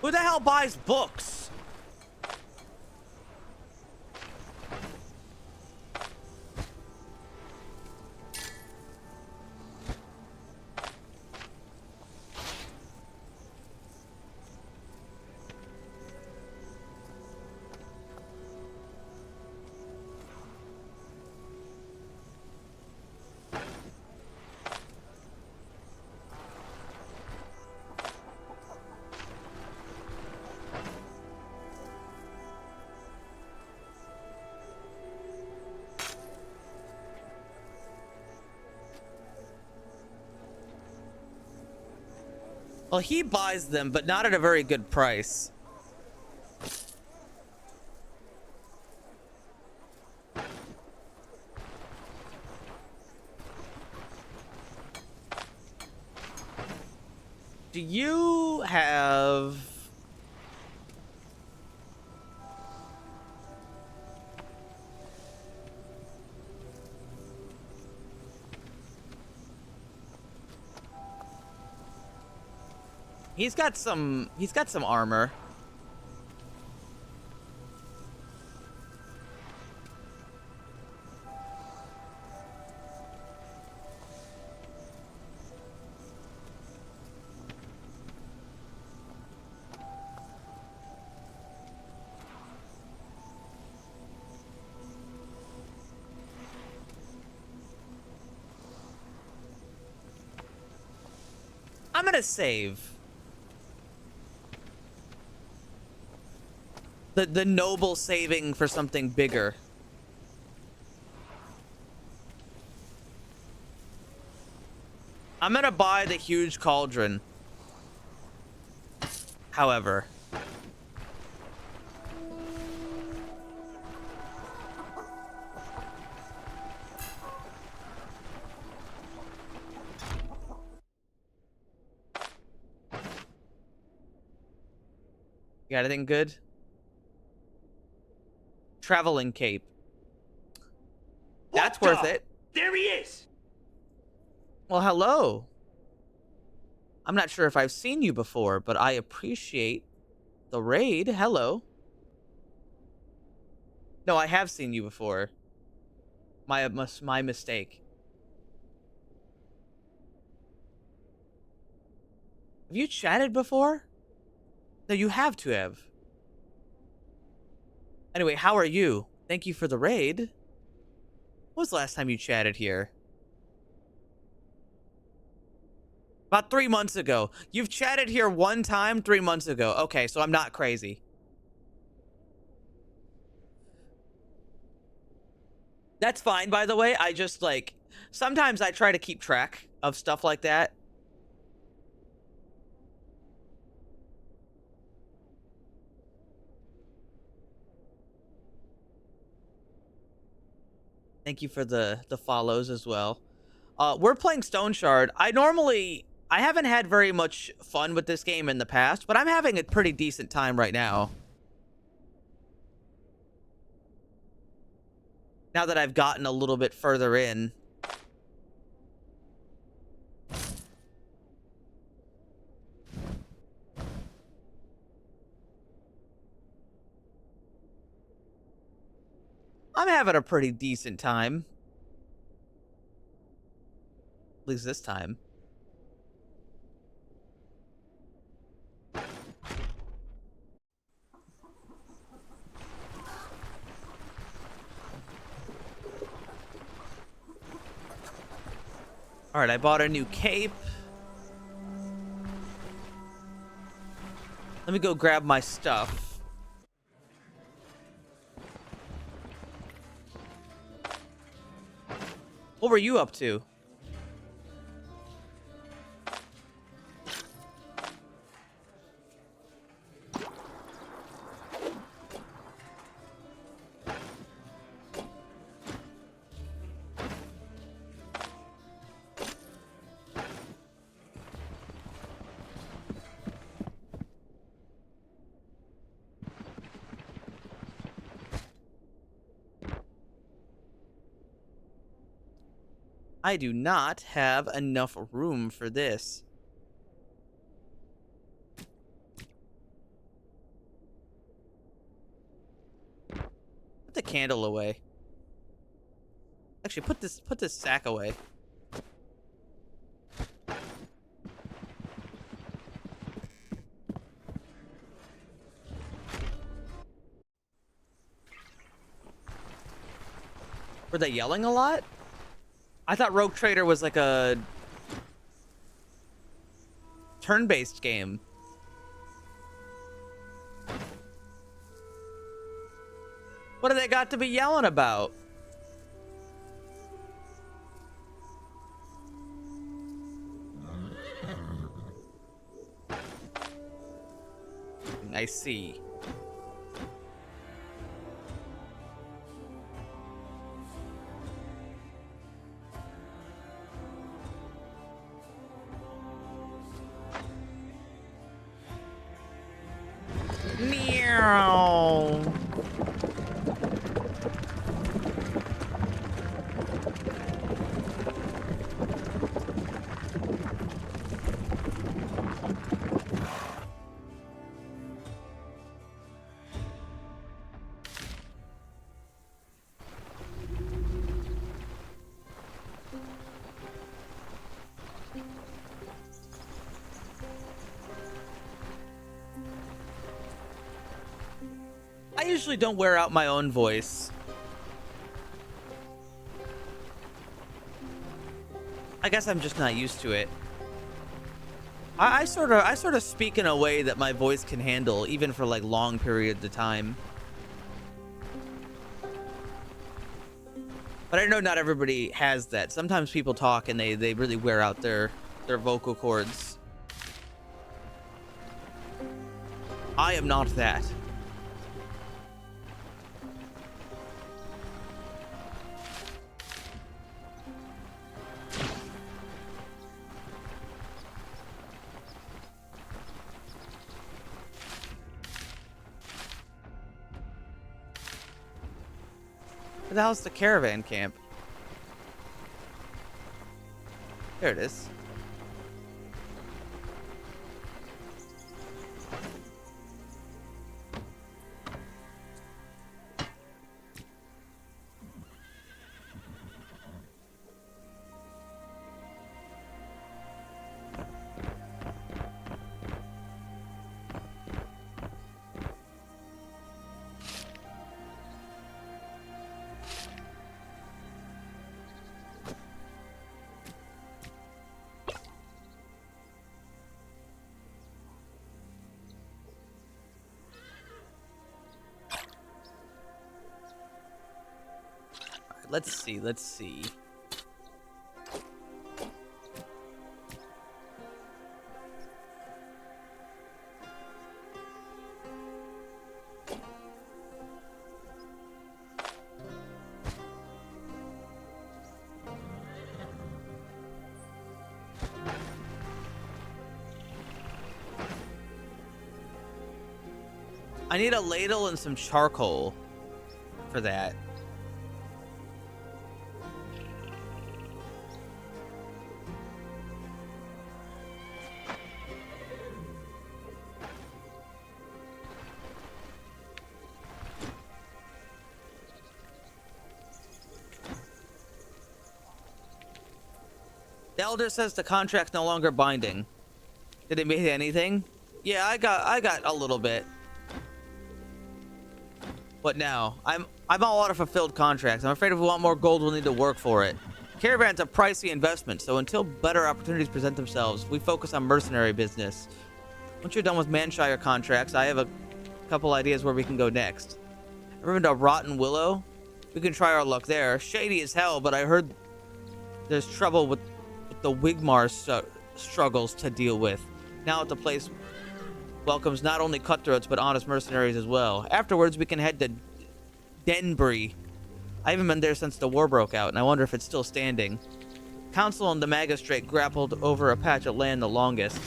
B: Who the hell buys books? Well, he buys them, but not at a very good price. Do you have... He's got some armor. I'm gonna save. The noble saving for something bigger. I'm gonna buy the huge cauldron. However. You got anything good? Traveling cape. That's worth it.
E: There he is!
B: Well, hello. I'm not sure if I've seen you before, but I appreciate the raid. Hello. No, I have seen you before. My mistake. Have you chatted before? No, you have to have. Anyway, how are you? Thank you for the raid. When was the last time you chatted here? About 3 months ago. You've chatted here one time 3 months ago. Okay, so I'm not crazy. That's fine, by the way. I just, like, sometimes I try to keep track of stuff like that. Thank you for the follows as well. We're playing Stone Shard. I haven't had very much fun with this game in the past, but I'm having a pretty decent time right now. Now that I've gotten a little bit further in. I'm having a pretty decent time. At least this time. Alright, I bought a new cape. Let me go grab my stuff. What were you up to? I do not have enough room for this. Put the candle away. Actually, put this sack away. Were they yelling a lot? I thought Rogue Trader was like a turn-based game. What do they got to be yelling about? talking. I see. Meow. I usually don't wear out my own voice. I guess I'm just not used to it. I sort of speak in a way that my voice can handle, even for like long periods of time. But I know not everybody has that. Sometimes people talk and they really wear out their vocal cords. I am not that. Where the hell's the caravan camp? There it is. Let's see. I need a ladle and some charcoal for that. The elder says the contract's no longer binding. Did it mean anything? Yeah, I got a little bit. What now? I'm all out of fulfilled contracts. I'm afraid if we want more gold, we'll need to work for it. Caravan's a pricey investment, so until better opportunities present themselves, we focus on mercenary business. Once you're done with Manshire contracts, I have a couple ideas where we can go next. Ever been to Rotten Willow? We can try our luck there. Shady as hell, but I heard there's trouble with the Wigmar struggles to deal with. Now the place welcomes not only cutthroats, but honest mercenaries as well. Afterwards, we can head to Denbury. I haven't been there since the war broke out, and I wonder if it's still standing. Council and the magistrate grappled over a patch of land the longest.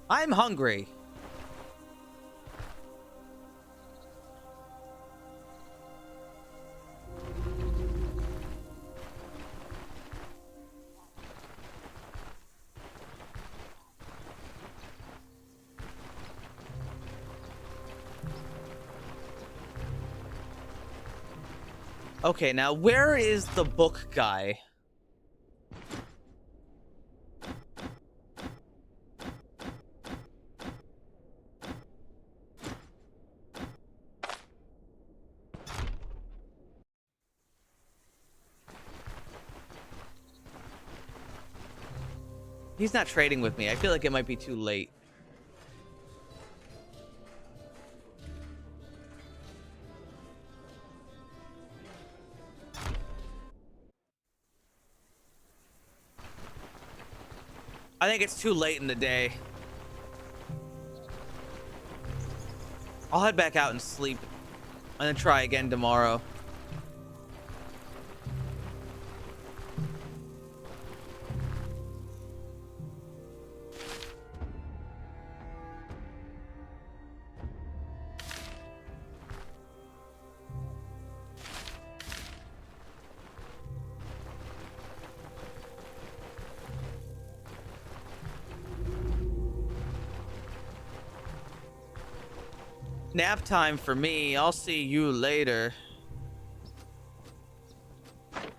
B: I'm hungry. Okay, now where is the book guy? He's not trading with me. I feel like it might be too late. I think it's too late in the day. I'll head back out and sleep. And then try again tomorrow. Nap time for me. I'll see you later.